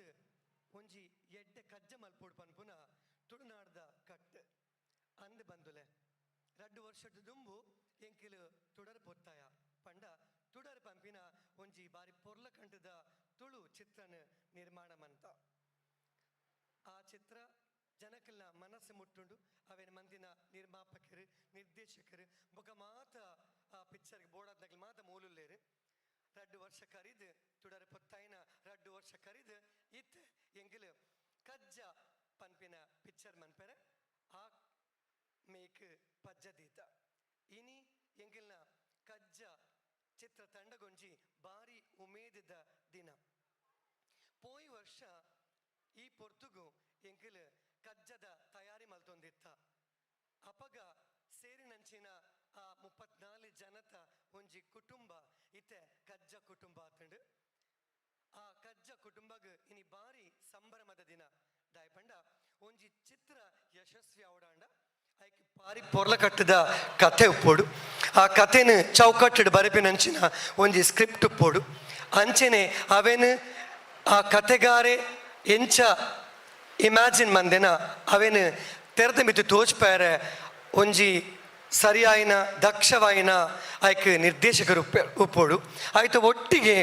ಅದು ಒಂಜಿ ಎಡ್ಡೆ ಕಜ್ಜ ಮಲ್ಪೋಡು ಪನ್ಪುನ ತುಳುನಾಡ್ದ ಕಟ್ ಅಂದ್ ಬಂದುಲೆ 2 ವರ್ಷದ ದುಂಬು ಎಂಕಿಲು ತುಡರ್ ಪೊತ್ತಾಯ ಪಂಡ ತುಡರ್ ಪಂಪಿನ ಒಂಜಿ ಬಾರಿ ಪೊರ್ಲ ಕಂಟದ ತುಳು ಚಿತ್ರನ ನಿರ್ಮಾಣ ಮಂತ ಆ ಚಿತ್ರ ಜನಕಲ್ನ ಮನಸ್ಸು ಮುಟ್ಟುಂಡು ಅವೇನ ಮಂದಿನ ನಿರ್ಮಾಪಕರು ನಿರ್ದೇಶಕರು ಬೊಕ ಮಾತ ಆ ಪಿಕ್ಚರ್ಗೆ ಬೋಡಾದ್ನಾಗ ಮಾತ ಮೂಲುಲ್ಲೇರು 2 ವರ್ಷ ಕರಿದು ತುಡರ ಪೊತ್ತಾಯಿನ 2 ವರ್ಷ ಕರಿದು ಇತ್ತೆ ಎಂಗಿಲು ಕಜ್ಜ ಪನ್ಪಿನ ಪಿಕ್ಚರ್ ಮನ್ಪೆರೆ ಆ ಮೇಕ್ ಪಜ್ಜದೀತ ಇನಿ ಎಂಗಿಲ್ನ ಕಜ್ಜ ಚಿತ್ರ ತಂಡಗೊಂಜಿ ಬಾರಿ ಉಮೇದಿದ ದಿನ ಪೋಯಿ ವರ್ಷ ಈ ಪೊರ್ತುಗು ಎಂಕಿಲು ಕಜ್ಜದ ತಯಾರಿ ಮಲ್ತೊಂದಿತ್ತ ಅಪಗ ಸೇರಿನಂಚಿನ ಆ 34 ಜನತ ಒಂಜಿ ಕುಟುಂಬ ಇತ್ತೆ ಕಜ್ಜ ಕುಟುಂಬ ಆತಂಡು ಆ ಕಜ್ಜ ಕುಟುಂಬಗ್ ಇನಿ ಬಾರಿ ಸಂಭ್ರಮದ ದಿನ ದಾಯಪಂಡ ಒಂಜಿ ಚಿತ್ರ ಯಶಸ್ವಿ ಅವಡಾಂಡ ಐಕ್ ಬಾರಿ ಪೊರ್ಲ ಕಟ್ಟದ ಕಥೆ ಉಪ್ಪೋಡು ಆ ಕಥೆನ ಚೌಕಟ್ಟು ಬರೆಪಿನಂಚಿನ ಒಂಜಿ ಸ್ಕ್ರಿಪ್ಟ್ ಉಪ್ಪೋಡು ಅಂಚೆನೆ ಅವೇನು ಆ ಕಥೆಗಾರೆ ಎಂಚ ಇಮ್ಯಾಜಿನ್ ಮಂದೆನ ಅವೇನು ತೆರೆದ ಮಿತ್ತು ತೋಚ್ಪಾರೆ ಒಂಜಿ ಸರಿಯಾಯಿನ ದಕ್ಷವಾಯಿನ ಐಕ್ ನಿರ್ದೇಶಕರು ಉಪ್ಪೋಡು ಆಯ್ತು ಒಟ್ಟಿಗೆ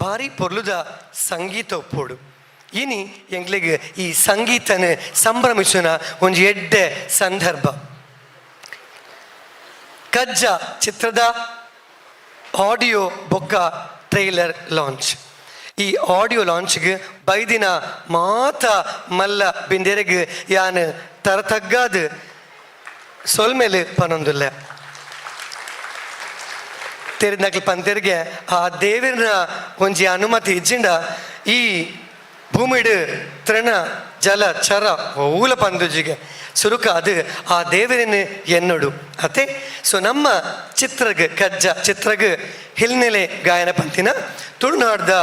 ಭಾರಿ ಪೊರ್ಲುದ ಸಂಗೀತ ಉಪ್ಪೋಡು ಇನಿ ಎಂಗ್ಲಿಗೆ ಈ ಸಂಗೀತನ ಸಂಭ್ರಮಿಸುನ ಒಂಜಿ ಎಡ್ಡೆ ಸಂದರ್ಭ ಕಜ್ಜ ಚಿತ್ರದ ಆಡಿಯೋ ಬೊಕ್ಕ ಟ್ರೈಲರ್ ಲಾಂಚ್ ಈ ಆಡಿಯೋ ಲಾಂಚ್ಗೆ ಬೈದಿನ ಮಾತ ಮಲ್ಲ ಬಿಂದೆರೆಗೆ ಯಾನ್ ತರತಗ್ಗಾದ ಸೊಲ್ಮೇಲೆ ಪನೊಂದುಲ್ಲ ತೆರೆದ್ನಕ್ಲು ಪಂತೆರ್ಗೆ ಆ ದೇವರನ ಒಂಜಿ ಅನುಮತಿ ಇಜ್ಜಿಂಡ ಈ ಭೂಮಿಡು ತೃಣ ಜಲ ಚರ ಊಲ ಪಂದುಜಿಗೆ ಸುರುಕ ಅದು ಆ ದೇವರಿನ ಎನ್ನೋಡು ಅತೆ ಸೊ ನಮ್ಮ ಚಿತ್ರಗ್ ಕಜ್ಜ ಚಿತ್ರಗ್ ಹಿಲ್ನೆಲೆ ಗಾಯನ ಪಂತಿನ ತುಳುನಾಡ್ದ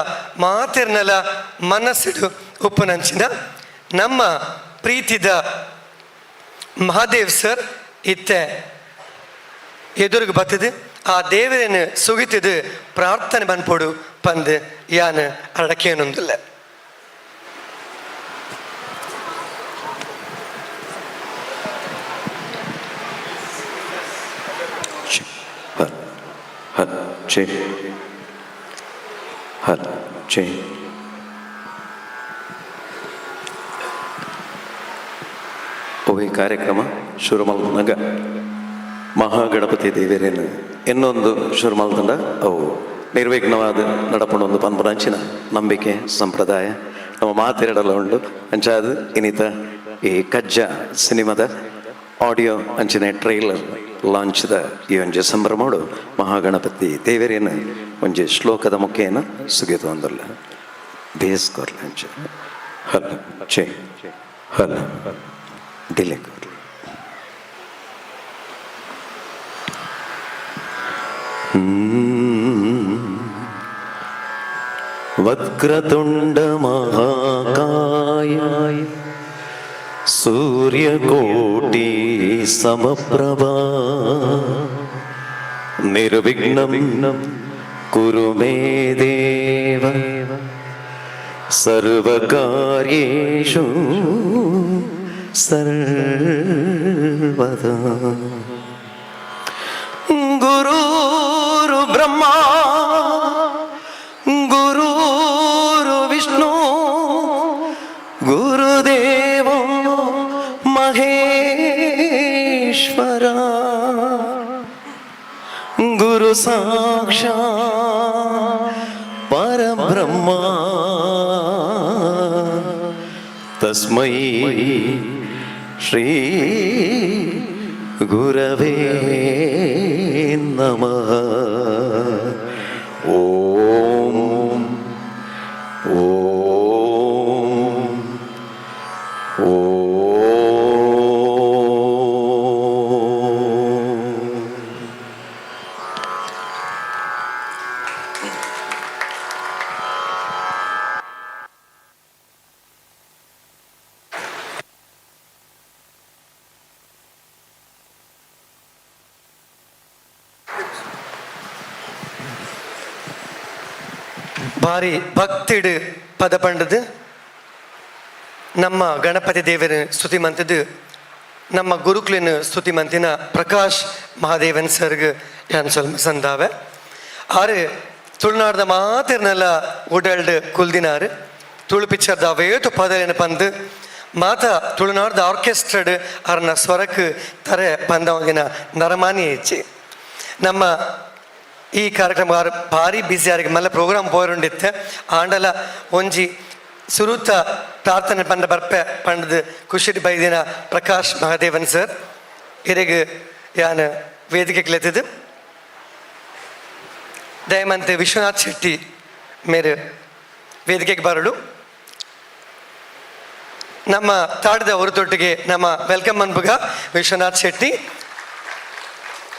ಮಾತಿರ್ನಲ ಮನಸ್ಸಿಡು ಉಪ್ಪುನಂಚಿನ ನಮ್ಮ ಪ್ರೀತಿದ ಮಹಾದೇವ್ ಸರ್ ಇತ್ತೆ ಎದುರುಗ ಬತ್ತದು ಆ ದೇವರನ್ನು ಸುಗಿತಿದು ಪ್ರಾರ್ಥನೆ ಬನ್ಪೋಡು ಪಂದು ಯಾನ್ ಅಡಕೇನೊಂದಿಲ್ಲ ಈ ಕಾರ್ಯಕ್ರಮ ಶುರುಮಲ್ನಗ ಮಹಾಗಣಪತಿ ದೇವರೇನು ಇನ್ನೊಂದು ಶುರುಮಲ್ತಂಡ ಅವು ನಿರ್ವಿಘ್ನವಾದ ನಡಪಣೊಂದು ಪನ್ಪುನಂಚಿನ ನಂಬಿಕೆ ಸಂಪ್ರದಾಯ ನಮ್ಮ ಮಾತೆರಡಲ ಉಂಡು ಅಂಚಾದ ಇನ್ನಿತ ಈ ಕಜ್ಜ ಸಿನಿಮಾದ ಆಡಿಯೋ ಅಂಚಿನ ಟ್ರೈಲರ್ ಲಾಂಚ್ದ ಈ ಒಂಜಿ ಸಂಭ್ರಮೋಡು ಮಹಾಗಣಪತಿ ದೇವರೇನು ಒಂಜಿ ಶ್ಲೋಕದ ಮುಖೇನ ಸುಗಿತು ಅಂದಲ್ಲ ಬೇಸ್ಕೋರ್ಲ ಅಂಚ ಹಲ್ ಚೇ ಹಲ್ ದಿಲೆ ಕೋರ್ಲ ವಕ್ರತುಂಡ ಮಹಾಕಾಯ ಸೂರ್ಯಕೋಟಿ ಸಮಪ್ರಭಾ ನಿರ್ವಿಘ್ನಂ ಕುರು ಮೇ ದೇವ ಸರ್ವಕಾರ್ಯೇಷು ಸರ್ವದಾ. ಗುರುರು ಬ್ರಹ್ಮ ಗುರುರು ವಿಷ್ಣು ಗುರುದೇವ ಮಹೇಶ್ವರ ಗುರು ಸಾಕ್ಷಾತ್ ಪರಬ್ರಹ್ಮ ತಸ್ಮೈ ಶ್ರೀ ಗುರವೇ ನಮಃ. ಓಂ ಓಂ ಓಂ. ಭಾರಿ ಭಕ್ತಿಡು ಪದ ಪಂಡದು ನಮ್ಮ ಗಣಪತಿ ದೇವರ ಸ್ತುತಿ ಮಂತದ್ದು ನಮ್ಮ ಗುರುಕುಲಿನ ಸ್ತುತಿ ಮಂತಿನ ಪ್ರಕಾಶ್ ಮಹಾದೇವನ್ ಸರ್ಗೆ ഞാൻ ಸಂದಾವೆ ಆರು ತುಳುನಾಡ್ದ ಮಾತಿರ್ನೆಲ್ಲ ಉಡಲ್ಡ್ ಕುಲ್ದಿನಾರು ತುಳು ಪಿಕ್ಚರ್ದ ವೇತು ಪದಲೇನು ಪಂದು ಮಾತ ತುಳುನಾಡ್ದ ಆರ್ಕೆಸ್ಟ್ರಡ್ ಅರ್ನ ಸ್ವರಕ್ಕೆ ತರೆ ಪಂದವಂಗಿನ ನರಮಾನಿ ಹೆಚ್ಚಿ ನಮ್ಮ ಈ ಕಾರ್ಯಕ್ರಮ ಭಾರಿ ಬ್ಯುಸಿ ಆರಿಗೆ ಮಲ್ಲ ಪ್ರೋಗ್ರಾಮ್ ಪೋಯರುಂಡಿತ್ತೆ ಆಂಡಲ ಒಂಜಿ ಸುರುತ ಪ್ರಾರ್ಥನೆ ಪಂಡ ಬರ್ಪೆ ಪಂಡದು ಖುಷಿ ಬೈದಿನ ಪ್ರಕಾಶ್ ಮಹಾದೇವನ್ ಸರ್ ಇರೆಗೆ ಯಾನ್ ವೇದಿಕೆಗೆ ಲೆತ್ತದು ದಯಮಂತೆ ವಿಶ್ವನಾಥ್ ಶೆಟ್ಟಿ ಮೇರೆ ವೇದಿಕೆಗೆ ಬರಲು ನಮ್ಮ ತಾಡದ ಹೊರತೊಟ್ಟಿಗೆ ನಮ್ಮ ವೆಲ್ಕಮ್ ಅನ್ಬುಗ ವಿಶ್ವನಾಥ್ ಶೆಟ್ಟಿ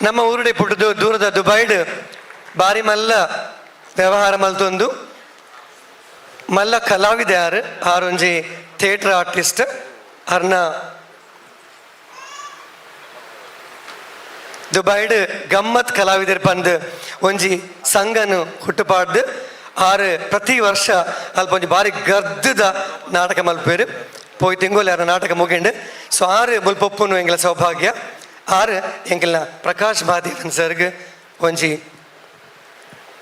ನಮ್ಮ ಊರುಡೆ ಪುಟ್ಟದು ದೂರದ ದುಬೈಡ್ ಬಾರಿ ಮಲ್ಲ ವ್ಯವಹಾರ ಮಲ್ತೊಂದು ಮಲ್ಲ ಕಲಾವಿದ ಯಾರು ಆರೊಂಜಿ ಥಿಯೇಟರ್ ಆರ್ಟಿಸ್ಟ್ ಅರ್ನ ದುಬೈಡ್ ಗಮ್ಮತ್ ಕಲಾವಿದರು ಬಂದು ಒಂಜಿ ಸಂಘನು ಹುಟ್ಟುಪಾಡ್ದು ಆರು ಪ್ರತಿ ವರ್ಷ ಅಲ್ಪ ಒಂಜಿ ಬಾರಿ ಗದ್ದದ ನಾಟಕ ಮಲ್ಪೇರು ಪೋಯ್ ತಿಂಗೋಲಿ ಆರು ನಾಟಕ ಮುಗಿಂಡು ಸೊ ಆರು ಮುಲ್ಪೊಪ್ಪುನು ಎಂಗ್ಲ ಸೌಭಾಗ್ಯ ಆರು ಎಂಗ್ಲ ಪ್ರಕಾಶ್ ಮಹಾದೇವನ್ ಸರ್ಗೆ ಒಂಜಿ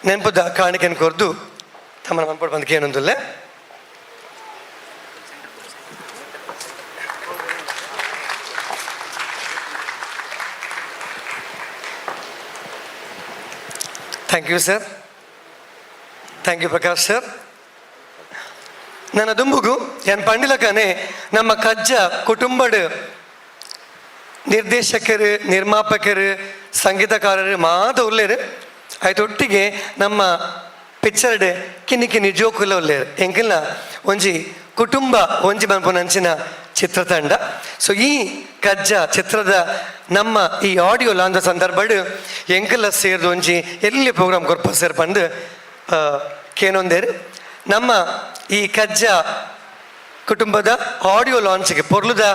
ನೆನಪುದ ಕಾಣಿಕೆಯನ್ನು ಕೊರ್ದು ತಮ್ಮನ ಮನ್ಪಡು ಬಂದು ಕೇಳೊಂದಿಲ್ಲ thank you sir, thank you Prakash sir. ನನ್ನ ದುಂಬುಗು ಏನು ಪಂಡಿಲಕನೆ ನಮ್ಮ ಕಜ್ಜ ಕುಟುಂಬಡ್ ನಿರ್ದೇಶಕರು ನಿರ್ಮಾಪಕರು ಸಂಗೀತಕಾರರು ಮಾತ ಉಳ್ಳೇರು ಆಯ್ತೊಟ್ಟಿಗೆ ನಮ್ಮ ಪಿಕ್ಚರ್ಡ್ ಕಿನ್ನಿ ಕಿನ್ನಿ ಜೋಕುಲ್ಲ ಉಳ್ಳೇರು ಎಂಕಿಲ್ಲ ಒಂಜಿ ಕುಟುಂಬ ಒಂಜಿ ಮನ್ಪುನಂಚಿನ ಚಿತ್ರತಂಡ. ಸೊ ಈ ಕಜ್ಜ ಚಿತ್ರದ ನಮ್ಮ ಈ ಆಡಿಯೋ ಲಾಂಚ್ ಸಂದರ್ಭಡ್ ಎಂಕೆಲ್ಲ ಸೇರಿದು ಒಂಜಿ ಎಲ್ಲಿ ಪ್ರೋಗ್ರಾಮ್ ಕೊರ್ಪ ಸೇರ್ ಬಂದು ಕೇನೊಂದೇರು ನಮ್ಮ ಈ ಕಜ್ಜ ಕುಟುಂಬದ ಆಡಿಯೋ ಲಾಂಚ್ಗೆ ಪೊರ್ಲುದ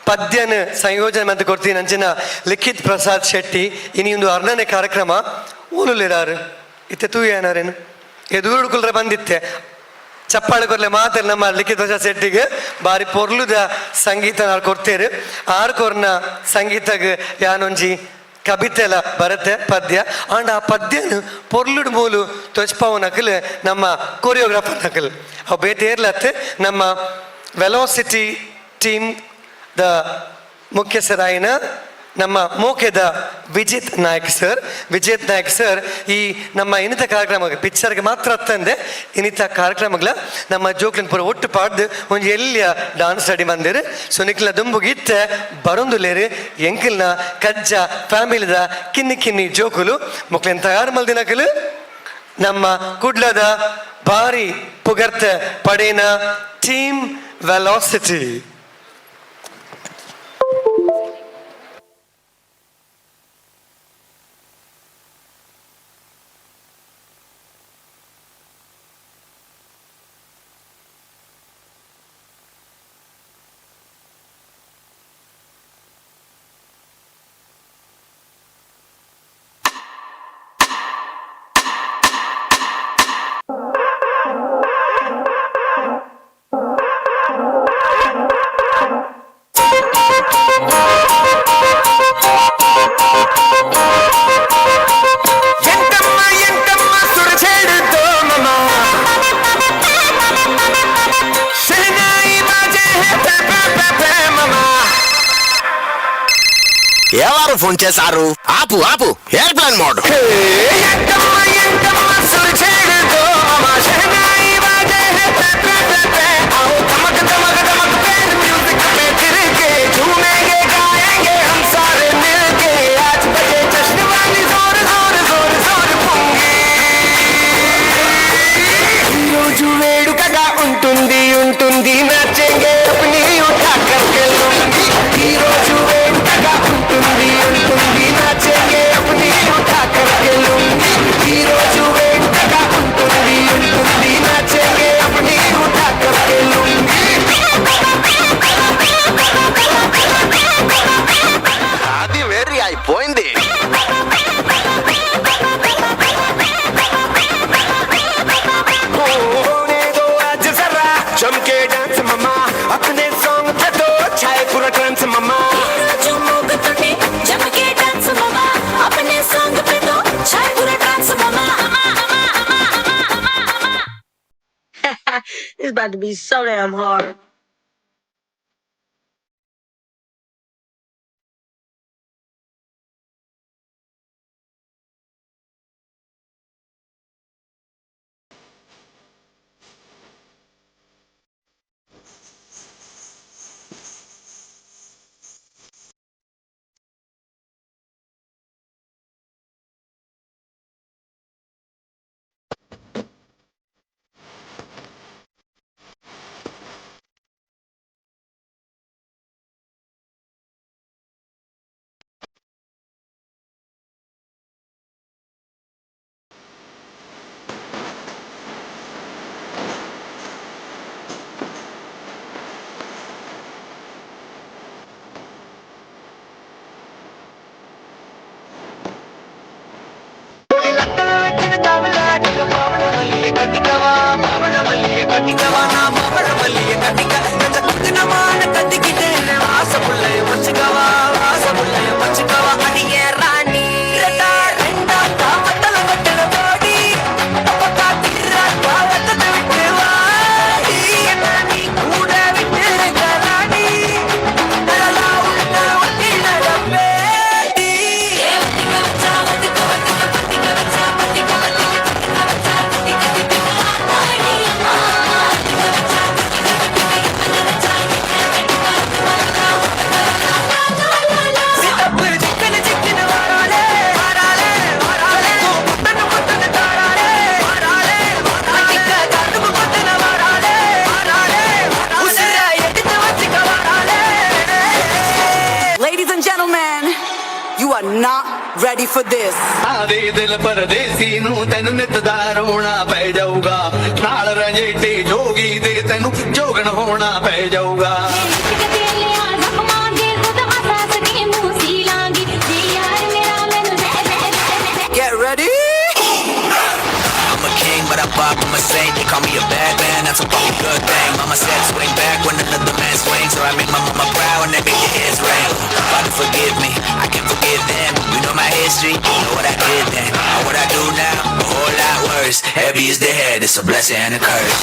ಪದ್ಯನ ಸಂಯೋಜನೆ ಮಂತ್ ಕೊಡ್ತೀನಿ ಅಂಚಿನ ಲಿಖಿತ್ ಪ್ರಸಾದ್ ಶೆಟ್ಟಿ ಇನ್ನೊಂದು ಅರ್ಣನೆ ಕಾರ್ಯಕ್ರಮ ಊನುಲಿರಾರು ಇತ್ತೆ ತೂ ಏನಾರೇನು ಎದುರು ಹುಡುಕಲ್ರ ಬಂದಿತ್ತೆ ಚಪ್ಪಾಳೆ ಕೊರ್ಲೆ ಮಾತ್ರ ನಮ್ಮ ಲಿಖಿತ್ ಪ್ರಸಾದ್ ಶೆಟ್ಟಿಗೆ ಬಾರಿ ಪೊರ್ಲುದ ಸಂಗೀತ ಕೊಡ್ತೇರು ಆರು ಕೊರ್ನ ಸಂಗೀತಗೆ ಯಾನೊಂಜಿ ಕವಿತೆಲ ಬರುತ್ತೆ ಪದ್ಯ ಅಂಡ್ ಆ ಪದ್ಯನು ಪೊರ್ಲುಡ್ ಮೂಲು ತೊಚ್ಪಾವು ನಕಲ್ ನಮ್ಮ ಕೊರಿಯೋಗ್ರಾಫರ್ ನಕಲ್ ಅವು ಬೇಟೇರ್ಲತ್ತೆ ನಮ್ಮ ವೆಲಾಸಿಟಿ ಟೀಮ್ ದ ಮುಖ್ಯಸ್ಥರಾಯಿನ ನಮ್ಮ ಮೋಕೆದ ವಿಜಿತ್ ನಾಯಕ್ ಸರ್ ಈ ನಮ್ಮ ಇನ್ನಿತ ಕಾರ್ಯಕ್ರಮ ಪಿಕ್ಚರ್ಗೆ ಮಾತ್ರ ತಂದೆ ಇನ್ನಿತ ಕಾರ್ಯಕ್ರಮಗಳ ನಮ್ಮ ಜೋಕ್ಲಿನ ಪೂರ ಒಟ್ಟು ಪಾಡ್ದು ಒಂದು ಎಲ್ಲಿಯ ಡಾನ್ಸ್ ಸ್ಟಡಿ ಬಂದಿರು ಸೊ ನಿಕ್ಲ ದುಂಬುಗಿತ್ತೆ ಬರೊಂದುಲೇರು ಎಂಕಿಲ್ನ ಕಜ್ಜ ಫ್ಯಾಮಿಲಿದ ಕಿನ್ನಿ ಕಿನ್ನಿ ಜೋಕುಲು ಮಕ್ಳಿನ ತಯಾರು ಮಲ್ದಿನಕಲು ನಮ್ಮ ಕುಡ್ಲದ ಭಾರಿ ಪುಗರ್ತ ಪಡೇನ ಟೀಮ್ ವೆಲಾಸಿಟಿ. ఎవరు ఫోన్ చేశారు? ఆపు ఆపు, ఎయిర్ప్లేన్ మోడ్. ఈరోజు వేడుకగా ఉంటుంది ఉంటుంది నచ్చేంగే అప్నీ ఉఠా కర్కే లూంగి. ఈరోజు వేడుకగా ఉంటుంది ఉంటుంది నచ్చేంగే అప్నీ ఉఠా కర్కే లూంగి. ఈరోజు వేడుకగా ఉంటుంది ఉంటుంది నచ్చేంగే అప్నీ ఉఠా కర్కే లూంగి. అది వేరే అయిపోయింది. चमके dance mama It's about to be so damn hard. Ladies and gentlemen, you are not ready for this. आदे दिल परदेसी नू तेन नित दा रोना पै जाऊगा नाल रंजेटे जोगी दे तेनू जोगन होना पै जाऊगा Get ready. I'm a king, but I pop, I'm a saint. They call me a bad man, that's a fucking good thing. Mama said swing back when another man swings, or I make my mama proud when they make your heads ring. Father, forgive me, I can forgive them. You know my history, you know what I did then. Or what I do now, a whole lot worse. Heavy is the head, it's a blessing and a curse.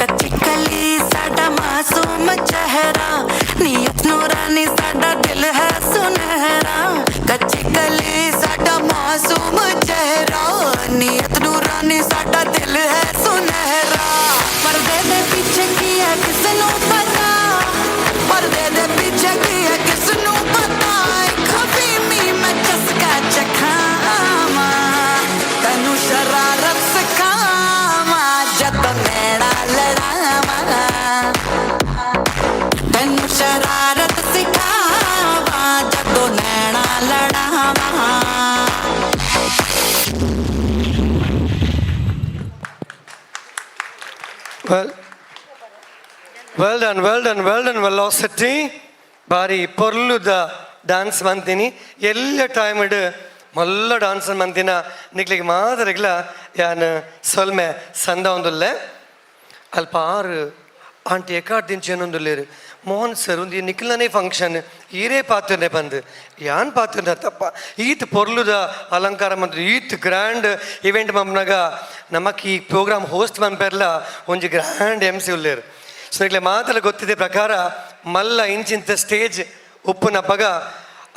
कच्ची कली साडा मासूम चेहरा, नीयत नूरानी साडा दिल है सुनहरा। कच्ची कली साडा मासूम चेहरा, नीयत नूरानी साडा दिल है सुनहरा। पर्दे दे पीछे की है किसनू पता, पर्दे दे पीछे की है किसनू पता। कभी मी मैं चस्का चखावा, तैनू शरारत सिखावा, जद नैना लड़ावा, तैनू शरारत सिखावा, जद नैना लड़ावा। Well done, well done, well done, velocity. ಬಾರಿ ಪೊರ್ಲುದ ಡ್ಯಾನ್ಸ್ ಮಂತೀನಿ ಎಲ್ಲ ಟೈಮ್ ಇಡು ಮಲ್ಲ ಡ್ಯಾನ್ಸ್ ಮಂತಿನ ನಿಕ್ಲಿಗೆ ಮಾದರಿಗ್ಲ ಯಾನ್ ಸೊಲ್ಮೆ ಸಂದ ಒಂದುಲ್ಲೆ ಅಲ್ಪ ಆರು ಆಂಟಿ ಎಕಾಡ್ ದಿಂಚೇನೊಂದುಲ್ಲೇರು ಮೋಹನ್ ಸರ್ ಒಂದು ನಿಖಿಲನೇ ಫಂಕ್ಷನ್ ಈರೇ ಪಾತ್ರೆ ಬಂದು ಯಾನ್ ಪಾತ್ರೆ ತಪ್ಪ ಈತ್ ಪೊರ್ಲುದ ಅಲಂಕಾರ ಮಂತ್ರ ಈತ್ ಗ್ರ್ಯಾಂಡ್ ಇವೆಂಟ್ ಮಮ್ಮನಾಗ ನಮಕ್ ಈ ಪ್ರೋಗ್ರಾಮ್ ಹೋಸ್ಟ್ ಮನ್ಪೆರ್ಲ ಒಂಜಿ ಗ್ರ್ಯಾಂಡ್ MC ಉಲ್ಲೇರು ಸೊ ಈಗಲೇ ಮಾತಲ್ಲ ಗೊತ್ತಿದೆ ಪ್ರಕಾರ ಮಲ್ಲ ಇಂಚಿಂತ ಸ್ಟೇಜ್ ಉಪ್ಪುನಪ್ಪಗ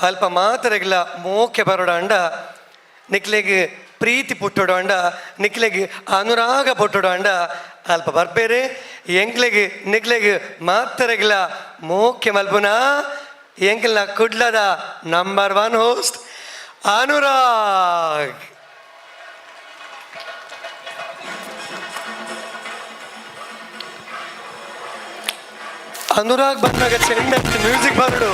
ಅಲ್ಪ ಮಾತರೆಗ್ಲ ಮೋಕೆ ಬರೋಡಾಂಡ ನಿಕ್ಲೆಗೆ ಪ್ರೀತಿ ಪುಟ್ಟೋಡಾಂಡ ನಿಕ್ಲೆಗೆ ಅನುರಾಗ ಪುಟ್ಟೋಡಾಂಡ ಅಲ್ಪ ಬರ್ಬೇರೆ ಎಂಕ್ಲೆಗೆ ನಿಕ್ಲೆಗೆ ಮಾತರೆಗ್ಲ ಮೋಕೆ ಮಲ್ಪುನ ಎಂಕ್ಲ ಕುಡ್ಲದ ನಂಬರ್ 1 ಹೋಸ್ಟ್ ಅನುರಾಗ್. ಅನುರಾಗ್ ಬಂದಾಗ ಚೆಂದ ಮ್ಯೂಸಿಕ್ ಬರಡು.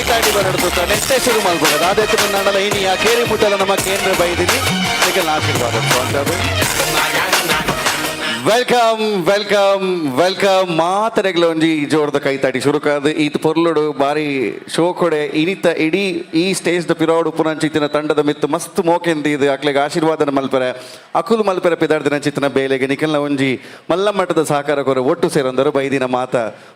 ತಾಟಿ ಬರಡ್ತು ನೆಟ್ಟೆ ಶುರು ಮಾಡ್ಬೋದು ಆದಕ್ಕೆ ನನ್ನಲ್ಲ ಇನಿ ಆ ಕೇರಿ ಮುಟ್ಟಲ ನಮ್ಮ ಕೇಂದ್ರ ಬೈದಿನಿ ಅದಕ್ಕೆ ಆಶೀರ್ವಾದ ವೆಲ್ಕಮ್ ವೆಲ್ಕಮ್ ವೆಲ್ಕಮ್ ಮಾತರೆಗ್ಲ ಒಂಜಿ ಜೋರ್ದ ಕೈತಾಟಿ ಶುರುಕಾದ ಈತ್ ಪೊರ್ಲುಡು ಬಾರಿ ಶೋ ಕೊಡೆ ಇನಿತ ಇಡೀ ಈ ಸ್ಟೇಜ್ ದ ಪಿರೋಡು ಪುನಂಚಿತ್ತಿನ ತಂಡದ ಮಿತ್ತು ಮಸ್ತ್ ಮೋಕೆಂದಿ ಇದು ಅಕ್ಲೆಗೆ ಆಶೀರ್ವಾದನ ಮಲ್ಪರೆ ಅಕುಲು ಮಲ್ಪರೆ ಪಿದಾರ್ದಿನ ಚಿತ್ತಿನ ಬೇಲೆಗೆ ನಿಖಲ್ನ ಒಂಜಿ ಮಲ್ಲ ಮಟ್ಟದ ಸಹಕಾರ ಕೊರೆ ಒಟ್ಟು ಸೇರಂದರು ಬೈದಿನ ಮಾತ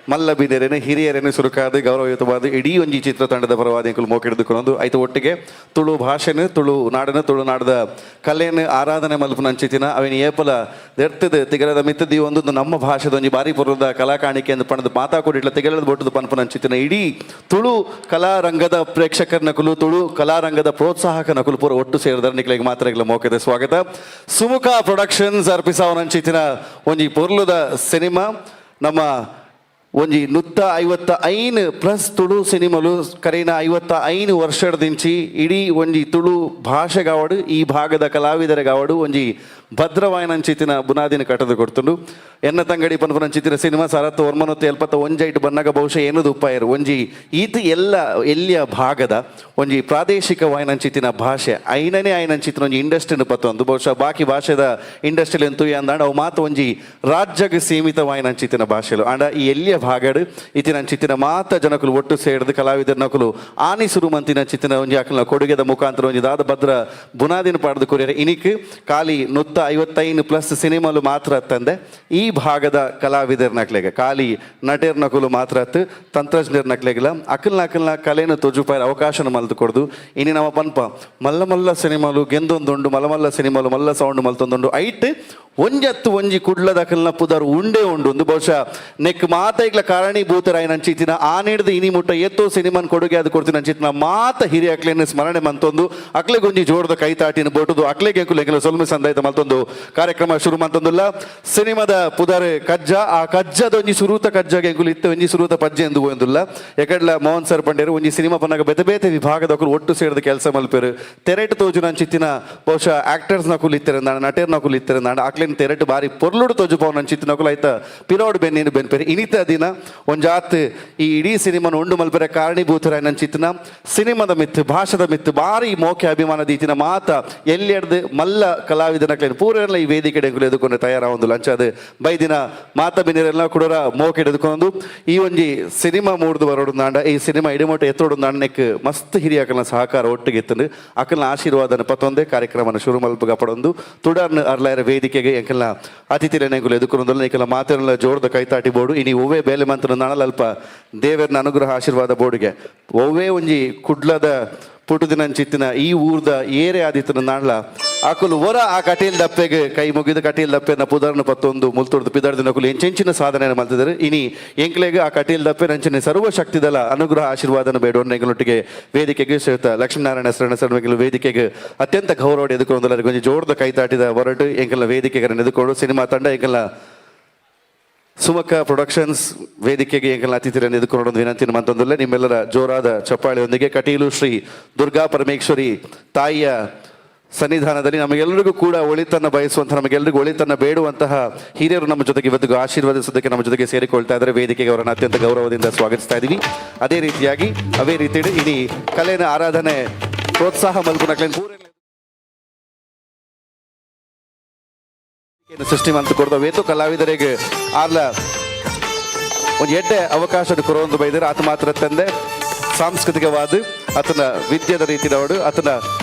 ಮಲ್ಲ ಬಿದೆರೆನೆ ಹಿರಿಯರೇನು ಸುರುಕಾದ ಗೌರವಯುತವಾದ ಇಡೀ ಒಂಜಿ ಚಿತ್ರ ತಂಡದ ಪರವಾದ ಅಂಕುಲು ಮೋಕೆಡ್ದುಕೊಂಡು ಆಯ್ತು ಒಟ್ಟಿಗೆ ತುಳು ಭಾಷೆನು ತುಳು ನಾಡನ ತುಳು ನಾಡದ ಕಲೆಯನ್ನು ಆರಾಧನೆ ಮಲ್ಪುನಂಚಿತ್ತಿನ ಅವಿನ ಏಪಲ ದೆರ್ತದ ತಿಗರದ ಮಿತ್ತದಿ ಒಂದು ನಮ್ಮ ಭಾಷೆದ ಒಂಜಿ ಬಾರಿ ಪುರದ ಕಲಾಕಾಣಿಕೆ ಎಂದು ಪಣದ ಮಾತಾಕೊಡಿಟ್ಲ ತಿಗರದ ಬೊಟ್ಟದ ಪನ್ಪುನಂಚಿತ್ತಿನ ಇಡೀ ತುಳು ಕಲಾರಂಗದ ಪ್ರೇಕ್ಷಕರ ನಕುಲು ತುಳು ಕಲಾರಂಗದ ಪ್ರೋತ್ಸಾಹಕ ನಕುಲು ಪೂರ ಒಟ್ಟು ಸೇರಿದಾರೆ ನಿಕ್ಲೆಗೆ ಮಾತ್ರ ಮೋಕೆದ ಸ್ವಾಗತ ಸುಮುಖ ಪ್ರೊಡಕ್ಷನ್ಸ್ ಅರ್ಪಿಸಾವನಂಚಿತ್ತಿನ ಒಂಜಿ ಪೊರ್ಲುದ ಸಿನಿಮಾ ನಮ್ಮ ಒಂಜಿ 155 ಪ್ಲಸ್ ತುಳು ಸಿನಿಮಾಲು ಕರೀನ 55 ವರ್ಷದಿಂಚಿ ಇಡೀ ಒಂಜಿ ತುಳು ಭಾಷೆಗಾವಡು ಈ ಭಾಗದ ಕಲಾವಿದರಿಗಾವಡು ಒಂಜಿ ಭದ್ರವಾಯನಂಚಿತ್ತಿನ ಬುನಾದಿನ ಕಟ್ಟದು ಕೊಡ್ತುಂಡು ಎನ್ನ ತಂಗಡಿ ಪನ್ಪನಂಚಿತ್ತಿನ ಸಿನಿಮಾ ಸರತ್ತು 1971 ಬನ್ನಗ ಬಹುಶಃ ಏನದು ಉಪ್ಪಾಯರು ಒಂಜಿ ಈತ ಎಲ್ಲಿಯ ಭಾಗದ ಒಂಜಿ ಪ್ರಾದೇಶಿಕ ವಾಯನಂಚಿತ್ತಿನ ಭಾಷೆ ಐನಂಚಿತ್ತಿನ ಒಂಜಿ ಇಂಡಸ್ಟ್ರಿನ ಪತ್ತೊಂದು ಬಹುಶಃ ಬಾಕಿ ಭಾಷೆದ ಇಂಡಸ್ಟ್ರಿಯಲ್ಲಿ ಎಂತೂ ಅಂದಾಂಡ ಅವು ಮಾತು ಒಂಜಿ ರಾಜ್ಯಗೆ ಸೀಮಿತ ವಾಯನಂಚಿತ್ತಿನ ಭಾಷೆಲು ಆಂಡ ಈ ಎಲ್ಲಿಯ ಭಾಗಡು ಇತ್ತಿನಂಚಿತ್ತಿನ ಮಾತ ಜನಕುಲು ಒಟ್ಟು ಸೇರಿದ ಕಲಾವಿದರ ನಕುಲು ಆನಿ ಸುರುಮಂತಿನಂಚಿತ್ತಿನ ಒಂಜಿ ಅಕಲ್ನ ಕೊಡುಗೆದ ಮುಖಾಂತರ ಒಂಜಿ ದಾದ ಭದ್ರ ಬುನಾದಿನ ಪಾಡ್ದು ಕೊರಿಯರೆ ಇನಿಕ್ ಖಾಲಿ 155 ಪ್ಲಸ್ ಸಿನಿಮಾಲು ಮಾತ್ರ ತಂದೆ ಈ ಭಾಗದ ಕಲಾವಿದರ ನಕ್ಲೆಗೆ ಖಾಲಿ ನಟೇರ್ ನಕುಲು ಮಾತ್ರ ತಂತ್ರಜ್ಞರ ನಕ್ಲೆಗಿಲ್ಲ ಅಕಲ್ನ ಕಲೆನ ತೊಜುಪಾಯ ಅವಕಾಶನ ಮಲ್ತು ಕೊಡ್ದು ಇನಿ ನಮ್ಮ ಪನ್ಪ ಮಲ್ಲ ಸಿನಿಮಾಲು ಗೆಂದೊಂದುಂಡು ಮಲ್ಲ ಸಿನಿಮಾಲು ಮಲ್ಲ ಸೌಂಡ್ ಮಲ್ತೊಂದುಂಡು ಐಟ್ ಒಂಜತ್ತು ಒಂಜಿ ಕುಡ್ಲದ ಅಕಲ್ನ ಪುದರ್ ಉಂಡೆ ಉಂಡು ಒಂದು ಬಹುಶಃ ನೆಕ್ ಮಾತೈಗ್ಲ ಕಾರಣೀಭೂತರಾಯಿ ನಂಚಿತ್ತಿನ ಆ ನೀಡ್ದು ಇನಿ ಮುಟ್ಟ ಎತ್ತೋ ಸಿನಿಮಾನ್ ಕೊಡುಗೆ ಅದು ಕೊಡ್ತೀನಿ ಅಂಚಿತ್ತಿನ ಮಾತ ಹಿರಿಯ ಅಕ್ಲೆನ ಸ್ಮರಣೆ ಮಂತೊಂದು ಅಕ್ಲೆಗೊಂಜಿ ಜೋಡದ ಕೈತಾಟಿನ ಬೋಟುದು ಅಕ್ಲೆಗೆ ಎಂಕುಲೆಂಕಲು ಸೊಲ್ಮೆ ಸಂದಾಯ್ತ ಮಲ್ತೊಂದು ಕಾರ್ಯಕ್ರಮ ಶುರು ಮಂತೊಂದುಲ್ಲ ಸಿನಿಮಾದ ಪುದರ್ ಕಜ್ಜ ಆ ಕಜ್ಜದ ಒಂಜಿ ಸುರೂತ ಕಜ್ಜಗೆ ಎಂಕುಲು ಇತ್ತ ಒಂಜಿ ಸುರೂತ ಪಜ್ಜೆ ಎಂದು ಹೋಯಂದುಲ್ಲ ಎಕಡ್ಲ ಮೋಹನ್ ಸರ್ ಪಂಡೇರು ಒಂಜಿ ಸಿನಿಮಾ ಪನ್ನಾಗ ಬೇತೆ ವಿಭಾಗದ ಒಟ್ಟು ಸೇರಿದ ಕೆಲಸ ಮಲ್ಪೇರು ತೆರೆಟ್ ತೋಜು ನಂಚಿತ್ತಿನ ಬಹುಶಃ ಆಕ್ಟರ್ಸ್ ನಕುಲು ಇತ್ತರೆಂದಾಣ ನಟೇರ್ ನಕುಲು ಇತ್ತರೆಂದಾಣ ಅಕ್ಲೆನ್ ತೆರೆಟ್ ಬಾರಿ ಪೊರ್ಲುಡು ತೋಜು ಪವನ್ ನಂಚಿತ್ತಿನ ನಕುಲು ಆಯ್ತ ಪಿರೋಡ್ ಬೆನ್ನೇನು ಬೆನ್ಪೇರು ಇನಿತ ದಿನ ಒಂಜಾತ್ ಈ ಇಡೀ ಸಿನಿಮಾನ ಉಂಡು ಮಲ್ಪೆರೆ ಕಾರಣೀಭೂತರಾಯ ನಂಚಿತ್ತಿನ ಸಿನಿಮಾದ ಮಿತ್ತು ಭಾಷದ ಮಿತ್ತು ಬಾರಿ ಮೋಕೆ ಅಭಿಮಾನ ದೀತಿನ ಮಾತ ಎಲ್ಲಿಯಡ್ದು ಮಲ್ಲ ಕಲಾವಿದನ ಕ್ಲೇನ್ ಪೂರೆಲ್ಲ ಈ ವೇದಿಕೆ ಎದುಕೊಂಡು ತಯಾರಾವೊಂದು ಲಂಚದ ಬೈದಿನ ಮಾತ ಬಿನಿರೆಲ್ಲ ಕೂಡ ಮೋಕೆ ಎದುಕೊಂಡು ಈ ಒಂಜಿ ಸಿನಿಮಾ ಮೂಡ್ದು ಬರೋಡು ನಾಂಡ ಈ ಸಿನಿಮಾ ಇಡಿಮೋಟ ಎತ್ತೋಡು ನಾಣ್ಣೆಕ್ ಮಸ್ತ್ ಹಿರಿಯ ಅಕಲ್ನ ಸಹಕಾರ ಒಟ್ಟಿಗೆ ಇತ್ತು ಅಕಲ್ನ ಆಶೀರ್ವಾದನ ಪತ್ತೊಂದೇ ಕಾರ್ಯಕ್ರಮನ ಶುರು ಮಲ್ಪಗ ಪಡೊಂದು ತುಡರ್ನ ಅರ್ಲಾಯರ ವೇದಿಕೆಗೆ ಎಂಕಲ್ನ ಅತಿಥಿರೆನೆಗಳು ಎದುಕೊಂಡು ಏಕಲ್ಲ ಮಾತೆಲ್ಲ ಜೋರ್ದ ಕೈತಾಟಿ ಬೋರ್ಡು ಇನಿ ಒವ್ವೇ ಬೇಲೆ ಮಂತ್ರ ನಾಳಲ್ಪ ದೇವರನ ಅನುಗ್ರಹ ಆಶೀರ್ವಾದ ಬೋರ್ಡ್ಗೆ ಒವ್ವೇ ಒಂಜಿ ಕುಡ್ಲದ ಪುಟುದಿನಂಚಿತ್ತಿನ ಈ ಊರ್ದ ಏರೆ ಆದಿತ್ತನ ನಾಳ್ಲ ಆಕುಲು ಹೊರ ಆ ಕಟೀಲ್ ದಪ್ಪೆಗೆ ಕೈ ಮುಗಿದ ಕಟೀಲ್ ದಪ್ಪೆನ ಪುದರ್ನ ಪತ್ತೊಂದು ಮುಲ್ತೊಡ್ದು ಪಿದಾರ್ದಿನ ಕುಲು ಎಂಚೆಂಚಿನ ಸಾಧನೆಯನ್ನು ಮಲ್ತಿದ್ದಾರೆ ಇನಿ ಎಂಕ್ಲೆಗೆ ಆ ಕಟೀಲ್ ದಪ್ಪೆ ನಂಚಿನ ಸರ್ವಶಕ್ತಿದಲ ಅನುಗ್ರಹ ಆಶೀರ್ವಾದನ ಬೇಡೋಣ ಎಂಗಳೊಟ್ಟಿಗೆ ವೇದಿಕೆಗೆ ಶ್ರೀಯುತ ಲಕ್ಷ್ಮೀನಾರಾಯಣ ಶರಣ ವೇದಿಕೆಗೆ ಅತ್ಯಂತ ಗೌರವ ಎದುಕೊಂಡು ಕೊಂಚ ಜೋರ್ದ ಕೈತಾಟಿದ ಹೊರಟು ಎಂಕಲ್ನ ವೇದಿಕೆಗೆ ಎದುಕೊಂಡು ಸಿನಿಮಾ ತಂಡ ಎಂಕಲ್ನ ಸುಮುಖ ಪ್ರೊಡಕ್ಷನ್ಸ್ ವೇದಿಕೆಗೆ ಎಂಕಲ್ನ ಅತಿಥಿಯನ್ನು ಎದುಕೊಂಡು ವಿನಂತಿನ ಮಂತೊಂದಿಲ್ಲ ನಿಮ್ಮೆಲ್ಲರ ಜೋರಾದ ಚಪ್ಪಾಳೆಯೊಂದಿಗೆ ಕಟೀಲು ಶ್ರೀ ದುರ್ಗಾ ಪರಮೇಶ್ವರಿ ತಾಯಿಯ ಸನ್ನಿಧಾನದಲ್ಲಿ ನಮಗೆಲ್ಲರಿಗೂ ಕೂಡ ಒಳಿತನ್ನು ಬಯಸುವಂತಹ ನಮಗೆಲ್ಲರಿಗೂ ಒಳಿತನ್ನು ಬೇಡುವಂತಹ ಹಿರಿಯರು ನಮ್ಮ ಜೊತೆಗೆ ಇವತ್ತಿಗೂ ಆಶೀರ್ವದಿಸೋದಕ್ಕೆ ನಮ್ಮ ಜೊತೆಗೆ ಸೇರಿಕೊಳ್ತಾ ಇದ್ದಾರೆ ವೇದಿಕೆಗೆ ಅವರನ್ನು ಅತ್ಯಂತ ಗೌರವದಿಂದ ಸ್ವಾಗತಿಸ್ತಾ ಇದ್ದೀವಿ ಅದೇ ರೀತಿ ಇಡೀ ಕಲೆನ ಆರಾಧನೆ ಪ್ರೋತ್ಸಾಹ ಮಲ್ಪುನಕ್ಲೇನ್ ಪೂರ ಸೃಷ್ಟಿ ಮಂತ್ ಕೊಡ್ದವೇತು ಕಲಾವಿದರಿಗೆ ಆರ್ಲ ಒಂದು ಎಡ್ಡೆ ಅವಕಾಶ ಕೊರೊಂದು ಬೈದರೆ ಆತ ಮಾತ್ರ ತಂದೆ ಸಾಂಸ್ಕೃತಿಕವಾದ ಆತನ ವಿದ್ಯೆದ ರೀತಿಯವರು ಆತನ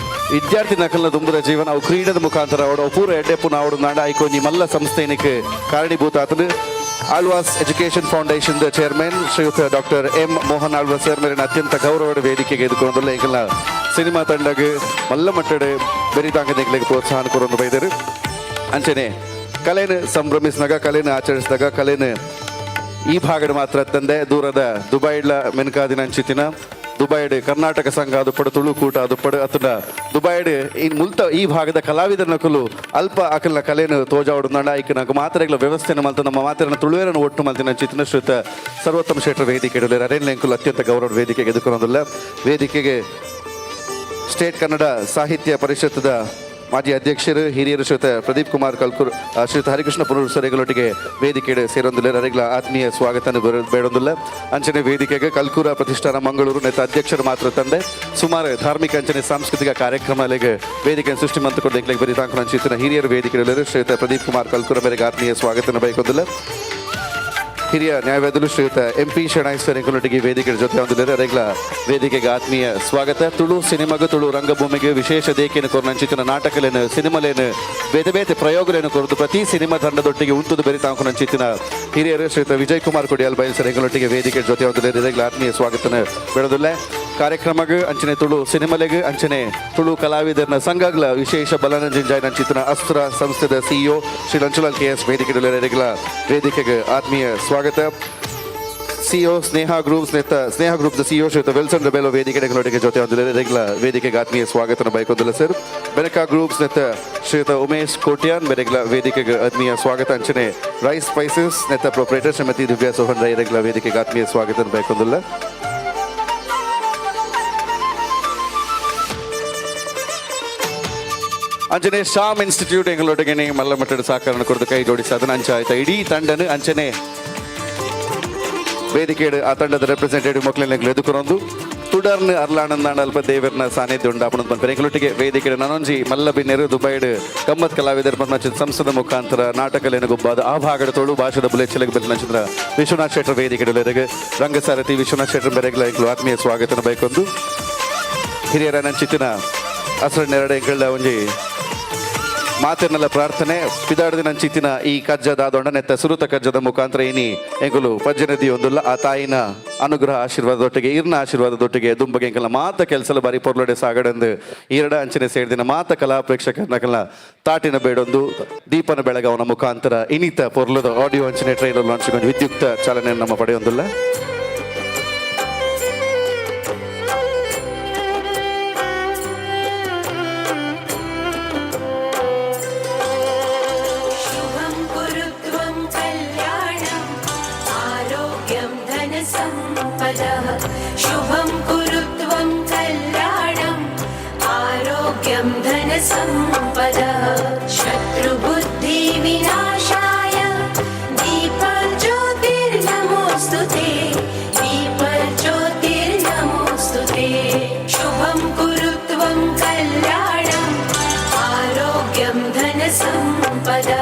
ವಿದ್ಯಾರ್ಥಿ ನಕಲ್ನ ತುಂಬುದ ಜೀವನ ಅವು ಕ್ರೀಡೆದ ಮುಖಾಂತರ ಅವಡು ಪೂರ ಎಡ್ಡೆ ಪುನಃ ಅವಡು ನಾಡ ಐಕೊಂಜಿ ಮಲ್ಲ ಸಂಸ್ಥೆನಿಗೆ ಕಾರಣೀಭೂತ ಆತನು ಆಳ್ವಾಸ್ ಎಜುಕೇಷನ್ ಫೌಂಡೇಶನ್ ಚೇರ್ಮನ್ ಶ್ರೀಯುತ doctor M Mohan Alvas sir ಮೇಲಿನ ಅತ್ಯಂತ ಗೌರವದ ವೇದಿಕೆಗೆ ಎದುಕೊಂಡಲ್ಲ ಈಗಲ ಸಿನಿಮಾ ತಂಡಗೆ ಮಲ್ಲ ಮಟ್ಟಡೆ ಬೆರಿತಾಂಗನಿಗೆ ಪ್ರೋತ್ಸಾಹ ಕೊರೊಂದು ಬೈದರು ಅಂಚನೆ ಕಲೆನ ಸಂಭ್ರಮಿಸಿದಾಗ ಕಲೆನ ಆಚರಿಸಿದಾಗ ಕಲೆನ ಈ ಭಾಗದ ಮಾತ್ರ ತಂದೆ ದೂರದ ದುಬೈಡ್ಲ ಮೆನ್ಕಾದಿನ ಅಂಚಿತಿನ ದುಬೈಡ್ ಕರ್ನಾಟಕ ಸಂಘ ಅದು ಪಡು ತುಳು ಕೂಟ ಅದು ಪಡು ಅತನ ದುಬೈಡ್ ಇನ್ ಮುಲ್ತ ಈ ಭಾಗದ ಕಲಾವಿದರ ನಕಲು ಅಲ್ಪ ಅಕಲ್ನ ಕಲೆನು ತೋಜಾವಡು ನಂಡ ಐಕ ನಗ ಮಾತ್ರೆಗಳ ವ್ಯವಸ್ಥೆನ ಮಲ್ತ ನಮ್ಮ ಮಾತ್ರೆನ ತುಳುವೇರನ್ನು ಒಟ್ಟು ಮಲ್ತಿನ ಚಿತ್ರ ಶ್ರೀಯುತ ಸರ್ವೋತ್ತಮ ಶೆಟ್ಟರ್ ವೇದಿಕೆ ಇಡಲಿಲ್ಲ ಅರೇನ್ ಎಂಕುಲು ಅತ್ಯಂತ ಗೌರವ ವೇದಿಕೆಗೆ ಎದುಕೊಳ್ಳೋದಿಲ್ಲ ವೇದಿಕೆಗೆ ಸ್ಟೇಟ್ ಕನ್ನಡ ಸಾಹಿತ್ಯ ಪರಿಷತ್ತದ ಮಾಜಿ ಅಧ್ಯಕ್ಷರು ಹಿರಿಯರು ಶ್ರೀಯುತ ಪ್ರದೀಪ್ ಕುಮಾರ್ ಕಲ್ಕೂರ್ ಶ್ರೀಯುತ ಹರಿಕೃಷ್ಣ ಪುನೂರ್ ಸರಿಗಳೊಟ್ಟಿಗೆ ವೇದಿಕೆ ಸೇರೊಂದಿಲ್ಲ ಅರೆಗಳ ಆತ್ಮೀಯ ಸ್ವಾಗತ ಬೇಡೊಂದಿಲ್ಲ ಅಂಚನೆ ವೇದಿಕೆಗೆ ಕಲ್ಕೂರ ಪ್ರತಿಷ್ಠಾನ ಮಂಗಳೂರು ನೇತ ಅಧ್ಯಕ್ಷರು ಮಾತ್ರ ತಂದೆ ಸುಮಾರು ಧಾರ್ಮಿಕ ಅಂಚನೆ ಸಾಂಸ್ಕೃತಿಕ ಕಾರ್ಯಕ್ರಮಗಳಿಗೆ ವೇದಿಕೆ ಸೃಷ್ಟಿ ಮಂತ್ ಕೊಡ್ಲಿಕ್ಕೆ ಬರಿತಾಂಕನ ಅಂಚಿನ ಹಿರಿಯರು ವೇದಿಕೆಗಳು ಶ್ರೀಯುತ ಪ್ರದೀಪ್ ಕುಮಾರ್ ಕಲ್ಕೂರ ಮೇರೆಗೆ ಆತ್ಮೀಯ ಸ್ವಾಗತ ಬಯಕೊಂದಿಲ್ಲ ಹಿರಿಯ ನ್ಯಾಯವಾದಿಗಳು ಶ್ರೀಯುತ MP ಶೆಣಾಯ್ ಸರಿಗಳೊಟ್ಟಿಗೆ ವೇದಿಕೆ ಜೊತೆ ಹೊಂದಿದ್ದಾರೆ ಅರೆಗಳ ವೇದಿಕೆಗೆ ಆತ್ಮೀಯ ಸ್ವಾಗತ ತುಳು ಸಿನಿಮಾಗ ತುಳು ರಂಗಭೂಮಿಗೆ ವಿಶೇಷ ದೇಖೇನು ಕೊರನಂಚಿನ ನಾಟಕಲೇನು ಸಿನಿಮಾಲೇನು ಬೇತೆ ಬೇತೆ ಪ್ರಯೋಗಲೇನು ಕೊರದು ಪ್ರತಿ ಸಿನಿಮಾ ತಂಡದೊಟ್ಟಿಗೆ ಉಂಟುದು ಬೆರಿತಾಂಕನಂಚಿನ ಹಿರಿಯರು ಶ್ರೀಯುತ ವಿಜಯ್ ಕುಮಾರ್ ಕೊಡಿಯಾಲ್ ಬಯಲು ಸರಿಗಳೊಟ್ಟಿಗೆ ವೇದಿಕೆ ಜೊತೆ ಹೊಂದಿದ್ದಾರೆ ಅರೆಗಳ ಆತ್ಮೀಯ ಸ್ವಾಗತನ ಬೆಳೆದಿಲ್ಲ ಕಾರ್ಯಕ್ರಮಗ ಅಂಚನೆ ತುಳು ಸಿನಿಮಾಲೆಗೆ ಅಂಚನೆ ತುಳು ಕಲಾವಿದರನ ಸಂಘಗಳ ವಿಶೇಷ ಬಲನಂಜಿಂಜಾಯ್ ನಂಚಿನ ಅಸ್ತ್ರ ಸಂಸ್ಥೆದ CEO ಶ್ರೀ ಲಂಚುಲಾಲ್ KS ವೇದಿಕೆಗಳ ವೇದಿಕೆಗೆ ಆತ್ಮೀಯ ಸ್ವಾಗತ CEO ಸ್ನೇಹ ಗ್ರೂಪ್ಸ್ CEO ಶ್ರೀಯುತ ವಿಲ್ಸನ್ ರೆಬೆಲೋ ವೇದಿಕೆಗಳೊಟ್ಟಿಗೆ ಜೊತೆ ಹೊಂದಿಲ್ಲ ವೇದಿಕೆಗೆ ಆತ್ಮೀಯ ಸ್ವಾಗತನ ಬಯಕೊಂದಿಲ್ಲ ಸರ್ ಬೆನಕಾ ಗ್ರೂಪ್ಸ್ ಶ್ರೀಯುತ ಉಮೇಶ್ ಕೋಟ್ಯಾನ್ ಬೆರೆಗಳ ವೇದಿಕೆಗೆ ಆತ್ಮೀಯ ಸ್ವಾಗತ ಅಂಚನೆ rice spices proprietor Shrimati Divya Sohan ರೈರೆಗಳ ವೇದಿಕೆಗೆ ಆತ್ಮೀಯ ಸ್ವಾಗತ ಬಯಕೊಂದಿಲ್ಲ ಅಂಚನೆ ಶಾಮ್ ಇನ್ಸ್ಟಿಟ್ಯೂಟ್ ಎಂಗಳೊಟ್ಟಿಗೆ ಮಲ್ಲ ಮಟ್ಟದ ಸಹಕಾರ ಕೊಡದು ಕೈ ಜೋಡಿಸಿ ಅದನ್ನ ಅಂಚ ಆಯ್ತಾ ಇಡೀ ತಂಡನು ಅಂಚನೆ ವೇದಿಕೆ ಆ ತಂಡದ ರೆಪ್ರೆಸೆಂಟೇಟಿವ್ ಮಕ್ಕಳನ್ನ ಎದುಕೊರೊಂದು ತುಡರ್ನ ಅರ್ಲಾನಂದಾಂಡ ಅಲ್ಪ ದೇವರನ ಸಾನ್ನಿಧ್ಯ ಉಂಟಾಪಣ ಬಂದ ಎಂಗಳೊಟ್ಟಿಗೆ ವೇದಿಕೆ ನನೊಂಜಿ ಮಲ್ಲ ಬಿನ್ನೆರು ದುಬೈಡ್ ಗಮ್ಮತ್ ಕಲಾವಿದರ ಬಂದ ಸಂಸದ ಮುಖಾಂತರ ನಾಟಕಲೇನು ಗುಬ್ಬಾದ ಆ ಭಾಗದ ತೋಳು ಭಾಷೆದ ಬುಲೆಚ್ಚಲಿಗೆ ಬಂದ ನಂಚಿದ್ರ ವಿಶ್ವನಾಥ್ ಶೆಟ್ಟರ್ ವೇದಿಕೆ ರಂಗಸಾರಥಿ ವಿಶ್ವನಾಥ್ ಶೆಟ್ಟರ್ ಬೆರೆಗಳ ಆತ್ಮೀಯ ಸ್ವಾಗತನ ಬೈಕೊಂದು ಹಿರಿಯರ ನಂಚಿತ್ತಿನ ಹಸರನ್ನೆರಡು ಎಂಗಳ ಒಂಜಿ ಮಾತಿನಲ್ಲ ಪ್ರಾರ್ಥನೆ ಪಿದಾಡದ ನಂಚಿತ್ತಿನ ಈ ಕಜ್ಜದ ಆದೊಂಡ ನೆತ್ತ ಸುರುತ ಕಜ್ಜದ ಮುಖಾಂತರ ಇನಿ ಎಂಕುಲು ಪಜ್ಜನದಿ ಒಂದುಲ್ಲ ಆ ತಾಯಿನ ಅನುಗ್ರಹ ಆಶೀರ್ವಾದದೊಟ್ಟಿಗೆ ಇರ್ನ ಆಶೀರ್ವಾದದೊಟ್ಟಿಗೆ ದುಂಬಗೆ ಎಂಕಲ ಮಾತ ಕೆಲಸಲ ಬಾರಿ ಪೊರ್ಲೊಡೆ ಸಾಗಡಂದು ಈರಡ ಅಂಚನೆ ಸೇರಿದಿನ ಮಾತ ಕಲಾ ಪ್ರೇಕ್ಷಕರನ್ನ ತಾಟಿನ ಬೇಡೊಂದು ದೀಪನ ಬೆಳಗವನ ಮುಖಾಂತರ ಇನಿತ ಪೊರ್ಲದ ಆಡಿಯೋ ಅಂಚನೆ ಟ್ರೈಲರ್ ಲಾಂಚ್ ವಿದ್ಯುಕ್ತ ಚಾಲನೆ ನಮ್ಮ ಪಡೆಯೊಂದಿಲ್ಲ शुभं कुरु त्वं कल्याणम् आरोग्यं धनसम्पदः शत्रुबुद्धिविनाशाय दीपज्योतिर्नमोऽस्तु ते दीपज्योतिर्नमोऽस्तु ते शुभं कुरु त्वं कल्याणम् आरोग्यं धनसम्पदः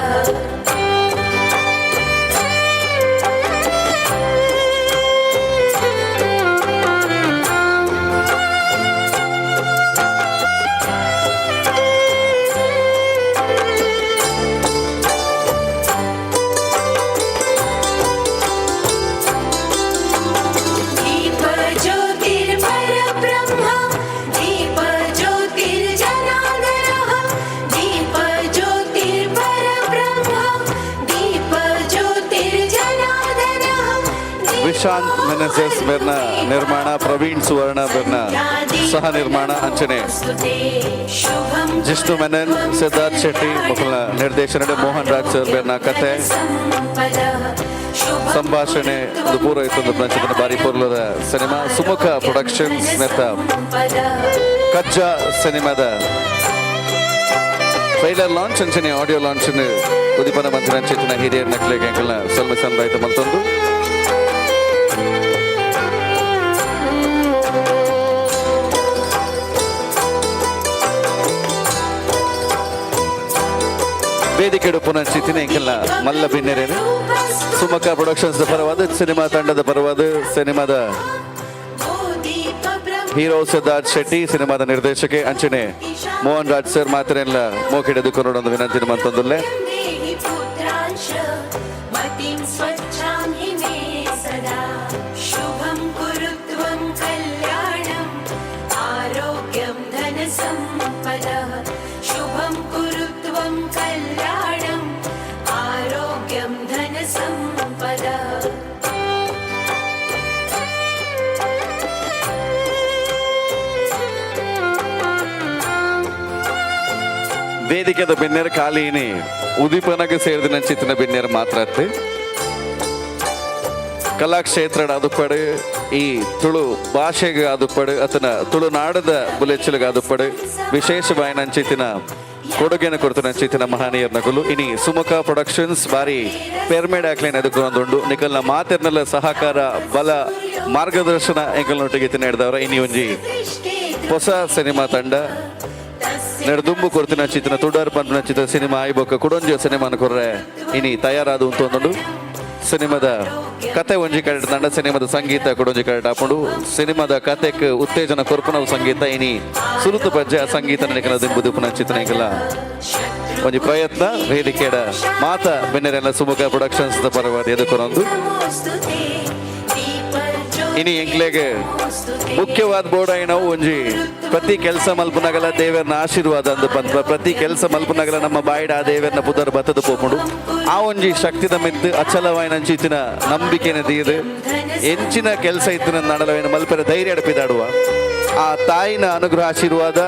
ವಿಶಾಂತ್ ಮೆನೆಸಸ್ ಬೆರ್ನ ನಿರ್ಮಾಣ ಪ್ರವೀಣ್ ಸುವರ್ಣ ಬೆರ್ನ ಸಹ ನಿರ್ಮಾಣ ಅಂಚನೆ ಜಿಷ್ಣು ಮೆನನ್ ಸಿದ್ಧಾರ್ಥ್ ಶೆಟ್ಟಿ ಮಕ್ಕಳ ನಿರ್ದೇಶನ ಮೋಹನ್ ರಾಜ್ ಸರ್ ಬೆರ್ನ ಕಥೆ ಸಂಭಾಷಣೆ ಪೂರ ಇತ್ತೊಂದು ಪ್ರಪಂಚದ ಬಾರಿ ಪೊರ್ಲದ ಸಿನಿಮಾ ಸುಮುಖ ಪ್ರೊಡಕ್ಷನ್ಸ್ ನೆತ್ತ ಕಜ್ಜಾ ಸಿನಿಮಾದ ಟ್ರೈಲರ್ ಲಾಂಚ್ ಅಂಚನೆ ಆಡಿಯೋ ಲಾಂಚ್ ಉದಿಪನ ಮಂತ್ರಿ ಅಂಚಿನ ಹಿರಿಯರ್ ನಕ್ಲೆಗೆ ಸ್ವಲ್ಪ ಸಂದಾಯಿತ ಮತ್ತೊಂದು ವೇದಿಕೆ ಪುನಶ್ಚಿತಿನ ಎಂಕೆಲ್ಲ ಮಲ್ಲ ಬಿನ್ನೆರೇನು ಸುಮಕ ಪ್ರೊಡಕ್ಷನ್ಸ್ ಪರವಾದ ಸಿನಿಮಾ ತಂಡದ ಪರವಾದ ಸಿನಿಮಾದ ಹೀರೋ ಸಿದ್ಧಾರ್ಥ್ ಶೆಟ್ಟಿ ಸಿನಿಮಾದ ನಿರ್ದೇಶಕ ಅಂಚನೆ ಮೋಹನ್ ರಾಜ್ ಸರ್ ಮಾತ್ರೆಲ್ಲ ಮೋಕೆಡೆದು ಕೊರೋಡೊಂದು ವಿನಂತಿನ ಮಂತೊಂದುಲ್ಲೆ शुभं कुरु त्वं कल्याणम् आरोग्यं धनसम्पदः ವೇದಿಕೆದ ಬಿನ್ನೆರ್ ಖಾಲಿನಿ ಉದಿಪನಗೆ ಸೇರಿದ ನಂಚಿತ್ತಿನ ಬಿನ್ನೆರ್ ಮಾತ್ರ ಕಲಾಕ್ಷೇತ್ರ ಅದುಪಡು ಈ ತುಳು ಭಾಷೆಗೆ ಅದುಪಡು ಅತನ ತುಳುನಾಡದ ಬುಲೆಚ್ಚಲಿಗೆ ಅದುಪಡು ವಿಶೇಷವಾಗಿ ನಂಚಿತ್ತಿನ ಕೊಡುಗೆಯನ್ನು ಕೊಡ್ತಾನೆ ಚಿತ್ತಿನ ಮಹನೀಯರ ನಕಲು ಇನಿ ಸುಮುಖ ಪ್ರೊಡಕ್ಷನ್ಸ್ ಬಾರಿ ಪೆರ್ಮೇಡ್ ಆಕ್ಲೈನ್ ಎದುಕೊಂಡೊಂದು ನಿಕಲ್ನ ಮಾತಿರ್ನಲ್ಲ ಸಹಕಾರ ಬಲ ಮಾರ್ಗದರ್ಶನ ಎಂಕಲ್ನೊಟ್ಟಿಗೆ ನಡೆದವರ ಇನಿ ಒಂಜಿ ಹೊಸ ಸಿನಿಮಾ ತಂಡ ನೆಡದುಂಬು ಕೊಡ್ತಿನ ಚಿತ್ರ ತುಡಾರ್ ಪಂಪಿನ ಚಿತ್ರ ಸಿನಿಮಾ ಆಯ್ಬೊಕ್ಕ ಕುಡೊಂಜಿ ಸಿನಿಮಾನ ಕೊರ್ರೆ ಇನಿ ತಯಾರಾದ ಉಂಟೊಂದು ಸಿನಿಮಾದ ಕತೆ ಒಂಜಿ ಕರೆಕ್ಟ್ ತಂಡ ಸಿನಿಮಾದ ಸಂಗೀತ ಕೊಡೊಂಜಿ ಕರೆಕ್ಟ್ ಹಾಕೊಂಡು ಸಿನಿಮಾದ ಕತೆಕ್ ಉತ್ತೇಜನ ಕೊರ್ಪುನವು ಸಂಗೀತ ಇನಿ ಸುರುತು ಪಜ್ಜೆ ಸಂಗೀತ ನೆನಕಲ ದಿಂಬುದು ಪುನಃ ಚಿತ್ರ ಎಂಕಲ ಒಂಜಿ ಪ್ರಯತ್ನ ವೇದಿಕೆಡ ಮಾತ ಬೆನ್ನೆರೆಲ್ಲ ಸುಮುಖ ಪ್ರೊಡಕ್ಷನ್ಸ್ ಪರವಾದ ಎದುಕೊರೊಂದು ಇನಿ ಎಂಕ್ಲೆಗೆ ಮುಖ್ಯವಾದ ಬೋರ್ಡ್ ನಾವು ಒಂಜಿ ಪ್ರತಿ ಕೆಲಸ ಮಲ್ಪನಗಲ ದೇವರನ ಆಶೀರ್ವಾದ ಅಂದು ಪಂಪ ಪ್ರತಿ ಕೆಲಸ ಮಲ್ಪನಗಲ ನಮ್ಮ ಬಾಯಿಡ ಆ ದೇವರನ ಪುದರ್ ಬತ್ತದ ಪೋಪುಂಡು ಆ ಒಂಜಿ ಶಕ್ತಿದ ಮಿತ್ತು ಅಚಲವಾಯಿನಂಚಿತ್ತಿನ ನಂಬಿಕೆನ ತೀರು ಎಂಚಿನ ಕೆಲಸ ಇತ್ತಿನ ನಡಲವೇನು ಮಲ್ಪರ ಧೈರ್ಯ ಅಡಪಿದಾಡುವ ಆ ತಾಯಿನ ಅನುಗ್ರಹ ಆಶೀರ್ವಾದ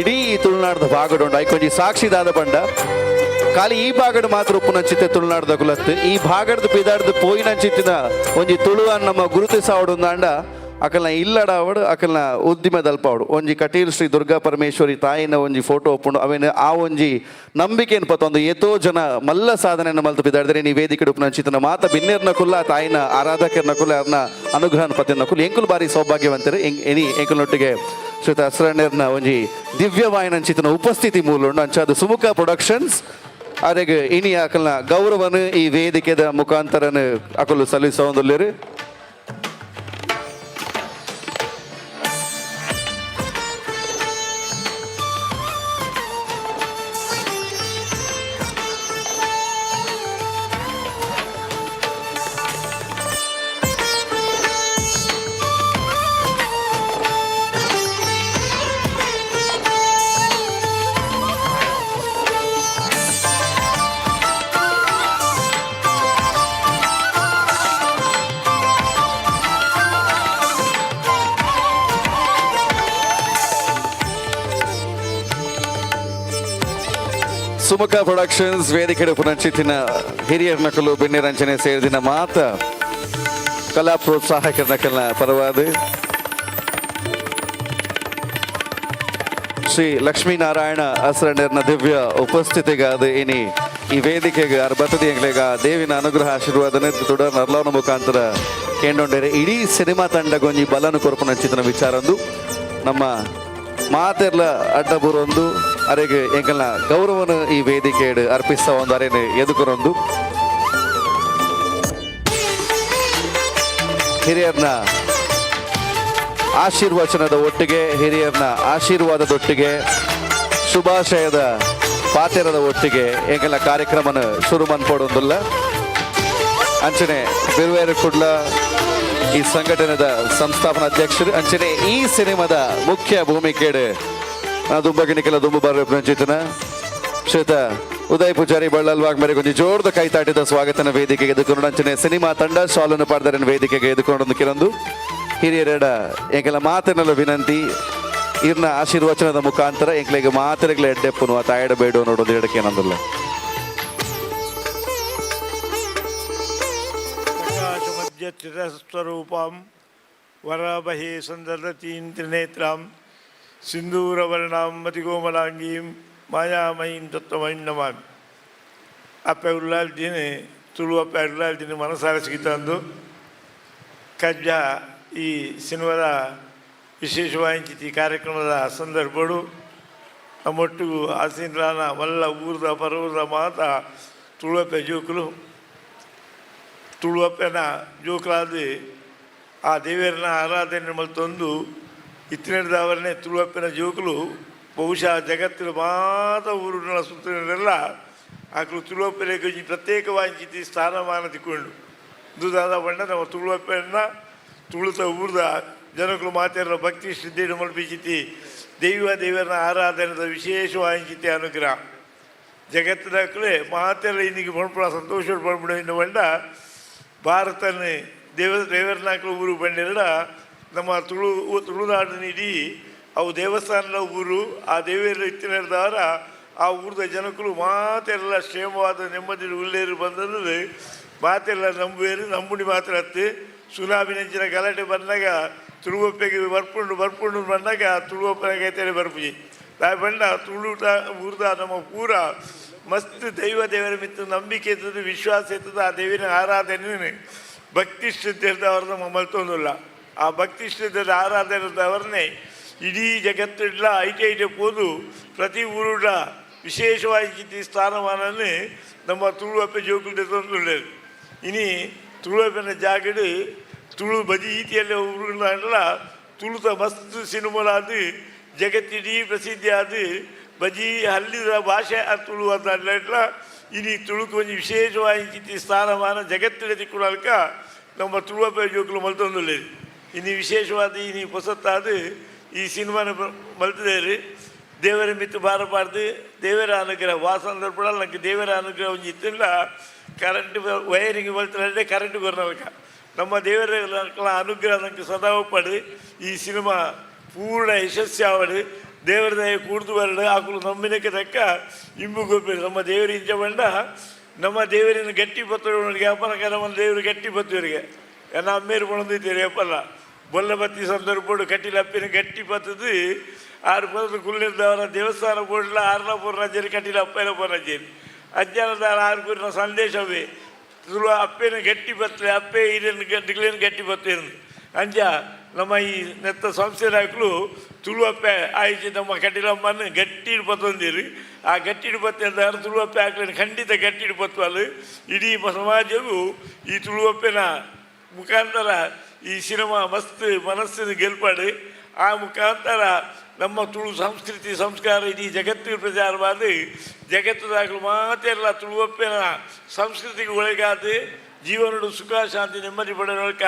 ಇಡೀ ತುಳುನಾಡದ ಭಾಗಡುಂಡು ಐಕೊಂಜಿ ಸಾಕ್ಷಿದಾದ ಪಂಡ ಖಾಲಿ ಈ ಭಾಗಡ್ ಮಾತ್ರ ಉಪ್ಪುನಂಚಿತ್ತೆ ತುಳುನಾಡದ ಕುಲತ್ತು ಈ ಭಾಗದ ಪಿದಾಡ್ದು ಪೋಯಿನಂಚಿತ್ತಿನ ಒಂಜಿ ತುಳುವನ್ ನಮ್ಮ ಗುರುತಿಸಾವಡು ಅಂಡ ಅಕಲ್ನ ಇಲ್ಲಡ ಅವಡು ಅಕಲ್ನ ಉದ್ದಿಮೆದಲ್ಪಾವಡು ಒಂಜಿ ಕಟೀಲ್ ಶ್ರೀ ದುರ್ಗಾ ಪರಮೇಶ್ವರಿ ತಾಯಿನ ಒಂಜಿ ಫೋಟೋ ಒಪ್ಪುಂಡು ಅವೇನು ಆ ಒಂಜಿ ನಂಬಿಕೆಯನ್ನು ಪತ್ತೊಂದು ಎತೋ ಜನ ಮಲ್ಲ ಸಾಧನೆಯನ್ನು ಮಲ್ತು ಬಿದ್ದಾಡಿದ್ರೆ ನೀ ವೇದಿಕೆ ಉಪನಂಚಿತನ ಮಾತ ಬಿನ್ನೇರ್ನ ಕುಲ್ಲ ತಾಯಿನ ಆರಾಧಕರ್ನ ಕುಲ್ಲ ಅವ್ರನ್ನ ಅನುಗ್ರಹನ ಪತ್ತಿನ ಕುಲ್ಲ ಎಂಕುಲು ಬಾರಿ ಸೌಭಾಗ್ಯವಂತರು ಎನಿ ಎಂಕುಲೊಟ್ಟಿಗೆ ಶ್ರೀತ ಅಸ್ರಣ್ಯರ್ನ ಒಂಜಿ ದಿವ್ಯವಾಯಿನಂಚಿತನ ಉಪಸ್ಥಿತಿ ಮೂಲುಂಡು ಅಂಚಾದು ಸುಮುಖ ಪ್ರೊಡಕ್ಷನ್ಸ್ ಅವರಿಗೆ ಇನಿ ಅಕಲ್ನ ಗೌರವನ ಈ ವೇದಿಕೆದ ಮುಖಾಂತರನ ಅಕಲು ಸಲ್ಲಿಸೋಂದುಲ್ಲೇರು ಸುಮುಖ ಪ್ರೊಡಕ್ಷನ್ಸ್ ವೇದಿಕೆ ಪುನಂಚಿತ್ತಿನ ಹಿರಿಯರ ನಕಲು ಬೆನ್ನಿರಂಚನೆ ಸೇರಿದಿನ ಮಾತ ಕಲಾ ಪ್ರೋತ್ಸಾಹಕರ ನಕಲ್ನ ಪರವಾದ ಶ್ರೀ ಲಕ್ಷ್ಮೀನಾರಾಯಣ ಅಸ್ರಣ್ಯರ್ನ ದಿವ್ಯ ಉಪಸ್ಥಿತಿಗಾದ ಇನಿ ಈ ವೇದಿಕೆಗೆ ಬತ್ತದಿಯಂಗ್ಲೆಗ ದೇವಿನ ಅನುಗ್ರಹ ಆಶೀರ್ವಾದನೆ ತುಡ ನರ್ಲವನ ಮುಖಾಂತರ ಕೇಂಡೊಂಡರೆ ಇಡೀ ಸಿನಿಮಾ ತಂಡಗೊಂಜಿ ಬಲನು ಕೊರಪುನಂಚಿತ್ತಿನ ವಿಚಾರಂದು ನಮ್ಮ ಮಾತೆರ್ಲ ಅಡ್ಡಬುರೊಂದು ಅರೆಗೆ ಎಂಕಲ್ನ ಗೌರವನ ಈ ವೇದಿಕೆ ಅರ್ಪಿಸ್ತಾ ಒಂದು ಅರೆನು ಎದುಕೊರೊಂದು ಹಿರಿಯರ್ನ ಆಶೀರ್ವಚನದ ಒಟ್ಟಿಗೆ ಹಿರಿಯರ್ನ ಆಶೀರ್ವಾದದೊಟ್ಟಿಗೆ ಶುಭಾಶಯದ ಪಾತೆರದ ಒಟ್ಟಿಗೆ ಎಂಕಲ್ನ ಕಾರ್ಯಕ್ರಮನ ಶುರು ಮನ್ಪಡೊಂದುಲ್ಲ ಅಂಚನೆ ಬಿರುವೇರು ಕುಡ್ಲ ಈ ಸಂಘಟನೆದ ಸಂಸ್ಥಾಪನಾ ಅಧ್ಯಕ್ಷರು ಅಂಚನೆ ಈ ಸಿನಿಮಾದ ಮುಖ್ಯ ಭೂಮಿಕೆಡು ದುಂಬಗಿನಿಕೆಲ್ಲ ದುಂಬು ಬರ್ಚಿತನ ಶ್ರೀತ ಉದಯ್ ಪೂಜಾರಿ ಬಳ್ಳಲ್ವಾಗ್ ಮೇರೆ ಕೊಂಚ ಜೋರ್ದ ಕೈತಾಟಿದ ಸ್ವಾಗತನ ವೇದಿಕೆಗೆ ಎದುಕೊಂಡು ಅಂಚನೆ ಸಿನಿಮಾ ತಂಡ ಶಾಲನ್ನು ಪಡೆದರನ್ನು ವೇದಿಕೆಗೆ ಎದುಕೊಂಡು ಕಿರಂದು ಹಿರಿಯರೆಡ ಎಂಕೆಲ್ಲ ಮಾತಿನಲ್ಲ ವಿನಂತಿ ಇರ್ನ ಆಶೀರ್ವಚನದ ಮುಖಾಂತರ ಎಂಕ್ಲೆಗೆ ಮಾತಿರಗಳ ಎಡ್ಡೆಪ್ಪನು ಆ ತಾಯಡ ಬೇಡು ನೋಡೋದು ಎಡಕ್ಕೆ ನಂದಲ್ಲ ಚಿರಸ್ವರೂಪಂ ವರಾಭಹೇ ಸಂದರ್ತೀಂ ತ್ರಿನೇತ್ರಾಂ ಸಿಂಧೂರವರ್ಣಾಂ ಮತಿಕೋಮಲಾಂಗೀಂ ಮಾಯಾಮಯೀಂ ತತ್ವಮಯೀಂ ನಮಾಮಿ ಅಪ್ಪ ಉಳ್ಳಾಲ್ ದಿನ ತುಳು ಅಪ್ಪ ಉಳ್ಳಾಲ್ ದಿನ ಮನಸಾರ ಸಿಗಿತಂದು ಕಜ್ಜಾ ಈ ಸಿನಿಮಾದ ವಿಶೇಷವಾದ ಕಾರ್ಯಕ್ರಮದ ಸಂದರ್ಭಗಳು ನಮ್ಮೊಟ್ಟಿಗೂ ಆಸೀನರಾನ ಮಲ್ಲ ಊರದ ಪರವೂರದ ಮಾತ ತುಳುವಪ್ಪೆ ಜೋಕುಲು ತುಳುವಪ್ಪನ ಜೋಕುಲಾದ ಆ ದೇವರನ್ನ ಆರಾಧನೆ ಮಲ್ತೊಂದು ಇತ್ತಿನದವರನ್ನೇ ತುಳುವಪ್ಪನ ಜೋಕುಲು ಬಹುಶಃ ಜಗತ್ತಿನ ಮಾತ ಊರಿನ ಸುತ್ತನೆಲ್ಲ ಆಕಲು ತುಳುವಪ್ಪನಿಗೆ ಪ್ರತ್ಯೇಕವಾಗಿ ಸ್ಥಾನಮಾನ ತಿಕ್ಕೊಂಡು ದುದಾದ ಬಣ್ಣ ನಮ್ಮ ತುಳುವಪ್ಪನ ತುಳುತ ಊರ್ದ ಜನಗಳು ಮಾತಾಡೋ ಭಕ್ತಿ ಶ್ರದ್ಧೆಯನ್ನು ಮಲ್ಪಿಸಿತಿ ದೇವರನ್ನ ಆರಾಧನೆದ ವಿಶೇಷವಾಗಿ ಅನುಗ್ರಹ ಜಗತ್ತಿನಕ್ಕಲೇ ಮಾತೆಲ್ಲ ಇನ್ನಿಗೆ ಮಣ್ಪುಣ ಸಂತೋಷ ಪಡ್ಬಿಡ ಇನ್ನು ಬಂಡ ಭಾರತನೇ ದೇವರನಾಕಲು ಊರು ಬಂಡೆಲ್ಲ ನಮ್ಮ ತುಳುನಾಡಿನ ಇಡೀ ಅವು ದೇವಸ್ಥಾನದ ಊರು ಆ ದೇವರ ಇತ್ತಿನದವರ ಆ ಊರದ ಜನಕ್ಕಳು ಮಾತೆಲ್ಲ ಕ್ಷೇಮವಾದ ನೆಮ್ಮದಿ ಉಳ್ಳೇರು ಬಂದರೆ ಮಾತೆಲ್ಲ ನಂಬುವೇರು ನಂಬುಡಿ ಮಾತ್ರ ಹತ್ತು ಸುನಾಮಿ ನೆಂಚಿನ ಗಲಾಟೆ ಬಂದಾಗ ತುಳುವಪ್ಪೆಗೆ ಬರ್ಪುಂಡು ಬಂದಾಗ ತುಳುವಪ್ಪನ ಕೈತೇಳಿ ಬರ್ಪುಜಿ ಪಂಡ ತುಳುದ ಊರ್ದ ನಮ್ಮ ಪೂರ ಮಸ್ತ್ ದೇವರ ಮಿತ್ತು ನಂಬಿಕೆ ಇರ್ತದೆ, ವಿಶ್ವಾಸ ಇರ್ತದೆ. ಆ ದೇವಿನ ಆರಾಧನೆ ಭಕ್ತಿ ಶ್ರದ್ಧೆದ ಅವ್ರನ್ನ ಮಲ್ತೊಂದಿಲ್ಲ. ಆ ಭಕ್ತಿ ಶ್ರದ್ಧೆದ ಆರಾಧನೆದವ್ರನ್ನೇ ಇಡೀ ಜಗತ್ತಿಲ್ಲ ಐಟೆ ಪೋದು ಪ್ರತಿ ಊರುಡ ವಿಶೇಷವಾಗಿ ಸ್ಥಾನಮಾನನೇ ನಮ್ಮ ತುಳುವಪ್ಪೆ ಜೋಗುಲ್ಡೆ ತಂದುಳ್ಳೇದು. ಇನಿ ತುಳುವಪ್ಪನ ಜಾಗಡು ತುಳು ಬಜಿ ಈತಿಯಲ್ಲಿ ಊರುಗಳ ತುಳುತ ಮಸ್ತ್ ಸಿನಿಮಾದು ಜಗತ್ತಿಡೀ ಪ್ರಸಿದ್ಧಿ ಆದ ಬಜಿ ಹಲ್ಲಿದ ಭಾಷೆ ಆ ತುಳು ಅಂತ ಇನಿ ತುಳುಕು ಒಂದು ವಿಶೇಷವಾಗಿ ಸ್ಥಾನಮಾನ ಜಗತ್ತಿನ ತಿಕ್ಕುಳಕ ನಮ್ಮ ತುಳುವಪ್ಪೆ ಜೋಗುಲು ಮಲ್ತೊಂದುಳ್ಳೇದು. ಇನ್ನು ವಿಶೇಷವಾದ ಇನಿ ಹೊಸತ್ತಾದ ಈ ಸಿನಿಮಾನ ಮಲ್ತಿದ್ದೇವೆ. ದೇವರ ಮಿತ್ತು ಬಾರಬಾರ್ದು, ದೇವರ ಅನುಗ್ರಹ ವಾಸಂದರ್ಪಡ ನನಗೆ ದೇವರ ಅನುಗ್ರಹ ಒಂದು ಇತ್ತಿಲ್ಲ. ಕರೆಂಟ್ ವೈರಿಂಗ್ ಮಲ್ತಿದ್ರೆ ಕರೆಂಟ್ ಬರೋಲ್ಕ ನಮ್ಮ ದೇವರ ಅನುಗ್ರಹ ನನಗೆ ಸದಾ ಒಪ್ಪಡು. ಈ ಸಿನಿಮಾ ಪೂರ್ಣ ಯಶಸ್ವಿ ಆವಡು, ದೇವರ ದಯ ಕೂಡ್ದು ಬರಡು ಆಕಳು ನಮ್ಮಿನಕ್ಕೆ ತಕ್ಕ ಇಂಬು ಗೊಬ್ಬರು ನಮ್ಮ ದೇವರು ಇಂಚ ಬಂಡ ನಮ್ಮ ದೇವರಿನ ಗಟ್ಟಿ ಬತ್ತವರಿಗೆ ಅಪ್ಪನಕ ನಮ್ಮ ದೇವರು ಗಟ್ಟಿ ಬತ್ತವರಿಗೆ ಏನ ಅಮ್ಮೇರು ಪಣದಿದ್ದೀರಿ ಅಪ್ಪಲ್ಲ ಬೊಲ್ಲ ಬತ್ತಿ ಸಂದರ್ಭ ಕಟ್ಟಿಲ ಅಪ್ಪಿನ ಗಟ್ಟಿ ಬತ್ತದು 6 ಪದ ಕುಲ್ಲಿದ್ದವರ ದೇವಸ್ಥಾನ ಬೋಡ್ಲ 6ನ ಪೂರ್ಣಜರಿ ಕಟ್ಟಿಲ ಅಪ್ಪನ ಪೂರ್ಣಜರಿ ಅಜ್ಞಾನದ 6 ಪೂರ್ಣ ಸಂದೇಶವೇ ತುಳು ಅಪ್ಪೇನ ಗಟ್ಟಿ ಬತ್ತಲೆ ಅಪ್ಪೆ ಹಿರಿಯನ ಗಂಟೆಗಳೇನು ಗಟ್ಟಿ ಬತ್ತಿರು ಅಂಜ ನಮ್ಮ ಈ ನೆತ್ತ ಸಂಸ್ಥೆದಾಕಲು ತುಳು ಅಪ್ಪೆ ಆಯ್ತು ನಮ್ಮ ಕಟ್ಟಿಲಮ್ಮನ ಗಟ್ಟಿ ಬತ್ತೊಂದಿರಿ. ಆ ಗಟ್ಟಿ ಬತ್ತೆ ಅಂತ ತುಳು ಅಪ್ಪೆ ಹಾಕ್ಲೇನು ಖಂಡಿತ ಗಟ್ಟಿ ಬತ್ತವಲ್ಲ. ಇಡೀ ಸಮಾಜವು ಈ ತುಳು ಅಪ್ಪೆನ ಮುಖಾಂತರ ಈ ಸಿನಿಮಾ ಮಸ್ತ್ ಮನಸ್ಸಿನ ಗೆಲ್ಪಾಡು. ಆ ಮುಖಾಂತರ ನಮ್ಮ ತುಳು ಸಂಸ್ಕೃತಿ ಸಂಸ್ಕಾರ ಇಡೀ ಜಗತ್ತಿಗೆ ಪ್ರಚಾರವಾದ ಜಗತ್ತದಾಗಲು ಮಾತೆಲ್ಲ ತುಳುವಪ್ಪಿನ ಸಂಸ್ಕೃತಿಗೆ ಒಳಗಾದ ಜೀವನಡು ಸುಖ ಶಾಂತಿ ನೆಮ್ಮದಿ ಪಡೆಯೋಕ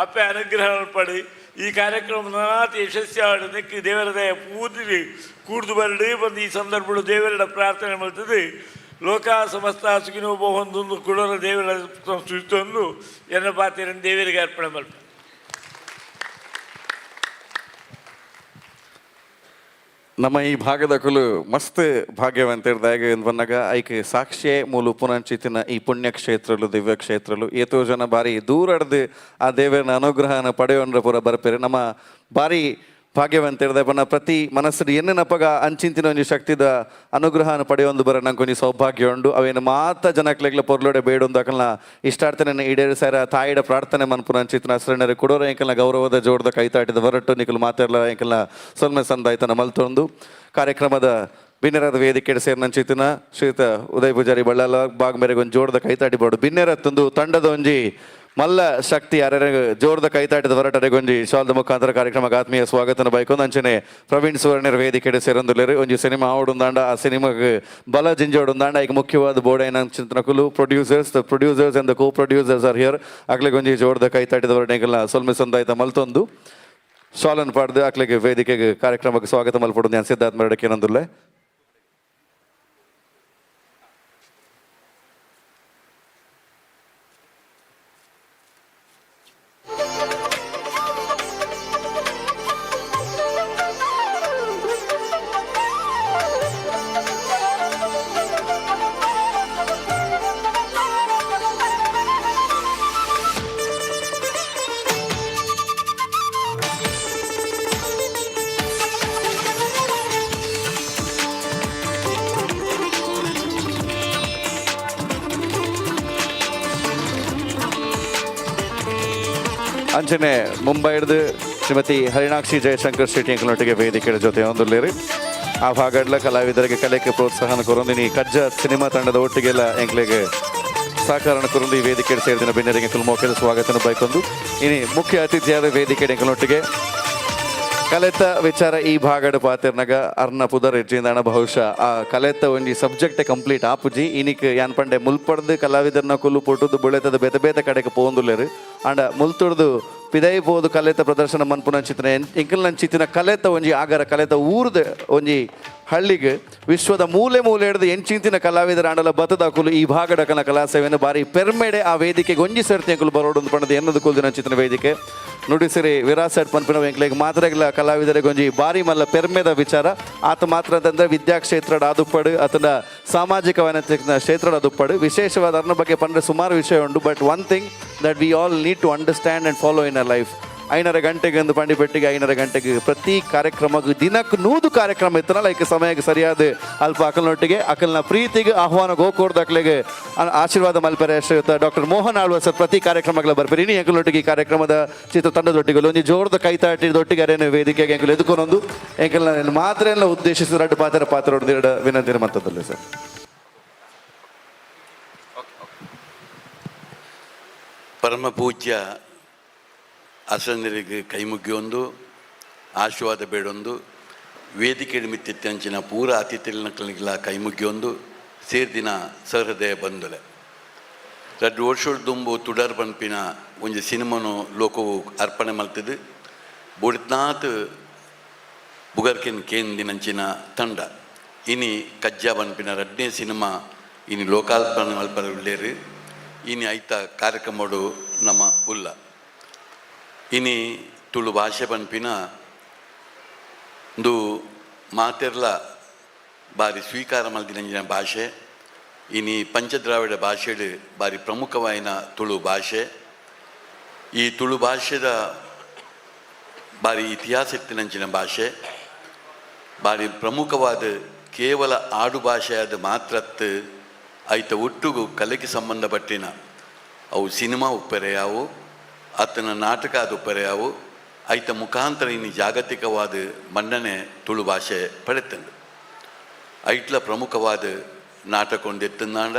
ಅಪ್ಪೆ ಅನುಗ್ರಹ ಪಡಿ. ಈ ಕಾರ್ಯಕ್ರಮ ನಾತಿ ಯಶಸ್ವಿ ಆಡೋದಕ್ಕೆ ದೇವರ ದಯ ಪೂರ್ತಿ ಕೂಡ್ದು ಬರಡಿ ಬಂದು ಈ ಸಂದರ್ಭಗಳು ದೇವರ ಪ್ರಾರ್ಥನೆ ಮಾಡ್ತದೆ. ಲೋಕ ಸಮಸ್ತ ಸುಖಿನೋ ಹೊಂದೊಂದು ಕುಡೋರ ದೇವರ ಸುತ್ತೊಂದು ಎನ್ನ ಪಾತ್ರೆಯನ್ನು ದೇವರಿಗೆ ಅರ್ಪಣೆ ಮಾಡ್ತಾರೆ. ನಮ್ಮ ಈ ಭಾಗದ ಕುಲು ಮಸ್ತ್ ಭಾಗ್ಯವಂತಿರ್ದಾಗ ಬಂದಾಗ ಐಕೆ ಸಾಕ್ಷಿ ಮೂಲ ಪುನಂಚಿತಿನ ಈ ಪುಣ್ಯಕ್ಷೇತ್ರಲು ದಿವ್ಯ ಕ್ಷೇತ್ರಲು ಏತೋ ಜನ ಬಾರಿ ದೂರಡ್ದು ಆ ದೇವರ ಅನುಗ್ರಹನ ಪಡೆಯೋನ್ರ ಪೂರ ಬರ್ಪೇರೆ. ನಮ್ಮ ಬಾರಿ ಭಾಗ್ಯವಂತಿರ್ದ ಬನ್ನ ಪ್ರತಿ ಮನಸ್ಸು ಎನ್ನಪಗ ಅಂಚಿಂತಿನ ಒಂದು ಶಕ್ತಿದ ಅನುಗ್ರಹನ ಪಡೆಯೊಂದು ಬರ ನಂಗೆ ಒಂದು ಸೌಭಾಗ್ಯ ಉಂಡು. ಅವೇನು ಮಾತ ಜನಕ್ಲೆಗ್ಲ ಪೊರ್ಲೋಡೆ ಬೇಡೊಂದು ಅಕಲ್ನ ಇಷ್ಟಾರ್ಥನೆ ಈಡೇರಿ ಸಾರ ತಾಯಿಡ ಪ್ರಾರ್ಥನೆ ಮನ್ಪುನ ಅಂಚಿತ್ತಿನ ಹಸ್ರಣ್ಣರೆ ಕೊಡೋರ ಎಂಕಲ್ನ ಗೌರವದ ಜೋಡದ ಕೈತಾಟಿದ ಹೊರಟು ನಿಕಲು ಮಾತೆಲ್ಲ ಎಂಕಲ್ನ ಸೊಲ್ಮೆ ಸಂದಾಯ್ತನ ಮಲ್ತೊಂದು ಕಾರ್ಯಕ್ರಮದ ಬಿನ್ನೆರದ ವೇದಿಕೆ ಸೇರ್ನಂಚಿತ್ತಿನ ಶ್ರೀಯುತ ಉದಯ್ ಪೂಜಾರಿ ಬಳ್ಳಾಲ ಬಾಗ್ ಮೇರೆಗೆ ಒಂದು ಜೋಡದ ಕೈತಾಟಿ ಬೋಡು ಬಿನ್ನೆರತ್ತೊಂದು ತಂಡದ ಒಂಜಿ ಮಲ್ಲ ಶಕ್ತಿ ಯಾರ್ಯಾರ ಜೋರದ ಕೈತಾಟಿದ ಹೊರಟರೆಗೊಂಜಿ ಶಾಲ್ದ ಮುಖಾಂತರ ಕಾರ್ಯಕ್ರಮಕ್ಕೆ ಆತ್ಮೀಯ ಸ್ವಾಗತನ ಬೈಕೊಂದು ಅಂಚನೆ ಪ್ರವೀಣ್ ಸುವರ್ಣರ ವೇದಿಕೆ ಸೇರೊಂದುಲ್ಲೇರು ಒಂಜಿ ಸಿನಿಮಾ ಆವಡುಂದಾಂಡ ಆ ಸಿನಿಮಾಗೆ ಬಲ ಜಿಂಜೋಡುಂದಾಂಡ ಈಗ ಮುಖ್ಯವಾದ ಬೋರ್ಡ್ ಏನ ಚಿಂತನಕುಲು producers and the co producers are here. ಅಕ್ಲೆಗೊಂಜಿ ಜೋರದ ಕೈತಾಟಿದ ಹೊರಟೆಗೆಲ್ಲ ಸೊಲ್ಮೆ ಸಂದಾಯ್ತ ಮಲ್ತೊಂದು ಶಾಲನ್ ಪಾಡ್ದು ಅಕ್ಲೆಗೆ ವೇದಿಕೆಗೆ ಕಾರ್ಯಕ್ರಮಕ್ಕೆ ಸ್ವಾಗತ ಮಲ್ಪಡು ನಾನು ಸಿದ್ಧಾರ್ಥ ಮರಡಕ್ಕೆ ಏನಂದುಲ್ಲೆ. ಅಂಚನೆ ಮುಂಬೈ ಹಿಡಿದು ಶ್ರೀಮತಿ ಹರಿಣಾಕ್ಷಿ ಜಯಶಂಕರ್ ಶೆಟ್ಟಿ ಎಂಕಲೊಟ್ಟಿಗೆ ವೇದಿಕೆ ಜೊತೆ ಹೊಂದುಲ್ಲೇರಿ. ಆ ಭಾಗಡ್ಲ ಕಲಾವಿದರಿಗೆ ಕಲೆಗೆ ಪ್ರೋತ್ಸಾಹನ ಕೊರೊಂದಿನಿ ಕಜ್ಜ ಸಿನಿಮಾ ತಂಡದ ಒಟ್ಟಿಗೆಲ್ಲ ಎಂಕ್ಲೆಗೆ ಸಹಕಾರನ ಕೊರೊಂದು ಈ ವೇದಿಕೆ ಸೇರಿದಿನ ಬಿನ್ನರಿಗೆ ಫಿಲ್ಮೋಕೆದ ಸ್ವಾಗತನ ಬೈಕೊಂದು ಇನಿ ಮುಖ್ಯ ಅತಿಥಿಯಾದ ವೇದಿಕೆ ಎಂಕಲೊಟ್ಟಿಗೆ ಕಲೆತ ವಿಚಾರ ಈ ಭಾಗಡ ಪಾತಿರ್ನಾಗ ಅರ್ನ ಪುದರ್ ಹೆಚ್ಚಿಂದಾಣ ಬಹುಶಃ ಆ ಕಲೆತ ಒಂಜಿ ಸಬ್ಜೆಕ್ಟ್ ಕಂಪ್ಲೀಟ್ ಆಪುಜಿ ಇನಿಕ್ ಯಾನ್ ಪಂಡೆ ಮುಲ್ಪಡ್ದು ಕಲಾವಿದರ್ನ ಕುಲ್ಲು ಪೊಟ್ಟುದು ಬುಳೆತದ ಬೇತೆ ಬೇತೆ ಕಡೆಗೆ ಪೋಂದುಲ್ಲೇರು ಅಂಡ ಮುಲ್ತುಡ್ದು ಪಿದೈ ಪೋದು ಕಲೆತ ಪ್ರದರ್ಶನ ಮನ್ಪುನ ಚಿತ್ರ ಎಂಕಲ್ನ ಚಿತ್ತಿನ ಕಲೆತ ಒಂಜಿ ಆಗರ ಕಲೆತ ಊರ್ದ ಒಂಜಿ ಹಳ್ಳಿಗೆ ವಿಶ್ವದ ಮೂಲೆ ಮೂಲೆ ಹಿಡಿದು ಎಂಚಿಂತಿನ ಕಲಾವಿದರ ಆಂಡಲ ಬತ್ತದಾಕುಲು ಈ ಭಾಗಡ ಕಲಾ ಸೇವೆಯನ್ನು ಬಾರಿ ಪೆರ್ಮೆಡೆ ಆ ವೇದಿಕೆಗೆ ಒಂಜಿ ಸರ್ತಿ ಅಂಕುಲು ಬರೋಡು ಪಣದ ಎನ್ನದು ಕುಲ್ದಿನ ಚಿತ್ರ ವೇದಿಕೆ ನುಡಿಸಿರಿ ವಿರಾಸಟ್ ಪನ್ಪಿನ ಎಂಕ್ಲೆಗೆ ಮಾತ್ರಗಳ ಕಲಾವಿದರಿಗೆ ಒಂಜಿ ಬಾರಿ ಮಲ್ಲ ಪೆರ್ಮೆದ ವಿಚಾರ ಆತ ಮಾತ್ರ ಅಂತಂದ್ರೆ ವಿದ್ಯಾಕ್ಷೇತ್ರದ ಅದುಪ್ಪಡು ಆತನ ಸಾಮಾಜಿಕ ವೈಯಕ್ತಿಕ ಕ್ಷೇತ್ರದ ಅದುಪ್ಪಡು ವಿಶೇಷವಾದ ಅದ್ರ ಬಗ್ಗೆ ಪಂಡ್ರೆ ಸುಮಾರು ವಿಷಯ ಉಂಟು. But one thing that we all need to understand and follow in a life 5:30 ಗಂಟೆಗೆ ಒಂದು ಪಂಡಿಪೆಟ್ಟಿಗೆ 5:30 ಗಂಟೆಗೆ ಪ್ರತಿ ಕಾರ್ಯಕ್ರಮಕ್ಕೆ ದಿನಕ್ಕೆ 100 ಕಾರ್ಯಕ್ರಮ ಇತ್ತನಲ್ಲ ಐಕೆ ಸಮಯಕ್ಕೆ ಸರಿಯಾದ ಅಲ್ಪ ಅಕಲ್ನೊಟ್ಟಿಗೆ ಅಕಲ್ನ ಪ್ರೀತಿಗೆ ಆಹ್ವಾನ ಗೋಕೋರ್ದ ಅಕ್ಲೆಗೆ ಆಶೀರ್ವಾದ ಮಲ್ಪರೆ ಶ್ರೀಯುತ ಡಾಕ್ಟರ್ ಮೋಹನ್ ಆಳ್ವ ಸರ್ ಪ್ರತಿ ಕಾರ್ಯಕ್ರಮಗಳ ಬರ್ಬೇರಿ ಇನಿ ಎಂಕಲ್ನೊಟ್ಟಿಗೆ ಈ ಕಾರ್ಯಕ್ರಮದ ಚಿತ್ರ ತಂಡದೊಟ್ಟಿಗೆ ಒಂದು ಜೋರದ ಕೈತಾಟಿದೊಟ್ಟಿಗೆ ಅರೇನು ವೇದಿಕೆಗೆ ಎಂಕಲ್ ಎದುಕೊಂಡೊಂದು ಎಂಕಲ್ನ ಮಾತ್ರ ಎಲ್ಲ ಉದ್ದೇಶಿಸಿ ರಡ್ಡು ಪಾತ್ರ ಹೊಡೆದಿರಡ ವಿನಂತಿ ಮಂತದಲ್ಲ ಸರ್. ಪರಮ ಪೂಜ್ಯ ಅಸಂದರಿಗೆ ಕೈ ಮುಗಿಯೊಂದು ಆಶೀರ್ವಾದ ಬೇಡೊಂದು ವೇದಿಕೆ ಮಿತ್ತಿತ್ತಂಚಿನ ಪೂರ ಅತಿಥಿಗಳ ಕೈ ಮುಗಿಯೊಂದು ಸೇರ್ದಿನ ಸಹೃದಯ ಬಂದುಲೆ ರಡ್ಡು ವರ್ಷದ ದುಂಬು ತುಡರ್ ಪನ್ಪಿನ ಒಂದು ಸಿನಿಮಾನು ಲೋಕವು ಅರ್ಪಣೆ ಮಲ್ತದು ಬುಡ್ನಾಥ್ ಬುಗರ್ಕಿನ್ ಕೇಂದಿನಂಚಿನ ತಂಡ ಇನಿ ಕಜ್ಜಾ ಪನ್ಪಿನ ರಡ್ನೇ ಸಿನಿಮಾ ಇನಿ ಲೋಕಾರ್ಪಣೆ ಮಲ್ಪರೆ ಉಳ್ಳೇರು ಇನಿ ಐತ ಕಾರ್ಯಕ್ರಮಡು ನಮ್ಮ ಉಲ್ಲ ಇನಿ ತುಳು ಭಾಷೆ ಪನ್ಪಿನ ಒಂದು ಮಾತೆರ್ಲ ಬಾರಿ ಸ್ವೀಕಾರ ಮಲ್ದಿನಂಜಿನ ಭಾಷೆ ಇನಿ ಪಂಚದ್ರಾವಿಡ ಭಾಷೆಡು ಬಾರಿ ಪ್ರಮುಖವಾಯಿನ ತುಳು ಭಾಷೆ ಈ ತುಳು ಭಾಷೆದ ಬಾರಿ ಇತಿಹಾಸ ಇತ್ತಿನಂಚಿನ ಭಾಷೆ ಬಾರಿ ಪ್ರಮುಖವಾದ ಕೇವಲ ಆಡು ಭಾಷೆಯಾದ ಮಾತ್ರತ್ತು ಐತ ಒಟ್ಟುಗು ಕಲೆಗೆ ಸಂಬಂಧಪಟ್ಟಿನ ಅವು ಸಿನಿಮಾ ಉಪ್ಪೆರೆಯಾವು ಆತನ ನಾಟಕ ಅದು ಉಪ್ಪೆರೆಯಾವು ಐತ ಮುಖಾಂತರ ಇನ್ನು ಜಾಗತಿಕವಾದ ಮನ್ನಣೆ ತುಳು ಭಾಷೆ ಪಡೆತಂದು ಐಟ್ಲ ಪ್ರಮುಖವಾದ ನಾಟಕ ಒಂದೆತ್ತಂದಾಂಡ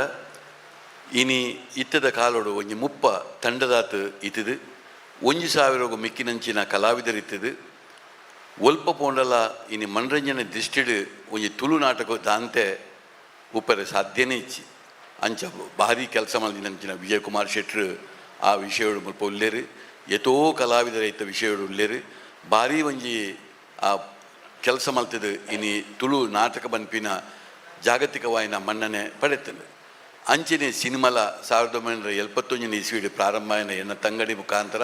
ಇನಿ ಇತ್ತದ ಕಾಲೋಡು ಒಂಜಿ ಮುಪ್ಪ ತಂಡದಾತು ಇತ್ತಿದು 1,000 ಮಿಕ್ಕಿನಂಚಿನ ಕಲಾವಿದರಿತ್ತಿದು ಒಲ್ಪ ಪೋಂಡಲ ಇನಿ ಮನರಂಜನೆ ದೃಷ್ಟಿಡು ಒಂಜಿ ತುಳು ನಾಟಕ ದಾಂತೆ ಉಪ್ಪರೆ ಸಾಧ್ಯನೇ ಇಚ್ಚಿ ಅಂಚ ಭಾರಿ ಕೆಲಸ ಮಾಡಿದಂಚಿನ ವಿಜಯಕುಮಾರ್ ಶೆಟ್ರು ಆ ವಿಷಯಗಳು ಮುಲ್ಪ ಉಳ್ಳೇರು ಎತೋ ಕಲಾವಿದರ ಐತ ವಿಷಯಗಳು ಉಳ್ಳೇರು ಭಾರಿ ಒಂಜಿ ಆ ಕೆಲಸ ಮಲ್ತದು ಇನಿ ತುಳು ನಾಟಕ ಬನ್ಪಿನ ಜಾಗತಿಕವಾಯಿನ ಮನ್ನಣೆ ಪಡೆತಂದು ಅಂಚನೆ ಸಿನಿಮಾಲ 1971 ಇಸ್ವಿಡು ಪ್ರಾರಂಭ ಆಯಿನ ಎನ್ನ ತಂಗಡಿ ಮುಖಾಂತರ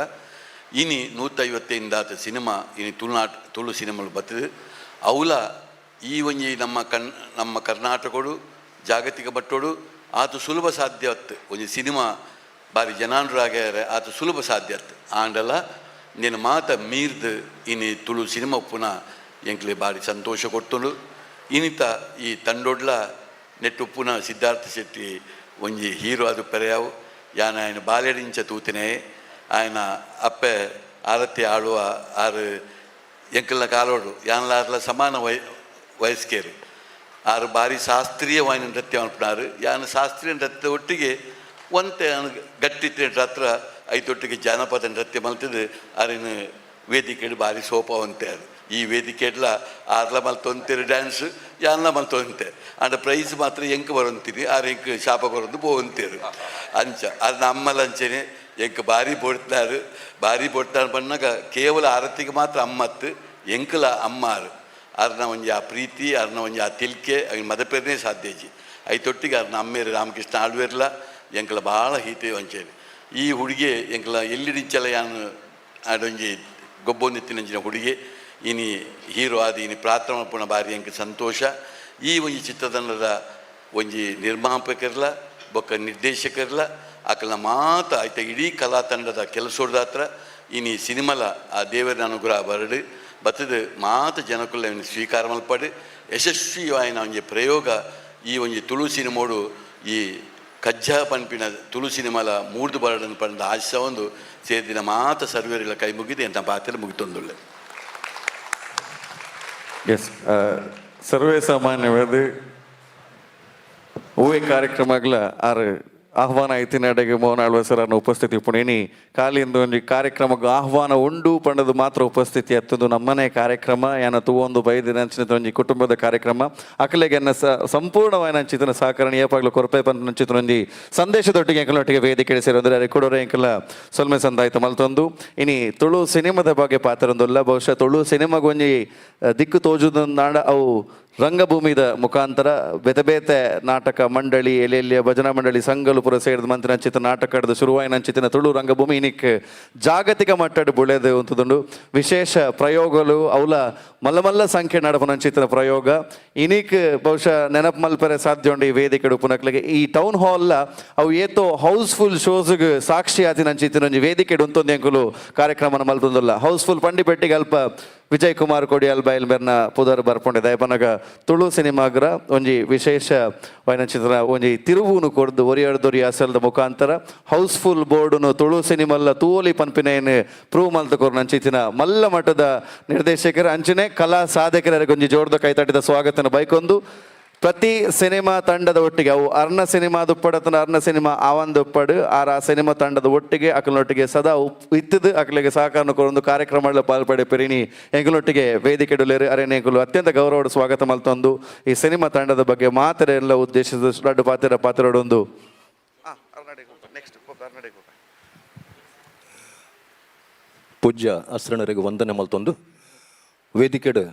ಇನಿ 150 ಸಿನಿಮಾ ಇನಿ ತುಳು ಸಿನಿಮಾಲು ಬರ್ತದೆ ಅವಲ ಈ ಒಂಜಿ ನಮ್ಮ ಕರ್ನಾಟಕಡು ಜಾಗತಿಕ ಬಟ್ಟೋಡು ಆತು ಸುಲಭ ಸಾಧ್ಯತ್ತು ಒಂಜಿ ಸಿನಿಮಾ ಬಾರಿ ಜನಾನುರಾಗ್ಯಾರ ಆತು ಸುಲಭ ಸಾಧ್ಯತ್ತು ಆಂಡಲ నేను ಮಾತ ಮೀರ್ದು ಇನಿ ತುಳು ಸಿನಿಮಾ ಉಪ್ಪುನ ಎಂಕ್ಲೆ ಬಾರಿ ಸಂತೋಷ ಕೊಟ್ಟುಂಡು ಇನಿತ ಈ ತಂಡೊಡ್ಲ ನೆಟ್ಟುಪ್ಪುನ ಸಿದ್ಧಾರ್ಥ ಶೆಟ್ಟಿ ಒಂಜಿ ಹೀರೋ ಅದು ಪೆರೆಯಾವು ಯಾನ ఆయన ಬಾಲ್ಯದಿಂಚ ತೂತಿನೇ ఆయన ಅಪ್ಪೆ ಆರತಿ ಆಡುವ ಆರು ಎಂಕಲ್ನ ಕಾಲೋಡು ಯಾನ್ಲಾರ್ಲ ಸಮಾನ ವಯಸ್ಕೇರು ಆರು ಬಾರಿ ಶಾಸ್ತ್ರೀಯವಾದ ನೃತ್ಯ ಮಲ್ಪನಾರು ಯಾನು ಶಾಸ್ತ್ರೀಯ ನೃತ್ಯ ಒಟ್ಟಿಗೆ ಒಂತೆ ಗಟ್ಟಿತ್ತ ಹತ್ರ ಐತೊಟ್ಟಿಗೆ ಜಾನಪದ ನೃತ್ಯ ಮಲ್ತಿದ್ದು ಆರಿನ ವೇದಿಕೆಡು ಬಾರಿ ಸೋಪವಂತೆ ಅದು ಈ ವೇದಿಕೆಡ್ಲ ಆರ್ಲ ಮಲ್ತೊಂತೀರಿ ಡ್ಯಾನ್ಸ್ ಯಾನ್ಲ ಮಲ್ತೊಂತೆ ಅಂಡ ಪ್ರೈಸ್ ಮಾತ್ರ ಎಂಕ್ ಬರೋಂತೀರಿ ಆರು ಎಂಕ್ ಶಾಪ ಬರೋದು ಬೋವಂತೀರು ಅಂಚ ಅದು ನಮ್ಮಲ್ಲಂಚನೆ ಎಂಕ್ ಬಾರಿ ಬೊಡ್ತಾರು ಬಂದಾಗ ಕೇವಲ ಆರತಿಗೆ ಮಾತ್ರ ಅಮ್ಮತ್ತು ಎಂಕಲ ಅಮ್ಮಾರು ಅರ್ನ ಒಂಜಿ ಆ ಪ್ರೀತಿ ಅರ್ನ ಒಂಜಿ ಆ ತಿಲ್ಕೆ ಅವಿನ ಮದಪೇರನೇ ಸಾಧ್ಯಜಿ ಐತೊಟ್ಟಿಗೆ ಅರ್ನ ಅಮ್ಮೇರು ರಾಮಕೃಷ್ಣ ಆಳ್ವೇರ್ಲ ಎಂಕಲ ಭಾಳ ಹೀತೆ ವಂಚೇರಿ ಈ ಹುಡುಗಿ ಎಂಕಲ ಎಲ್ಲಿಡಿಂಚಲ ಯಾನು ಆಡೊಂಜಿ ಗೊಬ್ಬೊಂದಿತ್ತಿನಂಚಿನ ಹುಡುಗಿ ಇನಿ ಹೀರೋ ಆದಿ ಇನಿ ಪ್ರಾರ್ಥನೆ ಪುಣ ಬಾರಿ ಎಂಕ ಸಂತೋಷ ಈ ಒಂಜಿ ಚಿತ್ರತಂಡದ ಒಂಜಿ ನಿರ್ಮಾಪಕರ್ಲ ಬೊಕ್ಕ ನಿರ್ದೇಶಕರ್ಲ ಆಕಲ್ನ ಮಾತ ಆಯ್ತ ಇಡೀ ಕಲಾ ತಂಡದ ಕೆಲಸೋಡ್ದ ಹತ್ರ ಇನಿ ಸಿನಿಮಲ ಆ ದೇವರ ಅನುಗ್ರಹ ಬರಡು ಬತ್ತದು ಮಾತ ಜನಕ್ಕುಲ್ಲ ಸ್ವೀಕಾರ ಮಲ್ಪಡು ಯಶಸ್ವಿಯಾಯಿನ ಒಂಜಿ ಪ್ರಯೋಗ ಈ ಒಂಜಿ ತುಳು ಸಿನಿಮಾಡು ಈ ಕಜ್ಜಾ ಪನ್ಪಿನ ತುಳು ಸಿನಿಮಾಲ ಮೂರ್ದು ಬರಡನ್ನು ಪಂಡ ಆಶಾ ಒಂದು ಸೇರಿದಿನ ಮಾತ ಸರ್ವೇರಿಗಳ ಕೈ ಮುಗಿದು ಎಂತ ಪಾತ್ರೆ ಮುಗಿತೊಂದುಳ್ಳೆ. ಎಸ್ ಸರ್ವೇ ಸಾಮಾನ್ಯವಾದ ಹೂವೆ ಕಾರ್ಯಕ್ರಮಗಳ ಆರು ಆಹ್ವಾನ ಐತಿನಡೆಗೆ ಮೋಹನ್ ಆಳ್ವ ಸರನ್ನು ಉಪಸ್ಥಿತಿ ಪುಣೇನಿ ಕಾಲಿಂದ ಒಂದು ಕಾರ್ಯಕ್ರಮಕ್ಕೆ ಆಹ್ವಾನ ಉಂಡು ಪಂಡದು ಮಾತ್ರ ಉಪಸ್ಥಿತಿ ಎತ್ತದು ನಮ್ಮನೆ ಕಾರ್ಯಕ್ರಮ ಏನ ತೂವೊಂದು ಬೈದಿನ ಅಂಚಿನ ಒಂಜಿ ಕುಟುಂಬದ ಕಾರ್ಯಕ್ರಮ ಅಕಲೆಗೆ ಎನ್ನ ಸಂಪೂರ್ಣವಾದ ಅಂಚಿತನ ಸಹಕರಣ ಏಪಾಗ್ಲು ಕೊರಪೆ ಪಂತ ಅಂಚಿತನ ಒಂಜಿ ಸಂದೇಶದೊಟ್ಟಿಗೆ ಎಂಕಲೊಟ್ಟಿಗೆ ವೇದಿಕೆ ಸೇರಿದ್ರೆ ರೆಕಾರ್ಡೋರೆ ಎಂಕಲ ಸೊಲ್ಮೆ ಸಂದಾಯ್ತು ಮಲ್ತೊಂದು ಇನಿ ತುಳು ಸಿನಿಮಾದ ಬಗ್ಗೆ ಪಾತ್ರೊಂದುಲ್ಲ ಬಹುಶಃ ತುಳು ಸಿನಿಮಾಗೊಂಜಿ ದಿಕ್ಕು ತೋಜುದಂದಾಂಡ ಅವು ರಂಗಭೂಮಿದ ಮುಖಾಂತರ ಬೇತೆ ಬೇತೆ ನಾಟಕ ಮಂಡಳಿ ಎಲೆಲ್ಲಿಯ ಭಜನಾ ಮಂಡಳಿ ಸಂಘಲು ಪುರ ಸೇರಿದ ಮಂತ್ರ ಅಂಚಿತ ನಾಟಕದ ಶುರುವಾಯಿನ ಅಂಚಿತಿನ ತುಳು ರಂಗಭೂಮಿ ಇನಿಕ್ ಜಾಗತಿಕ ಮಟ್ಟದ ಬುಳೆದು ಅಂತದೊಂದು ವಿಶೇಷ ಪ್ರಯೋಗಗಳು ಅವಲ ಮಲ್ಲ ಸಂಖ್ಯೆ ನಡಪನಂಚಿತಿನ ಪ್ರಯೋಗ ಇನಿಕ್ ಬಹುಶಃ ನೆನಪು ಮಲ್ಪರೆ ಸಾಧ್ಯ ಉಂಡು ಈ ವೇದಿಕೆ ಉಪನಕ್ಲಿಗೆ ಈ ಟೌನ್ ಹಾಲ್ ಅವು ಏತೋ ಹೌಸ್ಫುಲ್ ಶೋಸ್ಗೆ ಸಾಕ್ಷಿ ಆತಿನಂಚಿತಿನ ಒಂಜಿ ವೇದಿಕೆ ಉಂತೊಂದು ಎಂಕುಲು ಕಾರ್ಯಕ್ರಮನ ಮಲ್ಪೊಂದುಲ್ಲ ಹೌಸ್ಫುಲ್ ಪಂಡಿ ಬೆಟ್ಟಿಗೆ ಅಲ್ಪ ವಿಜಯ್ ಕುಮಾರ್ ಕೊಡಿಯಾಲ್ ಬಯಲ್ ಮೇರ್ನ ಪುದರ್ ಬರ್ಪೊಂಡಿದೆ ಪನಗ ತುಳು ಸಿನಿಮಾಗ್ರ ಒಂಜಿ ವಿಶೇಷ ವೈನಚಿತ್ರ ಒಂಜಿ ತಿರುವುನು ಕೊಡ್ದು ಒರಿಯಡ್ದೊರಿ ಅಸಲ್ದ ಮುಖಾಂತರ ಹೌಸ್ಫುಲ್ ಬೋರ್ಡುನು ತುಳು ಸಿನಿಮಲ್ಲ ತೂಲಿ ಪನ್ಪಿನೇನು ಪ್ರೂವ್ ಮಲ್ತ ಕೊರ್ ನಂಚಿತಿನ ಮಲ್ಲ ಮಟ್ಟದ ನಿರ್ದೇಶಕರು ಅಂಚನೆ ಕಲಾ ಸಾಧಕರಿಗೆ ಒಂಜಿ ಜೋರ್ದ ಕೈತಟ್ಟಿದ ಸ್ವಾಗತನ ಬೈಕೊಂದು ಪ್ರತಿ ಸಿನಿಮಾ ತಂಡದ ಒಟ್ಟಿಗೆ ಅವು ಅರ್ನ ಸಿನಿಮಾದ ಉಪ್ಪಡತನ ಅರ್ನ ಸಿನಿಮಾ ಆವಂದ ಉಪ್ಪಡು ಆ ಸಿನಿಮಾ ತಂಡದ ಒಟ್ಟಿಗೆ ಅಕಲನೊಟ್ಟಿಗೆ ಸದಾ ಇತ್ತದು ಅಕಲಿಗೆ ಸಹಕಾರ ಕೊರೊಂದು ಕಾರ್ಯಕ್ರಮ ಪಾಲ್ಪಡೆ ಪೆರಿನಿ ಎಂಕಲೊಟ್ಟಿಗೆ ವೇದಿಕೆ ಡೊಲೇರು ಅರೆನೇಕಲು ಅತ್ಯಂತ ಗೌರವದ ಸ್ವಾಗತ ಮಲ್ತೊಂದು ಈ ಸಿನಿಮಾ ತಂಡದ ಬಗ್ಗೆ ಮಾತ್ರ ಎಲ್ಲ ಉದ್ದೇಶಿಸಿದ ಲಡ್ಡು ಪಾತ್ರಡೊಂದು ಪೂಜ್ಯ ಅಸ್ರಣರಿಗೆ ವಂದನೆ ಮಲ್ತೊಂದು ವೇದಿಕೆಡು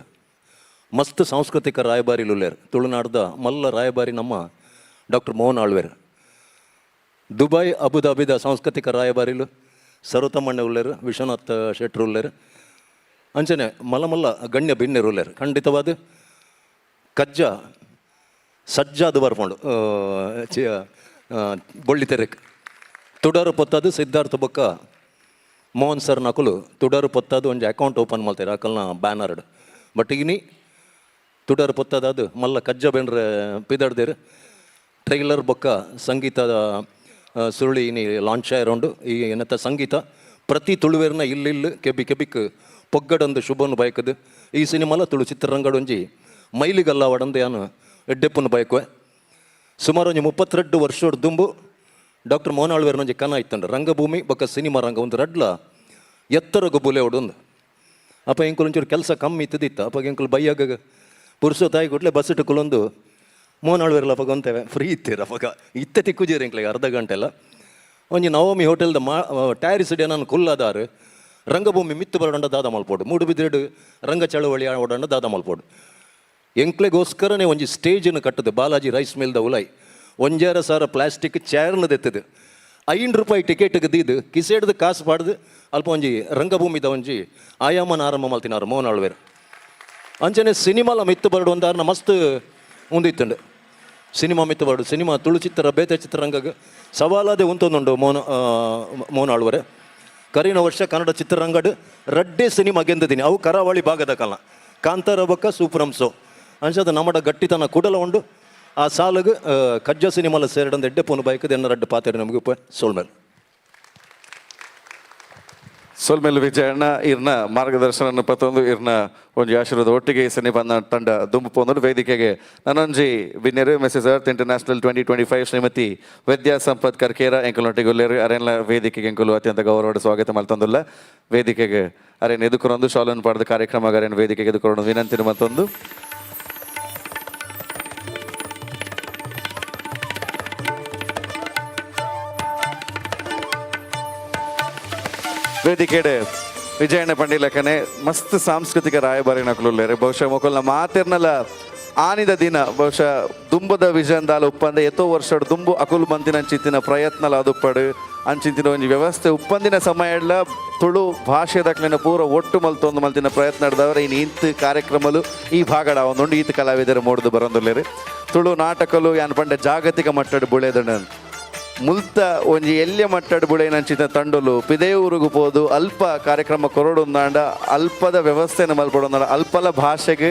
ಮಸ್ತ್ ಸಾಂಸ್ಕೃತಿಕ ರಾಯಭಾರಿಲು ಉಳ್ಳೇರು ತುಳುನಾಡ್ದ ಮಲ್ಲ ರಾಯಭಾರಿ ನಮ್ಮ ಡಾಕ್ಟರ್ ಮೋಹನ್ ಆಳ್ವೇರ್ ದುಬೈ ಅಬುದಾಬಿದ ಸಾಂಸ್ಕೃತಿಕ ರಾಯಭಾರಿಲು ಸರ್ವತಮ್ಮಣ್ಣ ಉಳ್ಳೇರು ವಿಶ್ವನಾಥ್ ಶೆಟ್ರು ಉಳ್ಳೇರು ಅಂಚನೆ ಮಲ್ಲ ಗಣ್ಯ ಭಿನ್ನರು ಉಳ್ಳೇರು ಖಂಡಿತವಾದ ಕಜ್ಜ ಸಜ್ಜಾದು ಬರ್ಕೊಂಡು ಬೊಳ್ಳಿ ತೆರೆಕ್ ತುಡಾರು ಪೊತ್ತದು ಸಿದ್ಧಾರ್ಥ ಬೊಕ್ಕ ಮೋಹನ್ ಸರ್ ನಕಲು ತುಡಾರು ಪೊತ್ತದು ಒಂದು ಅಕೌಂಟ್ ಓಪನ್ ಮಾಡ್ತಾರೆ ಅಕಲ್ನ ಬ್ಯಾನರ್ಡ್ ಬಟ್ ಈಗಿನಿ ತುಡಾರು ಪೊತ್ತದಾದು ಮಲ್ಲ ಕಜ್ಜ ಬೆಂಡ್ರೆ ಪಿದಾಡ್ದೇರು ಟ್ರೈಲರ್ ಬೊಕ್ಕ ಸಂಗೀತದ ಸುರುಳಿ ಇನಿ ಲಾಂಚ್ ಆಯ್ಕೊಂಡು ಈ ಏನತ್ತ ಸಂಗೀತ ಪ್ರತಿ ತುಳುವೇರ್ನ ಇಲ್ಲಿಲ್ಲಿ ಕೆಬಿಕ್ ಪೊಗ್ಗಡೊಂದು ಶುಭವನ್ನು ಬಯಕದು ಈ ಸಿನಿಮಾಲ ತುಳು ಚಿತ್ರರಂಗಡ್ ಒಂಜಿ ಮೈಲಿಗಲ್ಲ ಒಡಂದು ಯಾನು ಎಡ್ಡೆಪ್ಪನ್ನು ಬಯಕುವೆ ಸುಮಾರು ಒಂಜಿ 32 ವರ್ಷದ ದುಂಬು ಡಾಕ್ಟರ್ ಮೋಹನ್ ಆಳ್ವೇರ್ ಒಂಜಿ ಕನ ಇತ್ತಂಡ ರಂಗಭೂಮಿ ಬೊಕ್ಕ ಸಿನಿಮಾ ರಂಗ ಒಂದು ರಡ್ಲ ಎತ್ತರ ಗೊಬ್ಬುಲೆ ಒಡೊಂದು ಅಪ್ಪ ಎಂಕುಲು ಒಂಚೂರು ಕೆಲಸ ಕಮ್ಮಿ ಇತ್ತದಿತ್ತ ಅಪ್ಪ ಎಂಕುಲು ಬೈಯಾಗ ಪುರುಸು ತಾಯಿ ಕೊಟ್ಲೆ ಬಸ್ ಇಟ್ಟುಕೊಳ್ಳೊಂದು ಮೋಹನ್ ಆಳ್ವೇರ್ಲ ಅಪ್ಪ ಗೊಂತೇವೆ ಫ್ರೀ ಇತ್ತೀರ ಅಪ್ಪ ಇತ್ತೆ ತಿಕ್ಕುಜೀರಿ ಎಂಕ್ಲಿಗೆ ಅರ್ಧ ಗಂಟೆ ಎಲ್ಲ ಒಂಜಿ ನವಮಿ ಹೋಟೆಲ್ದ ಟ್ಯಾರಿಸ್ ಡೇ ನಾನು ಕುಲ್ಲದಾರು ರಂಗಭೂಮಿ ಮಿತ್ತು ಬರೋಣ ದಾದ ಮಲ್ಪೋಡು ಮೂಡುಬಿದ್ರೆಡು ರಂಗ ಚಳವಳಿ ಓಡೋಣ ದಾದ ಮಲ್ಪೋಡು ಎಂಕ್ಲೆಗೋಸ್ಕರನೇ ಒಂಜಿ ಸ್ಟೇಜನ್ನು ಕಟ್ಟದು ಬಾಲಾಜಿ ರೈಸ್ ಮಿಲ್ದ ಉಲೈ 1,000 ಪ್ಲಾಸ್ಟಿಕ್ ಚೇರ್ನ ದೆತ್ತದು ₹5 ಟಿಕೆಟ್ಗೆ ದೀದು ಕಿಸೇಡ್ದು ಕಾಸು ಪಾಡ್ದು ಅಲ್ಪ ಒಂಜಿ ರಂಗಭೂಮಿದ ಒಂಜಿ ಆಯಾಮನ ಆರಂಭ ಮಲ್ತಿನಾರು ಮೋಹನ್ ಆಳ್ವೇರ್ ಅಂಚನೆ ಸಿನಿಮಾಲ ಮಿತ್ತು ಬರಡು ಒಂದಾರ್ನ ಮಸ್ತ್ ಉಂದಿತ್ತುಂಡು ಸಿನಿಮಾ ಮಿತ್ತು ಬರಡು ಸಿನಿಮಾ ತುಳು ಚಿತ್ರ ಬೇತೆ ಚಿತ್ರರಂಗಗೆ ಸವಾಲಾದೆ ಉಂತೊಂದುಂಡು ಮೋಹನ್ ಆಳ್ವರೆ ಕರಿನ ವರ್ಷ ಕನ್ನಡ ಚಿತ್ರರಂಗಡು ರಡ್ಡೆ ಸಿನಿಮಾ ಗೆಂದಿದ್ದೀನಿ ಅವು ಕರಾವಳಿ ಭಾಗದ ಕಾಲ ಕಾಂತಾರ ಬೊಕ್ಕ ಸೂಪ್ರಂಸೋ ಅಂಚದ ನಮ್ಮಡ ಗಟ್ಟಿತನ ಕುಡಲ ಉಂಡು ಆ ಸಾಲಗೆ ಕಜ್ಜ ಸಿನಿಮಾಲ ಸೇರಿಡಂದು ಎಡ್ಡೆ ಪೋನು ಬೈಕದ ಎನ್ನ ರಡ್ಡು ಪಾತ್ರೆ ನಮಗೆ ಉಪ ಸೋಲ್ಮೇಲ್ ವಿಜಯಣ್ಣ ಇರ್ನ ಮಾರ್ಗದರ್ಶನ ಪತ್ತೊಂದು ಇರ್ನ ಒಂಜಿ ಆಶೀರ್ವಾದ ಒಟ್ಟಿಗೆ ಸಿನಿಮಾ ತಂಡ ದುಂಬು ಪೋಂದು ವೇದಿಕೆಗೆ ನನ್ನೊಂಜಿ ಬಿನ್ನೆರು ಮೆಸೇಜ್ ಅರ್ತ್ ಇಂಟರ್ನ್ಯಾಷನಲ್ 2025 ಶ್ರೀಮತಿ ವಿದ್ಯಾ ಸಂಪತ್ ಕರ್ಕೇರ ಎಂಕುಲೊಟ್ಟಿಗೆ ಉಲ್ಲೇರು ಅರೆನ್ಲ ವೇದಿಕೆಗೆ ಎಂಕುಲು ಅತ್ಯಂತ ಗೌರವದ ಸ್ವಾಗತ ಮಲ್ತೊಂದುಲ್ಲ ವೇದಿಕೆಗೆ ಅರೇನು ಎದುಕುರೊಂದು ಶಾಲನ್ನು ಪಡೆದ ಕಾರ್ಯಕ್ರಮ ಅರೇನು ವೇದಿಕೆಗೆ ಎದುಕೊರೊಂದು ವಿನಂತಿನ ಮತ್ತೊಂದು ವೇದಿಕೆಡೆ ವಿಜಯಣ್ಣ ಪಂಡಿಲಕ್ಕನೆ ಮಸ್ತ್ ಸಾಂಸ್ಕೃತಿಕ ರಾಯಭಾರಿ ನಕಲುಲ್ಲೇರೆ ಬಹುಶಃ ಮೊಕಲ್ನ ಮಾತಿರ್ನಲ ಆನಿದ ದಿನ ಬಹುಶಃ ದುಂಬದ ವಿಜಯಂದಾಲ ಉಪ್ಪಂದ ಎತ್ತೋ ವರ್ಷದ ದುಂಬು ಅಕುಲ್ ಮಂತಿನ ಅಂಚಿತ್ತಿನ ಪ್ರಯತ್ನಲ ಅದುಪ್ಪಡು ಅಂಚಿತ್ತಿನ ಒಂಜಿ ವ್ಯವಸ್ಥೆ ಉಪ್ಪಂದಿನ ಸಮಯಡ್ಲ ತುಳು ಭಾಷೆದಕ್ಲಿನ ಪೂರ ಒಟ್ಟು ಮಲ್ತೊಂದು ಮಲ್ತಿನ ಪ್ರಯತ್ನ ನಡೆದವರೆ ಇನ್ನು ಇಂತು ಕಾರ್ಯಕ್ರಮಲು ಈ ಭಾಗಡ ಒಂದೊಂದು ಈತ ಕಲಾವಿದರು ಮೂಡ್ದು ಬರೋದುಲ್ಲೇರಿ ತುಳು ನಾಟಕಲು ಯಾನ್ ಪಂಡ ಜಾಗತಿಕ ಮಟ್ಟದ ಬುಳೆದಣ್ಣ ಮುಲ್ತ ಒಂಜಿ ಎಲ್ಯ ಮಟ್ಟದ ಬುಳೆನಂಚಿನ ತಂಡಲು ಪಿದೇಯೂರುಗು ಪೋದು ಅಲ್ಪ ಕಾರ್ಯಕ್ರಮ ಕೊರಡೊಂದಾಂಡ ಅಲ್ಪದ ವ್ಯವಸ್ಥೆನ ಮಲ್ಪಡೊಂದಾಂಡ ಅಲ್ಪಲ ಭಾಷೆಗೆ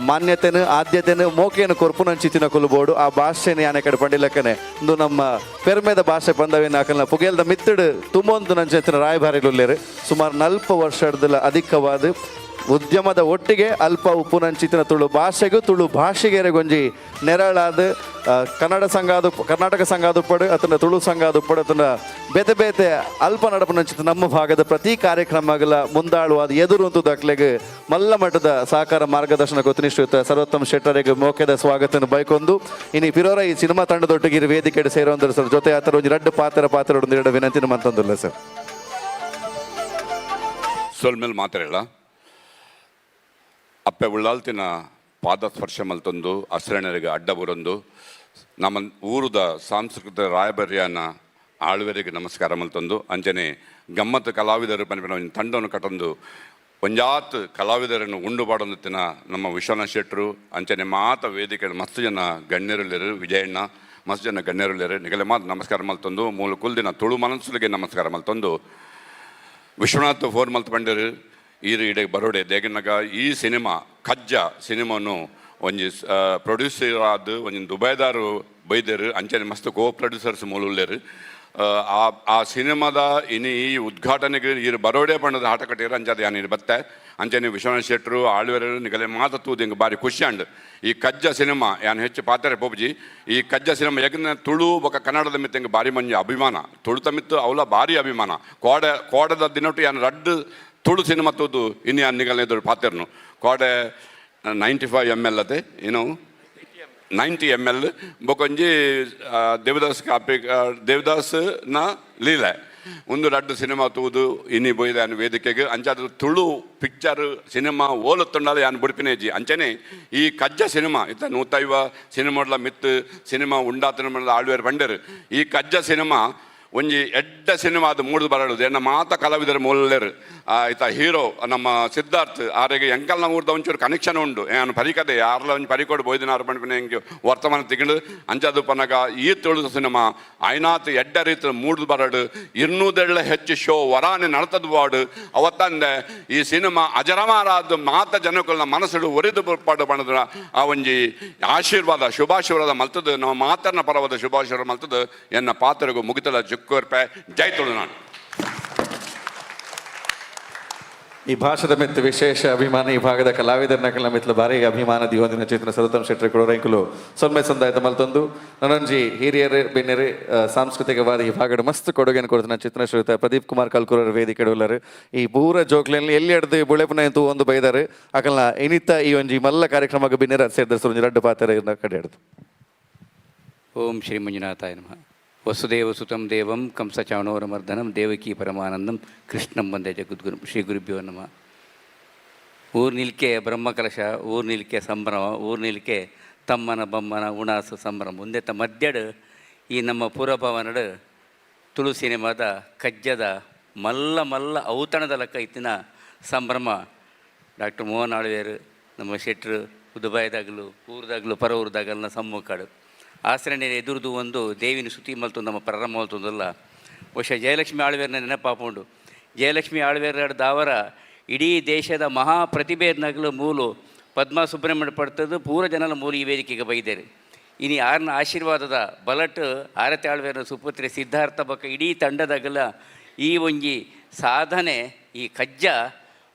ಮಾನ್ಯತೆನು ಆದ್ಯತೆನು ಮೋಕೆಯನ್ನು ಕೊರ್ಪುನಂಚಿತಿನ ಕುಲುಬೋಡು ಆ ಭಾಷೆನ ಯಾನೆ ಕಡೆ ಪಂಡಿಲಕ್ಕನೆ ಇಂದು ನಮ್ಮ ಪೆರ್ಮೆದ ಭಾಷೆ ಪಂದವೇನ ಹಾಕಲ್ನ ಪುಗೆಲ್ದ ಮಿತ್ತಡು ತುಂಬೊಂದು ನಂಚಿನ ರಾಯಭಾರಿಲುಲ್ಲೇರು ಸುಮಾರು 40 ವರ್ಷದ ಅಧಿಕವಾದ ಉದ್ಯಮದ ಒಟ್ಟಿಗೆ ಅಲ್ಪ ಉಪ್ಪುನಂಚಿತಿನ ತುಳು ಭಾಷೆಗೂ ತುಳು ಭಾಷೆಗೆರೆಗೊಂಜಿ ನೆರಳಾದ ಕನ್ನಡ ಸಂಘ ಕರ್ನಾಟಕ ಸಂಘ ಉಪ್ಪಡು ಅತನ ತುಳು ಸಂಘ ಉಪ್ಪಡು ಅತನ ಬೇತೆ ಬೇತೆ ಅಲ್ಪ ನಡಪನಂಚಿತ ನಮ್ಮ ಭಾಗದ ಪ್ರತಿ ಕಾರ್ಯಕ್ರಮಗಳ ಮುಂದಾಳುವಾದ ಎದುರು ಅಂತ ದಾಖಲೆಗೆ ಮಲ್ಲ ಮಟ್ಟದ ಸಹಕಾರ ಮಾರ್ಗದರ್ಶನ ಗೊತ್ತನಿಷ್ಠ ಸರ್ವೋತ್ತಮ ಶೆಟ್ಟರಿಗೆ ಮೋಕೆದ ಸ್ವಾಗತನ ಬೈಕೊಂದು ಇನ್ನು ಪಿರೋರ ಈ ಸಿನಿಮಾ ತಂಡದೊಟ್ಟಿಗೆ ವೇದಿಕೆ ಸೇರೋಂದ್ರೆ ಸರ್ ಜೊತೆ ಆತರ ಒಂದು ರಡ್ಡು ಪಾತ್ರ ಎರಡು ವಿನಂತಿನ ಮಂತಂದಿಲ್ಲ ಸರ್ ಸೋಲ್ ಮೇಲೆ ಮಾತಾಡಲ್ಲ ಅಪ್ಪೆ ಉಳ್ಳಾಲ್ತಿನ ಪಾದಸ್ಪರ್ಶ ಮಲ್ತೊಂದು ಹಸಿರಣರಿಗೆ ಅಡ್ಡ ಬರೊಂದು ನಮ್ಮ ಊರದ ಸಾಂಸ್ಕೃತಿಕ ರಾಯಭಾರಿಯನ್ನ ಆಳ್ವೆರಿಗೆ ನಮಸ್ಕಾರ ಮಲ್ತೊಂದು ಅಂಚನೆ ಗಮ್ಮತ್ತು ಕಲಾವಿದರು ಪನ್ಪಿನ ಒಂದು ತಂಡವನ್ನು ಕಟ್ಟೊಂದು ಒಂಜಾತ್ ಕಲಾವಿದರನ್ನು ಉಂಡು ಪಾಡೊಂದಿತ್ತಿನ ನಮ್ಮ ವಿಶ್ವನಾಥ್ ಶೆಟ್ಟರು ಅಂಚನೆ ಮಾತ ವೇದಿಕೆ ಮಸ್ತ್ ಜನ ಗಣ್ಯರುಳ್ಳರು ವಿಜಯಣ್ಣ ಮಸ್ತ್ ಜನ ಗಣ್ಯರುಳ್ಳರು ನಿಗಲೆ ಮಾತು ನಮಸ್ಕಾರ ಮಲ್ತೊಂದು ಮೂಲ ಕುಲ್ದಿನ ತುಳು ಮನಸ್ಸುಲಿಗೆ ನಮಸ್ಕಾರ ಮಲ್ತೊಂದು ವಿಶ್ವನಾಥ್ ಫೋನ್ ಮಲ್ತು ಬಂಡರು ಈರು ಇಡೆ ಬರೋಡೆ ದೇಗನಾಗ ಈ ಸಿನಿಮಾ ಕಜ್ಜ ಸಿನಿಮಾನು ಒಂಜಿ ಪ್ರೊಡ್ಯೂಸರ್ ಆದ ಒಂಜಿ ದುಬೈದಾರು ಬೈದರು ಅಂಚನೆ ಮಸ್ತ್ ಕೋ ಪ್ರೊಡ್ಯೂಸರ್ಸ್ ಮೂಲರು ಆ ಸಿನಿಮಾದ ಇನ್ನು ಈ ಉದ್ಘಾಟನೆಗೆ ಇರು ಬರೋಡೆ ಬಣ್ಣದ ಆಟ ಕಟ್ಟಿರೋ ಅಂಚದ ಯಾನು ಬತ್ತೆ ಅಂಚನೆ ವಿಶ್ವನಾಥ್ ಶೆಟ್ಟರು ಆಳ್ವೆರು ನಿಗಲೆ ಮಾತತ್ತೂದು ಹಿಂಗೆ ಭಾರಿ ಖುಷಿ ಅಂಡ್ ಈ ಕಜ್ಜ ಸಿನಿಮಾ ಯಾನು ಹೆಚ್ಚು ಪಾತ್ರೆ ಪೋಪುಜಿ ಈ ಕಜ್ಜ ಸಿನಿಮಾ ಯಾಕಂದ್ರೆ ತುಳು ಬೊಕ್ಕ ಕನ್ನಡದ ಮಿತ್ತು ಹಿಂಗೆ ಭಾರಿ ಮಂಜು ಅಭಿಮಾನ ತುಳುತ ಮಿತ್ತು ಅವಲ ಭಾರಿ ಅಭಿಮಾನ ಕೋಡದ ದಿನೊಟ್ಟು ಯಾನು ರಡ್ಡು ತುಳು ಸಿನಿಮಾ ತೂದು ಇನ್ನು ಯಾನು ನಿಗಲ್ನೆದು ಪಾತ್ರನು ಕೋಡೆ 95 ml ಅದೇ ಏನು 90 ml ಬೊಕೊಂಜಿ ದೇವದಾಸ್ ನ ಲೀಲೆ ಒಂದು ರಡ್ಡು ಸಿನಿಮಾ ತೂದು ಇನ್ನಿ ಬೊಯ್ದ ಯಾನು ವೇದಿಕೆಗೆ ಅಂಚಾದ ತುಳು ಪಿಕ್ಚರ್ ಸಿನಿಮಾ ಓಲುತ್ತೊಂಡಾಲ ಯಾನು ಬುಡ್ಪಿನೇಜಿ ಅಂಚನೆ ಈ ಕಜ್ಜ ಸಿನಿಮಾ ಇತ್ತ 150 ಸಿನಿಮಾಡ್ಲ ಮಿತ್ತು ಸಿನಿಮಾ ಉಂಡಾತನ ಆಳ್ವೇರು ಬಂಡರು ಈ ಕಜ್ಜ ಸಿನಿಮಾ ಒಂಜಿ ಎಡ್ಡ ಸಿನಿಮಾ ಅದು ಮೂಡ್ದು ಬರಡುದು ಎನ್ನ ಮಾತ ಕಲಾವಿದರು ಮೂಲರು ಆಯ್ತಾ ಹೀರೋ ನಮ್ಮ ಸಿದ್ಧಾರ್ಥ್ ಆರೆಗೆ ಎಂಕಲ್ನ ಊರ್ದ ಒಂಚೂರು ಕನೆಕ್ಷನ್ ಉಂಡು ಏನು ಪರಿಕದೆ ಯಾರಲ್ಲ ಒಂದು ಪರಿಕೋಡು ಬೋಯ್ದಿನಾರು ಪಂಡ್ಪಿನ ಹೆಂಗೆ ವರ್ತಮಾನ ತಿಂಗಳು ಅಂಚದು ಪನಗ ಈ ತುಳಿದ ಸಿನಿಮಾ ಐನಾತ್ ಎಡ್ಡ ರೀತಿ ಮೂಡ್ದು ಬರಡು 200 ಹೆಚ್ಚು ಶೋ ವರಾನೆ ನಡತದ ಬಾಡು ಅವತ್ತಂದೆ ಈ ಸಿನಿಮಾ ಅಜರಮಾರಾದ ಮಾತ ಜನಕಲ್ನ ಮನಸ್ಸು ಒರಿದು ಪಾಡು ಬಣ್ಣದ ಆ ಒಂಜಿ ಆಶೀರ್ವಾದ ಶುಭಾಶೀರ್ವಾದ ಮಲ್ತದ್ದು ನಮ್ಮ ಮಾತನ್ನ ಪರವಾದ ಶುಭಾಶೀರ್ವಾದ ಮಲ್ತದ್ದು ಎನ್ನ ಪಾತ್ರಗೂ ಮುಗಿತಲ ಜುಕ್ಕೋರ್ಪೆ ಜೈ ತುಳುನಾಡು. ಈ ಭಾಷದ ಮಿತ್ತು ವಿಶೇಷ ಅಭಿಮಾನ ಈ ಭಾಗದ ಕಲಾವಿದರನ್ನ ಕಲ ಮಿತ್ಲು ಭಾರಿ ಅಭಿಮಾನ ದಿವಂದಿನ ಚಿತ್ರ ಸರತಂ ಶೆಟ್ಟರು ಕೊಡೋರಂಕುಲು ಸೊನ್ಮೆ ಸಂದಾಯದ ಮಲ್ತೊಂದು ನನಂಜಿ ಹಿರಿಯರು ಬೆನ್ನೆರು ಸಾಂಸ್ಕೃತಿಕವಾದ ಈ ಭಾಗದ ಮಸ್ತ್ ಕೊಡುಗೆಯನ್ನು ಕೊಡ್ತಾನೆ ಚಿತ್ರಶ್ರೀತ ಪ್ರದೀಪ್ ಕುಮಾರ್ ಕಲ್ಕೂರರು ವೇದಿಕೆ ಉಳ್ಳರು ಈ ಪೂರ ಜೋಕ್ಲೆಯಲ್ಲಿ ಎಲ್ಲಿ ಹಿಡ್ದು ಬುಳೆಪುನ ಎಂತೂ ಒಂದು ಬೈದಾರು ಅಕಲ್ನ ಇನಿತ ಈ ಒಂಜಿ ಮಲ್ಲ ಕಾರ್ಯಕ್ರಮಕ್ಕೆ ಬೆನ್ನೆರು ಅದು ಸೇರಿದ್ರು ಒಂಜಿ ರಡ್ಡು ಪಾತ್ರ ಕಡೆ ಹಿಡ್ದು. ಓಂ ಶ್ರೀ ಮಂಜುನಾಥಾಯ ನಮಃ. ವಸುದೇವಸುತಂ ದೇವಂ ಕಂಸಚಾಣೋರಮರ್ದನಂ ದೇವಕಿ ಪರಮಾನಂದಂ ಕೃಷ್ಣಂ ವಂದೇ ಜಗದ್ಗುರು ಶ್ರೀ ಗುರುಭ್ಯೋ ನಮಃ. ಊರು ನಿಲ್ಕೆ ಬ್ರಹ್ಮಕಲಶ ಊರು ನಿಲ್ಕೆ ಸಂಭ್ರಮ ಊರು ನಿಲ್ಕೆ ತಮ್ಮನ ಬಮ್ಮನ ಉಣಾಸ ಸಂಭ್ರಮ ಮುಂದೆ ಮಧ್ಯಡು ಈ ನಮ್ಮ ಪುರಭವನಡು ತುಳು ಸಿನಿಮಾದ ಕಜ್ಜದ ಮಲ್ಲ ಔತಣದ ಲೆಕ್ಕ ಇತ್ತಿನ ಸಂಭ್ರಮ ಡಾಕ್ಟರ್ ಮೋಹನ್ ಆಳ್ವೇರು ನಮ್ಮ ಶೆಟ್ರು ದುಬೈದಾಗಲು ಊರದಾಗಲು ಪರ ಊರದಾಗಲ್ನ ಸಮ್ಮುಖಡು ಆಸರಣೆ ಎದುರುದು ಒಂದು ದೇವಿನ ಸ್ತುತಿ ಮಲ್ತು ನಮ್ಮ ಪ್ರಾರಂಭ ಮಲ್ತೊಂದಲ್ಲ ಬಹುಶಃ ಜಯಲಕ್ಷ್ಮಿ ಆಳ್ವೇರ್ನ ನೆನಪಾಪುಂಡು. ಜಯಲಕ್ಷ್ಮಿ ಆಳ್ವೇರ್ ದಾವರ ಇಡೀ ದೇಶದ ಮಹಾಪ್ರತಿಭೆನಗಲು ಮೂಲು ಪದ್ಮ ಸುಬ್ರಹ್ಮಣ್ಯ ಪಡ್ತದ್ದು ಪೂರ ಜನರ ಮೂಲ ಈ ವೇದಿಕೆಗೆ ಬೈದೇರು. ಇನ್ನು ಯಾರನ್ನ ಆಶೀರ್ವಾದದ ಬಲಟ್ ಆರತಿ ಆಳ್ವೇರ್ನ ಸುಪುತ್ರಿ ಸಿದ್ಧಾರ್ಥ ಬಕ್ಕ ಇಡೀ ತಂಡದಾಗಲ ಈ ಒಂಜಿ ಸಾಧನೆ ಈ ಕಜ್ಜ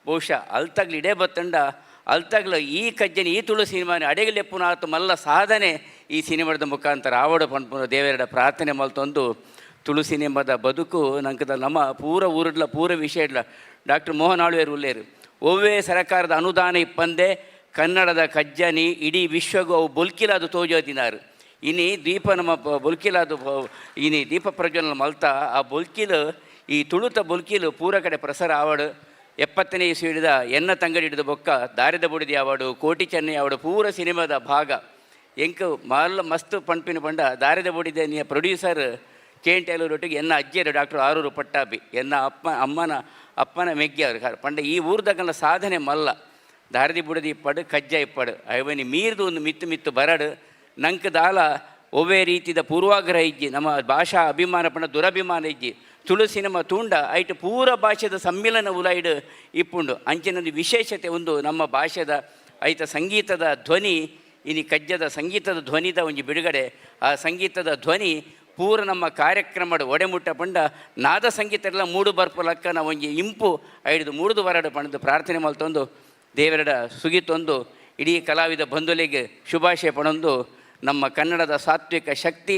ಬಹುಶಃ ಅಲ್ತಾಗ್ಲಿ ಇಡೇ ಬತ್ತಂಡ ಅಲ್ತಾಗ್ಲ ಈ ಕಜ್ಜನ ಈ ತುಳು ಸಿನಿಮಾನ ಅಡೆಗಲೆಪ್ಪುನಾತು ಮಲ್ಲ ಸಾಧನೆ ಈ ಸಿನಿಮಾದ ಮುಖಾಂತರ ಆವಡ ಪಂಪು ದೇವರ ಪ್ರಾರ್ಥನೆ ಮಲ್ತೊಂದು ತುಳು ಸಿನಿಮಾದ ಬದುಕು ನಂಕದ ನಮ್ಮ ಪೂರ ಊರಡ್ಲ ಪೂರ ವಿಷಯಡ್ಲ ಡಾಕ್ಟರ್ ಮೋಹನ್ ಆಳ್ವೇರು ಉಳ್ಳೇರು ಒವ್ವೇ ಸರ್ಕಾರದ ಅನುದಾನ ಇಪ್ಪಂದೆ ಕನ್ನಡದ ಕಜ್ಜನಿ ಇಡೀ ವಿಶ್ವಗೂ ಅವು ಬೊಲ್ಕಿಲಾದು ತೋಜೋದಿನಾರು ಇನ್ನು ದೀಪ ನಮ್ಮ ಬೊಲ್ಕಿಲಾದು ಇನ್ನು ದೀಪ ಪ್ರಜ್ವಲನ ಮಲ್ತಾ ಆ ಬೊಲ್ಕಿಲು ಈ ತುಳುತ ಬೊಲ್ಕಿಲು ಪೂರ ಕಡೆ ಪ್ರಸಾರ ಆವಡು 70ನೇ ಇಸ್ವಿ ಹಿಡಿದ ಎನ್ನ ತಂಗಡಿ ಹಿಡಿದ ಬೊಕ್ಕ ದಾರಿದ ಬುಡಿದಿ ಆವಡು ಕೋಟಿ ಚೆನ್ನೈ ಆವಡು ಪೂರ ಸಿನಿಮಾದ ಭಾಗ ಎಂಕ ಮಲ್ಲ ಮಸ್ತ್ ಪಂಪಿನ ಪಂಡ ದಾರಿದ ಬುಡಿದ ನೀ ಪ್ರೊಡ್ಯೂಸರ್ ಕೇಂಟೆಲೂರೊಟ್ಟಿಗೆ ಎನ್ನ ಅಜ್ಜಿಯರು ಡಾಕ್ಟರ್ ಆರೂರು ಪಟ್ಟಾಭಿ ಎನ್ನ ಅಪ್ಪನ ಮೆಗ್ಗಿ ಅವರು ಪಂಡ ಈ ಊರ್ದಾಗಲ್ಲ ಸಾಧನೆ ಮಲ್ಲ ದಾರಿದಿ ಬುಡದಿ ಇಪ್ಪಡು ಕಜ್ಜ ಇಪ್ಪಡು ಅವನಿ ಮೀರ್ದು ಒಂದು ಮಿತ್ತು ಬರಡು ನಂಗೆ ದಾಲ ಒವ್ವೇ ರೀತಿದ ಪೂರ್ವಾಗ್ರಹ ಇಜ್ಜಿ ನಮ್ಮ ಭಾಷಾ ಅಭಿಮಾನ ಪಂಡ ದುರಭಿಮಾನ ಇಜ್ಜಿ ತುಳು ಸಿನಿಮಾ ತೂಂಡ ಐಟು ಪೂರ ಭಾಷೆದ ಸಮ್ಮಿಲನ ಉಲಾಯ್ಡು ಇಪ್ಪುಂಡು ಅಂಚಿನೊಂದು ವಿಶೇಷತೆ ಒಂದು ನಮ್ಮ ಭಾಷೆದ ಐತ ಸಂಗೀತದ ಧ್ವನಿ ಇನ್ನು ಕಜ್ಜದ ಸಂಗೀತದ ಧ್ವನಿದ ಒಂಜಿ ಬಿಡುಗಡೆ ಆ ಸಂಗೀತದ ಧ್ವನಿ ಪೂರ ನಮ್ಮ ಕಾರ್ಯಕ್ರಮದ ಒಡೆಮುಟ್ಟ ಪಂಡ ನಾದ ಸಂಗೀತ ಎಲ್ಲ ಮೂಡು ಬರ್ಪಲಕ್ಕ ನಾವು ಒಂಜಿ ಇಂಪು ಐದು ಮೂಡುದು ಬರಡು ಪಣದು ಪ್ರಾರ್ಥನೆ ಮಲ್ತೊಂದು ದೇವರಡ ಸುಗಿತೊಂದು ಇಡೀ ಕಲಾವಿದ ಬಂಧುಲಿಗೆ ಶುಭಾಶಯ ಪಣೊಂದು ನಮ್ಮ ಕನ್ನಡದ ಸಾತ್ವಿಕ ಶಕ್ತಿ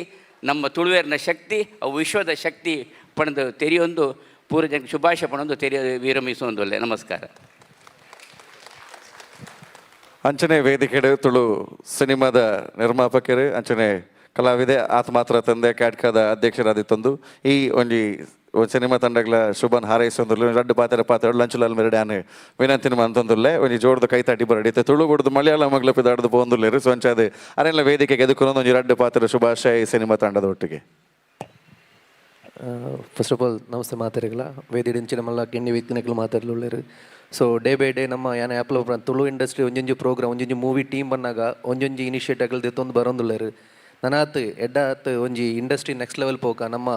ನಮ್ಮ ತುಳುವೇರಿನ ಶಕ್ತಿ ಅವು ವಿಶ್ವದ ಶಕ್ತಿ ಪಣದು ತೆರೆಯೊಂದು ಪೂರ ಜನ ಶುಭಾಶಯ ಪಣೊಂದು ವಿರಮಿಸುವೊಂದು ಒಳ್ಳೆ ನಮಸ್ಕಾರ. ಅಂಚನೆ ವೇದಿಕೆಡು ತುಳು ಸಿನಿಮಾದ ನಿರ್ಮಾಪಕರು ಅಂಚನೆ ಕಲಾವಿದೆ ಆತ ಮಾತ್ರ ತಂದೆ ಕ್ಯಾಟ್ಕಾದ ಅಧ್ಯಕ್ಷರಾದಿತ್ತೊಂದು ಈ ಒಂಜಿ ಸಿನಿಮಾ ತಂಡಗಳ ಶುಭನ್ ಹಾರೈಸೊಂದುಲ್ಲೆ ರಡ್ಡು ಪಾತ್ರ ಲಂಚುಲಾಲ್ ಮೆರಡ್ಯಾನ್ ವಿನಂತಿನ ಮಂತೊಂದುಲ್ಲೆ ಒಂಜಿ ಜೋಡ್ದು ಕೈ ತಟ್ಟಿ ಬರಡಿತೆ ತುಳು ಬಿಡ್ದು ಮಲಯಾಳಂ ಮಗ್ಲ ಪಿದಾಡ್ದು ಪೋಂದುಲ್ಲೇರು ಸೊ ಅಂಚಾದ ಅರೆಲ್ಲ ವೇದಿಕೆಗೆ ಎದುಕುನೊಂದು ಒಂಜಿ ರಡ್ಡು ಪಾತ್ರ ಶುಭಾಶಯ ಸಿನಿಮಾ ತಂಡದ ಒಟ್ಟಿಗೆ. ಫಸ್ಟ್ ಆಫ್ ಆಲ್ ನಮಸ್ತೆ ಮಾತಾಡಿಗಳ ವೇದಿಡಿಂಚಿನ ಮಲ್ಲ ಕೆಣ್ಣಿ ವ್ಯಕ್ತಿನಗಳು ಮಾತಾಡಲು. ಸೊ ಡೇ ಬೈ ಡೇ ನಮ್ಮ ಯಾನ ಆ್ಯಪ್ಲ ತುಳು ಇಂಡಸ್ಟ್ರಿ ಒಂಜೊಂಜಿ ಪ್ರೋಗ್ರಾಮ್ ಒಂಜೊಂಜಿ ಮೂವಿ ಟೀಮ್ ಬಂದಾಗ ಒಂಜೊಂಜಿ ಇನಿಷಿಯೇಟಿವ್ಗಳು ದೆತ್ತೊಂದು ಬರೋಂದುಲ್ಲೇರು. ನನಾತ್ ಎಡ್ಡಾತ್ ಒಂಜಿ ಇಂಡಸ್ಟ್ರಿ ನೆಕ್ಸ್ಟ್ ಲೆವೆಲ್ ಪೋಕ ನಮ್ಮ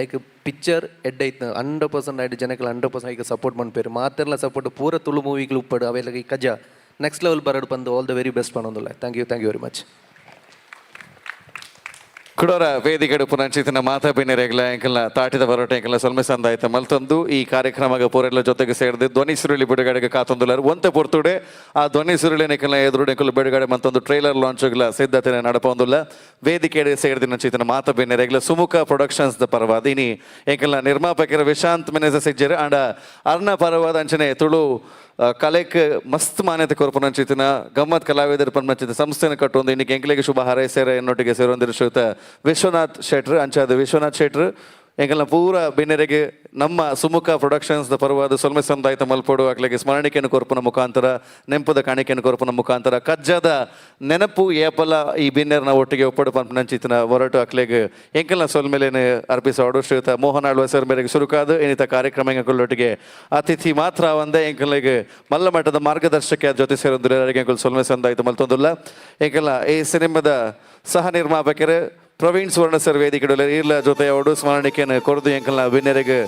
ಐಕ್ ಪಿಕ್ಚರ್ ಎಡ್ಡೈತ್ 100% ಆಯ್ತು ಜನಕ್ಕೆ 100% ಐಕ್ ಸಪೋರ್ಟ್ ಮಾಡ್ಪೇರು ಮಾತೆಲ್ಲ ಸಪೋರ್ಟ್ ಪೂರ ತುಳು ಮೂವಿಗಳು ಉಪ್ಪಡು ಅವೆಲ್ಲ ಈ ಕಜ್ಜ ನೆಕ್ಸ್ಟ್ ಲೆವೆಲ್ ಬರಡು ಬಂದು ಆಲ್ ದ ವೆರಿ ಬೆಸ್ಟ್ ಪನ್ನೊಂದುಲ್ಲ. Thank you very much. ಕುಡೋರ ವೇದಿಕೆಡು ಪುನಂಚಿತಿನ ಮಾತಾ ಬಿನ್ನೆರೆಗ್ಲ ಎಂಕಲ್ನ ತಾಟಿದ ಬರೋಟ ಎಂಕಲ್ನ ಸೊಲ್ಮೆ ಸಂದಾಯ್ತ ಮಲ್ತೊಂದು ಈ ಕಾರ್ಯಕ್ರಮಗ ಪೂರೆಲ್ಲ ಜೊತೆಗೆ ಸೇರಿದು ಧ್ವನಿ ಸುರುಳಿ ಬಿಡುಗಡೆಗೆ ಕಾತೊಂದುಲ್ಲರು ಒಂತೆ ಪೊರ್ತುಡೆ ಆ ಧ್ವನಿ ಸುರುಳಿ ಎಂಕಲ್ನ ಎದುರು ಎಂಕಲ್ ಬಿಡುಗಡೆ ಮತ್ತೊಂದು ಟ್ರೈಲರ್ ಲಾಂಚ್ಗಳ ಸಿದ್ಧತೆ ನಡಪೊಂದುಲ್ಲ. ವೇದಿಕೆಡೆ ಸೇರಿದಿನ ಚಿತಿನ ಮಾತಾ ಬಿನ್ನೆರೆಗ್ಲ ಸುಮುಖ ಪ್ರೊಡಕ್ಷನ್ಸ್ ದ ಪರವಾದ ಇನಿ ಎಂಕಲ್ನ ನಿರ್ಮಾಪಕರ ವಿಶಾಂತ್ ಮೆನೆಜ ಸಿಜ್ಜರ್ ಅಂಡ ಅರ್ಣ ಪರವಾದ ಅಂಚನೆ ತುಳು ಕಲೆಕ್ ಮಸ್ತ್ ಮಾನ್ಯತೆ ಕೊರ್ಪುನಂಚಿತಿನ ಗಮ್ಮತ್ ಕಲಾವಿದರು ಪನ್ಮಂಚಿತ ಸಂಸ್ಥೆನ ಕಟ್ಟೊಂದು ಇನ್ನಿಗೆ ಎಂಕಲಿಗೆ ಶುಭ ಹಾರೈಸೇರ ಎನ್ನೊಟ್ಟಿಗೆ ಸೇರೊಂದಿರು ಶ್ರೀಯುತ ವಿಶ್ವನಾಥ್ ಶೆಟ್ರ್ ಅಂಚಾದ ವಿಶ್ವನಾಥ್ ಶೆಟ್ರ್ ಎಂಕಲ್ನ ಪೂರ ಬಿನ್ನೆರೆಗೆ ನಮ್ಮ ಸುಮುಖ ಪ್ರೊಡಕ್ಷನ್ಸ್ ದ ಪರವಾದ ಸೊಲ್ಮೆ ಸಂದಾಯಿತ ಮಲ್ಪೋಡು ಅಕ್ಲೆಗೆ ಸ್ಮರಣಿಕೆಯನ್ನು ಕೊರ್ಪುನ ಮುಖಾಂತರ ನೆಂಪದ ಕಾಣಿಕೆಯನ್ನು ಕೊರ್ಪುನ ಮುಖಾಂತರ ಕಜ್ಜದ ನೆನಪು ಏಪಲ ಈ ಬಿನ್ನೆರ್ನ ಒಟ್ಟಿಗೆ ಒಪ್ಪಡು ಪನ್ಪನಂಚಿತಿನ ಹೊರಟು ಅಕ್ಲೆಗೆ ಎಂಕಲ್ನ ಸೊಲ್ಮೆಲೇನೆ ಅರ್ಪಿಸೋಡು ಶ್ರೀಯುತ ಮೋಹನ್ ಆಳ್ವ ಸರ್ ಮೇರೆಗೆ ಸುರುಕಾದ ಇನ್ನಿತ ಕಾರ್ಯಕ್ರಮ ಎಂಕಲ್ಲೊಟ್ಟಿಗೆ ಅತಿಥಿ ಮಾತ್ರ ಒಂದೇ ಎಂಕಲಿಗೆ ಮಲ್ಲ ಮಟ್ಟದ ಮಾರ್ಗದರ್ಶಕ ಜೊತೆ ಸೇರೊಂದಿರರಿಗೆ ಎಂಕಲ್ ಸೊಲ್ಮೆ ಸಂದಾಯಿತ ಮಲ್ತೊಂದುಲ್ಲ. ಎಂಕಲ್ಲ ಈ ಸಿನಿಮಾದ ಸಹ ನಿರ್ಮಾಪಕರು ಪ್ರವೀಣ್ ಸುವರ್ಣ ಸರ್ ವೇದಿಕೆಡಲ್ಲ ಇರ್ಲ ಜೊತೆ ಅವಡು ಸ್ಮರಣಿಕೆಯನ್ನು ಕೊರದು ಎಂಕಲ್ನ ವಿನ್ಯರಿಗೆ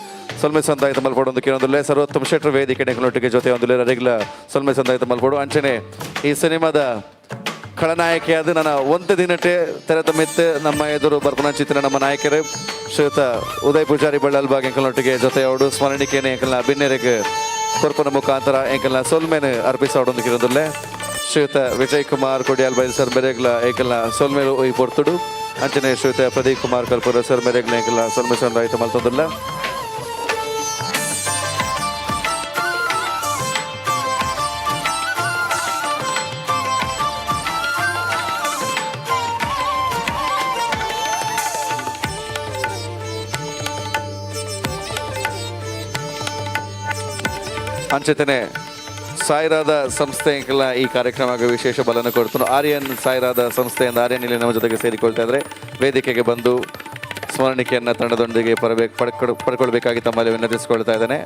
ಸೊಲ್ಮೆ ಸಂದಾಯಿತ ಮಲ್ಪಡೊಂದು ಕೇಳೊಂದುಲ್ಲೆ ಸರ್ವೋತ್ತಮ ಶೆಟ್ರ್ ವೇದಿಕೆ ಎಂಕಲೊಟ್ಟಿಗೆ ಜೊತೆ ಒಂದುಲ್ಲೆ ರೆಗ್ಲ ಸೊಲ್ಮೆ ಸಂದಾಯಿತ ಮಲ್ಪಡು ಅಂಚನೆ ಈ ಸಿನಿಮಾದ ಖಳನಾಯಕಿಯಾದ ನನ್ನ ಒಂದು ದಿನಟೆ ತೆರೆದ ಮೆತ್ತು ನಮ್ಮ ಎದುರು ಬರ್ಪನ ಚಿತ್ರ ನಮ್ಮ ನಾಯಕರು ಶ್ರೀಯುತ ಉದಯ್ ಪೂಜಾರಿ ಬಳ್ಳಲ್ಬಾಗ್ ಎಂಕಲೊಟ್ಟಿಗೆ ಜೊತೆ ಅವಡು ಸ್ಮರಣಿಕೆಯನ್ನು ಎಂಕಲ್ನ ಬಿನ್ನೆರಿಗೆ ಕೊರ್ಪನ ಮುಖಾಂತರ ಎಂಕಲ್ನ ಸೊಲ್ಮೆನ ಅರ್ಪಿಸೋಡೊಂದು ಕಿರೊಂದುಲ್ಲೆ ಶ್ರೀಯುತ ವಿಜಯ್ ಕುಮಾರ್ ಕೊಡಿಯಾಲ್ ಬೈಲ್ ಸರ್ ಮೆರೆಗ್ಲ ಎಂಕಲ್ನ ಸೊಲ್ಮೆಲು ಈ ಪೊರ್ತುಡು ಅಂಚನೆ ಶ್ರೀಯುತ ಪ್ರದೀಪ್ ಕುಮಾರ್ ಕಲ್ಪುರ ಸರ್ ಮೆರೆಗ್ಲ ಎಂಕಲ್ನ ಸೊಲ್ಮೆ ಸಂದಾಯಿತ ಮಲ್ತೊಂದುಲ್ಲ. ಅಂಚೆತನೆ ಸಾಯಿರಾದ ಸಂಸ್ಥೆಗಳ ಈ ಕಾರ್ಯಕ್ರಮಕ್ಕೆ ವಿಶೇಷ ಬಲನ ಕೊಡ್ತು. ಆರ್ಯನ್ ಸಾಯಿರಾದ ಸಂಸ್ಥೆಯಿಂದ ಆರ್ಯನ್ ಇಲ್ಲಿ ನಮ್ಮ ಜೊತೆಗೆ ಸೇರಿಕೊಳ್ತಾ ಇದ್ದಾರೆ. ವೇದಿಕೆಗೆ ಬಂದು ಸ್ಮರಣಿಕೆಯನ್ನು ತಂಡದೊಂದಿಗೆ ಪಡ್ಕೊಳ್ಬೇಕಾಗಿ ತಮ್ಮಲ್ಲಿ ವಿನಂತಿಸಿಕೊಳ್ತಾ ಇದ್ದೇನೆ.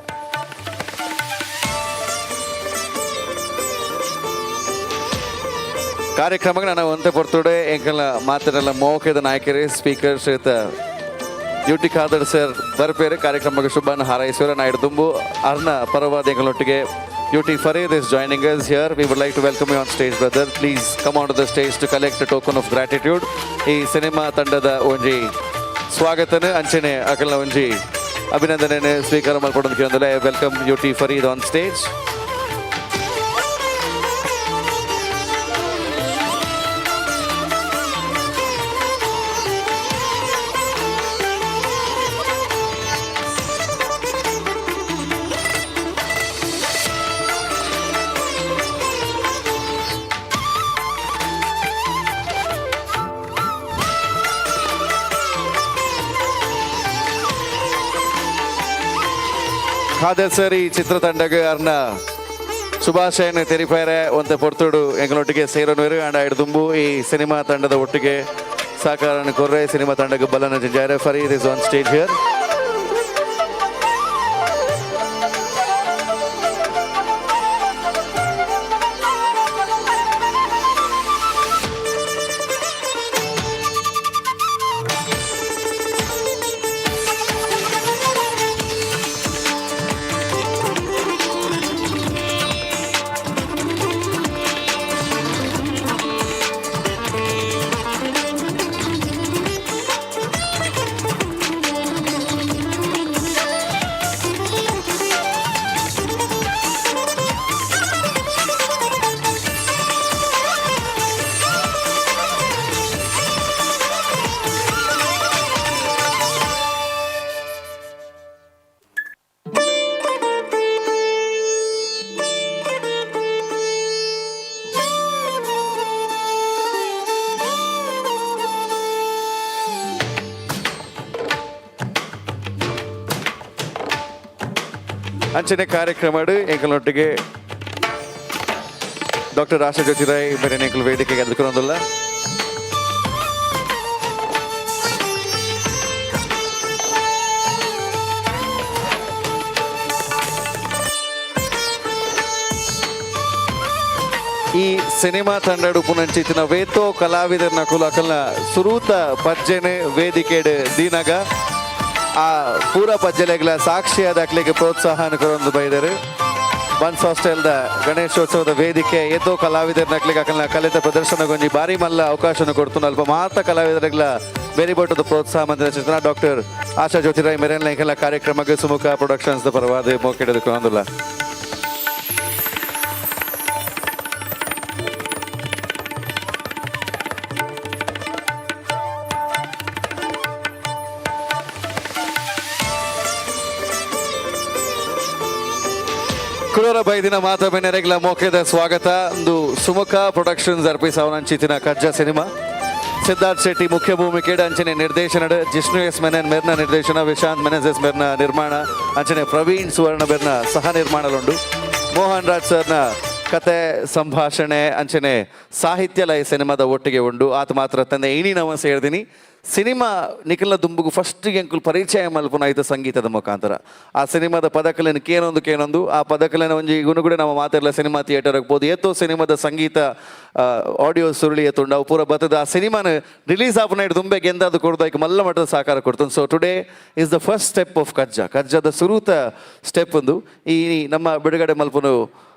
ಕಾರ್ಯಕ್ರಮಕ್ಕೆ ನಾನು ಒಂತೆ ಪೊರ್ತುಡೆ ಎಂಕಲ್ನ ಮಾತನೆಲ್ಲ ಮೋಕೆದ ನಾಯಕರೇ ಸ್ಪೀಕರ್ ಶ್ರೀಯುತ ಯುಟಿ ಖಾದರ್ ಸರ್ ಬರ್ಪೇರೆ ಕಾರ್ಯಕ್ರಮಕ್ಕೆ ಶುಭನ ಹಾರೈಸುವರ ನಾಯ್ಡು ತುಂಬು ಅರ್ನ ಪರವಾದ ಎಂಗಳೊಟ್ಟಿಗೆ UT Fareed is joining us here. We would like to welcome you on stage, brother. Please come onto the stage to collect a token of gratitude. ಈ ಸಿನಿಮಾ ತಂಡದ ಒಂಜಿ ಸ್ವಾಗತನ ಅಂಚನೆ ಅಕಲ್ನ ಒಂಜಿ ಅಭಿನಂದನೆ ಸ್ವೀಕಾರ ಮಾಡ್ಕೊಡೋದು ಕೇಳಿದ್ರೆ welcome UT Fareed on stage. Khader sir ಈ ಚಿತ್ರತಂಡಗೆ ಅರ್ನ ಶುಭಾಶಯನ ತೆರಿಪಾರೆ ಒಂತೆ ಪೊರ್ತುಡು ಎಂಗಳೊಟ್ಟಿಗೆ ಸೇರೋನು ಅಂಡ ಹಿಡ್ದುಂಬು ಈ ಸಿನಿಮಾ ತಂಡದ ಒಟ್ಟಿಗೆ ಸಹಕಾರ ಕೊರ್ರೆ ಸಿನಿಮಾ ತಂಡಕ್ಕೆ ಬಲನ ಜಿಂಜಾರೆ Fareed is on stage here. ಅಂಚನೆ ಕಾರ್ಯಕ್ರಮ ಎಂಕಲೊಟ್ಟಿಗೆ ಡಾಕ್ಟರ್ ಆಶಾ ಜ್ಯೋತಿರಾಯ್ ಬೇರೆ ಎಂಕಲು ವೇದಿಕೆಗೆ ಎದುರುಕೊಂಡಲ್ಲ. ಈ ಸಿನಿಮಾ ತಂಡಡು ಪುನಂಚಿತ್ತಿನ ವೇತೋ ಕಲಾವಿದರ ನಕುಲು ಅಕಲ್ನ ಸುರೂತ ಪಜ್ಜೆನೆ ವೇದಿಕೆಡ್ ದೀನಾಗ ಆ ಪೂರ ಪಜ್ಜೆಲೆಗಳ ಸಾಕ್ಷಿಯಾದ ಅಕ್ಲಿಗೆ ಪ್ರೋತ್ಸಾಹನ ಕೊರೊಂದು ಬೈದರು. ಬನ್ಸ್ ಹಾಸ್ಟೆಲ್ದ ಗಣೇಶೋತ್ಸವದ ವೇದಿಕೆ ಎದ್ದೋ ಕಲಾವಿದರ ನಕ್ಲಿಗೆ ಅಕಲ್ನ ಕಲಿತ ಪ್ರದರ್ಶನಗೊಂಜಿ ಬಾರಿ ಮಲ್ಲ ಅವಕಾಶನ ಕೊಡ್ತು. ಅಲ್ಪ ಮಾತ ಕಲಾವಿದರಿಗಳ ಬೇರೆ ಬೋಟದ ಪ್ರೋತ್ಸಾಹ ಮಂದಿರ ಚಿತ್ರಣ ಡಾಕ್ಟರ್ ಆಶಾ ಜ್ಯೋತಿರಾಯ್ ಮೆರೆನ್ಲ ಎಂಕೆಲ್ಲ ಕಾರ್ಯಕ್ರಮಕ್ಕೆ ಸುಮುಖ ಪ್ರೊಡಕ್ಷನ್ಸ್ ದ ಪರವಾದ ಮೋಕೆಡದು ಕೊರೊಂದುಲ್ಲ. ಕುಳೂರ ಬೈದಿನ ಮಾತೊಮ್ಮೆ ನೆರೆಗ್ಲ ಮೋಕೆದ ಸ್ವಾಗತ. ಒಂದು ಸುಮುಖ ಪ್ರೊಡಕ್ಷನ್ಸ್ ಅರ್ಪಿಸವನಂಚಿತಿನ ಕಜ್ಜ ಸಿನಿಮಾ ಸಿದ್ಧಾರ್ಥ್ ಶೆಟ್ಟಿ ಮುಖ್ಯ ಭೂಮಿಕೆಡ್ ಅಂಚನೆ ನಿರ್ದೇಶನ ಜಿಷ್ಣು ಎಸ್ ಮೆನನ್ ಮೆರ್ನ ನಿರ್ದೇಶನ ವಿಶಾಂತ್ ಮೆನೆಜೆಸ್ ಮೆರ್ನ ನಿರ್ಮಾಣ ಅಂಚನೆ ಪ್ರವೀಣ್ ಸುವರ್ಣ ಬೆರ್ನ ಸಹ ನಿರ್ಮಾಣಲುಂಡು. ಮೋಹನ್ ರಾಜ್ ಸರ್ನ ಕತೆ ಸಂಭಾಷಣೆ ಅಂಚನೆ ಸಾಹಿತ್ಯ ಲಯ ಸಿನಿಮಾದ ಒಟ್ಟಿಗೆ ಉಂಡು. ಆತ ಮಾತ್ರ ತಂದೆ ಇಣಿ ನವ ಸೇರ್ದಿನಿ ಸಿನಿಮಾ ನಿಖಲ್ನ ದುಂಬುಗು ಫಸ್ಟಿಗೆ ಅಂಕುಲ್ ಪರಿಚಯ ಮಲ್ಪನ ಆಯ್ತು ಸಂಗೀತದ ಮುಖಾಂತರ. ಆ ಸಿನಿಮಾದ ಪದಕಲೆನ ಕೇನೊಂದು ಆ ಪದಕಲೆನ ಒಂಜಿ ಗುಣಗುಡೆ ನಾವು ಮಾತಾಡಲ ಸಿನಿಮಾ ಥಿಯೇಟರ್ ಆಗ್ಬೋದು ಏತೋ ಸಿನಿಮಾದ ಸಂಗೀತ ಆಡಿಯೋ ಸುರುಳಿ ಎತ್ತುಂಡು ಅವು ಪೂರ ಬರ್ತದೆ. ಆ ಸಿನಿಮಾನ ರಿಲೀಸ್ ಆಪನ ಇಟ್ಟು ತುಂಬೆ ಗೆಂದಾದು ಕೊಡ್ದಾಯ್ಕೆ ಮಲ್ಲ ಮಟ್ಟದ ಸಾಕಾರ ಕೊಡ್ತಾನೆ. So today is the first step of ಕಜ್ಜದ ಸುರೂತ ಸ್ಟೆಪ್ ಒಂದು ಈ ನಮ್ಮ ಬಿಡುಗಡೆ ಮಲ್ಪನು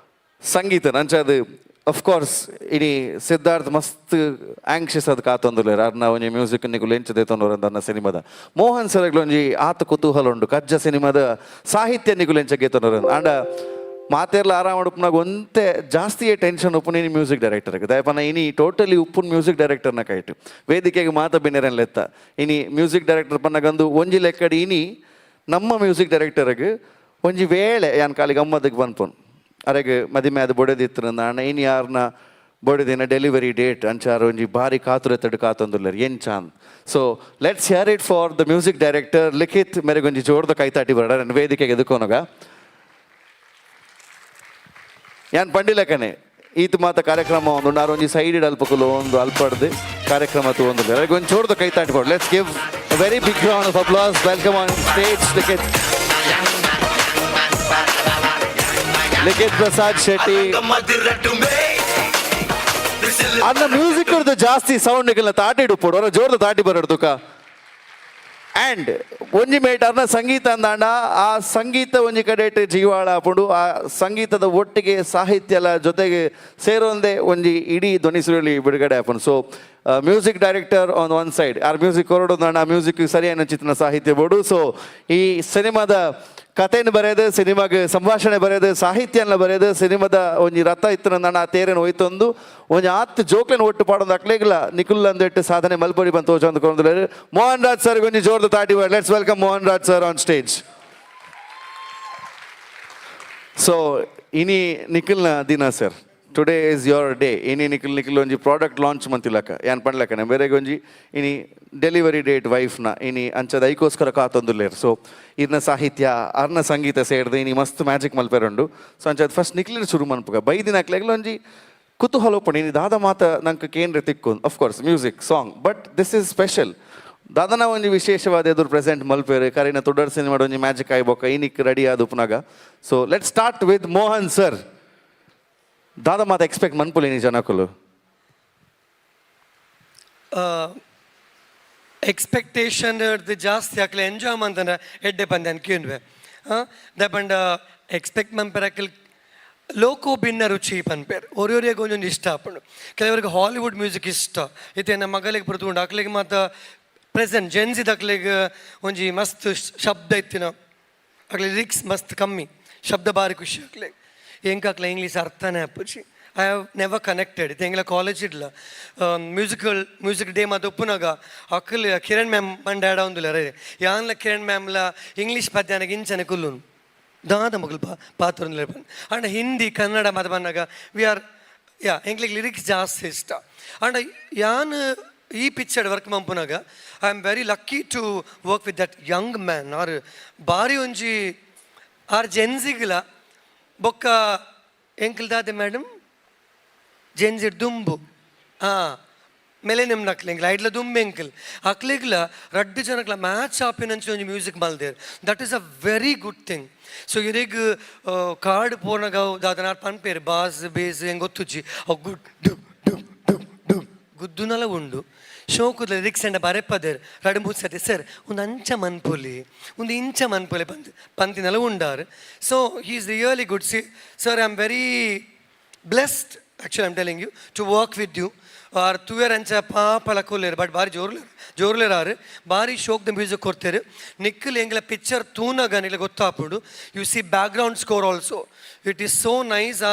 ಸಂಗೀತ ನಂಚದು ಅಫ್ಕೋರ್ಸ್ ಇಡೀ ಸಿದ್ಧಾರ್ಥ್ ಮಸ್ತ್ ಆಂಕ್ಷಿಯಸ್ ಅದು ಕಾತೊಂದುಲ್ಲ ಅರ್ನ ಒಂಜಿ ಮ್ಯೂಸಿಕ್ ನಿಗೂ ಲೆಂಚದೆ ತೊಂದೂರಂತ ಅನ್ನ ಸಿನಿಮಾದ ಮೋಹನ್ ಸರ್ಗಳು ಒಂಜಿ ಆತ ಕುತೂಹಲ ಉಂಡು ಕಜ್ಜ ಸಿನಿಮಾದ ಸಾಹಿತ್ಯ ನಿಗೂ ಲೆಂಚಗೆ ತೊಂದೂರಂತ ಆಂಡ ಮಾತೆರ್ಲ ಆರಾಮ ಉಪ್ಪುನಾಗ ಒಂತೆ ಜಾಸ್ತಿಯೇ ಟೆನ್ಷನ್ ಉಪ್ಪು ನೀನು ಮ್ಯೂಸಿಕ್ ಡೈರೆಕ್ಟರ್ಗೆ ದಯಪನ ಇನಿ ಟೋಟಲಿ ಉಪ್ಪುನ್ ಮ್ಯೂಸಿಕ್ ಡೈರೆಕ್ಟರ್ನ ಕೈಟು ವೇದಿಕೆಗೆ ಮಾತ ಬಿನ್ನೆರನ್ ಲೆತ್ತ ಇನಿ ಮ್ಯೂಸಿಕ್ ಡೈರೆಕ್ಟರ್ ಪನ್ನಗಂದು ಒಂಜಿ ಲೆಕ್ಕಡಿ ಇನಿ ನಮ್ಮ ಮ್ಯೂಸಿಕ್ ಡೈರೆಕ್ಟರ್ಗೆ ಒಂಜಿ ವೇಳೆ ಯಾನ್ ಕಾಲಿ ಗಮ್ಮತ್ತಿಗೆ ಬಂದ್ಪುನ್ ಅರೆಗೆ ಮದಿಮೆ ಅದು ಬೊಡೆದಿತ್ತು ನಾನು ಇನ್ನು ಯಾರನ್ನ ಬೊಡೆದಿನ ಡೆಲಿವರಿ ಡೇಟ್ ಅಂಚಾರ ಒಂಜಿ ಭಾರಿ ಕಾತುರೆತ್ತಡು ಕಾತೊಂದುಲ್ಲರು ಏನು ಚಾಂದ್. So let's hear it for the music director Likhith ಮೇರೆಗೊಂಜಿ ಜೋರ್ದ ಕೈತಾಟಿ ಬರಡ ನನ್ನ ವೇದಿಕೆಗೆ ಎದುಕೋನಾಗ ಯಾನ್ ಪಂಡಿಲಕನೆ ಈತ ಮಾತ ಕಾರ್ಯಕ್ರಮ ಒಂದು ನಾರೊಂಜಿ ಸೈಡ್ ಅಲ್ಪಕುಲು ಒಂದು ಅಲ್ಪಡ್ದು ಕಾರ್ಯಕ್ರಮ ಒಂದು ಒಂದು ಜೋರ್ದ ಕೈತಾಟಿ ಬರೋದು. Let's give a very big round of applause. Welcome on stage Likhith Prasad Shetty ಅನ್ನ ಮ್ಯೂಸಿಕ್ ಜಾಸ್ತಿ ಸೌಂಡ್ ತಾಟಿ ಇಡುಪೋಡು ಅವ್ರ ಜೋರ್ದ ತಾಟಿ ಬರೋದುಕ ಆ್ಯಂಡ್ ಒಂಜಿ ಮೇಟ್ ಅರ್ನ ಸಂಗೀತ ಅಂದಾಂಡ ಆ ಸಂಗೀತ ಒಂಜಿ ಕಡೆ ಜೀವಾಳ ಹಾಕೊಂಡು ಆ ಸಂಗೀತದ ಒಟ್ಟಿಗೆ ಸಾಹಿತ್ಯಲ ಜೊತೆಗೆ ಸೇರೊಂದೇ ಒಂಜಿ ಇಡೀ ಧ್ವನಿ ಸುರುಳಿ ಬಿಡುಗಡೆ ಹಾಪನು. So music director on one side ಆ ಮ್ಯೂಸಿಕ್ ಹೊರಡೋದು ಆ ಮ್ಯೂಸಿಕ್ ಸರಿಯಾದ ಚಿತ್ರ ಸಾಹಿತ್ಯ ಬೋರ್ಡು. ಸೊ ಈ ಸಿನಿಮಾದ ಕಥೆನ ಬರೆಯೋದು ಸಿನಿಮಾಗೆ ಸಂಭಾಷಣೆ ಬರೆಯೋದು ಸಾಹಿತ್ಯನ ಬರೆಯೋದು ಸಿನಿಮಾದ ಒಂಜಿ ರಥ ಇತ್ತು ನಾನು ಆ ತೇರೇನು ಹೋಯ್ತೊಂದು ಒಂಜಿ ಆತ್ತು ಜೋಕ್ಲೇನು ಒಟ್ಟು ಪಾಡೋದು ಅಕ್ಲೇಗಿಲ್ಲ ನಿಖುಲ್ ಅಂದಿಟ್ಟು ಸಾಧನೆ ಮಲ್ಪಡಿ ಬಂತು ತೋಚ ಅಂದ್ಕೊಂಡು ಮೋಹನ್ ರಾಜ್ ಸರ್ಗೆ ಒಂಜಿ ಜೋರ್ದು ತಾಟಿ ಬರ್. Let's welcome Mohan Raj sir on stage. So ಇನಿ ನಿಖಿಲ್ನ ದಿನ sir today is your day. ಇನಿ ನಿಖಿಲ್ ಒಂಜಿ ಪ್ರಾಡಕ್ಟ್ ಲಾಂಚ್ ಮಂತಿಲ್ಲಕ ಯಾನ್ ಪಡ್ಲಕ್ಕನೆ ಬೇರೆಗೆ ಒಂಜಿ ಇನಿ ಡೆಲಿವರಿ ಡೇಟ್ ವೈಫ್ನ ಇನಿ ಅಂಚದ ಐಕೋಸ್ಕರ ಕಾತೊಂದುಲ್ಲೇರು. ಸೊ ಇರ್ನ ಸಾಹಿತ್ಯ ಅರ್ನ ಸಂಗೀತ ಸೇರಿದೆ ಇನಿ ಮಸ್ತ್ ಮ್ಯಾಜಿಕ್ ಮಲ್ಪೇರುಂಡು. ಸೊ ಅಂಚದ ಫಸ್ಟ್ ನಿಖಿಲಿನ ಶುರು ಮನ್ಪುಗ ಬೈದಿನ ಹಾಕ್ಲೆಗ್ಲ ಒಂಜಿ ಕುತೂಹಲ ಪಣಿ ಇನಿ ದಾದ ಮಾತ ನಂಗೆ ಕೇಂದ್ರ ತಿಕ್ಕು of course music song but this is special ದಾದನ ಒಂಜಿ ವಿಶೇಷವಾದ ಎದುರು ಪ್ರೆಸೆಂಟ್ ಮಲ್ಪೇರು ಕರಿನ ತುಡರ್ ಸಿನಿಮಾಡ ಒಂಜಿ ಮ್ಯಾಜಿಕ್ ಆಯ್ಬೋಕ ಇನಿಕ್ ರೆಡಿ ಆದ ಉಪ್ನಾಗ. So let start with Mohan sir. ದಾದ ಮಾತ ಎಕ್ಸ್ಪೆಕ್ಟ್ ಮನ್ಪುಲಿ ನೀ ಜನಕುಲು ಎಕ್ಸ್ಪೆಕ್ಟೇಷನ್ ಜಾಸ್ತಿ ಹಾಕ್ಲೆ ಎಂಜಾಯ್ ಮಂತನ ಎಡ್ಡೆ ಬಂದೆ ಅನ್ಕೊಂಡ್ವೆ ದಪಂಡ ಎಕ್ಸ್ಪೆಕ್ಟ್ ಮನ್ಪೆರಕಲ್ ಲೋಕೋ ಭಿನ್ನ ರುಚಿ ಪನ್ಪೇರು ಒರಿಯೊರಿಗೆ ಒಂದೊಂದು ಇಷ್ಟ ಹಾಕೊಂಡು ಕೆಲವರಿಗೆ ಹಾಲಿವುಡ್ ಮ್ಯೂಸಿಕ್ ಇಷ್ಟ ಇತ್ತೆ ನಮ್ಮ ಮಗಳಿಗೆ ಬರ್ತುಂಡು ಅಕ್ಲಿಗೆ ಮಾತ ಪ್ರೆಸೆಂಟ್ ಜೆನ್ಸಿದ ಅಕ್ಲಿಗೆ ಒಂಜಿ ಮಸ್ತ್ ಶಬ್ದ ಇತ್ತಿನ ಅಕ್ಲಿ ಲಿರಿಕ್ಸ್ ಮಸ್ತ್ ಕಮ್ಮಿ ಶಬ್ದ ಭಾರಿ ಖುಷಿ ಅಕ್ಲಿಗೆ ಎಂಕಾಕ್ಲ ಇಂಗ್ಲೀಷ್ ಅರ್ಥನೇ ಅಪ್ಪುಜಿ ಐ ಹ್ಯಾವ್ ನೆವರ್ ಕನೆಕ್ಟೆಡ್ ತೆಂಗ್ಲ ಕಾಲೇಜ್ ಇಡ್ಲ ಮ್ಯೂಸಿಕ್ ಡೇ ಮತ್ತು ಉಪ್ಪುನಾಗ ಅಕ್ಕಲ್ ಕಿರಣ್ ಮ್ಯಾಮ್ ಮಂಡ್ಯಾಡ ಒಂದುಲ್ಲ ರೇ ಯಾನ್ಲ ಕಿರಣ್ ಮ್ಯಾಮ್ಲ ಇಂಗ್ಲೀಷ್ ಪದ್ಯಾನಾಗ ಇಂಚನೆ ಕುಲ್ಲುನು ದಾದ ಮಗಲು ಪಾತ್ರ ಅಂಡ್ ಹಿಂದಿ ಕನ್ನಡ ಮಾತು ಬಂದಾಗ ವಿ ಆರ್ ಎಂಕ್ಲಿಗೆ ಲಿರಿಕ್ಸ್ ಜಾಸ್ತಿ ಇಷ್ಟ ಅಂಡ್ ಯಾನ್ ಈ ಪಿಕ್ಚರ್ ವರ್ಕ್ ಮಂಪುನಾಗ I am very lucky to work with that young man ಆರ್ ಬಾರಿ ಒಂಜಿ ಆರ್ ಜೆನ್ಸಿಗ್ಲ ಬೊಕ್ಕ ಎಂಕಲ್ ದಾದೆ ಮೇಡಮ್ ಜೆನ್ಸಿಡ್ ದುಂಬು ಮೆಲೆನಿಯಂ ನಕ್ಲೆ ಎಂಕ್ಲ ಐಡ್ಲ ದುಂಬು ಎಂಕಲ್ ಅಕ್ಲೆಗ್ಲ ರಡ್ಡು ಜನಕ್ಲ ಮ್ಯಾಚ್ ಆಪಿನಂಚಿ ಒಂಜಿ ಮ್ಯೂಸಿಕ್ ಮಲ್ದೇರ್. That is a very good thing. So ಇರೆಗ್ ಕಾರ್ಡ್ ಪೋರ್ನಗ ದಾದನ ಪನ್ಪೇರು ಬಾಸ್ ಬೇಸ್ ಹೆಂಗೆ ಗೊತ್ತುಜ್ಜಿ ಅವು ಗುಡ್ ಡು ಡು ಡು ಡು ಗುದ್ದುನಲ ಉಂಡು. ಶೋಕುದ ಲಿರಿಕ್ಸ್ ಎಂಡ ಬರೆಪದೇರು ರಡು ಮೂರು ಸತಿ ಸರ್ ಒಂದು ಅಂಚ ಮನ್ಪೊಲಿ ಒಂದು ಇಂಚ ಮನ್ಪೊಲಿ ಪಂತಿನಲ ಉಂಡಾರು. So he is really good. Sir I am very blessed actually I am telling you to work with you. ಆರ್ ತುಯರ್ ಅಂಚ ಪಾಪಲ ಕೊಲ್ಲೇರು ಬಟ್ ಭಾರಿ ಜೋರ್ಲೇರಾರು ಭಾರಿ ಶೋಕ್ದ ಮ್ಯೂಸಿಕ್ ಕೊಡ್ತೇರು. ನಿಕ್ಕಲ್ ಎಂಗ್ಲ ಪಿಕ್ಚರ್ ತೂನಾಗ ನಿಕ್ಲೆ ಗೊತ್ತಾಪುಡು. You see background score also it is so nice.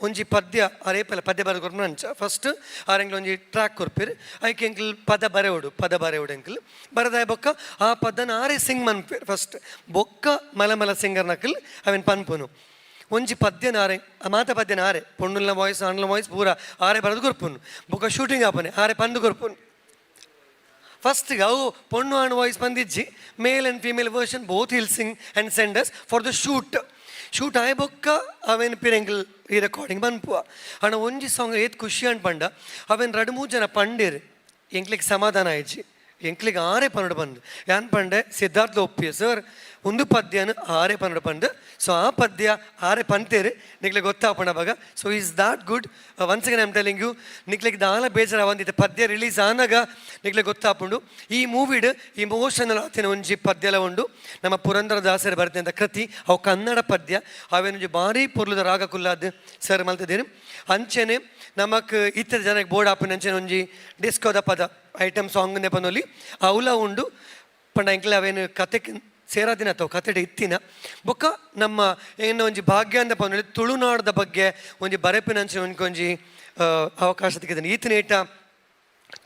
ಒಂಜಿ ಪದ್ಯ ಅರೇಪಲ್ಲ ಪದ್ಯ ಬರೆದು ಕೊರ್ಪುನ ಅಂಚ ಫಸ್ಟ್ ಆರೆಂಗ್ಲ ಒಂಜಿ ಟ್ರ್ಯಾಕ್ ಕೊರ್ಪಿರು ಐಕೆ ಎಂಕ್ಲ್ ಪದ ಬರೆಯೋಡು ಎಂಕ್ಲ್ ಬರೆದಾಯ ಬೊಕ್ಕ ಆ ಪದನ ಆರೆ ಸಿಂಗ್ ಮನ್ಪೇರು ಫಸ್ಟ್ ಬೊಕ್ಕ ಮಲ ಸಿಂಗರ್ ನಕಲ್ ಅವೆನ್ ಪನ್ಪುನು ಒಂಜಿ ಪದ್ಯನ ಆರೆ ಮಾತ ಪದ್ಯನ ಆರೆ ಪೊಣ್ಣುಲ್ನ ವಾಯ್ಸ್ ಆಂಡ್ಲ ವಾಯ್ಸ್ ಪೂರ ಆರೆ ಬರೆದು ಕೊರ್ಪುನು ಬೊಕ್ಕ ಶೂಟಿಂಗ್ ಆಪನೆ ಆರೆ ಪಂದು ಕೊರ್ಪುನು. ಫಸ್ಟ್ಗೆ ಅವು ಪೊಣ್ಣು ಆಣ್ ವಾಯ್ಸ್ ಬಂದಿಜ್ಜಿ male and female version both will sing and senders for the shoot ಆಯ್ ಬೊಕ್ಕ ಅವೇನು ಪಿರೆಂಗ್ಲ್ ಈ ರೆಕಾರ್ಡಿಂಗ್ ಬನ್ಪುವ ಅಣ್ಣ ಒಂಜಿ ಸಾಂಗ್ ಏತ್ ಖುಷಿ ಅನ್ ಪಂಡ ಅವೇನು 2-3 ಜನ ಪಂಡೇರು ಎಂಕ್ಲಿಗೆ ಸಮಾಧಾನ ಆಯ್ಜಿ ಎಂಕ್ಲಿಗೆ ಆರೆ ಪನ್ನಡ ಬಂದು ಯಾನ್ ಪಂಡೆ ಸಿದ್ಧಾರ್ಥ ಒಪ್ಪಿಯ ಸರ್ ಒಂದು ಪದ್ಯನು ಆರೆ ಪನ್ನಡ ಪಂಡು. ಸೊ ಆ ಪದ್ಯ ಆರೆ ಪಂತೇರು ನಿಕ್ಲಿಗೆ ಗೊತ್ತಾಪಣ ಬಾಗ. So is that good. Once again I am telling you ನಿಕ್ಲಿಗೆ ದಾಲ ಬೇಜಾರ ಒಂದಿತ್ತು ಪದ್ಯ ರಿಲೀಸ್ ಆನಾಗ ನಿಕ್ಲಿಗೆ ಗೊತ್ತಾಪುಂಡು ಈ ಮೂವಿಡ್ ಇಮೋಷನಲ್ ಆತಿನ ಒಂಜಿ ಪದ್ಯಲ ಉಂಡು. ನಮ್ಮ ಪುರಂದರದಾಸರು ಬರೆದಂಥ ಕೃತಿ ಅವು ಕನ್ನಡ ಪದ್ಯ ಅವೇನೊಂಜಿ ಭಾರಿ ಪೊರ್ಲುದ ರಾಗ ಕುಲ್ಲಾದ ಸರ್ ಮಲ್ತದೇನು ಅಂಚೆನೆ ನಮಕ್ ಇತರ ಜನಕ್ಕೆ ಬೋರ್ಡ್ ಆಪಿನ ಅಂಚೆನೆ ಒಂಜಿ ಡಿಸ್ಕೋದ ಪದ ಐಟಮ್ ಸಾಂಗ್ ಪನೊಲಿ ಅವಲ ಉಂಡು ಪಂಡ ಎಂಕ್ಲೆ ಅವೇನು ಕತೆ ಸೇರಾದಿನ ಅಥವಾ ಕತೆಡೆ ಇತ್ತಿನ ಬೊಕ್ಕ ನಮ್ಮ ಏನು ಒಂಜಿ ಭಾಗ್ಯ ಅಂದ ಪಂದು ತುಳುನಾಡದ ಬಗ್ಗೆ ಒಂಜಿ ಬರೆಪಿನಂಚೆ ಒಂಜಿ ಅವಕಾಶ ತೆಗೆದಾನೆ ಈತನ ಏಟ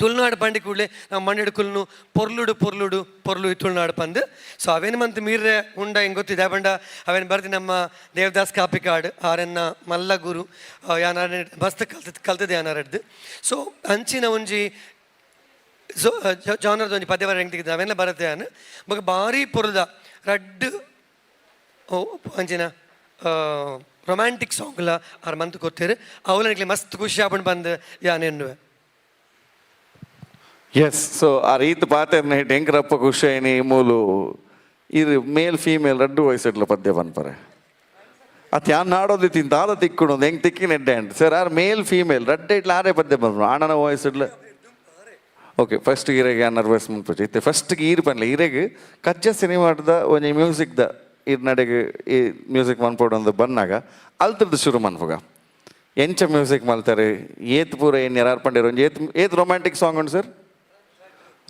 ತುಳುನಾಡು ಬಂಡಿ ಕೂಡಲೇ ನಾವು ಮಂಡ್ಯಡು ಕುಲ್ನು ಪೊರ್ಲು ಈ ತುಳುನಾಡು ಪಂದು. ಸೊ ಅವೇನು ಮಂತ್ ಮೀರ್ರೆ ಉಂಡ ಹೆಂಗೆ ಗೊತ್ತಿದೆ ಬಂಡ ಅವೇನು ಬರ್ದು ನಮ್ಮ ದೇವದಾಸ್ ಕಾಪಿಕಾಡು ಆರೆನ್ನ ಮಲ್ಲ ಗುರು ಯಾನಾರ ಮಸ್ತ್ ಕಲ್ತದೆ ಯಾನಾರಡ್ದು. ಸೊ ಅಂಚಿನ ಒಂಜಿ ಜಾನರ್ದ ಒಂಜಿ ಪದ್ಯ ಬರ ಹೆಂಗೆ ತೆಗೆದ ಅವೆಲ್ಲ ಬರುತ್ತೆ ಯಾನು ಬೊಕ್ಕ ಭಾರಿ ಪೊರ್ದ ರಡ್ಡು ಅಂಚಿನ ರೊಮ್ಯಾಂಟಿಕ್ ಸಾಂಗ್ಲ ಆರು ಮಂತ್ ಕೊಡ್ತೇರು ಅವಲ ನಿಕ್ಲೆ ಮಸ್ತ್ ಖುಷಿ ಆಪಣ್ ಬಂದು ಯಾನೆನ್ನುವೆ. ಎಸ್ ಸೊ ಆ ರೀತಿ ಪಾತೆರ್ನ ಹಿಟ್ಟು ಹೆಂಗ್ರಪ್ಪ ಖುಷಿ ಏನಿ ಮೂಲು ಇದು ಮೇಲ್ ಫೀಮೇಲ್ ರಡ್ಡು ವಯಸ್ಸಿಡ್ಲ ಪದ್ಯ ಪನ್ಪರೆ ಅದು ಯಾನ್ ನಾಡೋದು ತಿಂತ ಆದ ತಿಕ್ಕೊಂಡು ಹೆಂಗೆ ತಿಕ್ಕಿನ ಎಡ್ಡೆ ಅಂಟ್ ಸರ್ ಆರು ಮೇಲ್ ಫೀಮೇಲ್ ರಡ್ಡೆ ಇಟ್ಲ ಆರೇ ಪದ್ಯ ಬಂದ್ರು ಆಣನ ವಯಸ್ಸಿಡ್ಲ. ಓಕೆ ಫಸ್ಟ್ ಈರೆಗೆ ನರ್ವಸ್ ಮುನ್ಪುಜಿ ಇತ್ತೆ ಫಸ್ಟ್ಗೆ ಈರು ಪನ್ಲೆ ಈರೆಗೆ ಕಜ್ಜ ಸಿನಿಮಾದ ಒಂಜಿ ಮ್ಯೂಸಿಕ್ದ ಇರ್ ನಡೆಗೆ ಈ ಮ್ಯೂಸಿಕ್ ಮನ್ಪೋಡೊಂದು ಬಂದಾಗ ಅಲ್ತರದ್ದು ಶುರು ಮನ್ಪುಗ ಎಂಚ ಮ್ಯೂಸಿಕ್ ಮಲ್ತಾರೆ ಏತ್ ಪೂರ ಏನು ಯಾರು ಪಂಡಿರೋ ಒಂಜಿ ಏತ್ ರೊಮ್ಯಾಂಟಿಕ್ ಸಾಂಗ್ ಉಂಟು ಸರ್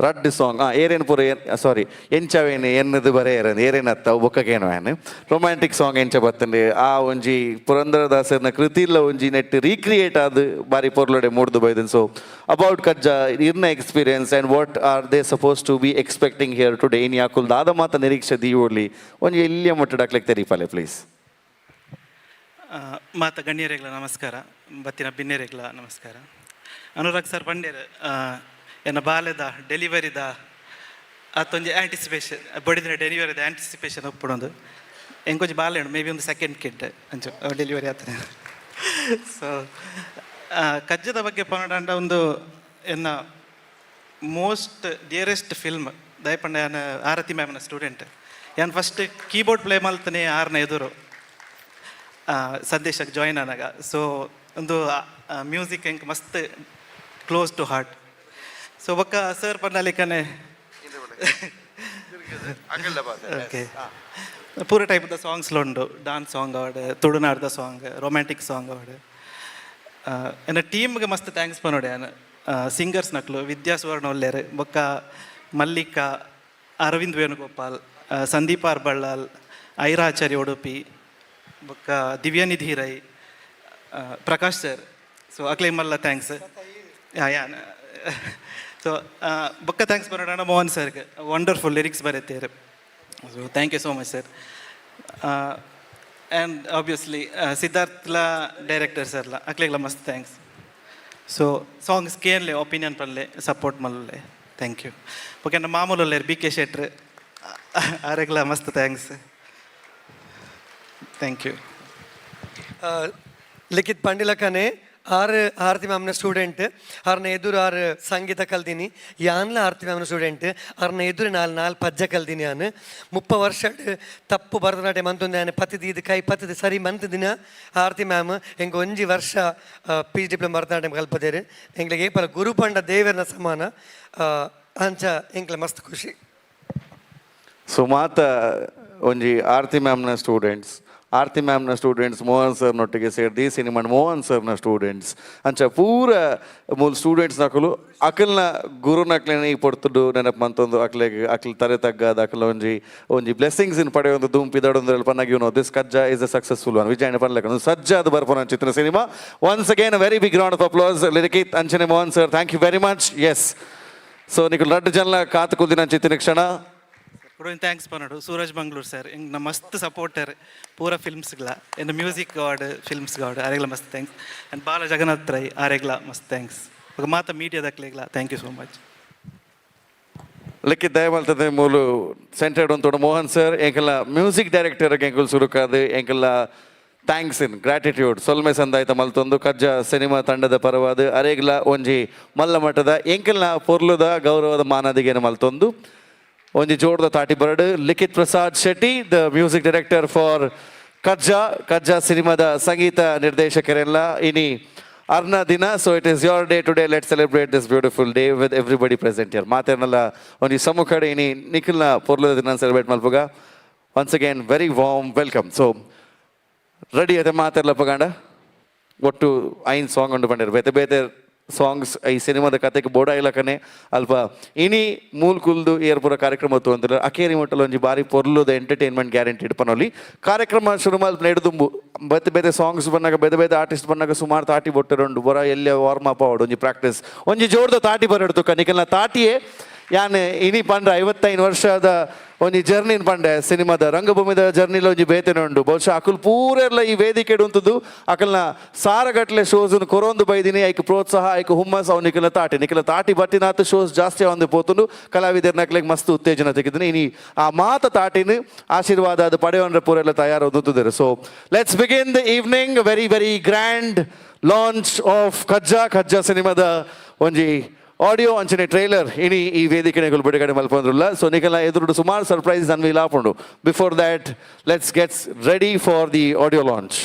ರಡ್ಡು ಸಾಂಗ್ ಏರೇನು ಪೂರ ಸಾರಿ ಎಂಚವೇನು ಎನ್ನದು ಬರೇ ಏರೇನತ್ತ ಬೊಕ್ಕೇನು ಏನು ರೊಮ್ಯಾಂಟಿಕ್ ಸಾಂಗ್ ಎಂಚ ಬರ್ತಂಡೆ ಆ ಒಂಜಿ ಪುರಂದರದಾಸರ್ನ ಕೃತಿಲ್ಲ ಒಂಜಿ ನೆಟ್ ರೀಕ್ರಿಯೇಟ್ ಆದ ಬಾರಿ ಪೊರ್ಲೊಡೆ ಮೂಡ್ದು ಬೈದನ್. ಸೊ ಅಬೌಟ್ ಕಜ್ಜ ಇರ್ನ experience and what are they suppose to be expecting here today in ಯಾಕುಲ್ದು ಆದ ಮಾತ ನಿರೀಕ್ಷೆ ದೀವೋಡ್ಲಿ ಒಂಜಿ ಎಲ್ಲಿಯ ಮುಟ್ಟಡಾಕ್ಲಿಕ್ಕೆ ತೆರೀಪಾಲೆ ಪ್ಲೀಸ್. ಮಾತ ಗಣ್ಯರೇಗ್ಲ ನಮಸ್ಕಾರ ಬತ್ತಿನ ಬಿನ್ನೆರೇಗ್ಲ ನಮಸ್ಕಾರ. ಅನುರಾಗ್ ಸರ್ ಪಂಡೇರ್ ಎನ್ನ ಬಾಲ್ಯದ ಡೆಲಿವರಿದ ಅತ್ತೊಂಜಿ ಆ್ಯಂಟಿಸಿಪೇಷನ್ ಬಡಿದಿನ ಡೆಲಿವರಿದ ಆ್ಯಂಟಿಸಿಪೇಷನ್ ಒಪ್ಪುಡೊಂದು ಎಂಕೊಂಜಿ ಬಾಲ್ಯ ಮೇ ಬಿ ಒಂದು ಸೆಕೆಂಡ್ ಕಿಡ್ ಅಂಚು ಡೆಲಿವರಿ ಆಗ್ತದೆ. ಸೊ ಕಜ್ಜದ ಬಗ್ಗೆ ಪನ್ನಡ ಒಂದು ಎನ್ನ ಮೋಸ್ಟ್ ಡಿಯರೆಸ್ಟ್ ಫಿಲ್ಮ್ ದಯಪಂಡ ಯಾನ ಆರತಿ ಮ್ಯಾಮ್ನ ಸ್ಟೂಡೆಂಟ್ ಯಾನ್ ಫಸ್ಟ್ ಕೀಬೋರ್ಡ್ ಪ್ಲೇ ಮಲ್ತಾನೆ ಆರ್ನ ಎದುರು ಸಂದೇಶಕ್ಕೆ ಜಾಯಿನ್ ಆದಾಗ. ಸೊ ಒಂದು ಮ್ಯೂಸಿಕ್ ಹೆಂಗೆ ಮಸ್ತ್ ಕ್ಲೋಸ್ ಟು ಹಾರ್ಟ್. ಸೊ ಬೊಕ್ಕ ಸರ್ ಪನ್ನಲಿಕ್ಕನೆ ಓಕೆ ಪೂರ ಟೈಪ್ದ ಸಾಂಗ್ಸ್ಲು ಉಂಡು ಡಾನ್ಸ್ ಸಾಂಗ್ ಅವಡ್ ತುಳುನಾಡ್ದ ಸಾಂಗ್ ರೊಮ್ಯಾಂಟಿಕ್ ಸಾಂಗ್ ಅವಡ್ ಎನ್ನ ಟೀಮ್ಗೆ ಮಸ್ತ್ ಥ್ಯಾಂಕ್ಸ್ ಪನ್ನೋಡೆ ನಾನು ಸಿಂಗರ್ಸ್ ನಕ್ಲು ವಿದ್ಯಾಸುವರ್ಣ ಒಲ್ಲೇರು ಬೊಕ್ಕ ಮಲ್ಲಿಕಾ ಅರವಿಂದ್ ವೇಣುಗೋಪಾಲ್ ಸಂದೀಪ್ ಆರ್ ಬಳ್ಳಾಲ್ ಐರಾಚಾರ್ಯ ಉಡುಪಿ ಬೊಕ್ಕ ದಿವ್ಯನಿಧಿ ರೈ ಪ್ರಕಾಶ್ ಸರ್. ಸೊ ಅಕ್ಲೇ ಮಲ್ಲ ಥ್ಯಾಂಕ್ಸ್ ಯಾನ್. ಸೊ ಬೊಕ್ಕ ಥ್ಯಾಂಕ್ಸ್ ಪನ್ನೋಣ ಮೋಹನ್ ಸರ್ಗೆ ವಂಡರ್ಫುಲ್ ಲಿರಿಕ್ಸ್ ಬರೀತೀರಿ. So thank you so much sir. And obviously ಸಿದ್ಧಾರ್ಥ್ಲ ಡೈರೆಕ್ಟರ್ ಸರ್ಲ ಅಕ್ಲೆಗ್ಲ ಮಸ್ತ್ ಥ್ಯಾಂಕ್ಸ್. ಸೊ ಸಾಂಗ್ಸ್ ಕೇರ್ಲೆ ಒಪಿನಿಯನ್ ಪಲ್ಲೆ ಸಪೋರ್ಟ್ ಮಲ್ಲೆ ಥ್ಯಾಂಕ್ ಯು. ಓಕೆ ನನ್ನ ಮಾಮೂಲು ಬಿ ಕೆ ಶೆಟ್ರ್ ಆರೆಗ್ಲ ಮಸ್ತ್ ಥ್ಯಾಂಕ್ಸ್. Thank you. ಲಿಖಿತ್ ಪಂಡಿಲಕನೆ ಆರತಿ ಮ್ಯಾಮ್ನ ಸ್ಟೂಡೆಂಟ್ ಅವ್ರನ್ನ ಎದುರು ಸಂಗೀತ ಕಲ್ತೀನಿ ಯಾನ್ಲ ಆರತಿ ಮ್ಯಾಮ್ನ ಸ್ಟೂಡೆಂಟ್ ಅವ್ರನ್ನ ಎದುರು ನಾಲ್ ಪಜ್ಜ ಕಲ್ತೀನಿ ನಾನು 30 ವರ್ಷ ತಪ್ಪು ಭರತನಾಟ್ಯ ಮಂತೊಂದು ನಾನು ಪತ್ತಿದ್ದು ಕೈ ಪತ್ತಿದ್ದು ಸರಿ ಮಂತದಿನ ಆರತಿ ಮ್ಯಾಮ್ ಎಂಗೆ 1 ವರ್ಷ PG ಡಿಪ್ಲೊಮಾ ಭರತನಾಟ್ಯಂ ಕಲ್ಪದೇರು ಎಂಗ್ಲಿಗೆ ಏಪಲ ಗುರು ಪಂಡ ದೇವರನ ಸಮಾನ ಅಂಚ ಎಂಕ್ಲ ಮಸ್ತ್ ಖುಷಿ. ಸೊ ಮಾತ ಒಂಜಿ ಆರತಿ ಮ್ಯಾಮ್ನ ಸ್ಟೂಡೆಂಟ್ಸ್ ಮೋಹನ್ ಸರ್ನೊಟ್ಟಿಗೆ ಸೇರಿದು ಸಿನಿಮಾ ಮೋಹನ್ ಸರ್ನ ಸ್ಟೂಡೆಂಟ್ಸ್ ಅಂಚ ಪೂರ ಮೂಲ ಸ್ಟೂಡೆಂಟ್ಸ್ ನಕಲು ಅಕಲ್ನ ಗುರುನಕ್ಲೇನೆ ಈ ಪೊಡ್ತುಡು ನೆನಪು ಮಂತೊಂದು ಅಕ್ಲೆ ತರೆ ತಗ್ಗದ ಅಕಲ ಒಂಜಿ ಬ್ಲೆಸ್ಸಿಂಗ್ಸ್ ಇನ್ ಪಡೆಯೊಂದು ದುಂಪಿದೊಂದು ಪನ್ನಾಗಿ this Kajja is a successful one ವಿಜಯನ ಪರ್ಲೆಕ್ಕ ಸಜ್ಜಾದ ಬರ್ಪನ ಚಿತ್ರ cinema. Once again very big round of applause Likhith ಅಂಚನೆ Mohan sir, thank you very much. Yes, so ನಿಖಲ್ ರಡ್ಡು ಜನ ಕಾತು ಕುಲ್ದಿನ ಚಿತ್ತಿನ ಕ್ಷಣ ಥ್ಯಾಂಕ್ಸ್ ಪನ್ನೋಡು ಸೂರಜ್ ಮಂಗ್ಳೂರ್ ಸರ್ ಹಿಂಗೆ ನಮ್ಮ ಮಸ್ತ್ ಸಪೋರ್ಟರ್ ಪೂರ ಫಿಲ್ಮ್ಸ್ಗಳ ಇನ್ನು ಮ್ಯೂಸಿಕ್ ಗಾಡ್ ಫಿಲ್ಮ್ಸ್ ಗಾಡ್ ಆರೆಗ್ಲ ಮಸ್ತ್ ಥ್ಯಾಂಕ್ಸ್. ಆ್ಯಂಡ್ ಬಾಲ ಜಗನ್ನಾಥ್ ರೈ ಆರೆಗ್ಲ ಮಸ್ತ್ ಥ್ಯಾಂಕ್ಸ್. ಇವಾಗ ಮಾತ ಮೀಡಿಯಾದಕ್ಲೆಗ್ಲ thank you so much. Likhith ದಯಮಲ್ತದೆ ಮೂಲು ಸೆಂಟರ್ಡ್ ಒಂದು ಮೋಹನ್ ಸರ್ ಎಂಕಲ್ಲ ಮ್ಯೂಸಿಕ್ ಡೈರೆಕ್ಟರ್ ಎಂಕಲ್ ಸುರುಕಾದು ಎಂಕಲ್ಲ ಥ್ಯಾಂಕ್ಸ್ ಇನ್ ಗ್ರಾಟಿಟ್ಯೂಡ್ ಸೊಲ್ಮೆ ಸಂದಾಯ್ತ ಮಲ್ತೊಂದು ಕಜ್ಜಾ ಸಿನಿಮಾ ತಂಡದ ಪರವಾದ ಅರೆಗ್ಲ ಒಂಜಿ ಮಲ್ಲ ಮಟ್ಟದ ಎಂಕಲ್ನ ಪೊರ್ಲುದ ಗೌರವದ ಮಾನದಿಗೆನ ಮಲ್ತೊಂದು ಒಂಜಿ ಜೋಡ್ದ ತಾಟಿ ಬರಡು. Likhith Prasad Shetty, the music director for Kajja ಸಿನಿಮಾದ ಸಂಗೀತ ನಿರ್ದೇಶಕರೆಲ್ಲ ಇನಿ ಅರ್ನ ದಿನ. So it is your day today, let celebrate this beautiful day with everybody present here. ಮಾತೇನಲ್ಲ ಒಂಜಿ ಸಮ್ಮುಖಡೆ ಇನಿ ನಿಖಿಲ್ನ ಪೊರ್ಲದ ದಿನ ಸೆಲೆಬ್ರೇಟ್ ಮಲ್ಪುಗ. Once again very warm welcome. So ready ಅದೇ ಮಾತೆಲ್ಲ ಪಗಾಂಡ ಒಟ್ಟು 5 ಸಾಂಗ್ ಉಂಡು ಬಂದಿರು ಬೇತೆ ಬೇತೆ ಸಾಂಗ್ಸ್ ಈ ಸಿನಿಮಾದ ಕತೆಗೆ ಬೋಡ ಇಲ್ಲಕನೆ ಅಲ್ಪ ಇನಿ ಮೂಲ್ ಕುಲ್ದು ಏರ್ಪುರ ಕಾರ್ಯಕ್ರಮ ತೊಂದ್ರೆ ಅಕೇರಿ ಮಟ್ಟಲ್ಲಿ ಒಂಜಿ ಬಾರಿ ಪೊರ್ಲುದ ಎಂಟರ್ಟೈನ್ಮೆಂಟ್ ಗ್ಯಾರಂಟಿ ಇಡ್ಪನೊಲಿ ಕಾರ್ಯಕ್ರಮ ಶುರು ಮಾಡಿ ನೆಡ್ದುಂಬು ಬೇತೆ ಬೇತೆ ಸಾಂಗ್ಸ್ ಬಂದಾಗ ಬೇತೆ ಬೇತೆ ಆರ್ಟಿಸ್ಟ್ ಬಂದಾಗ ಸುಮಾರು ತಾಟಿ ಬೊಟ್ಟಿರುಂಡು ಬೊರ ಎಲ್ಲೇ ವಾರ್ಮ್ ಅಪ್ ಆವಡು ಒಂಜಿ ಪ್ರಾಕ್ಟೀಸ್ ಒಂಜಿ ಜೋರ್ದ ತಾಟಿ ಬರಡ್ತು ಕನಿಕಲ್ನ ತಾಟಿಯೇ ಯಾನ್ ಇನಿ ಪಂಡ 55 ವರ್ಷದ ಒಂಜಿ ಜರ್ನಿನ್ ಪಂಡೆ ಸಿನಿಮಾದ ರಂಗಭೂಮಿದ ಜರ್ನಿಲ ಒಂಜಿ ಬೇತೆನೆ ಉಂಡು. ಬಹುಶಃ ಅಕುಲ್ ಪೂರೆಲ್ಲ ಈ ವೇದಿಕೆ ಉಂತದ್ದು ಅಕಲ್ನ ಸಾರಗಟ್ಲೆ ಶೋಸ್ ಕೊರೊಂದು ಬೈದಿನಿ ಐಕ್ ಪ್ರೋತ್ಸಾಹ ಐಕ್ ಹುಮ್ಮಸ್ ಅವ್ ನಿಖಿಲ ತಾಟಿ ಬಟ್ಟಿನಾತ್ ಶೋಸ್ ಜಾಸ್ತಿ ಆವಂದು ಪೋತುಂಡು ಕಲಾವಿದರ ನಕ್ಲೆಗ್ ಮಸ್ತ್ ಉತ್ತೇಜನ ತೆಗೆದಿನಿ ಇನಿ ಆ ಮಾತ ತಾಟಿನ ಆಶೀರ್ವಾದ ಅದು ಪಡೆಯೋನ್ರ ಪೂರೆಲ್ಲ ತಯಾರೊಂದುತ್ತಿದ್ದಾರೆ. So let's begin the evening. Very very grand launch of Kajja ಸಿನಿಮಾದ ಒಂಜಿ ಆಡಿಯೋ ಅಂಚನೆ ಟ್ರೈಲರ್ ಇನಿ ಈ ವೇದಿಕೆಗಳು ಬಿಡುಗಡೆ ಮಲ್ಪಂದ್ರಲ್ಲ. ಸೊ ನಿಖಲ ಎದುರು ಸುಮಾರು ಸರ್ಪ್ರೈಸ್ ಅನ್ವೀಲ್ ಹಾಕೊಂಡು before that let's gets ready for the audio launch.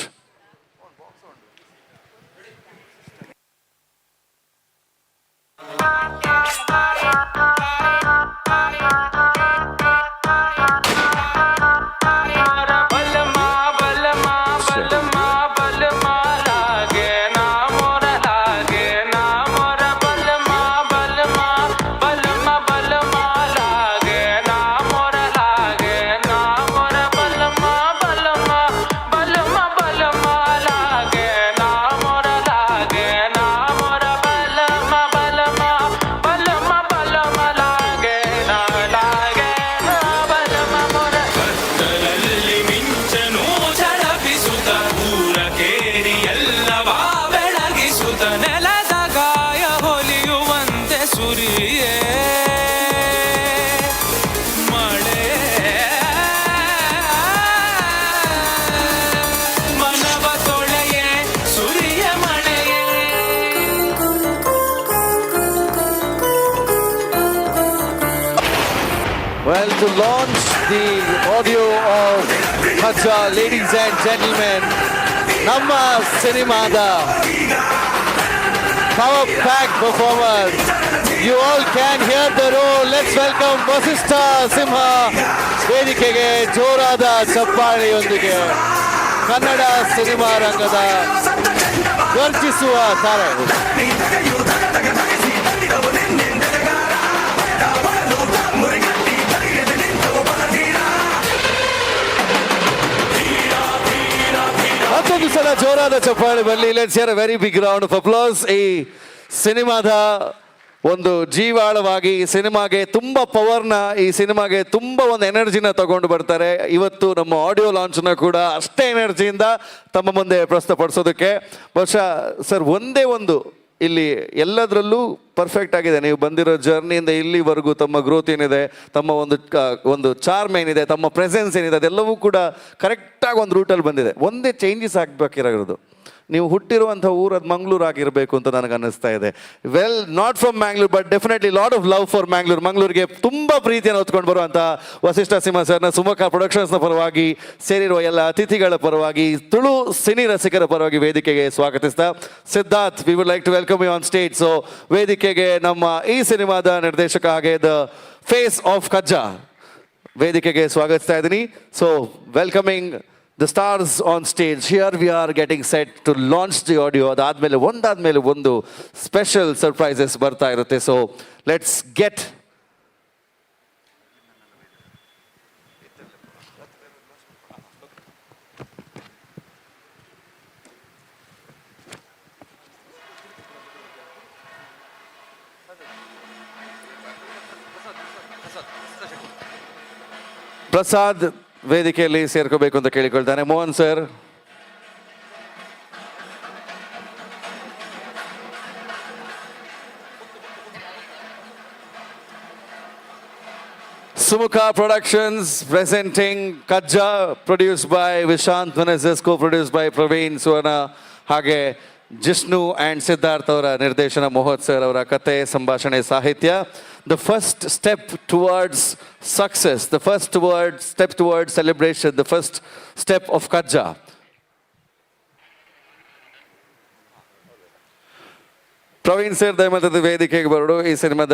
Well, to launch the audio of KAJJA, ladies and gentlemen, Namma Cinemada power pack performers. You all can hear the roll. Let's welcome Vasishtha Simha ವೇದಿಕೆಗೆ ಜೋರಾದ ಚಪ್ಪಾಳೆಯೊಂದಿಗೆ Kannada cinema ರಂಗದ ಗರ್ಜಿಸುವ ತಾರೆ. ಮತ್ತೊಂದು ಸಲ ಜೋರಾದ ಚಪ್ಪಾಳೆ ಬರಲಿ. Let's hear a very big round of applause. ಈ ಸಿನಿಮಾದ ಒಂದು ಜೀವಾಳವಾಗಿ ಈ ಸಿನಿಮಾಗೆ ತುಂಬ ಪವರ್ನ, ಈ ಸಿನಿಮಾಗೆ ತುಂಬ ಒಂದು ಎನರ್ಜಿನ ತಗೊಂಡು ಬರ್ತಾರೆ. ಇವತ್ತು ನಮ್ಮ ಆಡಿಯೋ ಲಾಂಚ್ನ ಕೂಡ ಅಷ್ಟೇ ಎನರ್ಜಿಯಿಂದ ತಮ್ಮ ಮುಂದೆ ಪ್ರಸ್ತುತಪಡಿಸೋದಕ್ಕೆ ಬಹುಶಃ ಸರ್ ಒಂದೇ ಒಂದು ಇಲ್ಲಿ ಎಲ್ಲದರಲ್ಲೂ ಪರ್ಫೆಕ್ಟ್ ಆಗಿದೆ. ನೀವು ಬಂದಿರೋ ಜರ್ನಿಯಿಂದ ಇಲ್ಲಿವರೆಗೂ ತಮ್ಮ ಗ್ರೋತ್ ಏನಿದೆ, ತಮ್ಮ ಒಂದು ಚಾರ್ಮ್ ಏನಿದೆ, ತಮ್ಮ ಪ್ರೆಸೆನ್ಸ್ ಏನಿದೆ, ಅದೆಲ್ಲವೂ ಕೂಡ ಕರೆಕ್ಟಾಗಿ ಒಂದು ರೂಟಲ್ಲಿ ಬಂದಿದೆ. ಒಂದೇ ಚೇಂಜಸ್ ಆಗಬೇಕಿರೋದು, ನೀವು ಹುಟ್ಟಿರುವಂಥ ಊರು ಅದು ಮಂಗಳೂರು ಆಗಿರಬೇಕು ಅಂತ ನನಗೆ ಅನ್ನಿಸ್ತಾ ಇದೆ. Well, not from Mangalore but definitely lot of love for Mangalore. ಮಂಗಳೂರಿಗೆ ತುಂಬ ಪ್ರೀತಿಯನ್ನು ಹೊತ್ಕೊಂಡು ಬರುವಂಥ ವಸಿಷ್ಠ ಸಿಂಹ ಸರ್ನ ಸುಮುಖ ಪ್ರೊಡಕ್ಷನ್ಸ್ನ ಪರವಾಗಿ, ಸೇರಿರುವ ಎಲ್ಲ ಅತಿಥಿಗಳ ಪರವಾಗಿ, ತುಳು ಸಿನಿ ರಸಿಕರ ಪರವಾಗಿ ವೇದಿಕೆಗೆ ಸ್ವಾಗತಿಸ್ತಾ, Siddharth, we would like to welcome you on stage. So ವೇದಿಕೆಗೆ ನಮ್ಮ ಈ ಸಿನಿಮಾದ ನಿರ್ದೇಶಕ ಹಾಗೆ ದ ಫೇಸ್ ಆಫ್ ಕಜ್ಜಾ ವೇದಿಕೆಗೆ ಸ್ವಾಗತಿಸ್ತಾ ಇದ್ದೀನಿ. So welcoming the stars on stage. Here we are getting set to launch the audio. ಅದಾದ್ಮೇಲೆ ಒಂದು ಸ್ಪೆಷಲ್ ಸರ್ಪ್ರೈಸಸ್ ಬರ್ತಾ ಇರುತ್ತೆ. ಸೊ ಲೆಟ್ಸ್ ಗೆಟ್ ಪ್ರಸಾದ್ ವೇದಿಕೆಯಲ್ಲಿ ಸೇರ್ಕೋಬೇಕು ಅಂತ ಕೇಳಿಕೊಳ್ತಾನೆ. Mohan sir, Sumukha Productions presenting KAJJA, produced by Vishant Vanezes, co-produced by Praveen Suwana, ಹಾಗೆ Jishnu and Siddharth ಅವರ ನಿರ್ದೇಶನ, ಮೋಹತ್ ಸರ್ ಅವರ ಕತೆ, ಸಂಭಾಷಣೆ, ಸಾಹಿತ್ಯ. The first step towards success, the first step towards celebration, the first step of KAJJA. Praveen sir ದಯಮಾಡಿ ವೇದಿಕೆಗೆ ಬರೋಡು. ಈ ಸಿನಿಮಾದ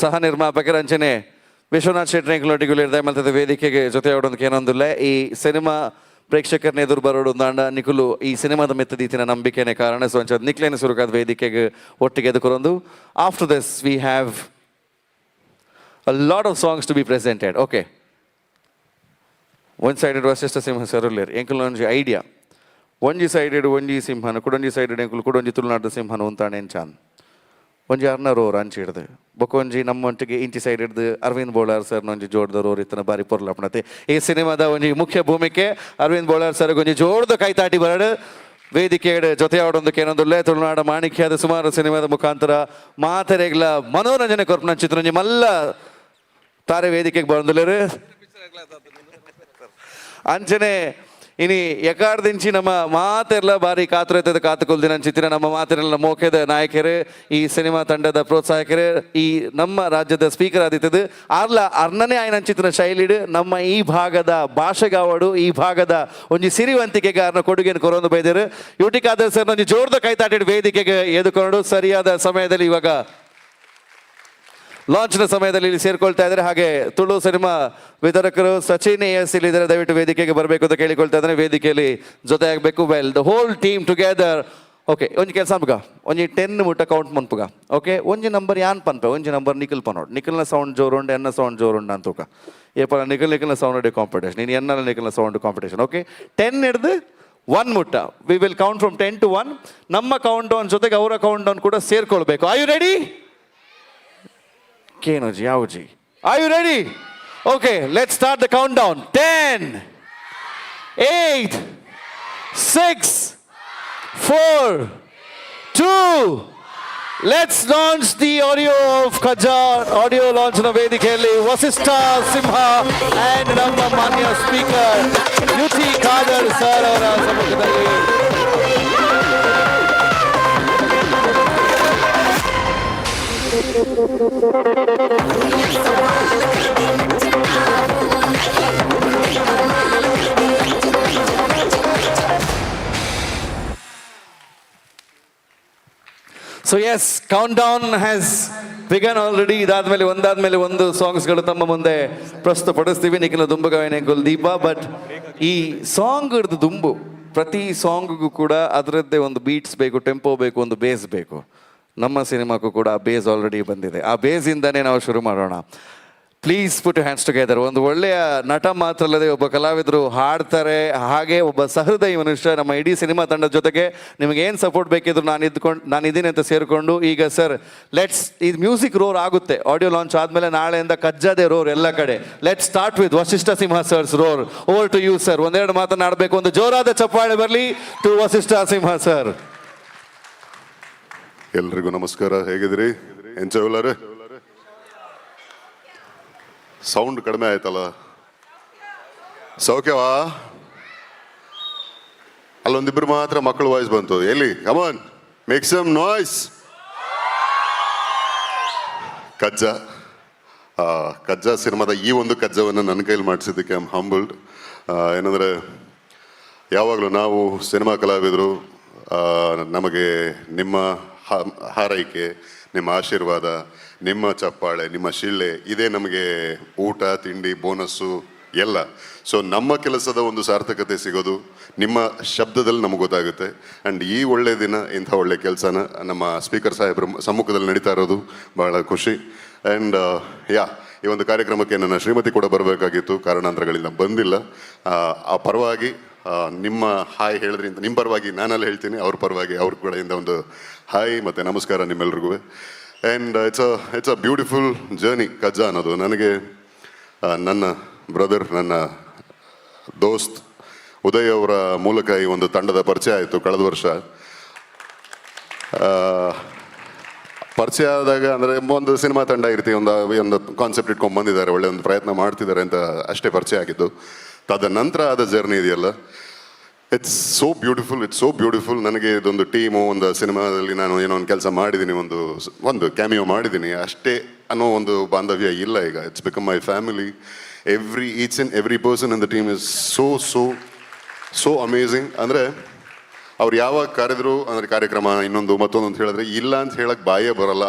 ಸಹ ನಿರ್ಮಾಪಕರ ಅಂಚನೆ ವಿಶ್ವನಾಥ್ ಶೆಟ್ಟಿ ಎಂಕ್ಲೊಟ್ಟಿಗೆ ದಯಮಾಡಿ ವೇದಿಕೆಗೆ ಜೊತೆ ಆಡೋದಕ್ಕೆ ಏನೊಂದಿಲ್ಲ. ಈ ಸಿನಿಮಾ ಪ್ರೇಕ್ಷಕರನ್ನ ಎದುರು ಬರೋಡು ದಾಂಡ ನಿಖುಲು ಈ ಸಿನಿಮಾದ ಮೆತ್ತದೀತಿನ ನಂಬಿಕೆನೇ ಕಾರಣ. ಸೊ ಅಂಚ ನಿಕ್ಲೇನ ಸುರುಕಾದ ವೇದಿಕೆಗೆ ಒಟ್ಟಿಗೆ ಎದುಕೊರೊಂದು. After this we have a lot of songs to be presented. Okay, one sided Vasishtha Simha ಸರುಲ್ಲೇರ್ ಎಂಕುಲು ಒಂಜಿ ಐಡಿಯಾ, ಒಂಜಿ ಸೈಡೆಡ್ ಒಂಜಿ ಸಿಂಹನ ಕುಡೊಂಜಿ ಸೈಡೆಡ್ ಎಂಕುಲು ಕುಡೊಂಜಿ ತುಳುನಾಡು ಸಿಂಹನ ಉಂತಾಣೆ ಎಂಚಾನ್ ಒಂಜಿ ಅರ್ನ ರೋರ್ ಅಂಚಿಡ್ದು ಬೊಕೊಂಜಿ ನಮ್ಮೊಟ್ಟಿಗೆ ಇಂಚಿ ಸೈಡ್ ಹಿಡ್ದು ಅರವಿಂದ್ ಬೋಳಾರ್ ಸರ್ನ ಒಂಜಿ ಜೋಡ್ದ ರೋರ್ ಇತ್ತನ ಬಾರಿ ಪೊರ್ಲಾಪಣತೆ. ಈ ಸಿನಿಮಾದ ಒಂಜಿ ಮುಖ್ಯ ಭೂಮಿಕೆ ಅರವಿಂದ್ ಬೋಳಾರ್ ಸರ್ಗೆ ಒಂಜಿ ಜೋಡ್ದ ಕೈತಾಟಿ ಬರಡು ವೇದಿಕೆ ಜೊತೆ ಆಡೋದಕ್ಕೆ ಏನೊಂದುಲ್ಲೆ ತುಳುನಾಡ ಮಾಣಿಕ್ಯದ ಸುಮಾರು ಸಿನಿಮಾದ ಮುಖಾಂತರ ಮಾತೆರೆಗ್ಲ ಮನೋರಂಜನೆ ಕೊರ್ಪನ ಚಿತ್ರ ಮಲ್ಲ ತಾರೆ ವೇದಿಕೆಗೆ ಬಂದುಲ್ಲೇರು ಅಂಚನೆ ಇನಿ ಎಕಾರ್ದಿಂಚಿ ನಮ್ಮ ಮಾತೆರ್ಲ ಬಾರಿ ಕಾತುರೈತದ ಕಾತುಕೊಲ್ದಿನ ಚಿತ್ರ ನಮ್ಮ ಮಾತೆರೆಲ್ಲ ಮೋಕೆದ ನಾಯಕರು, ಈ ಸಿನಿಮಾ ತಂಡದ ಪ್ರೋತ್ಸಾಹಕರು, ಈ ನಮ್ಮ ರಾಜ್ಯದ ಸ್ಪೀಕರ್ ಆದಿತ್ತದು ಆರ್ಲ ಅರ್ನನೇ ಆಯ್ನ ಚಿತ್ರ ಶೈಲಿಡು ನಮ್ಮ ಈ ಭಾಗದ ಭಾಷೆಗಾವಡು, ಈ ಭಾಗದ ಒಂಜಿ ಸಿರಿವಂತಿಕೆಗೆ ಅರ್ನ ಕೊಡುಗೆಯನ್ನು ಕೊರೊಂದು ಬೈದರು. ಯುಟಿಕಾದ ಸರ್ ಒಂಜಿ ಜೋರ್ದ ಕೈತಾಟಿಡು ವೇದಿಕೆಗೆ ಎದುಕೊಂಡು ಸರಿಯಾದ ಸಮಯದಲ್ಲಿ ಇವಾಗ ಲಾಂಚ್ನ ಸಮಯದಲ್ಲಿ ಇಲ್ಲಿ ಸೇರ್ಕೊಳ್ತಾ ಇದ್ದಾರೆ. ಹಾಗೆ ತುಳು ಸಿನಿಮಾ ವಿತರಕರು ಸಚಿನ್ ಎಸ್ ಇಲ್ಲಿದ್ದಾರೆ, ದಯವಿಟ್ಟು ವೇದಿಕೆಗೆ ಬರಬೇಕು ಅಂತ ಕೇಳಿಕೊಳ್ತಾ ಇದ್ದಾರೆ. ವೇದಿಕೆಯಲ್ಲಿ ಜೊತೆ ಆಗಬೇಕು. Well, the whole team together. Okay, ಒಂಜಿ ಕೆಲಸ ಅಂಬುಗ ಒಂಜಿ 10 ಮುಟ್ಟ ಕೌಂಟ್ ಮನ್ಪುಗ. ಓಕೆ, ಒಂಜಿ ನಂಬರ್ ಯಾನ್ ಪನ್ಪೆ, ಒಂಜಿ ನಂಬರ್ ನಿಖಿಲ್ ಪನೋಡ್. ನಿಖಿಲ್ನ ಸೌಂಡ್ ಜೋರುಂಡು, ಎನ್ನ ಸೌಂಡ್ ಜೋರುಂಡು ಅಂತೂಕ ಏಪಲ ನಿಖಿಲ್ನ ಸೌಂಡ್ ಕಾಂಪಿಟೇಷನ್, ನೀನು ಎನ್ನ ನಿಖಿಲ್ನ ಸೌಂಡ್ ಕಾಂಪಿಟೇಷನ್. ಓಕೆ, 10 ಹಿಡ್ದು 1 ಮುಟ್ಟ. We will count from 10 to 1. ನಮ್ಮ ಕೌಂಟ್ ಡೌನ್ ಜೊತೆಗೆ ಅವರ ಕೌಂಟ್ ಡೌನ್ ಕೂಡ ಸೇರ್ಕೊಳ್ಬೇಕು. Are you ready? Kenoji, Auji. Are you ready? Okay, let's start the countdown. 10, 8, 6, 4, 2. Let's launch the audio of KAJJA. Audio launch na ವೇದಿಕೆಯಲ್ಲಿ ವಸಿಷ್ಠ ಸಿಂಹ and ನಮ್ಮ ಮಾನ್ಯ speaker UT Khader sir ಅವರ ಸಮ್ಮುಖದಲ್ಲಿ So yes, countdown has begun already. ಇದಾದ್ಮೇಲೆ ಒಂದು ಸಾಂಗ್ಸ್ಗಳು ತಮ್ಮ ಮುಂದೆ ಪ್ರಸ್ತುತಪಡಿಸ್ತೀವಿ. ನಿಖಿಲ ದುಂಬಗವೇನೆ ಗುಲ್ದೀಪ. But ಈ ಸಾಂಗ್ ಹಿಡಿದು ದುಂಬು ಪ್ರತಿ ಸಾಂಗ್ಗೂ ಕೂಡ ಅದರದ್ದೇ ಒಂದು ಬೀಟ್ಸ್ ಬೇಕು, ಟೆಂಪೋ ಬೇಕು, ಒಂದು ಬೇಸ್ ಬೇಕು. ನಮ್ಮ ಸಿನಿಮಾಕ್ಕೂ ಕೂಡ ಆ ಬೇಸ್ ಆಲ್ರೆಡಿ ಬಂದಿದೆ. ಆ ಬೇಸಿಂದನೇ ನಾವು ಶುರು ಮಾಡೋಣ. Please put hands together. ಒಂದು ಒಳ್ಳೆಯ ನಟ ಮಾತ್ರ ಅಲ್ಲದೆ ಒಬ್ಬ ಕಲಾವಿದರು ಹಾಡ್ತಾರೆ, ಹಾಗೆ ಒಬ್ಬ ಸಹೃದಯಿ ಮನುಷ್ಯ. ನಮ್ಮ ಇಡೀ ಸಿನಿಮಾ ತಂಡದ ಜೊತೆಗೆ ನಿಮಗೆ ಏನು ಸಪೋರ್ಟ್ ಬೇಕಿದ್ರು ನಾನು ಇದ್ದೀನಿ ಅಂತ ಸೇರಿಕೊಂಡು ಈಗ ಸರ್ ಲೆಟ್ಸ್ ಇದು ಮ್ಯೂಸಿಕ್ ರೋರ್ ಆಗುತ್ತೆ. ಆಡಿಯೋ ಲಾಂಚ್ ಆದಮೇಲೆ ನಾಳೆಯಿಂದ ಕಜ್ಜಾದೆ ರೋರ್ ಎಲ್ಲ ಕಡೆ. Let's start with Vasishtha Simha sirs roar. Over to you sir. ಒಂದೆರಡು ಮಾತನಾಡಬೇಕು. ಒಂದು ಜೋರಾದ ಚಪ್ಪಾಳೆ ಬರಲಿ ಟು ವಸಿಷ್ಠ ಸಿಂಹ ಸರ್. ಎಲ್ರಿಗೂ ನಮಸ್ಕಾರ. ಹೇಗಿದ್ದೀರಿ? ಎಂಚವಲ್ಲರೇ? ಸೌಂಡ್ ಕಡಿಮೆ ಆಯ್ತಲ್ಲ? ಸೌಖ್ಯವಾ? ಅಲ್ಲೊಂದಿಬ್ರು ಮಾತ್ರ ಮಕ್ಕಳು ವಾಯ್ಸ್ ಬಂತು. ಎಲ್ಲಿ? ಕಮಾನ್, ಮೇಕ್ ಸಮ್ ನಾಯ್ಸ್. ಕಜ್ಜಾ ಕಜ್ಜಾ ಸಿನಿಮಾದ ಈ ಒಂದು ಕಜ್ಜಾವನ್ನು ನನ್ನ ಕೈಲಿ ಮಾಡಿಸಿದ್ದಕ್ಕೆ ಐ ಆಮ್ ಹಂಬಲ್ಡ್. ಏನಂದರೆ ಯಾವಾಗಲೂ ನಾವು ಸಿನಿಮಾ ಕಲಾವಿದರು, ನಮಗೆ ನಿಮ್ಮ ಹಾರೈಕೆ, ನಿಮ್ಮ ಆಶೀರ್ವಾದ, ನಿಮ್ಮ ಚಪ್ಪಾಳೆ, ನಿಮ್ಮ ಶಿಳ್ಳೆ, ಇದೇ ನಮಗೆ ಊಟ ತಿಂಡಿ ಬೋನಸ್ಸು ಎಲ್ಲ. ಸೊ ನಮ್ಮ ಕೆಲಸದ ಒಂದು ಸಾರ್ಥಕತೆ ಸಿಗೋದು ನಿಮ್ಮ ಶಬ್ದದಲ್ಲಿ ನಮಗೆ ಗೊತ್ತಾಗುತ್ತೆ. ಆ್ಯಂಡ್ ಈ ಒಳ್ಳೆ ದಿನ, ಇಂಥ ಒಳ್ಳೆ ಕೆಲಸನ ನಮ್ಮ ಸ್ಪೀಕರ್ ಸಾಹೇಬ್ರ ಸಮ್ಮುಖದಲ್ಲಿ ನಡೀತಾ ಇರೋದು ಬಹಳ ಖುಷಿ. ಆ್ಯಂಡ್ ಈ ಒಂದು ಕಾರ್ಯಕ್ರಮಕ್ಕೆ ನನ್ನ ಶ್ರೀಮತಿ ಕೂಡ ಬರಬೇಕಾಗಿತ್ತು, ಕಾರಣಾಂತರಗಳಿಂದ ಬಂದಿಲ್ಲ. ಆ ಪರವಾಗಿ ನಿಮ್ಮ ಹಾಯ್ ಹೇಳಿದ್ರಿ ಅಂತ ನಿಮ್ಮ ಪರವಾಗಿ ನಾನಲ್ಲಿ ಹೇಳ್ತೀನಿ, ಅವ್ರ ಪರವಾಗಿ ಅವ್ರ ಕಡೆಯಿಂದ ಒಂದು ಹಾಯ್ ಮತ್ತು ನಮಸ್ಕಾರ ನಿಮ್ಮೆಲ್ರಿಗೂ. And it's a beautiful journey Kajja ಅನ್ನೋದು. ನನಗೆ ನನ್ನ ಬ್ರದರ್, ನನ್ನ ದೋಸ್ತ್ ಉದಯ್ ಅವರ ಮೂಲಕ ಈ ಒಂದು ತಂಡದ ಪರಿಚಯ ಆಯಿತು ಕಳೆದ ವರ್ಷ. ಪರಿಚಯ ಆದಾಗ ಅಂದರೆ ಒಂದು ಸಿನಿಮಾ ತಂಡ ಇರ್ತೀವಿ, ಒಂದು ಕಾನ್ಸೆಪ್ಟ್ ಇಟ್ಕೊಂಡು ಬಂದಿದ್ದಾರೆ, ಒಳ್ಳೆ ಒಂದು ಪ್ರಯತ್ನ ಮಾಡ್ತಿದ್ದಾರೆ ಅಂತ ಅಷ್ಟೇ ಪರಿಚಯ ಆಗಿದ್ದು. ತದನಂತರ ಆದ ಜರ್ನಿ ಇದೆಯಲ್ಲ, ಇಟ್ಸ್ ಸೋ ಬ್ಯೂಟಿಫುಲ್. ನನಗೆ ಇದೊಂದು ಟೀಮು, ಒಂದು ಸಿನಿಮಾದಲ್ಲಿ ನಾನು ಏನೋ ಒಂದು ಕೆಲಸ ಮಾಡಿದ್ದೀನಿ, ಒಂದು ಕ್ಯಾಮಿಯೋ ಮಾಡಿದ್ದೀನಿ ಅಷ್ಟೇ ಅನ್ನೋ ಒಂದು ಬಾಂಧವ್ಯ ಇಲ್ಲ ಈಗ. It's become my family. Each and every person in the team is so amazing. ಅಂದರೆ ಅವ್ರು ಯಾವಾಗ ಕರೆದ್ರು ಅಂದರೆ ಕಾರ್ಯಕ್ರಮ ಇನ್ನೊಂದು ಮತ್ತೊಂದು ಅಂತ ಹೇಳಿದ್ರೆ ಇಲ್ಲ ಅಂತ ಹೇಳಕ್ಕೆ ಬಾಯೇ ಬರಲ್ಲ,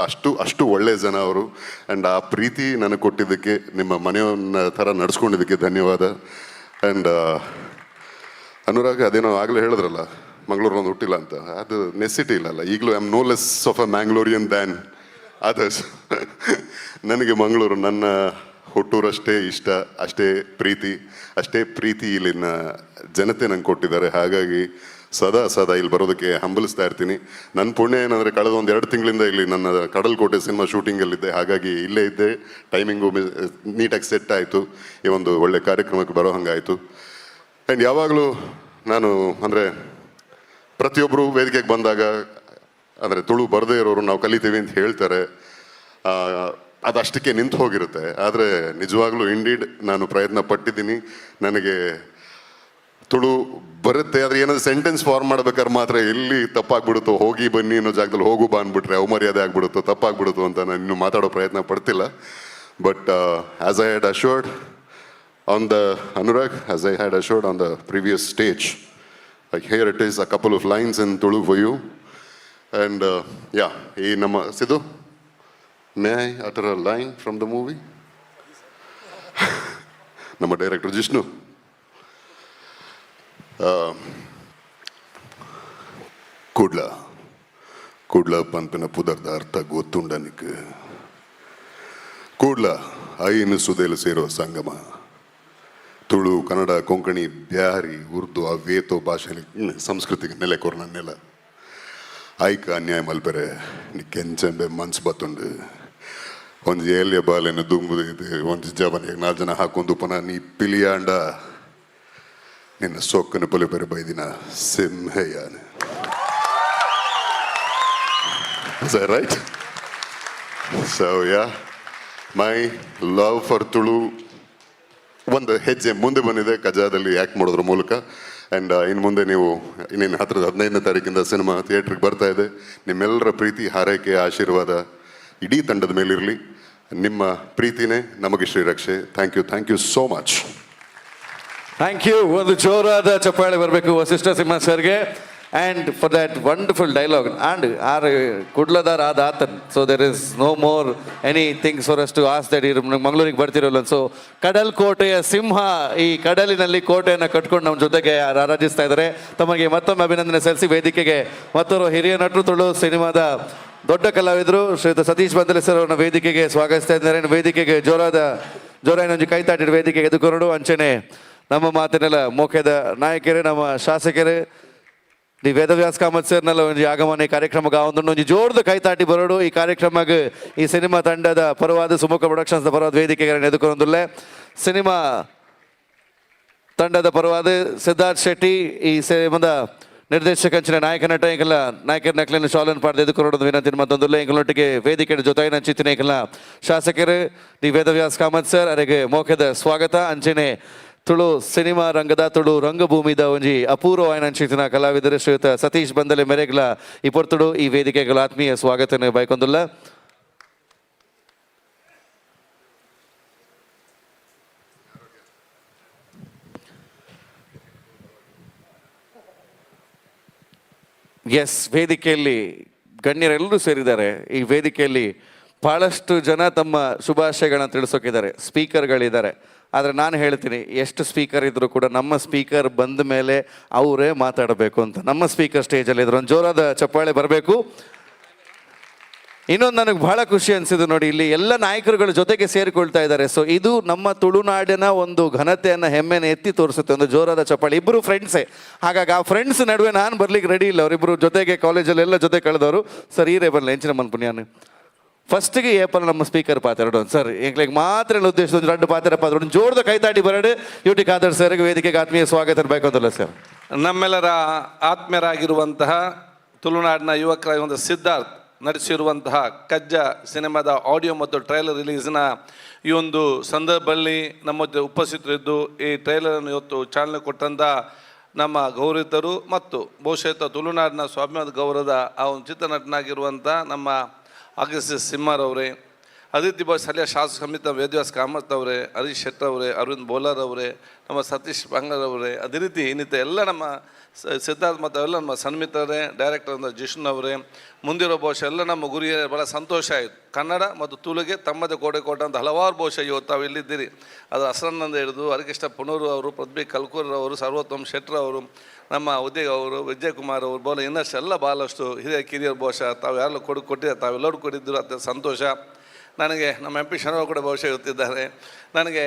ಅಷ್ಟು ಒಳ್ಳೆ ಜನ ಅವರು. ಆ್ಯಂಡ್ ಆ ಪ್ರೀತಿ ನನಗೆ ಕೊಟ್ಟಿದ್ದಕ್ಕೆ, ನಿಮ್ಮ ಮನೆಯನ್ನ ಥರ ನಡ್ಸ್ಕೊಂಡಿದ್ದಕ್ಕೆ ಧನ್ಯವಾದ. ಆ್ಯಂಡ್ ಅನುರಾಗ್, ಅದೇನೋ ಆಗಲೇ ಹೇಳಿದ್ರಲ್ಲ ಮಂಗಳೂರು ಒಂದು ಹುಟ್ಟಿಲ್ಲ ಅಂತ, ಅದು ನೆಸಿಟಿ ಇಲ್ಲಲ್ಲ. ಈಗಲೂ I am no less of a Mangalorean than others. ನನಗೆ ಮಂಗಳೂರು ನನ್ನ ಹುಟ್ಟೂರಷ್ಟೇ ಇಷ್ಟ, ಅಷ್ಟೇ ಪ್ರೀತಿ ಇಲ್ಲಿನ ಜನತೆ ನಂಗೆ ಕೊಟ್ಟಿದ್ದಾರೆ. ಹಾಗಾಗಿ ಸದಾ ಇಲ್ಲಿ ಬರೋದಕ್ಕೆ ಹಂಬಲಿಸ್ತಾ ಇರ್ತೀನಿ. ನನ್ನ ಪುಣ್ಯ ಏನಂದರೆ ಕಳೆದ ಒಂದು 2 ತಿಂಗಳಿಂದ ಇಲ್ಲಿ ನನ್ನ ಕಡಲ್ಕೋಟೆ ಸಿನಿಮಾ ಶೂಟಿಂಗಲ್ಲಿದ್ದೆ, ಹಾಗಾಗಿ ಇಲ್ಲೇ ಇದ್ದೆ. ಟೈಮಿಂಗು ನೀಟಾಗಿ ಸೆಟ್ ಆಯಿತು, ಈ ಒಂದು ಒಳ್ಳೆ ಕಾರ್ಯಕ್ರಮಕ್ಕೆ ಬರೋ ಹಂಗಾಯಿತು. ಆ್ಯಂಡ್ ಯಾವಾಗಲೂ ನಾನು ಅಂದರೆ ಪ್ರತಿಯೊಬ್ಬರು ವೇದಿಕೆಗೆ ಬಂದಾಗ ಅಂದರೆ ತುಳು ಬರದೇ ಇರೋರು ನಾವು ಕಲಿತೀವಿ ಅಂತ ಹೇಳ್ತಾರೆ, ಅದಷ್ಟಕ್ಕೆ ನಿಂತು ಹೋಗಿರುತ್ತೆ. ಆದರೆ ನಿಜವಾಗ್ಲೂ ಇಂಡೀಡ್ ನಾನು ಪ್ರಯತ್ನ ಪಟ್ಟಿದ್ದೀನಿ. ನನಗೆ ತುಳು ಬರುತ್ತೆ, ಆದರೆ ಏನಾದರೂ ಸೆಂಟೆನ್ಸ್ ಫಾರ್ಮ್ ಮಾಡ್ಬೇಕಾದ್ರೆ ಮಾತ್ರ ಎಲ್ಲಿ ತಪ್ಪಾಗ್ಬಿಡುತ್ತೋ, ಹೋಗಿ ಬನ್ನಿ ಅನ್ನೋ ಜಾಗದಲ್ಲಿ ಹೋಗು ಬಾ ಅಂದ್ಬಿಟ್ರೆ ಅವಮರ್ಯಾದೆ ಆಗ್ಬಿಡುತ್ತೋ, ತಪ್ಪಾಗ್ಬಿಡುತ್ತೋ ಅಂತ ನಾನು ಇನ್ನೂ ಮಾತಾಡೋ ಪ್ರಯತ್ನ ಪಡ್ತಿಲ್ಲ. But as I had assured on the Anurag, as I had assured on the previous stage, like here it is, a couple of lines in Tulu for you. And ee namma Sidhu, may I utter a line from the movie? Namma director Jishnu. Kudla panpina pudarda artha gottunda nikku. Kudla ayinu sudelu sero sangama. Tulu, Kannada, Konkani, Beary, Urdu, ಆ ವೇತೋ ಭಾಷೆಯಲ್ಲಿ ಸಂಸ್ಕೃತಿಗೆ ನೆಲೆ ಕೊರ ನನ್ನೆಲ್ಲ ಆಯ್ಕೆ ಅನ್ಯಾಯ ಮಲ್ಪೆರೆ ನೀ ಕೆಂಚಂಬೆ ಮನ್ಸು ಬತ್ತುಂಡು ಒಂದು ಏಲ್ಯ ಬಾಲೆನ ದುಂಬುದು ಒಂದು ಜವನಿಗೆ 4 ಜನ ಹಾಕೊಂಡು ಪುನಃ ನೀ ಪಿಲಿಯಾಂಡ ನಿನ್ನ ಸೊಕ್ಕನ ಪೊಲಿಪೆರೆ ಬೈದಿನ ಸಿಂಹಯ್ಯನ. Right? So my love for Tulu ಒಂದು ಹೆಜ್ಜೆ ಮುಂದೆ ಬಂದಿದೆ ಕಜ್ಜಾದಲ್ಲಿ ಆ್ಯಕ್ಟ್ ಮಾಡೋದ್ರ ಮೂಲಕ. ಆ್ಯಂಡ್ ಇನ್ನು ಮುಂದೆ ನೀವು ಇನ್ನೇನು 15ನೇ ತಾರೀಕಿಂದ ಸಿನಿಮಾ ಥಿಯೇಟ್ರಿಗೆ ಬರ್ತಾ ಇದೆ. ನಿಮ್ಮೆಲ್ಲರ ಪ್ರೀತಿ, ಹಾರೈಕೆ, ಆಶೀರ್ವಾದ ಇಡೀ ತಂಡದ ಮೇಲಿರಲಿ. ನಿಮ್ಮ ಪ್ರೀತಿನೇ ನಮಗೆ ಶ್ರೀರಕ್ಷೆ. Thank you so much. Thank you. ಒಂದು ಜೋರಾದ ಚಪ್ಪಾಳೆ ಬರಬೇಕು ವಸಿಷ್ಠ ಸಿಂಹ ಸರ್ಗೆ. And for that wonderful dialogue. And ಆರ್ ಕುಡ್ಲದಾರ ಆದ ಆತನ್. So there is no more any things for us to as that. ಮಂಗಳೂರಿಗೆ ಬರ್ತಿರೋಲ್ಲ. ಸೊ ಕಡಲ್ಕೋಟೆಯ ಸಿಂಹ ಈ ಕಡಲಿನಲ್ಲಿ ಕೋಟೆಯನ್ನು ಕಟ್ಕೊಂಡು ನಮ್ಮ ಜೊತೆಗೆ ಆರಾಧಿಸ್ತಾ ಇದ್ದಾರೆ. ತಮಗೆ ಮತ್ತೊಮ್ಮೆ ಅಭಿನಂದನೆ ಸಲ್ಲಿಸಿ ವೇದಿಕೆಗೆ ಮತ್ತೊಬ್ಬರು ಹಿರಿಯ ನಟರು, ತುಳು ಸಿನಿಮಾದ ದೊಡ್ಡ ಕಲಾವಿದರು ಶ್ರೀಯುತ ಸತೀಶ್ ಬಂದಲೆ ಸರ್ ಅವರನ್ನು ವೇದಿಕೆಗೆ ಸ್ವಾಗತಿಸ್ತಾ ಇದ್ದಾರೆ. ವೇದಿಕೆಗೆ ಜೋರಾಗಿ ಕೈ ತಾಟಿದ ವೇದಿಕೆಗೆ ಎದುಕೊಂಡು ಅಂಚನೆ ನಮ್ಮ ಮಾತಿನೆಲ್ಲ ಮುಖ್ಯದ ನಾಯಕರೇ, ನಮ್ಮ ಶಾಸಕರೇ, ದಿ ವೇದವ್ಯಾಸ್ ಕಾಮತ್ ಸರ್ನೆಲ್ಲ ಒಂದು ಆಗಮನ ಈ ಕಾರ್ಯಕ್ರಮಕ್ಕೆ ಒಂದು ಜೋರ್ದು ಕೈ ತಾಟಿ ಬರೋಡು. ಈ ಕಾರ್ಯಕ್ರಮಕ್ಕೆ ಈ ಸಿನಿಮಾ ತಂಡದ ಪರವಾದ ಸುಮುಖ ಪ್ರೊಡಕ್ಷನ್ಸ್ ಪರವಾದ ವೇದಿಕೆಗೆ ಎದುಕೊಂಡುಲ್ಲೇ ಸಿನಿಮಾ ತಂಡದ ಪರವಾದ ಸಿದ್ಧಾರ್ಥ್ ಶೆಟ್ಟಿ, ಈ ಸಿನಿಮಾದ ನಿರ್ದೇಶಕಂಚಿನ ನಾಯಕ ನಟ ಇಂಕಲ ನಾಯಕರ ನಕಲಿನ ಶಾಲನ್ ಪಾಡ್ದು ಕೊರೋಡದ ವಿನಂತಿನ ಮತ್ತೊಂದು ಇಂಕಲೊಟ್ಟಿಗೆ ವೇದಿಕೆ ಜೊತೆನ ಚಿಂತನೆ ಇಂಕಲ ಶಾಸಕರು ದಿ ವೇದವ್ಯಾಸ್ ಕಾಮತ್ ಸರ್ ಅವರಿಗೆ ಮೋಖದ ಸ್ವಾಗತ ಅಂಚೆನೆ ತುಳು ಸಿನಿಮಾ ರಂಗದ ತುಳು ರಂಗಭೂಮಿದ ಒಂಜಿ ಅಪೂರ್ವವಾಯಿನ ಅಂಚಿನ ಕಲಾವಿದರು ಶ್ರೀಯುತ ಸತೀಶ್ ಬಂದಲೆ ಮೆರೆಗ್ಲ ಈ ಪೊರ್ತುಡು ಈ ವೇದಿಕೆಗಳ ಆತ್ಮೀಯ ಸ್ವಾಗತನ ಬೈಕೊಂದುಲ್ಲ. ಎಸ್, ವೇದಿಕೆಯಲ್ಲಿ ಗಣ್ಯರೆಲ್ಲರೂ ಸೇರಿದ್ದಾರೆ. ಈ ವೇದಿಕೆಯಲ್ಲಿ ಭಾಳಷ್ಟು ಜನ ತಮ್ಮ ಶುಭಾಶಯಗಳನ್ನ ತಿಳಿಸೋಕಿದ್ದಾರೆ, ಸ್ಪೀಕರ್ಗಳಿದ್ದಾರೆ. ಆದರೆ ನಾನು ಹೇಳ್ತೀನಿ, ಎಷ್ಟು ಸ್ಪೀಕರ್ ಇದ್ದರೂ ಕೂಡ ನಮ್ಮ ಸ್ಪೀಕರ್ ಬಂದ ಮೇಲೆ ಅವರೇ ಮಾತಾಡಬೇಕು ಅಂತ. ನಮ್ಮ ಸ್ಪೀಕರ್ ಸ್ಟೇಜಲ್ಲಿ ಇದ್ರು, ಒಂದು ಜೋರಾದ ಚಪ್ಪಾಳೆ ಬರಬೇಕು. ಇನ್ನೊಂದು ನನಗೆ ಬಹಳ ಖುಷಿ ಅನಿಸಿದ್ದು ನೋಡಿ, ಇಲ್ಲಿ ಎಲ್ಲ ನಾಯಕರುಗಳ ಜೊತೆಗೆ ಸೇರಿಕೊಳ್ತಾ ಇದ್ದಾರೆ. ಸೊ ಇದು ನಮ್ಮ ತುಳುನಾಡಿನ ಒಂದು ಘನತೆಯನ್ನು, ಹೆಮ್ಮೆನ ಎತ್ತಿ ತೋರಿಸುತ್ತೆ. ಒಂದು ಜೋರಾದ ಚಪ್ಪಾಳೆ. ಇಬ್ಬರು ಫ್ರೆಂಡ್ಸೇ, ಹಾಗಾಗಿ ಆ ಫ್ರೆಂಡ್ಸ್ ನಡುವೆ ನಾನು ಬರ್ಲಿಕ್ಕೆ ರೆಡಿ ಇಲ್ಲ. ಅವರಿಬ್ಬರು ಜೊತೆಗೆ ಕಾಲೇಜಲ್ಲೆಲ್ಲ ಜೊತೆ ಕಳೆದವರು. ಸರ್ ಈರೇ ಬರಲಿ ಹೆಂಚಿನ ಮನ್ಪುಣ್ಯಾನು ಫಸ್ಟಿಗೆ ಏಪಲ್ ನಮ್ಮ ಸ್ಪೀಕರ್ ಪಾತ್ರ ಸರ್ ಎಂಕ್ಲಿಗೆ ಮಾತ್ರ ಉದ್ದೇಶ ಎರಡು ಪಾತ್ರ ಜೋರದ ಕೈತಾಡಿ ಬರಡು ಯುಟಿ ಖಾದರ್ ಸರ್ಗೆ ವೇದಿಕೆಗೆ ಆತ್ಮೀಯ ಸ್ವಾಗತ ಬೇಕಂತಲ್ಲ ಸರ್. ನಮ್ಮೆಲ್ಲರ ಆತ್ಮೀಯರಾಗಿರುವಂತಹ ತುಳುನಾಡಿನ ಯುವಕರ ಒಂದು ಸಿದ್ಧಾರ್ಥ್ ನಡೆಸಿರುವಂತಹ ಕಜ್ಜ ಸಿನಿಮಾದ ಆಡಿಯೋ ಮತ್ತು ಟ್ರೈಲರ್ ರಿಲೀಸ್ನ ಈ ಒಂದು ಸಂದರ್ಭದಲ್ಲಿ ನಮ್ಮ ಉಪಸ್ಥಿತರಿದ್ದು ಈ ಟ್ರೈಲರನ್ನು ಇವತ್ತು ಚಾಲನೆ ಕೊಟ್ಟಂಥ ನಮ್ಮ ಗೌರವಿತರು ಮತ್ತು ಬಹುಶಃ ತುಳುನಾಡಿನ ಸ್ವಾಭಿಮಾನದ ಗೌರವದ ಆ ಒಂದು ಚಿತ್ರನಟನಾಗಿರುವಂಥ ನಮ್ಮ ಅಗಸ್ತ್ಯ ಸಿಂಹರವರೇ, ಅದಿತಿ ಬಾಯ್ ಸಲಹೆ ಶಾಸಕ ಸಮಿತ ವೇದವ್ಯಾಸ್ ಕಾಮತ್ ಅವರೇ, ಹರೀಶ್ ಶೆಟ್ಟರ್ ಅವರೇ, ಅರವಿಂದ್ ಬೋಲರ್ ಅವರೇ, ನಮ್ಮ ಸತೀಶ್ ಬಂಗಾರವರೇ, ಅದೇ ರೀತಿ ಇನ್ನಿತ ಎಲ್ಲ ನಮ್ಮ ಸಿದ್ಧಾರ್ಥ್ ಮತ್ತು ಎಲ್ಲ ನಮ್ಮ ಸನ್ಮಿತರೇ, ಡೈರೆಕ್ಟರ್ ಅಂತ ಜಿಷ್ಣು ಅವರೇ, ಮುಂದಿರೋ ಬಹುಶಃ ಎಲ್ಲ ನಮ್ಮ ಗುರಿಯೇ ಭಾಳ ಸಂತೋಷ ಆಯಿತು. ಕನ್ನಡ ಮತ್ತು ತುಳುಗೆ ತಮ್ಮದೇ ಕೋಟೆ ಅಂತ ಹಲವಾರು ಬಹುಶಃ ಇವತ್ತು ತಾವು ಇಲ್ಲಿದ್ದೀರಿ. ಅದು ಹಸರನ್ನಂದ ಹಿಡಿದು ಹರಿಕೃಷ್ಣ ಪುನೂರು ಅವರು, ಪೃಥ್ವಿ ಕಲ್ಕೂರವರು, ಸರ್ವೋತ್ತಮ್ ಶೆಟ್ಟರ್ ಅವರು, ನಮ್ಮ ಉದ್ಯೋಗ ಅವರು, ವಿಜಯಕುಮಾರ್ ಅವರು, ಬಹು ಇನ್ನಷ್ಟು ಎಲ್ಲ ಭಾಳಷ್ಟು ಹಿರಿಯ ಕಿರಿಯರು ಬಹುಶಃ ತಾವು ಯಾರೆಲ್ಲ ಕೊಟ್ಟಿದ್ದಾರೆ, ತಾವೆಲ್ಲರೂ ಕೊಟ್ಟಿದ್ದರು. ಅತ್ಯಂತ ಸಂತೋಷ ನನಗೆ. ನಮ್ಮ MP ಶರಣರು ಕೂಡ ಬಹುಶಃ ಇರ್ತಿದ್ದಾರೆ. ನನಗೆ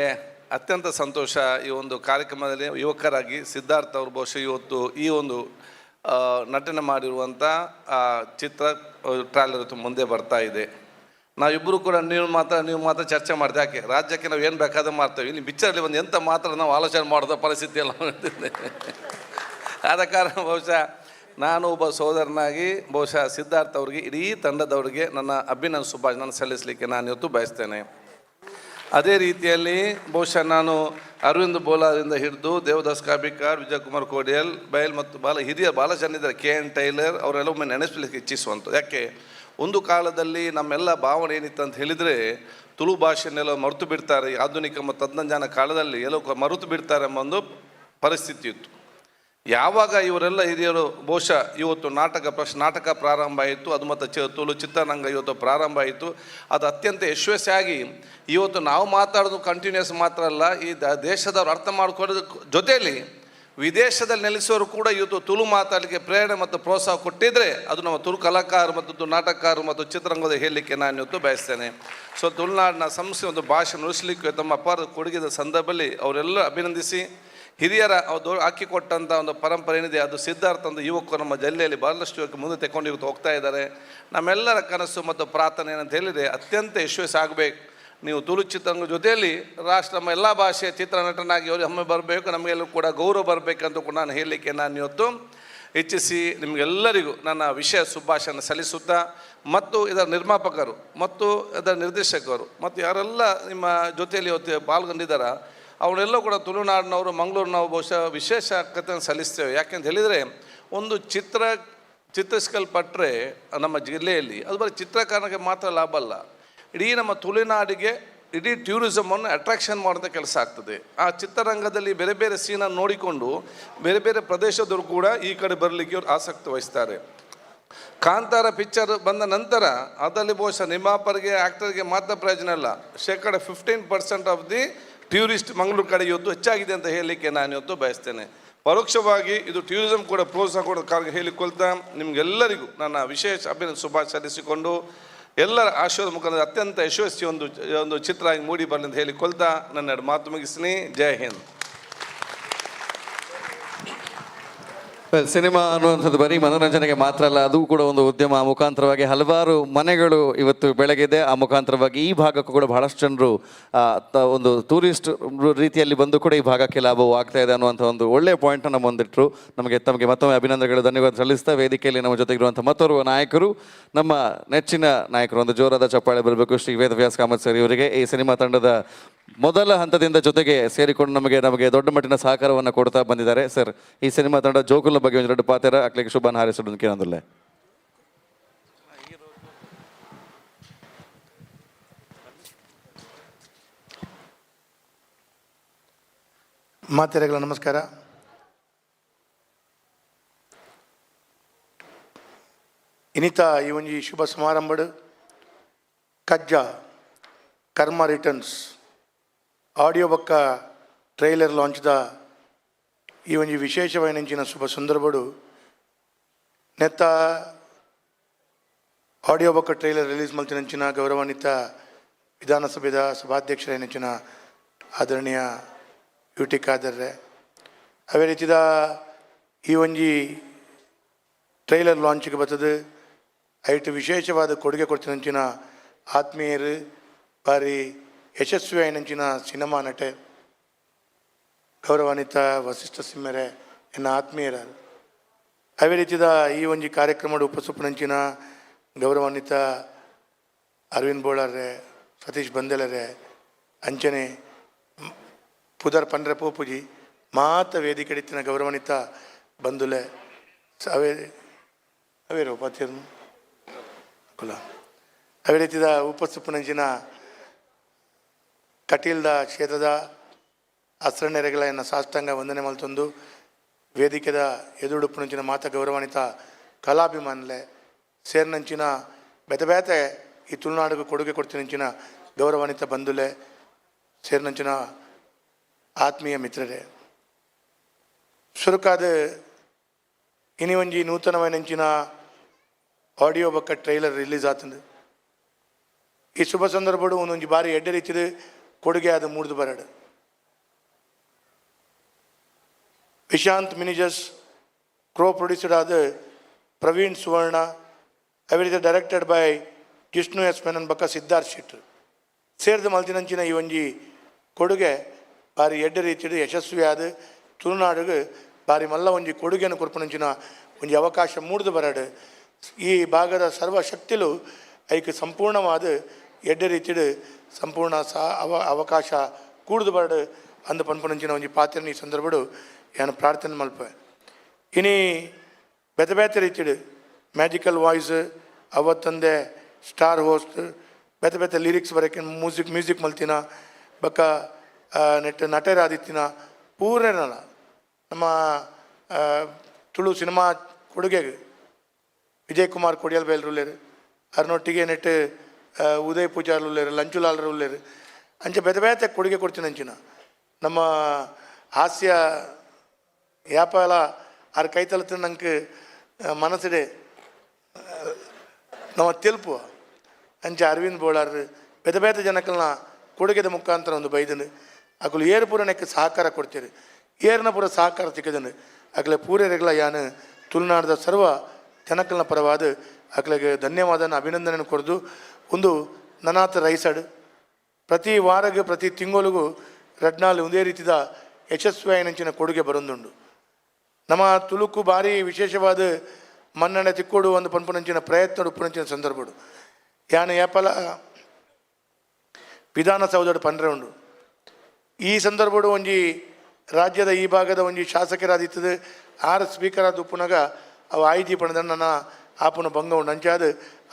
ಅತ್ಯಂತ ಸಂತೋಷ ಈ ಒಂದು ಕಾರ್ಯಕ್ರಮದಲ್ಲಿ ಯುವಕರಾಗಿ ಸಿದ್ಧಾರ್ಥ್ ಅವರು ಬಹುಶಃ ಇವತ್ತು ಈ ಒಂದು ನಟನೆ ಮಾಡಿರುವಂಥ ಚಿತ್ರ ಟ್ರೈಲರ್ ಮುಂದೆ ಬರ್ತಾ ಇದೆ. ನಾವಿಬ್ಬರು ಕೂಡ ನೀವು ಮಾತ್ರ ಚರ್ಚೆ ಮಾಡ್ತೇವೆ. ಯಾಕೆ ರಾಜ್ಯಕ್ಕೆ ನಾವು ಏನು ಬೇಕಾದ್ರೆ ಮಾಡ್ತೇವೆ, ಇಲ್ಲಿ ಪಿಕ್ಚರಲ್ಲಿ ಒಂದು ಎಂಥ ಮಾತ್ರ ನಾವು ಆಲೋಚನೆ ಮಾಡೋದ ಪರಿಸ್ಥಿತಿ ಎಲ್ಲ ಮಾಡ್ತಿದ್ದೆ. ಆದ ಕಾರಣ ಬಹುಶಃ ನಾನು ಒಬ್ಬ ಸೋದರನಾಗಿ ಬಹುಶಃ ಸಿದ್ಧಾರ್ಥ್ ಅವ್ರಿಗೆ, ಇಡೀ ತಂಡದವರಿಗೆ ನನ್ನ ಅಭಿನಂದನೆ ಶುಭಾಶಯ ಸಲ್ಲಿಸಲಿಕ್ಕೆ ನಾನು ಇವತ್ತು ಬಯಸ್ತೇನೆ. ಅದೇ ರೀತಿಯಲ್ಲಿ ಬಹುಶಃ ನಾನು ಅರವಿಂದ್ ಬೋಲಾರಿಂದ ಹಿಡಿದು ದೇವದಾಸ್ ಕಾಬಿಕಾಡ್, ವಿಜಯಕುಮಾರ್ ಕೋಡಿಯಲ್, ಬಯಲ್ ಮತ್ತು ಹಿರಿಯ ಭಾಳ ಜನ ಇದ್ದಾರೆ, KN ಟೈಲರ್ ಅವರೆಲ್ಲ ಒಮ್ಮೆ ನೆನೆಸಲಿಕ್ಕೆ ಇಚ್ಛಿಸುವಂಥದ್ದು. ಯಾಕೆ ಒಂದು ಕಾಲದಲ್ಲಿ ನಮ್ಮೆಲ್ಲ ಭಾವನೆ ಏನಿತ್ತು ಅಂತ ಹೇಳಿದರೆ, ತುಳು ಭಾಷೆಯನ್ನೆಲ್ಲ ಮರೆತು ಬಿಡ್ತಾರೆ, ಆಧುನಿಕ ಮತ್ತು ತಂತ್ರಜ್ಞಾನ ಕಾಲದಲ್ಲಿ ಎಲ್ಲೋ ಮರೆತು ಬಿಡ್ತಾರೆ ಎಂಬ ಒಂದು ಪರಿಸ್ಥಿತಿ ಇತ್ತು. ಯಾವಾಗ ಇವರೆಲ್ಲ ಹಿರಿಯರು ಬಹುಶಃ ಇವತ್ತು ನಾಟಕ ಪ್ರಾರಂಭ ಆಯಿತು, ಅದು ಮತ್ತು ತುಳು ಚಿತ್ರರಂಗ ಇವತ್ತು ಪ್ರಾರಂಭ ಆಯಿತು. ಅದು ಅತ್ಯಂತ ಯಶಸ್ವಿಯಾಗಿ ಇವತ್ತು ನಾವು ಮಾತಾಡೋದು ಕಂಟಿನ್ಯೂಸ್ ಮಾತ್ರ ಅಲ್ಲ, ಈ ದೇಶದವ್ರು ಅರ್ಥ ಮಾಡ್ಕೊಳ್ಳೋದ್ರ ಜೊತೆಯಲ್ಲಿ ವಿದೇಶದಲ್ಲಿ ನೆಲೆಸೋರು ಕೂಡ ಇವತ್ತು ತುಳು ಮಾತಾಡಲಿಕ್ಕೆ ಪ್ರೇರಣೆ ಮತ್ತು ಪ್ರೋತ್ಸಾಹ ಕೊಟ್ಟಿದ್ದರೆ ಅದು ನಮ್ಮ ತುಳು ಕಲಾಕಾರರು ಮತ್ತು ನಾಟಕಕಾರರು ಮತ್ತು ಚಿತ್ರರಂಗದ ಹೇಳಲಿಕ್ಕೆ ನಾನು ಇವತ್ತು ಬಯಸ್ತೇನೆ. ಸೊ ತುಳುನಾಡಿನ ಸಂಸ್ಕೃತಿ ಒಂದು ಭಾಷೆ ಉಳಿಸಲಿಕ್ಕೆ ತಮ್ಮ ಅಪಾರ ಕೊಡುಗೆದ ಸಂದರ್ಭದಲ್ಲಿ ಅವರೆಲ್ಲ ಅಭಿನಂದಿಸಿ, ಹಿರಿಯರ ಅದು ಹಾಕಿಕೊಟ್ಟಂಥ ಒಂದು ಪರಂಪರೆ ಏನಿದೆ ಅದು ಸಿದ್ಧಾರ್ಥ ಒಂದು ಯುವಕರು ನಮ್ಮ ಜಿಲ್ಲೆಯಲ್ಲಿ ಭಾಳಷ್ಟು ಮುಂದೆ ತೆಕೊಂಡು ಇವತ್ತು ಹೋಗ್ತಾ ಇದ್ದಾರೆ. ನಮ್ಮೆಲ್ಲರ ಕನಸು ಮತ್ತು ಪ್ರಾರ್ಥನೆ ಏನಂತ ಹೇಳಿದರೆ ಅತ್ಯಂತ ಯಶಸ್ವಿ ಆಗಬೇಕು. ನೀವು ತುಳು ಚಿತ್ರರಂಗ ಜೊತೆಯಲ್ಲಿ ನಮ್ಮ ಎಲ್ಲ ಭಾಷೆಯ ಚಿತ್ರನಟನಾಗಿ ಅವರು ಒಮ್ಮೆ ಬರಬೇಕು, ನಮಗೆಲ್ಲರೂ ಕೂಡ ಗೌರವ ಬರಬೇಕಂತ ಕೂಡ ನಾನು ಹೇಳಲಿಕ್ಕೆ ನಾನು ಇವತ್ತು ಇಚ್ಛಿಸಿ ನಿಮಗೆಲ್ಲರಿಗೂ ನನ್ನ ವಿಷಯ ಶುಭಾಶಯನ ಸಲ್ಲಿಸುತ್ತಾ, ಮತ್ತು ಇದರ ನಿರ್ಮಾಪಕರು ಮತ್ತು ಇದರ ನಿರ್ದೇಶಕರು ಮತ್ತು ಯಾರೆಲ್ಲ ನಿಮ್ಮ ಜೊತೆಯಲ್ಲಿ ಇವತ್ತು ಪಾಲ್ಗೊಂಡಿದ್ದಾರೆ ಅವರೆಲ್ಲ ಕೂಡ ತುಳುನಾಡಿನವರು, ಮಂಗಳೂರಿನವರು ಬಹುಶಃ ವಿಶೇಷ ಕಥೆಯನ್ನು ಸಲ್ಲಿಸ್ತೇವೆ. ಯಾಕೆಂತ ಹೇಳಿದರೆ ಒಂದು ಚಿತ್ರಿಸ್ಕಲ್ಪಟ್ಟರೆ ನಮ್ಮ ಜಿಲ್ಲೆಯಲ್ಲಿ ಅದು ಬರೀ ಚಿತ್ರಕಾರನಿಗೆ ಮಾತ್ರ ಲಾಭ ಅಲ್ಲ, ಇಡೀ ನಮ್ಮ ತುಳುನಾಡಿಗೆ ಇಡೀ ಟೂರಿಸಮನ್ನು ಅಟ್ರಾಕ್ಷನ್ ಮಾಡೋಂಥ ಕೆಲಸ ಆಗ್ತದೆ. ಆ ಚಿತ್ರರಂಗದಲ್ಲಿ ಬೇರೆ ಬೇರೆ ಸೀನನ್ನು ನೋಡಿಕೊಂಡು ಬೇರೆ ಬೇರೆ ಪ್ರದೇಶದವರು ಕೂಡ ಈ ಕಡೆ ಬರಲಿಕ್ಕೆ ಅವರು ಆಸಕ್ತಿ ವಹಿಸ್ತಾರೆ. ಕಾಂತಾರ ಪಿಕ್ಚರ್ ಬಂದ ನಂತರ ಅದರಲ್ಲಿ ಬಹುಶಃ ನಿರ್ಮಾಪಕರಿಗೆ, ಆ್ಯಕ್ಟರ್ಗೆ ಮಾತ್ರ ಪ್ರಯೋಜನ ಇಲ್ಲ, 15% ಆಫ್ ದಿ ಟೂರಿಸ್ಟ್ ಮಂಗಳೂರು ಕಡೆ ಇವತ್ತು ಹೆಚ್ಚಾಗಿದೆ ಅಂತ ಹೇಳಲಿಕ್ಕೆ ನಾನು ಇವತ್ತು ಬಯಸ್ತೇನೆ. ಪರೋಕ್ಷವಾಗಿ ಇದು ಟೂರಿಸಂ ಕೂಡ ಪ್ರೋತ್ಸಾಹ ಕೊಡೋದಕ್ಕಾಗಿ ಹೇಳಿಕೊಳ್ತಾ ನಿಮಗೆಲ್ಲರಿಗೂ ನನ್ನ ವಿಶೇಷ ಅಭಿನಂದನೆ ಶುಭಾಶಯ ಸಲ್ಲಿಸಿಕೊಂಡು, ಎಲ್ಲರ ಆಶೀರ್ವಾದ ಮುಖಾಂತರ ಅತ್ಯಂತ ಯಶಸ್ವಿ ಒಂದು ಚಿತ್ರ ಆಗಿ ಮೂಡಿ ಬರಲಿ ಅಂತ ಹೇಳಿಕೊಳ್ತಾ ನನ್ನ ಮಾತು ಮುಗಿಸ್ತೀನಿ. ಜೈ ಹಿಂದ್. ಸಿನಿಮಾ ಅನ್ನುವಂಥದ್ದು ಬರೀ ಮನೋರಂಜನೆಗೆ ಮಾತ್ರ ಅಲ್ಲ, ಅದು ಕೂಡ ಒಂದು ಉದ್ಯಮ. ಆ ಮುಖಾಂತರವಾಗಿ ಹಲವಾರು ಮನೆಗಳು ಇವತ್ತು ಬೆಳಗಿದೆ. ಆ ಮುಖಾಂತರವಾಗಿ ಈ ಭಾಗಕ್ಕೂ ಕೂಡ ಬಹಳಷ್ಟು ಜನರು ಒಂದು ಟೂರಿಸ್ಟ್ ರೀತಿಯಲ್ಲಿ ಬಂದು ಕೂಡ ಈ ಭಾಗಕ್ಕೆ ಲಾಭವೂ ಆಗ್ತಾ ಇದೆ ಅನ್ನುವಂಥ ಒಂದು ಒಳ್ಳೆಯ ಪಾಯಿಂಟನ್ನು ಮುಂದಿಟ್ಟರು. ತಮಗೆ ಮತ್ತೊಮ್ಮೆ ಅಭಿನಂದನೆಗಳು, ಧನ್ಯವಾದ ಸಲ್ಲಿಸ್ತಾ ವೇದಿಕೆಯಲ್ಲಿ ನಮ್ಮ ಜೊತೆಗಿರುವಂಥ ಮತ್ತೋರ್ವ ನಾಯಕರು, ನಮ್ಮ ನೆಚ್ಚಿನ ನಾಯಕರು, ಒಂದು ಜೋರಾದ ಚಪ್ಪಾಳೆ ಬರಬೇಕು, ಶ್ರೀ ವೇದವ್ಯಾಸ್ ಕಾಮತ್ ಸರ್ ಇವರಿಗೆ. ಈ ಸಿನಿಮಾ ತಂಡದ ಮೊದಲ ಹಂತದಿಂದ ಜೊತೆಗೆ ಸೇರಿಕೊಂಡು ನಮಗೆ ದೊಡ್ಡ ಮಟ್ಟಿನ ಸಹಕಾರವನ್ನು ಕೊಡ್ತಾ ಬಂದಿದ್ದಾರೆ. ಸರ್, ಈ ಸಿನಿಮಾ ತಂಡ ಜೋಕುಲ ಬಗ್ಗೆ ಒಂದು ದೊಡ್ಡ ಪಾತ್ರ ಅಕ್ಲಿಗೆ ಶುಭಾನ್ ಹಾರೈಸೋದು ಕೇಳೋದಿಲ್ಲ. ಮಾತೆರೆಗಳ ನಮಸ್ಕಾರ. ಇನ್ನಿತ ಈ ಒಂಜಿ ಶುಭ ಸಮಾರಂಭಡು ಕಜ್ಜಾ ಕರ್ಮ ರಿಟರ್ನ್ಸ್ ಆಡಿಯೋ ಬೊಕ್ಕ ಟ್ರೈಲರ್ ಲಾಂಚ್ದ ಈ ಒಂಜಿ ವಿಶೇಷವಾಯಿನಂಚಿನ ಶುಭ ಸಂದರ್ಭಡು ನೆತ್ತ ಆಡಿಯೋ ಬೊಕ್ಕ ಟ್ರೈಲರ್ ರಿಲೀಸ್ ಮಲ್ತಿನಂಚಿನ ಗೌರವಾನ್ವಿತ ವಿಧಾನಸಭೆದ ಸಭಾಧ್ಯಕ್ಷರೇನಂಚಿನ ಆದರಣೀಯ ಯುಟಿ ಖಾದರ್ರೆ, ಅವೇ ರೀತಿದ ಈ ಒಂಜಿ ಟ್ರೈಲರ್ ಲಾಂಚ್ಗೆ ಬರ್ತದೆ ಐಟು ವಿಶೇಷವಾದ ಕೊಡುಗೆ ಕೊಡ್ತಿನಂಚಿನ ಆತ್ಮೀಯರು, ಬಾರಿ ಯಶಸ್ವಿ ಆಯ್ನಂಚಿನ ಸಿನಿಮಾ ನಟೆ ಗೌರವಾನ್ವಿತ ವಸಿಷ್ಠ ಸಿಂಹರೆ ಎನ್ನ ಆತ್ಮೀಯರ, ಅವೇ ರೀತಿದ ಈ ಒಂಜಿ ಕಾರ್ಯಕ್ರಮದ ಉಪಸುಪನಂಚಿನ ಗೌರವಾನ್ವಿತ ಅರವಿಂದ್ ಬೋಳರ್ರೆ, ಸತೀಶ್ ಬಂದೆಲರೆ, ಅಂಚನೆ ಪುದರ್ ಪಂಡ್ರೆ ಪೋಪುಜಿ ಮಾತ ವೇದಿಕೆಡಿತ್ತಿನ ಗೌರವಾನ್ವಿತ ಬಂಧುಲೆ ಅವೇರು ಉಪಾಧ್ಯಕ್ಷರು ಕುಲ, ಅವೇ ರೀತಿದ ಉಪಸುಪನಂಚಿನ ಕಟೀಲ್ದ ಕ್ಷೇತ್ರದ ಅಸ್ರಣ್ಣೆರೆಗಳ ಎನ್ನ ಸಾಷ್ಟಾಂಗ ವಂದನೆ ಮಲ್ತೊಂದು ವೇದಿಕೆದ ಎದುರುಡುಪ್ಪುನಂಚಿನ ಮಾತ ಗೌರವಾನ್ವಿತ ಕಲಾಭಿಮಾನಲೆ ಸೇರ್ನಂಚಿನ ಬೆತೆ ಈ ತುಳುನಾಡಿಗೆ ಕೊಡುಗೆ ಕೊಡ್ತಿನಂಚಿನ ಗೌರವಾನ್ವಿತ ಬಂಧುಲೆ ಸೇರ್ನಂಚಿನ ಆತ್ಮೀಯ ಮಿತ್ರರೇ, ಸುರುಕಾದ ಇನಿ ಒಂಜಿ ನೂತನವಾಯಿನಂಚಿನ ಆಡಿಯೋ ಬೊಕ್ಕ ಟ್ರೈಲರ್ ರಿಲೀಸ್ ಆತಂದು ಈ ಶುಭ ಸಂದರ್ಭಡು ಒಂದೊಂಜಿ ಬಾರಿ ಎಡ್ಡೆ ರೀತಿದ ಕೊಡುಗೆ ಆದ ಮೂಡ್ದು ಬರಡು. ವಿಶಾಂತ್ ಮಿನಿಜಸ್ ಕ್ರೋ ಪ್ರೊಡ್ಯೂಸರ್ ಆದ ಪ್ರವೀಣ್ ಸುವರ್ಣ, ಅವೇ ರೀತಿ directed by Jishnu S Menon ಬೊಕ್ಕ ಸಿದ್ಧಾರ್ಥ್ ಶೆಟ್ರು ಸೇರಿದ ಮಲ್ತಿನಂಚಿನ ಈ ಒಂಜಿ ಕೊಡುಗೆ ಬಾರಿ ಎಡ್ಡೆ ರೀತಿಯ ಯಶಸ್ವಿ ಆದ ತುಳುನಾಡಿಗೆ ಬಾರಿ ಮಲ್ಲ ಒಂಜಿ ಕೊಡುಗೆಯನ್ನು ಕೊರ್ಪುನಂಚಿನ ಒಂಜಿ ಅವಕಾಶ ಮೂಡ್ದು ಬರಡು. ಈ ಭಾಗದ ಸರ್ವ ಶಕ್ತಿಲು ಐಕ್ ಸಂಪೂರ್ಣವಾದ ಎಡ್ಡೆ ರೀತಿಯ ಸಂಪೂರ್ಣ ಅವಕಾಶ ಕೂಡ್ದು ಬರಡು ಅಂದು ಪನ್ಪುನಂಚಿನ ಒಂಜಿ ಪಾತ್ರನ ಈ ಸಂದರ್ಭಡು ಏನು ಪ್ರಾರ್ಥನೆ ಮಲ್ಪ. ಇನಿ ಬೇತೆ ರೀತಿಯ ಮ್ಯಾಜಿಕಲ್ ವಾಯ್ಸ್ ಅವತ್ತಂದೆ ಸ್ಟಾರ್ ಹೋಸ್ಟ್ ಬೇತೆ ಲಿರಿಕ್ಸ್ ಬರೋಕೆ ಮ್ಯೂಸಿಕ್ ಮಲ್ತಿನ ಬಕ್ಕ ನಟರಾದಿತ್ತಿನ ಪೂರ್ಣನಲ್ಲ ನಮ್ಮ ತುಳು ಸಿನಿಮಾ ಕೊಡುಗೆಗೆ ವಿಜಯ್ ಕುಮಾರ್ ಕೊಡಿಯಲ್ ಬೇಲ್ರುಲ್ಲೇರು, ಅರ್ನೊಟ್ಟಿಗೆ ನೆಟ್ಟು ಉದಯ್ ಪೂಜಾರ್ಲುಲ್ಲೇರು, ಲಂಚುಲಾಲ್ರುಲ್ಲೇರು, ಅಂಚೆ ಬೇತೆ ಕೊಡುಗೆ ಕೊಡ್ತೀನಿ ಅಂಚಿನ ನಮ್ಮ ಹಾಸ್ಯ ಯಾಪಲ ಆರು ಕೈತಲತ್ತ ನಂಗೆ ಮನಸ್ಸಿಡೆ ನಮ್ಮ ತೆಲುಪು ಅಂಚೆ ಅರವಿಂದ್ ಬೋಳಾರ್ ಬೇತೆ ಜನಕ್ಕಲ್ನ ಕೊಡುಗೆದ ಮುಖಾಂತರ ಒಂದು ಬೈದನು ಅಕಲು ಏರು ಪೂರ ನೆಕ್ಕೆ ಸಹಕಾರ ಕೊಡ್ತೀರಿ, ಏರ್ನ ಪೂರ ಸಹಕಾರ ಸಿಕ್ಕದನು ಅಕಲೆ ಪೂರೆರೆಗಳ ಯಾನು ತುಳುನಾಡದ ಸರ್ವ ಜನಕ್ಕಲ್ನ ಪರವಾದ ಅಕಲೆಗೆ ಧನ್ಯವಾದನ ಅಭಿನಂದನೆ ಕೊಡ್ದು ಒಂದು ನನಾಥ ರೈಸಡ್ ಪ್ರತಿ ವಾರಗೆ ಪ್ರತಿ ತಿಂಗಳಿಗೂ ರಡ್ನಾಲ್ ಒಂದೇ ರೀತಿದ ಯಶಸ್ವಿ ಆಯ್ನಂಚಿನ ಕೊಡುಗೆ ಬರೊಂದುಂಡು. ನಮ್ಮ ತುಳುಕು ಭಾರಿ ವಿಶೇಷವಾದ ಮನ್ನಣೆ ತಿಕ್ಕೋಡು ಒಂದು ಪನ್ಪುನಂಚಿನ ಪ್ರಯತ್ನ ಉಪ್ಪುನಂಚಿನ ಸಂದರ್ಭಡು ಯಾನು ಯಾಪಲ ವಿಧಾನಸೌಧಡು ಪಂಡ್ರೆ ಉಂಡು. ಈ ಸಂದರ್ಭಡು ಒಂಜಿ ರಾಜ್ಯದ ಈ ಭಾಗದ ಒಂಜಿ ಶಾಸಕರಾದಿತ್ತದು 6 ಸ್ಪೀಕರ್ ಆದ ಉಪ್ಪುನಾಗ ಅವು ಆಯ್ಜಿ ಪಣದ ನನ್ನ ಆಪುನ ಭಂಗ ಉಂಡು. ಅಂಚಾದ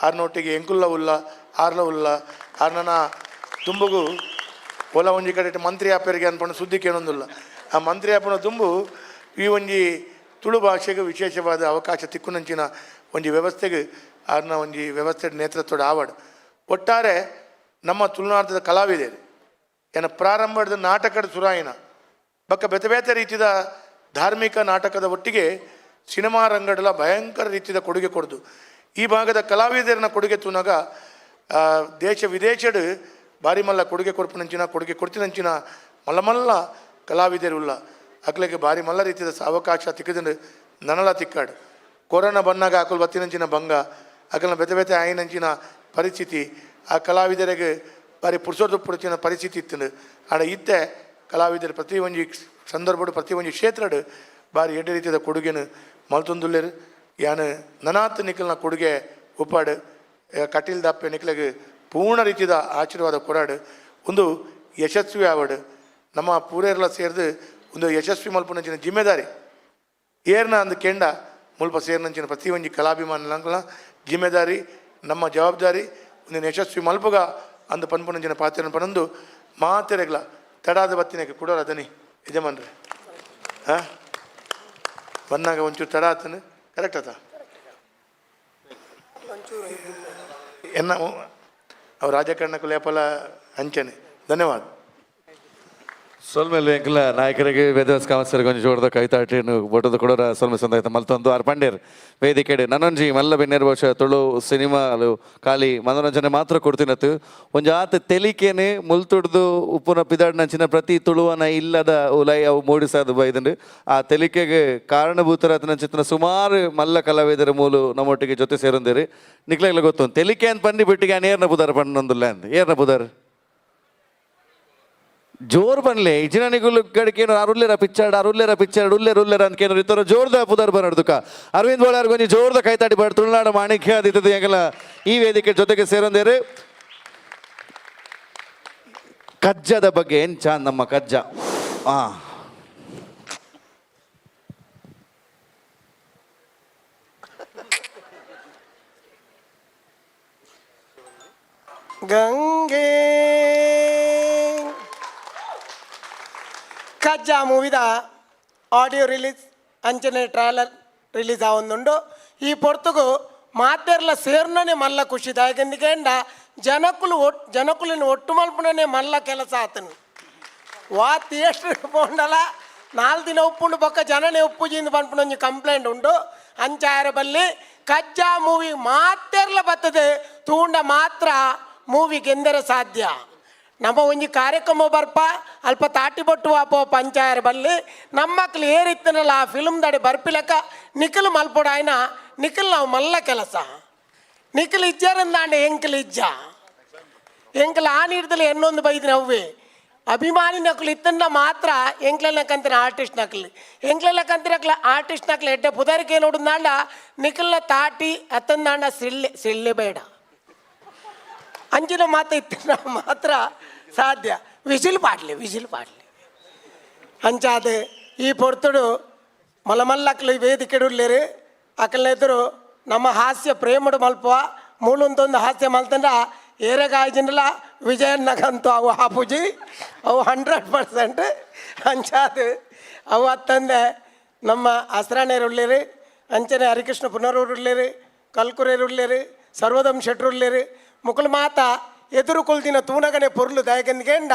ಆರ್ನೊಟ್ಟಿಗೆ ಎಂಕುಲ್ಲ ಉಲ್ಲ ಆರ್ಲ ಉಲ್ಲ ಆರ್ನನ ತುಂಬುಗು ಒಲ ಒಂಜಿ ಕಡೆ ಮಂತ್ರಿ ಆಪೇರಿಗೆ ಅನ್ಪಣ ಸುದ್ದಿ ಕೇಳೊಂದಿಲ್ಲ. ಆ ಮಂತ್ರಿ ಆಪನ ತುಂಬು ಈ ಒಂಜಿ ತುಳು ಭಾಷೆಗೆ ವಿಶೇಷವಾದ ಅವಕಾಶ ತಿಕ್ಕುನಂಚಿನ ಒಂಜಿ ವ್ಯವಸ್ಥೆಗೆ ಆರ್ನ ಒಂಜಿ ವ್ಯವಸ್ಥೆ ನೇತೃತ್ವದ ಆವಡ್. ಒಟ್ಟಾರೆ ನಮ್ಮ ತುಳುನಾಡದ ಕಲಾವಿದರು ಏನ ಪ್ರಾರಂಭದ ನಾಟಕದ ಸುರಾಯಿನ ಬಕ್ಕ ಬೇತೆ ರೀತಿಯ ಧಾರ್ಮಿಕ ನಾಟಕದ ಒಟ್ಟಿಗೆ ಸಿನಿಮಾ ರಂಗಡಲ ಭಯಂಕರ ರೀತಿಯ ಕೊಡುಗೆ ಕೊಡ್ದು. ಈ ಭಾಗದ ಕಲಾವಿದರನ್ನ ಕೊಡುಗೆ ತುನಾಗ ದೇಶ ವಿದೇಶಡು ಭಾರಿ ಮಲ್ಲ ಕೊಡುಗೆ ಕೊಡ್ಪುನಂಚಿನ ಕೊಡುಗೆ ಕೊಡ್ತಿನಂಚಿನ ಮಲ್ಲ ಕಲಾವಿದರು ಇಲ್ಲ ಅಕ್ಲೆಗೆ ಭಾರಿ ಮಲ್ಲ ರೀತಿಯ ಅವಕಾಶ ತಿಕ್ಕದನ್ನು ನನಲ ತಿಕ್ಕಾಡು ಕೊರೋನಾ ಬಂದಾಗ ಅಕಲ್ ಬತ್ತಿನಂಚಿನ ಭಂಗ ಅಕಲ್ನ ಬೆತೆ ಬೆತೆ ಆಯ್ನಂಚಿನ ಪರಿಸ್ಥಿತಿ ಆ ಕಲಾವಿದರಿಗೆ ಬಾರಿ ಪುರ್ಸೋದು ಪುಡಿಚಿನ ಪರಿಸ್ಥಿತಿ ಇತ್ತು ಆಡ ಇತ್ತೆ ಕಲಾವಿದರು ಪ್ರತಿ ಒಂಜಿ ಸಂದರ್ಭಡು ಪ್ರತಿ ಒಂಜಿ ಕ್ಷೇತ್ರಡು ಬಾರಿ ಎಡ್ಡೆ ರೀತಿಯ ಕೊಡುಗೆನು ಮಲ್ತೊಂದುಲ್ಲೇರು ಯಾನು ನನಾತ್ ನಿಖಲ್ನ ಕೊಡುಗೆ ಉಪ್ಪಾಡು ಕಟೀಲ್ ದಪ್ಪೆ ನಿಖಲಿಗೆ ಪೂರ್ಣ ರೀತಿಯ ಆಶೀರ್ವಾದ ಕೊಡಾಡು ಒಂದು ಯಶಸ್ವಿ ಆವಡು ನಮ್ಮ ಪೂರೆಲ್ಲ ಸೇರಿದು ಒಂದು ಯಶಸ್ವಿ ಮಲ್ಪನಂಚಿನ ಜಿಮ್ಮೆದಾರಿ ಏರ್ನ ಅಂದು ಕೆಂಡ ಮುಲ್ಪ ಸೇರ್ನಂಚಿನ ಪ್ರತಿ ಒಂಜಿ ಕಲಾಭಿಮಾನ ಜಿಮ್ಮೆದಾರಿ ನಮ್ಮ ಜವಾಬ್ದಾರಿ ಒಂದು ಯಶಸ್ವಿ ಮಲ್ಪಗ ಅಂದು ಪನ್ಪುನಂಚಿನ ಪಾತ್ರ ಪನೊಂದು ಮಾತೆರೆಗ್ಲ ತಡಾದ ಬತ್ತಿನಕ್ಕೆ ಕೊಡೋರು ಅದನಿ ಯಜಮಾನ್ರೆ ಹಾಂ ಬಂದಾಗ ಒಂಚೂರು ತಡ ಆತನು ಕರೆಕ್ಟ್ ಆತ ಎನ್ನ ಅವು ರಾಜಕಾರಣಕ್ಕೂ ಲೇಪಲ ಹಂಚನೆ ಧನ್ಯವಾದ ಸೊಲ್ಮೇಲೆ ಎಂಕಲ ನಾಯಕರಿಗೆ ವೇದವಾಸ್ ಕಾಮಸರ್ ಗೊಂಜಿ ಜೋಡದ ಕೈತಾಟಿಯನ್ನು ಬೊಟ್ಟದ ಕೊಡೋರ ಸೊಲ್ಮೆ ಸಂದಾಯ್ತ ಮಲ್ತೊಂದು ಆರ್ ಪಂಡೇರ್ ವೇದಿಕೆಡೆ ನನ್ನೊಂಜಿ ಮಲ್ಲ ಬೆನ್ನೇರ್ ಬಹುಶಃ ತುಳು ಸಿನಿಮಾಲು ಖಾಲಿ ಮನೋರಂಜನೆ ಮಾತ್ರ ಕೊಡ್ತಿನತ್ತು ಒಂಜಿ ಆತ ತೆಲಿಕೆನೆ ಮುಲ್ತುಡ್ದು ಉಪ್ಪುನ ಪಿದಾಡ್ನಂಚಿನ ಪ್ರತಿ ತುಳುವನ ಇಲ್ಲದ ಉಲೈ ಅವು ಮೂಡಿಸಾದ ಬೈದಂಡು ಆ ತೆಲಿಕೆಗೆ ಕಾರಣಭೂತರಾತನಂಚಿನ ಸುಮಾರು ಮಲ್ಲ ಕಲಾವಿದರ ಮೂಲು ನಮ್ಮೊಟ್ಟಿಗೆ ಜೊತೆ ಸೇರೊಂದಿರಿ ನಿಕ್ಲಾಗ್ಲ ಗೊತ್ತು ತೆಲಿಕೆ ಅಂತ ಪಂಡಿ ಬಿಟ್ಟಿಗೆ ಏರ್ನ ಬುದಾರ ಪಣ್ಣೊಂದಿಲ್ಲ ಅಂತ ಏರ್ನ ಬುದಾರ ಜೋರ್ ಬನ್ಲೆ ಇಜಿನಿಗುಲು ಗಡಿಕೇನು ಅರುಲ್ಲೇರ ಪಿಚ್ಚರ್ಡ್ ಉಲ್ಲೇರ ಅಂತ ಕೇನೋ ಇತರ ಜೋರ್ದ ಪುದರ್ ಬರಡ್ದುಕ ಅರವಿಂದ್ ಬೋಳಾರ್ ಗೊಂಜಿ ಜೋರ್ದ ಕೈತಾಡಿ ಬಾಡ್ ತುಳುನಾಡ ಮಾಣಿಕ್ಯ ಆದಿತ್ತದು ಎಂಗಲ ಈ ವೇದಿಕೆ ಜೊತೆಗೆ ಸೇರೊಂದೇರು ಕಜ್ಜದ ಬಗ್ಗೆ ಏನ್ ಚಂದ ನಮ್ಮ ಕಜ್ಜ ಗಂಗೆ ಕಜ್ಜಾ ಮೂವಿದ ಆಡಿಯೋ ರಿಲೀಸ್ ಅಂಚನೆ ಟ್ರೈಲರ್ ರಿಲೀಸ್ ಆವೊಂದುಂಡು ಈ ಪೊರ್ತುಗು ಮಾತೆರ್ಲ ಸೇರ್ನನೆ ಮಲ್ಲ ಖುಷಿದಾಯಕಂದಿಕೆಂಡ ಜನಕುಲಿನ ಒಟ್ಟು ಮಲ್ಪುನೇ ಮಲ್ಲ ಕೆಲಸ ಆತನು ವಾ ಥಿಯೇಟ್ರ್ ಪೋಂಡಲ 4 ದಿನ ಉಪ್ಪುಂಡು ಬೊಕ್ಕ ಜನನೇ ಉಪ್ಪುಜಿಂದು ಪನ್ಪುನೊಂಜಿ ಕಂಪ್ಲೇಂಟ್ ಉಂಡು ಅಂಚಾರ ಬಲ್ಲಿ ಕಜ್ಜಾ ಮೂವಿ ಮಾತೆರ್ಲ ಬರ್ತದೆ ತೂಂಡ ಮಾತ್ರ ಮೂವಿ ಗೆಂದರೆ ಸಾಧ್ಯ ನಮ್ಮ ಒಂಜಿ ಕಾರ್ಯಕ್ರಮ ಬರ್ಪ ಅಲ್ಪ ತಾಟಿ ಬೊಟ್ಟು ವಾಪೋ ಪಂಚಾಯರ್ ಬಲ್ಲಿ ನಮ್ಮಕ್ಲು ಏರಿತ್ತನಲ್ಲ ಆ ಫಿಲ್ಮ್ ದಡಿ ಬರ್ಪಿಲಕ ನಿಖಿಲ್ ಮಲ್ಪೊಡ ಆಯ್ನ ನಿಖಿಲ್ ನಾವು ಮಲ್ಲ ಕೆಲಸ ನಿಖಿಲ್ ಇಜ್ಜರಂದಾಂಡೆ ಎಂಕಲ್ ಇಜ್ಜ ಎಂಕಲ್ ಆನಿಡ್ದಲ್ಲಿ ಎನ್ನೊಂದು ಬೈದು ನವ್ವೆ ಅಭಿಮಾನಿ ನಕಲು ಇತ್ತಂದ ಮಾತ್ರ ಎಂಕ್ಲೆಲ್ಲ ಕಂತಿನ ಆರ್ಟಿಸ್ಟ್ ನಕಲಿ ಎಂಕ್ಲೆಲ್ಲ ಕಂತಿನ ಆರ್ಟಿಸ್ಟ್ ನಕಲಿ ಎಡ್ಡೆ ಪುದರಿಕೆ ನೋಡಿದಾಂಡ ನಿಖಿಲ್ನ ತಾಟಿ ಅತ್ತಂದಾಂಡ ಸಿಳ್ಳೆ ಬೇಡ ಅಂಚಿನ ಮಾತು ಇತ್ತಿನ ಮಾತ್ರ ಸಾಧ್ಯ ವಿಸಿಲ್ ಪಾಡ್ಲಿ ಅಂಚಾದ ಈ ಪೊರ್ತುಡು ಮಲಮಲ್ಲಕ್ಲು ವೇದಿಕೆಡುಲ್ಲೇರು ಅಕಲ್ನ ಎದುರು ನಮ್ಮ ಹಾಸ್ಯ ಪ್ರೇಮಡು ಮಲ್ಪುವ ಮೂಲೊಂದೊಂದು ಹಾಸ್ಯ ಮಲ್ತಂಡ ಏರೆಗಾಯ್ಜಿನಲ್ಲ ವಿಜಯನ್ನಗಂತೂ ಅವು ಹಾಪುಜಿ ಅವು 100% ಅಂಚಾದ ಅವು ಅತ್ತಂದೆ ನಮ್ಮ ಹಸ್ರಾಣೇರುಳ್ಳೇರು ಅಂಚನೆ ಹರಿಕೃಷ್ಣ ಪುನರೂರುಳ್ಳೇರು ಕಲ್ಕುರೇರುಳ್ಳೇರು ಸರ್ವದಂ ಶೆಟ್ರುಳ್ಳೇರು ಮುಕುಲ್ ಮಾತ ಎದುರು ಕುಲ್ದಿನ ತೂನಗನೆ ಪೊರ್ಲು ದಯಗಂದ್ಗೆಂಡ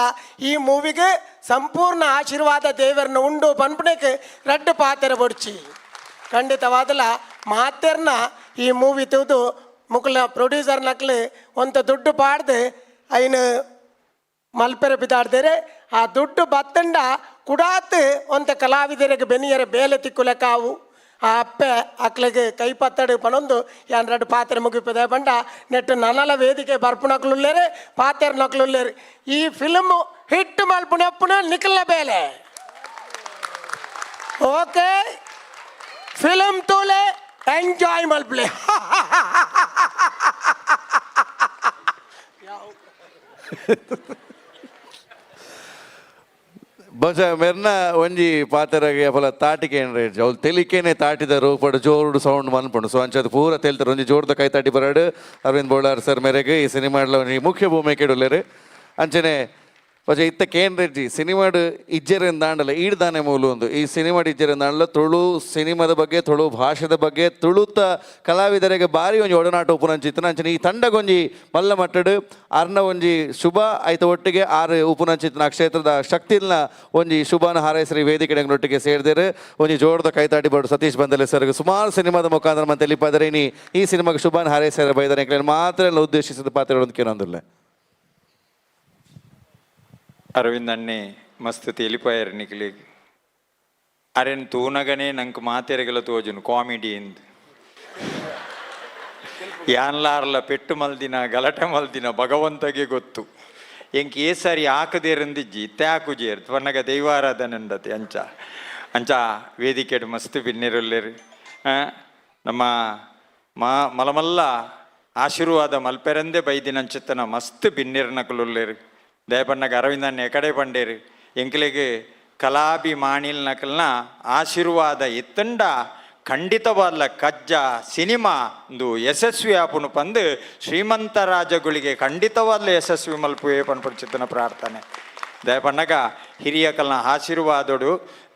ಈ ಮೂವಿಗೆ ಸಂಪೂರ್ಣ ಆಶೀರ್ವಾದ ದೇವರನ್ನ ಉಂಡು ಪನ್ಪಣಕ್ಕೆ ರಡ್ಡು ಪಾತೆರ ಬೊಡ್ಚಿ ಖಂಡಿತವಾದಲ ಮಾತೆರ್ನ ಈ ಮೂವಿ ತೂದು ಮುಕುಲ ಪ್ರೊಡ್ಯೂಸರ್ ನಕ್ಲು ಒಂತ ದುಡ್ಡು ಪಾಡ್ದು ಐನ ಮಲ್ಪೆರೆ ಬಿದ್ದಾಡ್ದೇರೆ ಆ ದುಡ್ಡು ಬತ್ತಂಡ ಕುಡಾತ್ ಒಂತ ಕಲಾವಿದರಿಗೆ ಬೆನಿಯರ ಬೇಲೆ ತಿಕ್ಕುಲೆಕ್ಕಾವು ಆ ಅಪ್ಪೆ ಅಕ್ಲಿಗೆ ಕೈ ಪತ್ತಡು ಪನೊಂದು ಯಾನ್ ರಡ್ಡು ಪಾತ್ರೆ ಮುಗಿಪದೆ ಬಂಡ ನೆಟ್ಟು ನನಲ ವೇದಿಕೆ ಬರ್ಪುನಕ್ಲುಲ್ಲೇರೆ ಪಾತೆರ್ ನಕ್ಲುಲ್ಲೇರು ಈ ಫಿಲ್ಮ್ ಹಿಟ್ ಮಲ್ಪುನಪ್ಪುನ ನಿಖಿಲ್ನ ಬೇಲೆ ಓಕೆ ಫಿಲ್ಮ್ ತೂಲೆ ಎಂಜಾಯ್ ಮಲ್ಪಲೆ ಬಹುಶಃ ಮೆರ್ನ ಒಂಜಿ ಪಾತೆರಗೆ ಅಪಲ ತಾಟಿಕೆ ಏನ್ರೆ ಅವ್ಲು ತೆಲಿಕೆನೆ ತಾಟಿದ ರೋಪಡು ಜೋರುಡು ಸೌಂಡ್ ಮನ್ಪುಂಡು ಸೊ ಅಂಚದು ಪೂರ ತೆಲ್ತಾರೆ ಒಂಜಿ ಜೋರ್ದ ಕೈ ತಾಟಿ ಬರಾಡು ಅರವಿಂದ್ ಬೋಳಾರ್ ಸರ್ ಮೇರೆಗೆ ಈ ಸಿನಿಮಾಡ್ಲ ಒಂಜಿ ಮುಖ್ಯ ಭೂಮಿಕೆ ಇಡುಲ್ಲೇರು ಅಂಚನೆ പക്ഷേ ഇത്ത കേന്ദ്രജി സിനിമയുടെ ഇജ്ജരെന്താണ്ടല്ല ഈಡ್ದಾನೆ ಮೂಲ ಒಂದು ಈ ಸಿನಿಮಾದ ಇಜ್ಜರೆಂದಾಂಡಲ್ಲ ತುಳು ಸಿನಿಮಾದ ಬಗ್ಗೆ ತುಳು ಭಾಷೆದ ಬಗ್ಗೆ ತುಳುತ್ತ ಕಲಾವಿದರಿಗೆ ಬಾರಿ ಒಂಜಿ ಒಡನಾಟ ಉಪುನಂಚಿತ್ತನ ಅಂಚನೆ ಈ ತಂಡಗೊಂಜಿ ಮಲ್ಲ ಮಟ್ಟಡು ಅರ್ನ ಒಂಜಿ ಶುಭ ಐತ ಒಟ್ಟಿಗೆ ಆರು ಉಪುನಂಚಿತ್ತನ ಕ್ಷೇತ್ರದ ಶಕ್ತಿಲ್ನ ಒಂಜಿ ಶುಭನ ಹಾರೈಸರಿ ವೇದಿಕೆಗಳೊಟ್ಟಿಗೆ ಸೇರಿದರೆ ಒಂಜಿ ಜೋಡದ ಕೈತಾಟಿ ಬಡು ಸತೀಶ್ ಬಂದಲೆ ಸರ್ಗೆ ಸುಮಾರು ಸಿನಿಮಾದ ಮುಖಾಂತರ ಮತ್ತೆ ತಿಳಿಪಾದರೆ ಈ ಸಿನಿಮಾಗೆ ಶುಭನ ಹಾರೈಸರ ಬೈದರೆ ಮಾತ್ರ ಉದ್ದೇಶಿಸಿದ ಪಾತ್ರಗಳು ಕೇಳೊಂದಿಲ್ಲ ಅರವಿಂದ್ ಅಣ್ಣೆ ಮಸ್ತ್ ತೇಲಿಪಾಯರ್ ನಿಖಿಲಿಗೆ ಅರೆನ್ ತೂನಗನೇ ನಂಗೆ ಮಾತೆರೆಗಲ ತೋಜುನು ಕಾಮಿಡಿ ಇಂದು ಯಾನ್ಲಾರ್ಲ ಪೆಟ್ಟು ಮಲ್ದಿನ ಗಲಾಟೆ ಮಲ್ದಿನ ಭಗವಂತಗೆ ಗೊತ್ತು ಎಂಕ್ ಏ ಸಾರಿ ಹಾಕದೇರಂದಿಜ್ಜಿ ತ್ಯಾಕುಜೇರ್ ತ್ವನ್ನಗ ದೈವಾರಾಧನೆ ಅಂದತೆ ಅಂಚ ಅಂಚ ವೇದಿಕೆಡು ಮಸ್ತ್ ಬಿನ್ನಿರುಲ್ಲೇರು ನಮ್ಮ ಮಲಮಲ್ಲ ಆಶೀರ್ವಾದ ಮಲ್ಪೆರಂದೆ ಬೈದಿನಂಚಿತ್ತನ ಮಸ್ತ್ ಬಿನ್ನಿರ್ನಕಲುಲ್ಲೇರು ದಯಪನ್ನಗ ಅರವಿಂದನ್ನ ಎಕಡೆ ಪಂಡೇರು ಎಂಕ್ಲೆಗೆ ಕಲಾಭಿಮಾನಿಲ್ ನಕಲ್ನ ಆಶೀರ್ವಾದ ಎತ್ತಂಡ ಖಂಡಿತವಾದ ಕಜ್ಜ ಸಿನಿಮಾ ಒಂದು ಯಶಸ್ವಿ ಆಪುನು ಪಂದು ಶ್ರೀಮಂತ ರಾಜಗಳಿಗೆ ಖಂಡಿತವಾದ ಯಶಸ್ವಿ ಮಲ್ಪುವೆ ಪನ್ಪಡ್ಚಿತ್ತನ ಪ್ರಾರ್ಥನೆ ದಯಪನ್ನಗ ಹಿರಿಯ ಕಲ್ನ ಆಶೀರ್ವಾದೋಡು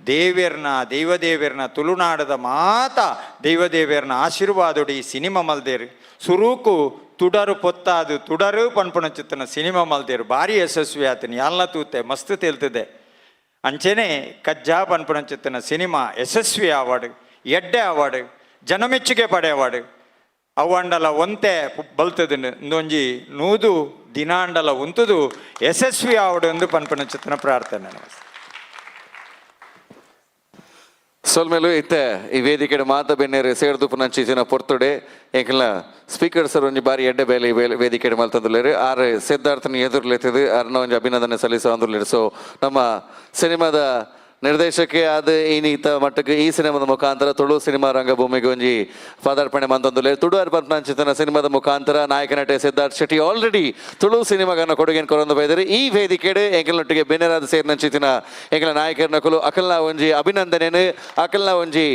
ದೈವದೇವ್ಯರ್ನ ತುಳುನಾಡದ ಮಾತ ದೈವದೇವ್ಯರ್ನ ಆಶೀರ್ವಾದೋಡು ಈ ಸಿನಿಮಾ ಮಲ್ದೇರು ಸುರೂಕು ತುಡರು ಪೊತ್ತಾದು ತುಡರು ಪನ್ಪುಣ ಚಿತ್ತನ ಸಿನಿಮಾ ಮಲ್ದೇರು ಭಾರಿ ಯಶಸ್ವಿ ಆತನಿ ಎಲ್ಲ ತೂತೆ ಮಸ್ತ್ ತೇಲ್ತಿದೆ ಅಂಚೆನೆ ಕಜ್ಜಾ ಪನ್ಪುಣ ಚಿತ್ತನ ಸಿನಿಮಾ ಯಶಸ್ವಿ ಅವಾರ್ಡ್ ಎಡ್ಡೆ ಅವಾರ್ಡ್ ಜನಮೆಚ್ಚುಗೆ ಪಡೆ ಅವಾರ್ಡ್ ಅವಂಡಲ ಒಂತೆ ಬಲ್ತದ ಒಂಜಿ ನೂದು ದಿನಾಂಡಲ ಉಂತುದು ಯಶಸ್ವಿ ಅವಾರ್ಡ್ ಒಂದು ಪನ್ಪುಣ ಚಿತ್ತನ ಪ್ರಾರ್ಥನೆ ಸೊಲ್ಮೇಲು ಇತ್ತೆ ಈ ವೇದಿಕೆ ಮಾತ ಬೆನ್ನೇರು ಸೇರ್ದುಪ್ಪು ನಂಚಿನ ಪೊರ್ತುಡೆ ಏಕಲ್ಲ ಸ್ಪೀಕರ್ ಸರ್ ಒಂಜಿ ಬಾರಿ ಎಡ್ಡೆ ಬೇಲೆ ವೇದಿಕೆ ಮಲ್ತಂದುಲ್ಲೇರು ಆರು ಸಿದ್ಧಾರ್ಥನ ಎದುರ್ಲೆತ್ತದು ಅರ್ನ ಒಂಜಿ ಅಭಿನಂದನೆ ಸಲ್ಲಿಸಂದುಲ್ಲೇರು ಸೊ ನಮ್ಮ ಸಿನಿಮಾದ ನಿರ್ದೇಶಕ್ಕೆ ಆದ ಈತ ಮಟ್ಟಕ್ಕೆ ಈ ಸಿನಿಮಾದ ಮುಖಾಂತರ ತುಳು ಸಿನಿಮಾ ರಂಗಭೂಮಿಗೆ ಒಂಜಿ ಪದಾರ್ಪಣೆ ಮಂತೊಂದುಲ್ಲೇರು ತುಳು ಅರ್ಪಣಂಚಿತನ ಸಿನಿಮಾದ ಮುಖಾಂತರ ನಾಯಕ ನಟ ಸಿದ್ಧಾರ್ಥ್ ಶೆಟ್ಟಿ ಆಲ್ರೆಡಿ ತುಳು ಸಿನಿಮಾಗನ್ನ ಕೊಡುಗೆಯನ್ನು ಕೊರೊಂದು ಬೈದರೆ ಈ ವೇದಿಕೆಡೆ ಎಂಕಲ್ನೊಟ್ಟಿಗೆ ಬೆನ್ನೆರಾದ ಸೇರಿನಂಚಿತಿನ ಎಂಕಲ ನಾಯಕರ ನಕಲು ಅಕಲ್ನ ಒಂಜಿ ಅಭಿನಂದನೆನು ಅಕಲ್ನ ಒಂಜಿ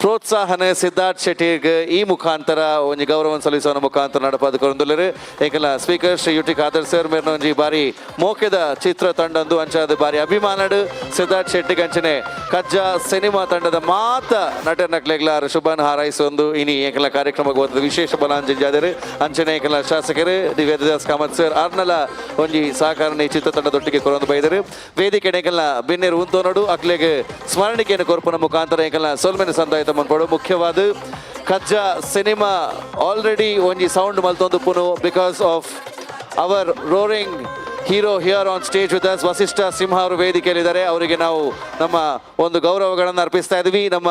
ಪ್ರೋತ್ಸಾಹನ ಸಿದ್ಧಾರ್ಥ್ ಶೆಟ್ಟಿಗೆ ಈ ಮುಖಾಂತರ ಒಂಜಿ ಗೌರವ ಸಲ್ಲಿಸುವ ಮುಖಾಂತರ ನಡಪಾದ ಕೊರೊಂದುಲ್ಲೇರು ಏಕಲ speaker Shri UT Khader sir ಮೇರ್ನ ಒಂಜಿ ಬಾರಿ ಮೋಕೆದ ಚಿತ್ರ ತಂಡಂದು ಅಂಚಾದ ಬಾರಿ ಅಭಿಮಾನಡು ಸಿದ್ಧಾರ್ಥ್ ಶೆಟ್ಟಿಗೆ ಅಂಚನೆ ಕಜ್ಜಾ ಸಿನಿಮಾ ತಂಡದ ಮಾತ ನಟ ನಕ್ಲೆಗ್ಲಾರ ಶುಭನ್ ಹಾರೈಸೊಂದು ಇನಿ ಏಕಲ ಕಾರ್ಯಕ್ರಮಕ್ಕೆ ಹೋದ ವಿಶೇಷ ಬಲಾಂಜಿಂಜಾದರು ಅಂಚನೆ ಏಕಲ ಶಾಸಕರು ಡಿ ವೇದದಾಸ್ ಕಾಮತ್ ಸರ್ ಆರ್ನಲ ಒಂಜಿ ಸಹಕಾರನ ಈ ಚಿತ್ರ ತಂಡದೊಟ್ಟಿಗೆ ಕೊರೊಂದು ಬೈದರು ವೇದಿಕೆ ಏಕಲ ಬಿನ್ನೇರು ಉಂತೋನಡು ಅಕ್ಲೆಗೆ ಸ್ಮರಣಿಕೆಯನ್ನು ಕೊರ್ಪನ ಮುಖಾಂತರ ಏಕಲ ಸೊಲ್ಮೆನ ಸಂದಾಯಿತ ಮನ್ಪಡು ಮುಖ್ಯವಾದ ಕಜ್ಜಾ ಸಿನಿಮಾ ಆಲ್ರೆಡಿ ಒಂಜಿ ಸೌಂಡ್ ಮಲ್ತೊಂದು ಪುನು because of our roaring hero here on stage with us Vasishtha Simha ಅವರು ವೇದಿಕೆಯಲ್ಲಿದ್ದಾರೆ ಅವರಿಗೆ ನಾವು ನಮ್ಮ ಒಂದು ಗೌರವಗಳನ್ನು ಅರ್ಪಿಸ್ತಾ ಇದ್ವಿ ನಮ್ಮ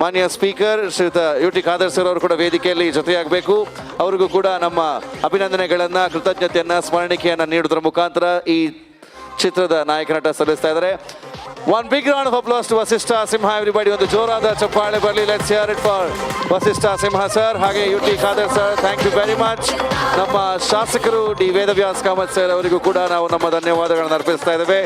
ಮಾನ್ಯ ಸ್ಪೀಕರ್ ಶ್ರೀಯುತ ಯುಟಿ ಖಾದರ್ ಸರ್ ಅವರು ಕೂಡ ವೇದಿಕೆಯಲ್ಲಿ ಜೊತೆಯಾಗಬೇಕು ಅವರಿಗೂ ಕೂಡ ನಮ್ಮ ಅಭಿನಂದನೆಗಳನ್ನು ಕೃತಜ್ಞತೆಯನ್ನು ಸ್ಮರಣಿಕೆಯನ್ನು ನೀಡುವುದರ ಮುಖಾಂತರ ಈ ಚಿತ್ರದ ನಾಯಕ ನಟ ಸಲ್ಲಿಸ್ತಾ ಇದ್ದಾರೆ One big round of applause to Vasishtha Simha, everybody. ಒಂದು ಜೋರಾದ ಚಪ್ಪಾಳೆ ಬರಲಿ. Let's hear it for Vasishtha Simha sir. ಹಾಗೆ UT Khader sir, thank you very much. ನಮ್ಮ ಶಾಸಕರು ಡಿ ವೇದವ್ಯಾಸ್ ಕಾಮತ್ ಸರ್ ಅವರಿಗೂ ಕೂಡ ನಾವು ನಮ್ಮ ಧನ್ಯವಾದಗಳನ್ನು ಅರ್ಪಿಸ್ತಾ ಇದ್ದೇವೆ.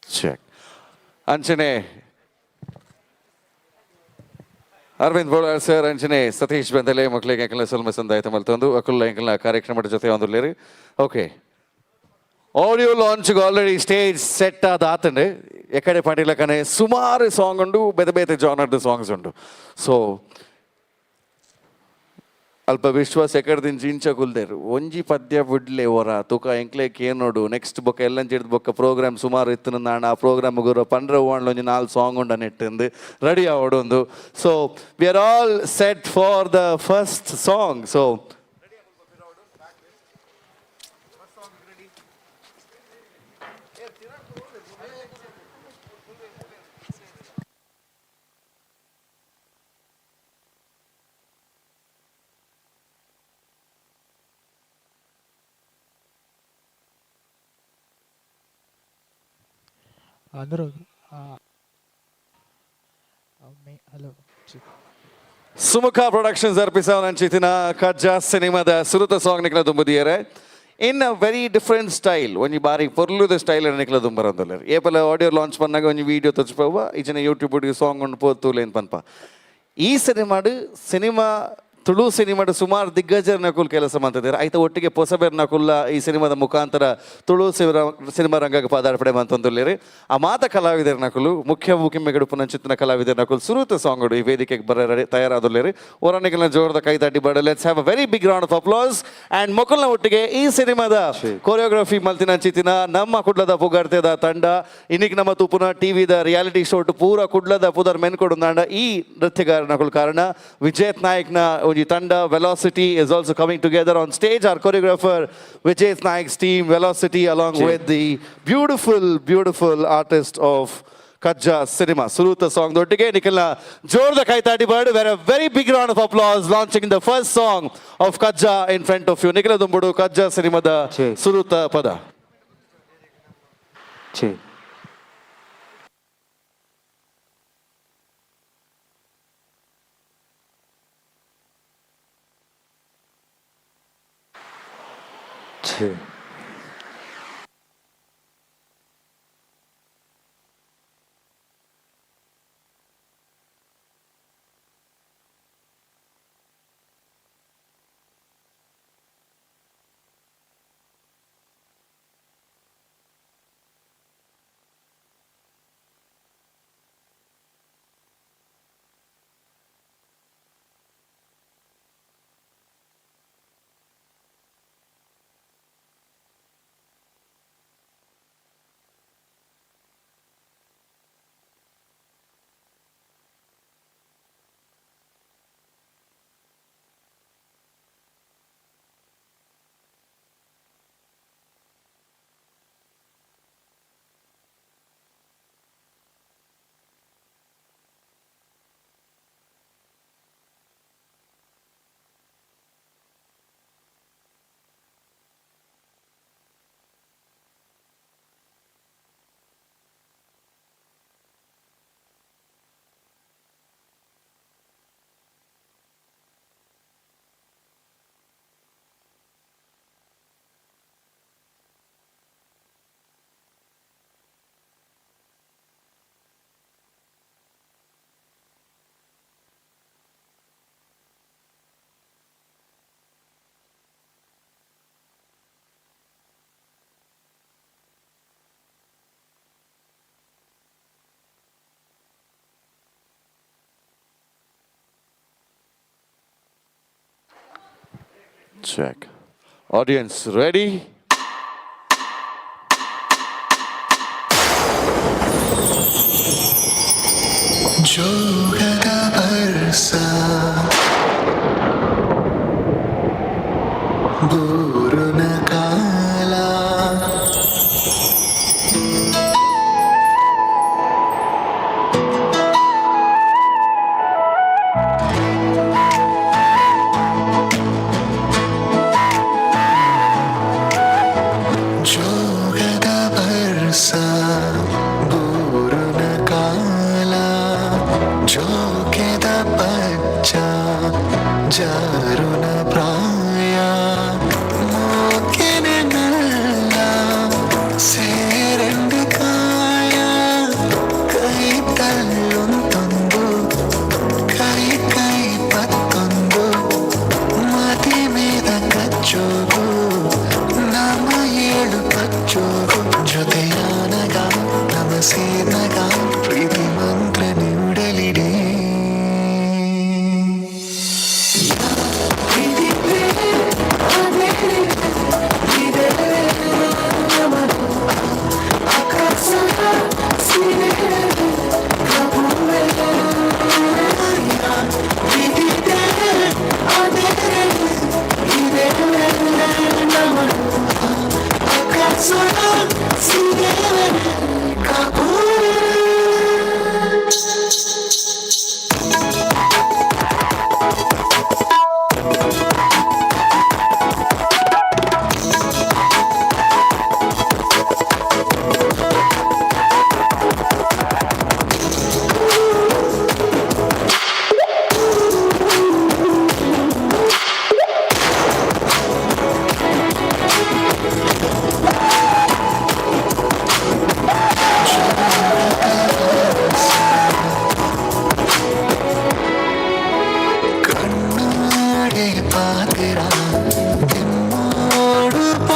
ಚೆಕ್ ಅಂಚನೆ ಅರವಿಂದ್ ಬೋಳಾರ್ ಸರ್ ಅಂಚನೆ ಸತೀಶ್ ಬೆಂದಲೆ ಮಕ್ಕಳಿಗೆ ಎಂಕಲ ಸಲ್ಮ ಸಂದಾಯಿತ ಮಲ್ತೊಂದು ಅಕುಲ್ಲ ಎಂಕಲ ಕಾರ್ಯಕ್ರಮದ ಜೊತೆ ಒಂದುಲ್ಲೇರು ಓಕೆ ಆಡಿಯೋ ಲಾಂಚ್ಗೆ ಆಲ್ರೆಡಿ ಸ್ಟೇಜ್ ಸೆಟ್ ಆದ ಆತಂಡು ಎಕಡೆ ಪಾಟಿಲಕನೆ ಸುಮಾರು ಸಾಂಗ್ ಉಂಡು ಬೇತೆ ಬೇತೆ ಜಾನರ್ದ ಸಾಂಗ್ಸ್ ಉಂಡು ಸೊ ಅಲ್ಪ ವಿಶ್ವಾಸ ಎಕಡ್ದಿಂದ ಇಂಚ ಕುಲ್ದೇರು ಒಂಜಿ ಪದ್ಯ ಬಿಡ್ಲೆ ಹೊರ ತುಕ ಎಂಕ್ಲೇಕ್ ಏನು ನೋಡು ನೆಕ್ಸ್ಟ್ ಬೊಕ್ಕ ಎಲ್ಲ ಚಿಡ್ದು ಬೊಕ್ಕ ಪ್ರೋಗ್ರಾಮ್ ಸುಮಾರು ಇತ್ತು ನಾನು ಆ ಪ್ರೋಗ್ರಾಮ್ ಗುರು ಪಂಡ್ರ ಓಣ್ಲ ಒಂಜಿ 4 ಸಾಂಗ್ ಉಂಡ ನೆಟ್ಟಂದು ರೆಡಿ ಆವಡೊಂದು so we are all set for the first song so hello Sumukha productions ಅರ್ಪಿಸವನಂಚಿತಿನ ಕಜ್ಜಾ ಸಿನಿಮಾದ ಸುರುತ ಸಾಂಗ್ ನಿಕ್ಲ ತುಂಬುದಿಯರೆ in a very different style ಒಂಜಿ ಬಾರಿ ಪೊರ್ಲುದ ಸ್ಟೈಲ್ ನಿಕ್ಲ ತುಂಬರಂದಲ್ಲ ಏಪಲ ಆಡಿಯೋ ಲಾಂಚ್ ಪನ್ನಾಗ ಒಂಜಿ ವಿಡಿಯೋ ತೋರಿಸ್ಪವ ಈಚಿನ ಯೂಟ್ಯೂಬ್ ಸಾಂಗ್ ಉಂಡು ಪೋತೂಲೆ ಪನ್ಪ ಈ ಸಿನಿಮಾ ತುಳು ಸಿನಿಮಾದ ಸುಮಾರು ದಿಗ್ಗಜರ ನಕುಲ್ ಕೆಲಸ ಮಾಡ್ತಿದ್ದಾರೆ ಆಯ್ತು ಒಟ್ಟಿಗೆ ಪೊಸಬೇರ್ ನಕುಲ್ಲ ಈ ಸಿನಿಮಾದ ಮುಖಾಂತರ ತುಳು ಸಿನಿಮಾ ರಂಗಕ್ಕೆ ಪಾದಾರ್ಪಣೆ ಅಂತಂದುಲ್ಲೇರಿ ಆ ಮಾತ ಕಲಾವಿದರ ನಕುಲು ಮುಖ್ಯ ಮುಖ್ಯಮೆಗಡು ಪುನಂಚಿತ್ತಿನ ಕಲಾವಿದರ ನಕುಲು ಸುರುತ ಸಾಂಗ್ ಈ ವೇದಿಕೆಗೆ ಬರ ತಯಾರಾದುಲ್ಲೇರಿ ಓರನಿಗೆಲ್ಲ ಜೋರದ ಕೈ ತಟ್ಟಿ ಬಡ let's have a very big round of applause and ಮೊಕಲ್ನ ಒಟ್ಟಿಗೆ ಈ ಸಿನಿಮಾದ ಕೊರಿಯೋಗ್ರಫಿ ಮಲ್ತಿನ ಚಿತ್ತಿನ ನಮ್ಮ ಕುಡ್ಲದ ಪುಗಾರ್ತೆದ ತಂಡ ಇನ್ನಿಗೆ ನಮ್ಮ ತುಪ್ಪುನ ಟಿವಿದ ರಿಯಾಲಿಟಿ ಶೋಟ್ ಪೂರ ಕುಡ್ಲದ ಪುದರ್ ಮೆನ್ಕೊಡು ನಾಂಡ ಈ ನೃತ್ಯಗಾರ ನಕುಲು ಕಾರಣ Vijeth ನಾಯಕ್ನ Tanda Velocity is also coming together on stage. Our choreographer Vijay Naik's team Velocity along with the beautiful artist of KAJJA cinema Suruta song dottige nikilna jorda kaitadi bird where a very big round of applause launching the first song of KAJJA in front of you nikila dumbudu KAJJA cinema da Suruta pada Check. Audience ready? ಜೋಗದ ಬರ್ಸ ಬೂರುನ ಕಾಲ ಜೋಗದ ಬರ್ಸ ಬೂರುನ ಕಾಲ ಜೋಕೆದ ಪಚ್ಚ ಜಾರುನ ಪ್ರಾಯ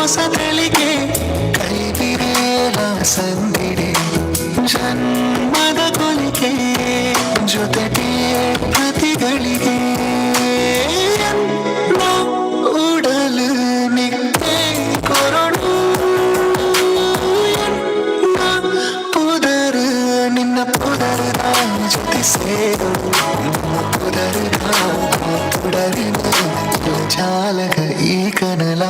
ಹೊಸಗಳಿಗೆ ಕೈ ಬಿರೇಲ ಸಂದಿಡೆ ಜನ್ಮದ ಕೊಲಿಗೆ ಜೊತೆಗೆ ಪ್ರತಿಗಳಿಗೆ ಉಡಲು ನಿತ್ತೆ ಕೊರಡು ಪುದರು ನಿನ್ನ ಪುದರದ ಜೊತೆ ಸೇರು ಪುದರಿನ ಪುಡರಿನ ಚಾಲಕ ಈ ಕನಲ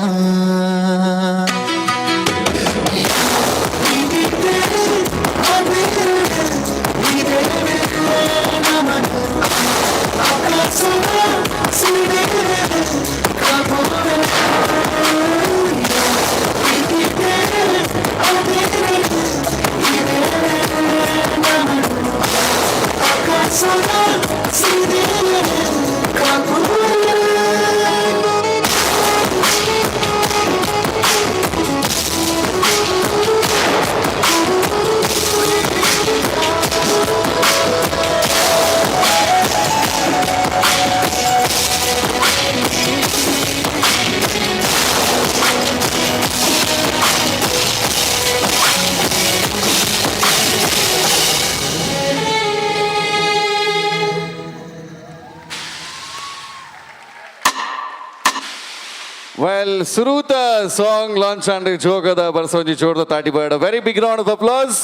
Well, Suruta song launch and Jogada Barsonji Chorda Tati Bird. A very big round of applause.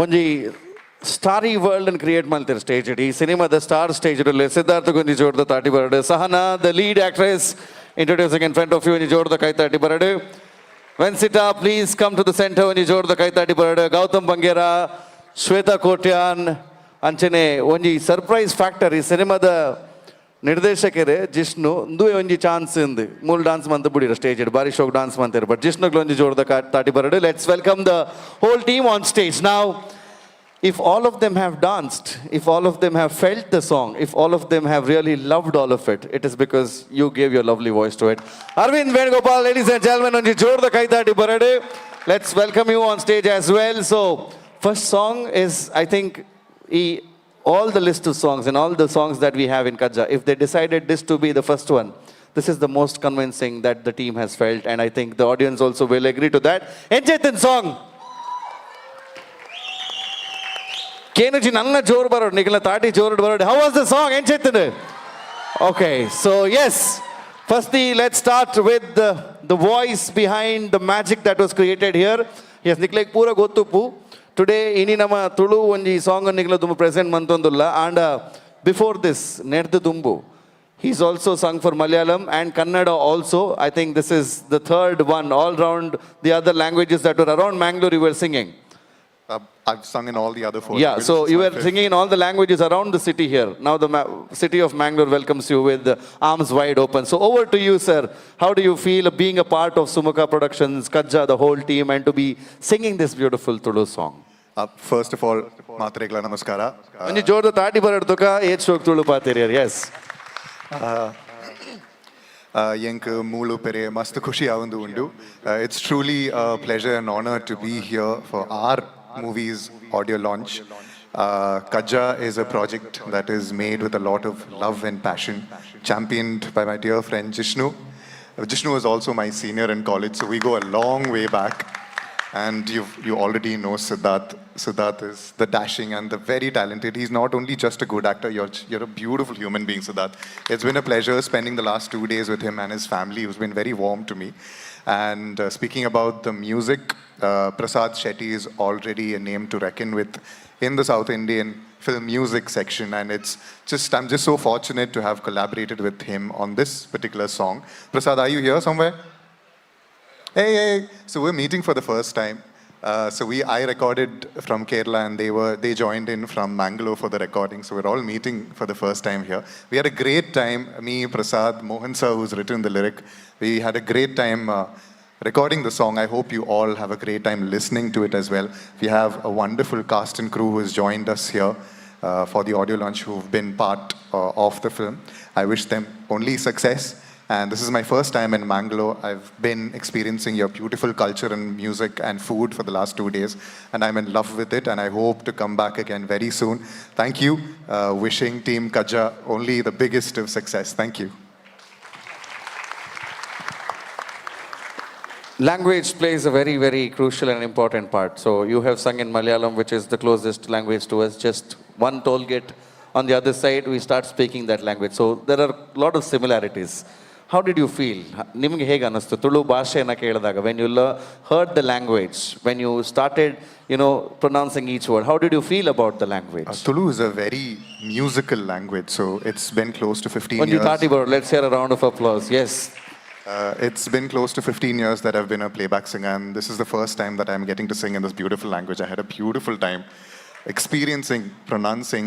Onji starry world and create Malthir stage. It is cinema the star stage. It is Siddhartha Gunji Chorda Tati Bird. Sahana, the lead actress, introducing in front of you Onji Chorda Kai Tati Bird. Vansita, please come to the center Onji Chorda Kai Tati Bird. Gautam Bangera, Shweta Kotyan, Anchane. Onji surprise factor is cinema the ನಿರ್ದೇಶಕರೇ Jishnu ದುವೆ ಒಂಜಿ chance ಇಂದು ಮೂಲ dance ಮಂತ ಬುಡಿರ stage ಬಾರಿ ಶೋಕ್ dance ಮಂತಿರ but ಜಿಷ್ಣುಗ್ಲು ಒಂಜಿ ಜೋರ್ದ ತಾಟಿ ಬರಡು let's welcome the whole team on stage now if all of them have danced, if all of them have felt the song, if all of them have really loved all of it, it is because you gave your lovely voice to it. Arvind Venugopal, ladies and gentlemen, onji jordda kai tati barade. Let's welcome you on stage as well. So first song is, I think, all the list of songs and all the songs that we have in KAJJA, if they decided this to be the first one, this is the most convincing that the team has felt, and I think the audience also will agree to that. Enchetin song. Kenuji nanna jor barod nikla tati jor barod. How was the song? Enchetin. Okay, so yes. Firstly, let's start with the voice behind the magic that was created here. Yes, niklek pura gottupu. Today, ini nama Tulu onji song nikla tumbu present mantondulla, and before this, Nerdu Dumbu. He's also sung for Malayalam and Kannada also. I think this is the third one. All round the other languages that were around Mangalore, you were singing. I've sung in all the other four. Yeah, so you were singing in all the languages around the city here. Now the city of Mangalore welcomes you with arms wide open. So over to you, sir. How do you feel being a part of Sumukha Productions, KAJJA, the whole team, and to be singing this beautiful Tulu song? First of all, Matregla Namaskara. Onji jorda taati baradduka age shok Tulu patiriyar. Yes. Yenk Mulu Pere Mastu Kushi Avandu Undu. It's truly a pleasure and honor to be here for our movie's audio launch. KAJJA is a project that is made with a lot of love and passion, championed by my dear friend Jishnu. Jishnu is also my senior in college, so we go a long way back. And you already know Siddharth. Siddharth is the dashing and the very talented. He's not only just a good actor, you're a beautiful human being, Siddharth. It's been a pleasure spending the last 2 days with him and his family, who's been very warm to me. And speaking about the music, Prasad Shetty is already a name to reckon with in the South Indian film music section. And I'm just so fortunate to have collaborated with him on this particular song. Prasad, are you here somewhere? Hey. So we're meeting for the first time. I recorded from Kerala and they joined in from Mangalore for the recording. So we're all meeting for the first time here. We had a great time. Me, Prasad, Mohan sir, who's written the lyric. We had a great time recording the song. I hope you all have a great time listening to it as well. We have a wonderful cast and crew who has joined us here for the audio launch, who've been part of the film. I wish them only success. And this is my first time in Mangalore. I've been experiencing your beautiful culture and music and food for the last 2 days. And I'm in love with it. And I hope to come back again very soon. Thank you. Wishing Team KAJJA only the biggest of success. Thank you. Language plays a very, very crucial and important part. So you have sung in Malayalam, which is the closest language to us. Just one toll gate on the other side, we start speaking that language. So there are a lot of similarities. How did you feel? ನಿಮಗೆ ಹೇಗೆ ಅನ್ನಿಸ್ತು ತುಳು ಭಾಷೆಯನ್ನು ಕೇಳಿದಾಗ when you heard the language, when you started, pronouncing each word, how did you feel about the language? Tulu is a very musical language, so it's been close to 15 When you years. thought about, let's hear a round of applause. Yes. It's been close to 15 years that I've been a playback singer, and this is the first time that I'm getting to sing in this beautiful language. I had a beautiful time experiencing, pronouncing,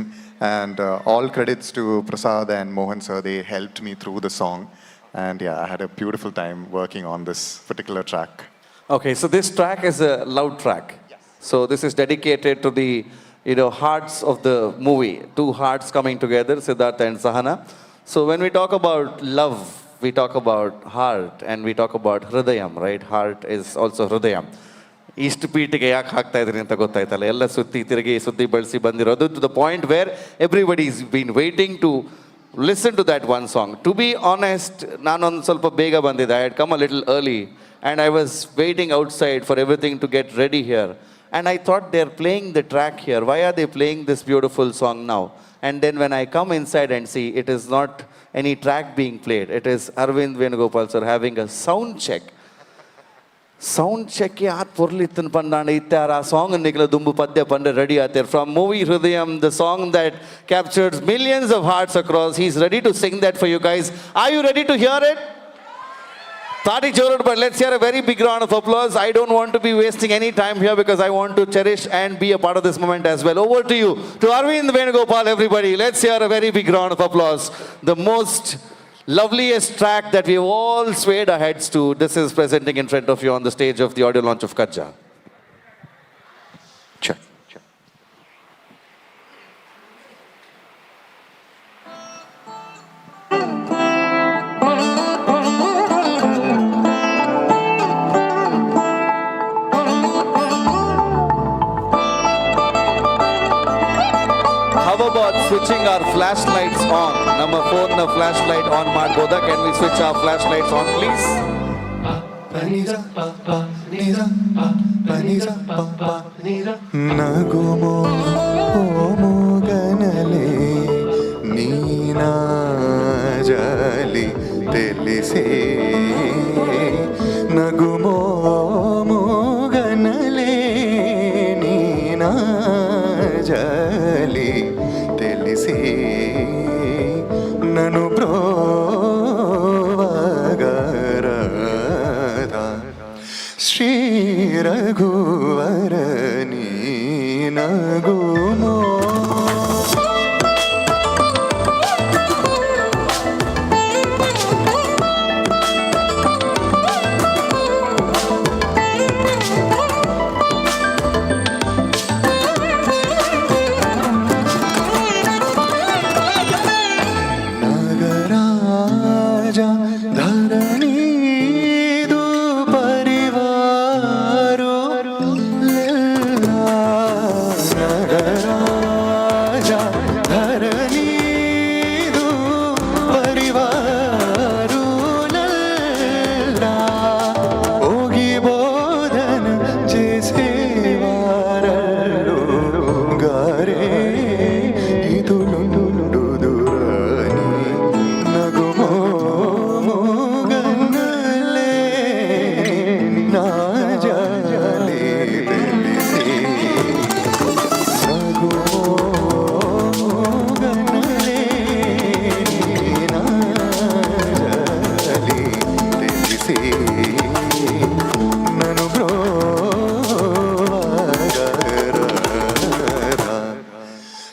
and all credits to Prasad and Mohan sir. They helped me through the song, and yeah, I had a beautiful time working on this particular track. Okay, so this track is a loud track. Yes. So this is dedicated to the, hearts of the movie. Two hearts coming together, Siddhartha and Sahana. So when we talk about love, we talk about heart and we talk about hridayam, right? Heart is also hridayam. ಇಷ್ಟು ಪೀಟಿಗೆ ಯಾಕೆ ಹಾಕ್ತಾ ಇದ್ರಿ ಅಂತ ಗೊತ್ತಾಯ್ತಲ್ಲ, ಎಲ್ಲ ಸುದ್ದಿ ಬಳಸಿ ಬಂದಿರೋದು to the point where everybody's been waiting to listen to that one song. To be honest, ನಾನೊಂದು ಸ್ವಲ್ಪ ಬೇಗ ಬಂದಿದ್ದೆ. I had come a little early and I was waiting outside for everything to get ready here. And I thought they're playing the track here. Why are they playing this beautiful song now? And then when I come inside and see, it is not any track being played. It is Arvind Venugopal sir having a sound check. Sound check yaar porlittan pandana ittara song nikla dumbu padya pande ready ater from movie Hridayam, the song that captures millions of hearts across. He's ready to sing that for you guys. Are you ready to hear it? Tadi Jorod, but let's hear a very big round of applause. I don't want to be wasting any time here because I want to cherish and be a part of this moment as well. Over to you, to Arvind Venugopal, everybody. Let's hear a very big round of applause. The most loveliest track that we've all swayed our heads to. This is presenting in front of you on the stage of the audio launch of KAJJA. Check. How about switching our flashlights on? Number 4 na flashlight on Marboda. Can we switch our flashlights on, please? ನಗುಮೋ ಮೋಗನಲೆ ನೀನಾಜಲಿ ತಿಳಿಸೇ ನಗುಮೋ ಮೋಗನಲೆ ನೀನಾಜಲಿ ತಿಳಿಸೇ ನನು ಬ್ರೋವಗರದ ಶ್ರೀ ರಘುವರ ನೀ ನಗುಮೋ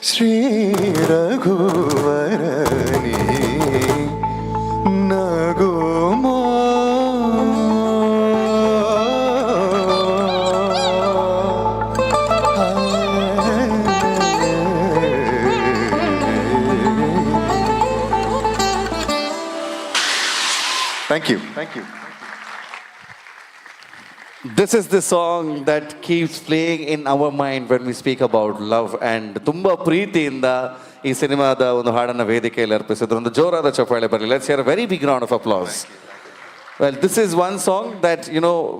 Shri ರಘುವರನಿ ನಗುಮೋ Thank you. Thank you. This is the song that keeps playing in our mind when we speak about love, and ತುಂಬಾ ಪ್ರೀತಿಯಿಂದ ಈ ಸಿನಿಮಾದ ಒಂದು ಹಾಡನ್ನು ವೇದಿಕೆಯಲ್ಲಿ ಅರ್ಪಿಸಿದ್ರು. ಒಂದು ಜೋರಾದ ಚಪ್ಪಾಳೆ ಬರಲಿ. Let's hear a very big round of applause. Well, this is one song that,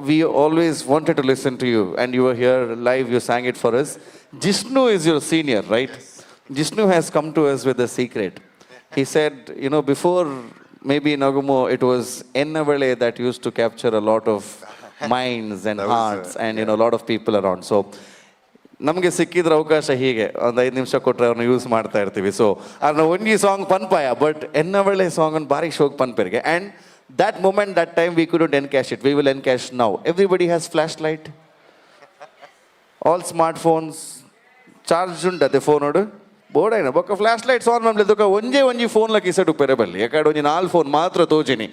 we always wanted to listen to you, and you were here live, you sang it for us. Jishnu is your senior, right? Yes. Jishnu has come to us with a secret. He said, before maybe Nagumo, it was Ennavale that used to capture a lot of minds and hearts and, a lot of people around. So, ನಮಗೆ ಸಿಕ್ಕಿದ್ರೆ ಅವಕಾಶ ಹೀಗೆ ಒಂದು 5 ನಿಮಿಷ ಕೊಟ್ಟರೆ ಅವ್ರನ್ನ use ಮಾಡ್ತಾ ಇರ್ತೀವಿ. ಸೊ ಅವ್ರನ್ನ ಒಂಗಿ ಸಾಂಗ್ ಪನ್ಪಾಯ ಬಟ್ ಎನ್ನವಳೆ ಸಾಂಗ್ ಅನ್ನು ಭಾರಿ ಶೋಕ್ ಪನ್ಪೇರಿಗೆ. And that moment, that time, we couldn't encash it. We will encash now. Everybody has flashlight. All smartphones. Charge undate phone odu. Board aina boka flashlights on mamle doka onji phone la kise dupere balli. Ekadu onji naal phone matra tojini.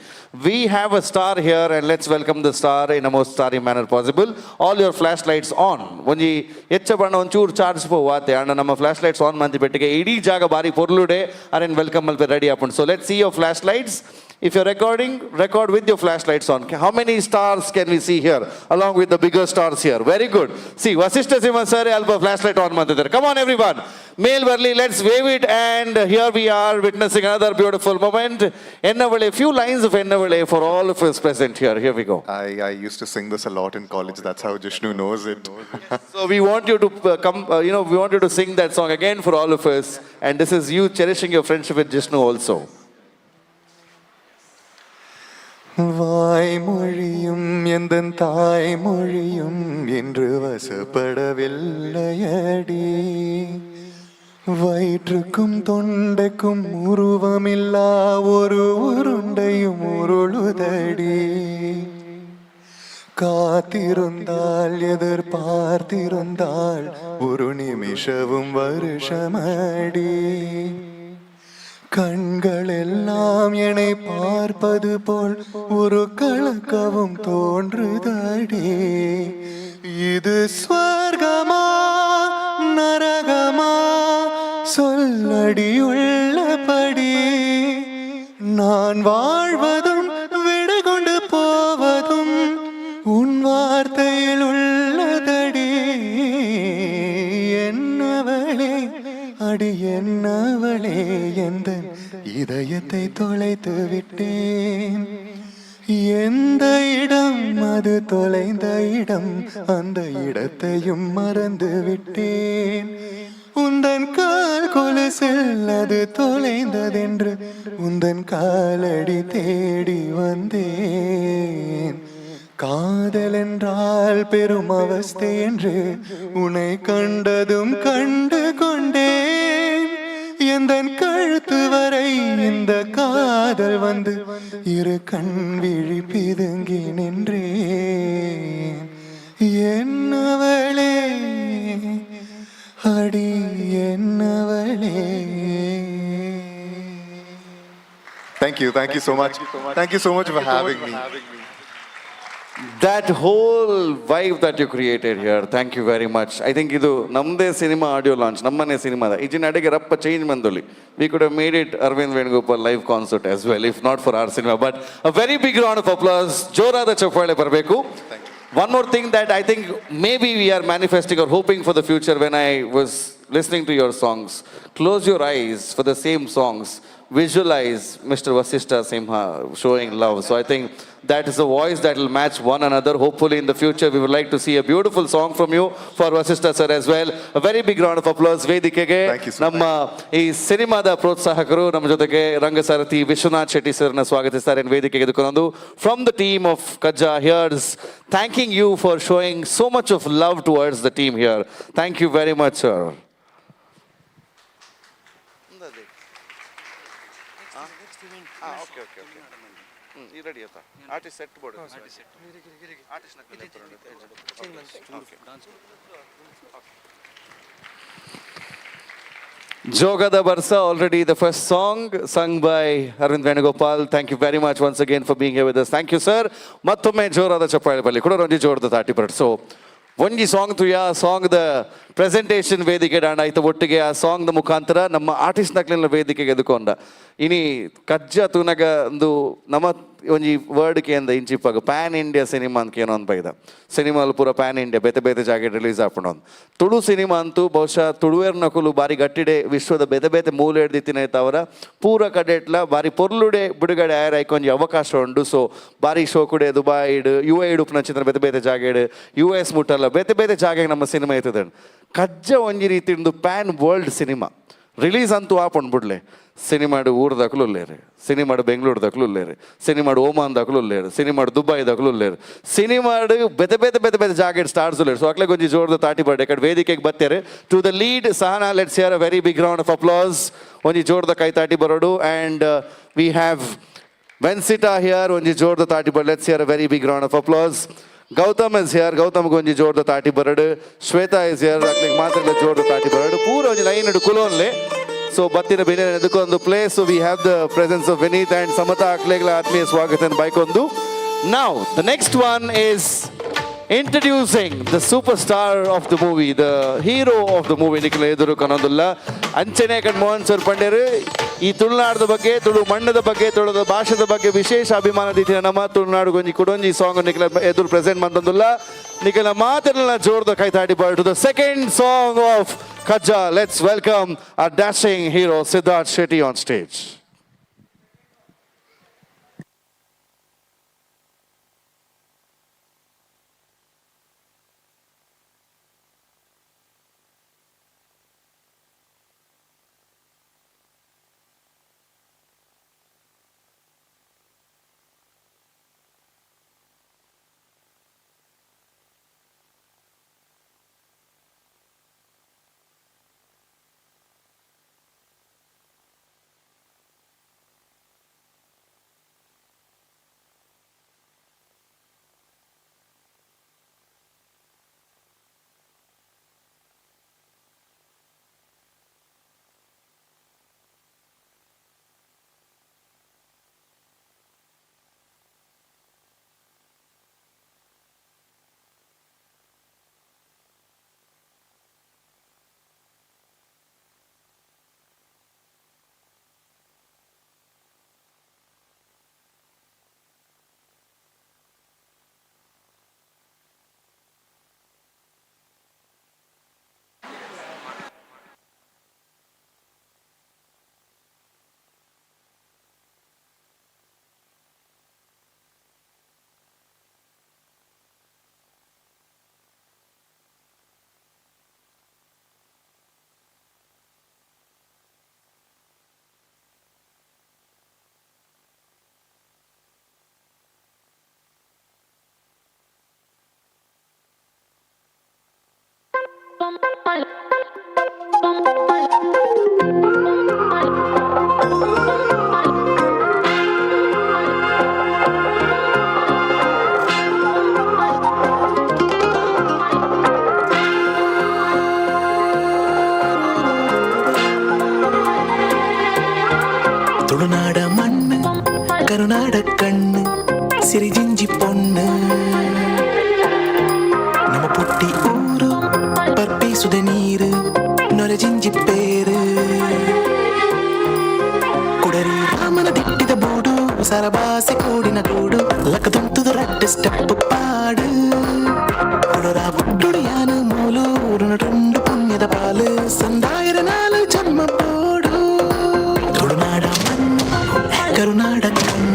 We have a star here, and let's welcome the star in a most starry manner possible. All your flashlights on. Onji etcha banna onchur charge po vaate and nama flashlights on manti pettige idi jaga bari porlude are in welcome malpe ready upon. So let's see your flashlights. If you're recording, record with your flashlights on. How many stars can we see here, along with the bigger stars here? Very good. See, Vasishta Sima sir, alpa flashlight on mantidare. Come on, everyone. Male Varli, let's wave it. And here we are witnessing another beautiful moment. Ennavale, few lines of Ennavale for all of us present here. Here we go. I used to sing this a lot in college. That's how Jishnu knows it. So we want you to we want you to sing that song again for all of us. And this is you cherishing your friendship with Jishnu also. வாய்மொழியும் எந்தன் தாய்மொழியும் என்று வசப்படவில்லையடி, வயிற்றுக்கும் தொண்டைக்கும் உருவமில்லா ஒரு உருண்டையும் உருளுதடி, காத்திருந்தால் எதிர்பார்த்திருந்தால் ஒரு நிமிஷமும் வருஷமடி, கண்கள் எல்லாம் என்னை பார்ப்பது போல் ஒரு கலக்கவும் தோன்றுதடி, இது ஸ்வர்கமா நரகமா சொல்லடி உள்ளபடி, நான் வாழ்வதும் விடை கொண்டு போவதும் உன் வார்த்தையில் உள்ளதடி, என்னவளே அடி என்னவளே எந்த இதயத்தை தொலைத்து விட்டேன், எந்த இடம் அது தொலைந்த இடம் அந்த இடத்தையும் மறந்து விட்டேன், உந்தன் கால் கொலுசில் அது தொலைந்ததென்று உந்தன் காலடி தேடி வந்தேன், காதல் என்றால் பெரும் அவஸ்தை என்று உன்னை கண்டதும் கண்டு கொண்டேன், எந்தன் கழுத்து வரை இந்த காதல் வந்து இரு கண் விழி பிதுங்கி நின்றேன், என்னவளே அடி Ennavale. Thank you so much. Thank you so much for having me. That whole vibe that you created here, thank you very much. I think idu namde cinema audio launch, nammane cinema da iji nadege rappa change mandoli. We could have made it Arvind Venugopal live concert as well, if not for our cinema. But a very big round of applause. Jorada chappale barbeku. One more thing that I think maybe we are manifesting or hoping for the future, when I was listening to your songs, close your eyes for the same songs, visualize Mr. Vasishta Simha showing love. So I think that is a voice that will match one another. Hopefully in the future we would like to see a beautiful song from you for Vasishta sir as well. A very big round of applause ವೇದಿಕೆಗೆ. ನಮ್ಮ ಈ ಸಿನಿಮಾದ ಪ್ರೋತ್ಸಾಹಕರು ನಮ್ಮ ಜೊತೆಗೆ ರಂಗಸಾರಥಿ ವಿಶ್ವನಾಥ್ ಶೆಟ್ಟಿ ಸರ್ನ ಸ್ವಾಗತಿಸ್ತಾರೆ ವೇದಿಕೆಗೆ ಎದುಕೊಂಡು. From the team of KAJJA, here's thanking you for showing so much of love towards the team here. Thank you very much, sir. Ready ata artist set board artist Jogada Barsa, already the first song sung by Arvind Venugopal. Thank you very much once again for being here with us. Thank you, sir. Mattomme jorada chappale balli kuda ronji jorda 30%. So ಒಂಜಿ song ತುಯ ಸಾಂಗ್ದ presentation ವೇದಿಕೆ ಆಯ್ತು ಒಟ್ಟಿಗೆ ಆ ಸಾಂಗ್ದ ಮುಖಾಂತರ ನಮ್ಮ artist ನಕ್ಲಿನ ವೇದಿಕೆಗೆ ಎದುಕೊಂಡ ಇನಿ ಕಜ್ಜ ತೂನಗ ಒಂದು ನಮ್ಮ ಒಂಜಿ ವರ್ಡ್ಗೆ ಅಂದ ಇಂಚಿಪ್ಪಾಗ ಪ್ಯಾನ್ ಇಂಡಿಯಾ ಸಿನಿಮಾ ಅಂತ ಏನೋ ಒಂದು ಬೈದ ಸಿನಿಮಾಲು ಪೂರ ಪ್ಯಾನ್ ಇಂಡಿಯಾ ಬೇತೆ ಬೇತೆ ಜಾಗ ರಿಲೀಸ್ ಆಪಣ ತುಳು ಸಿನಿಮಾ ಅಂತೂ ಬಹುಶಃ ತುಳುವೇರ್ ನಕುಲು ಬಾರಿ ಗಟ್ಟಿಡೆ ವಿಶ್ವದ ಬೇತೆ ಬೇತೆ ಮೂಲೆ ಹಿಡ್ದಿತ್ತಿನ ಅವರ ಪೂರ ಕಡೆಟ್ಲ ಬಾರಿ ಪೊರ್ಲುಡೆ ಬಿಡುಗಡೆ ಆಯ್ರ ಒಂಜಿ ಅವಕಾಶ ಉಂಡು. ಸೊ ಬಾರಿ ಶೋ ಕುಡೆ ದುಬಾಯಿಡ್ UAE ಉಪ್ನ ಚಿತ್ರ ಬೇತೆ ಬೇತೆ ಜಾಗ US ಮುಟ್ಟಲ್ಲ ಬೇತೆ ಬೇತೆ ಜಾಗ ನಮ್ಮ ಸಿನಿಮಾ ಇರ್ತದೆ. ಕಜ್ಜ ಒಂಜಿ ರೀತಿ ಪ್ಯಾನ್ ವರ್ಲ್ಡ್ ಸಿನಿಮಾ ರಿಲೀಸ್ ಅಂತೂ ಆಪಣ್ ಬಿಡ್ಲೆ ಸಿನಿಮಾಡು ಊರ್ದಾಕಲು ಉಲ್ಲೇರು, ಸಿನಿಮಾಡು ಬೆಂಗಳೂರ್ದಾಕಲು ಉಲ್ಲೇರು, ಸಿನಿಮಾಡು ಓಮಾನ್ದಾಕಲು ಉಲ್ಲೇರು, ಸಿನಿಮಾಡು ದುಬೈದಾಕಲು ಉಲ್ಲೇರು, ಸಿನಿಮಾಡು ಬೇತೆ ಬೇತೆ ಬೇತೆ ಬೇತೆ ಜಾಗ ಸ್ಟಾರ್ಸ್ ಉಲ್ಲೇರು. ಸೊ ಅಕ್ಲೆ ಕೊಂಚ ಜೋರ್ದು ತಾಟಿ ಬರ್ಡೆ ಕಡೆ ವೇದಿಕೆಗೆ ಬರ್ತಾರೆ. To the lead Sahana, let's hear a very big round of applause. ಒಂಜಿ ಜೋರ್ದ ಕೈ ತಾಟಿ ಬರೋಡು. ಆ್ಯಂಡ್ ವಿ ಹ್ಯಾವ್ ವೆನ್ಸಿಟಾ ಹಿಯರ್, ಒಂಜಿ ಜೋರ್ದ ತಾಟಿ ಬರ್. Let's hear a very big round of applause. Gautam is here, Gautam ಗೊಂಜಿ ಜೋರ್ದ ತಾಟಿ ಬರಡು. ಶ್ವೇತಾ ಇಸ್ ಹಿಯರ್, ಅಕ್ಲೆ ಮಾತ್ರ ಜೋರ್ದ ತಾಟಿ ಬರಡು. ಪೂರ ಒಂಜಿ ಲೈನ್ ಇಡು ಕುಲೋನ್ಲೆ. ಸೊ ಬತ್ತಿನ ಬೇನೆ ಎದಕ್ಕೊಂದು place. So we have the presence of Vineeth and Samatha ಅಕ್ಲೆಗಳ ಆತ್ಮೀಯ ಸ್ವಾಗತ ಬೈಕೊಂದು. Now the next one is introducing the super star of the movie, the hero of the movie. ನಿಖಿಲ ಎದುರು ಕನ್ನೋದಿಲ್ಲ ಅಂಚನೆ ಕಣ್ ಮೋಹನ್ ಸರ್ ಪಂಡ್ಯರು ಈ ತುಳುನಾಡದ ಬಗ್ಗೆ, ತುಳು ಮಣ್ಣದ ಬಗ್ಗೆ, ತುಳುದ ಭಾಷೆದ ಬಗ್ಗೆ ವಿಶೇಷ ಅಭಿಮಾನ ದೀತಿನ ನಮ್ಮ ತುಳುನಾಡು ಗೊಂಜಿ ಕುಡೊಂಜಿ ಸಾಂಗ್ ನಿಖಿಲ ಎದುರು ಪ್ರೆಸೆಂಟ್ ಮಂತಂದುಲ್ಲ. ನಿಖಿಲ ಮಾತಿನ ಜೋರ್ದ ಕೈತಾಡಿ ಬಾಳ್ to the second song of KAJJA. Let's welcome our dashing hero Siddharth Shetty on stage. ತುಳುನಾಡ ಮಣ್ಣು ಕರುನಾಡ ಕಣ್ಣು ಸಿರಿಜಿಂಜಿ ಪೊಣ್ಣು ನಮ್ಮ ಪುಟ್ಟಿ ಊರು ಪರ್ಪೀಸುದ ನೀರು ನೊರೆಜಿಂಜಿ ಪೇರು ಕುಡರಿ ರಾಮನ ದಿಟ್ಟಿದ ಬೋಡು ಸರಬಾಸೆ ಕೂಡಿನ ಗೂಡು ಲಕ್ಕದಂತದ ರಡ್ಡ ಸ್ಟೆಪ್ ಪಾಡು ಕುಡರ ಬುಟ್ಟುಡಿಯಾನು ಮೂಲೂರು ನಟುಂಡು ಪುಣ್ಯದ ಪಾಲು ಸಂದಾಯರ ನಾಲು ಜನ್ಮ ಬೋಡು ತುಳುನಾಡ ಮಣ್ಣು ಕರುನಾಡ ಕಣ್ಣು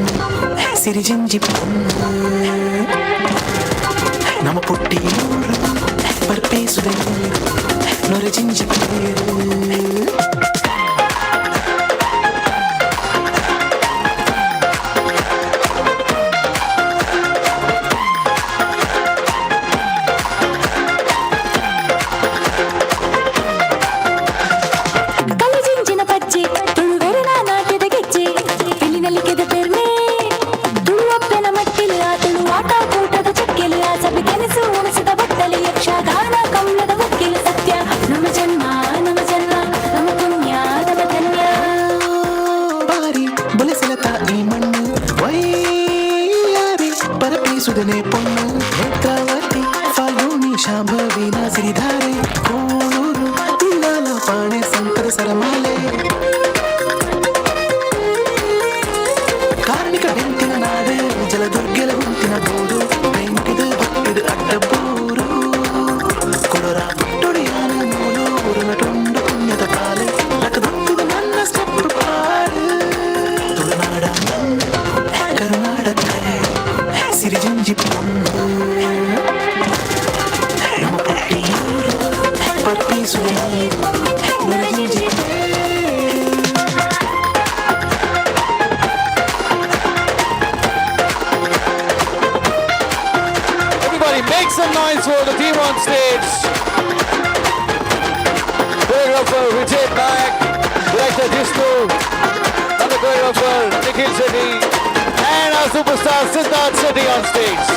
ಸಿರಿಜಿಂಜಿ ಪೊಣ್ಣು ನಮ್ಮ ಪುಟ್ಟಿ ಊರು ಪರ್ಪೇಸುದ ನೀರು ನೊರೆಜಿಂಜಿ ಪೇರು ಸುದನೆ ಪೊಣ್ಣು ನೇತ್ರಾವತಿ ಫಾಲ್ಗುಣಿ ಶಾಂಭವಿ ನಾಸಿರಿಧಾರೆ ಕೋಣೂರು ತಿಲ್ಲಾಲ ಪಾಣೆ ಸಂತರ ಸರಮಾಲೆ ಕಾರ್ಮಿಕ ಬೆಂಕಿನ ನಾಡೆ ಒಂಜಿ ಪೊಣ್ಣು ನಮ್ಮ ಪುಟ್ಟಿಯೂರು ಪಟ್ಟಿ ಸುಳಿ ನರಜಿಂಜಿ Make some noise for the team on stage. Choreographer Vijay Nayak, director Jishnu, and the choreographer Nikhil Shetty, and our superstar Siddharth Shetty on stage.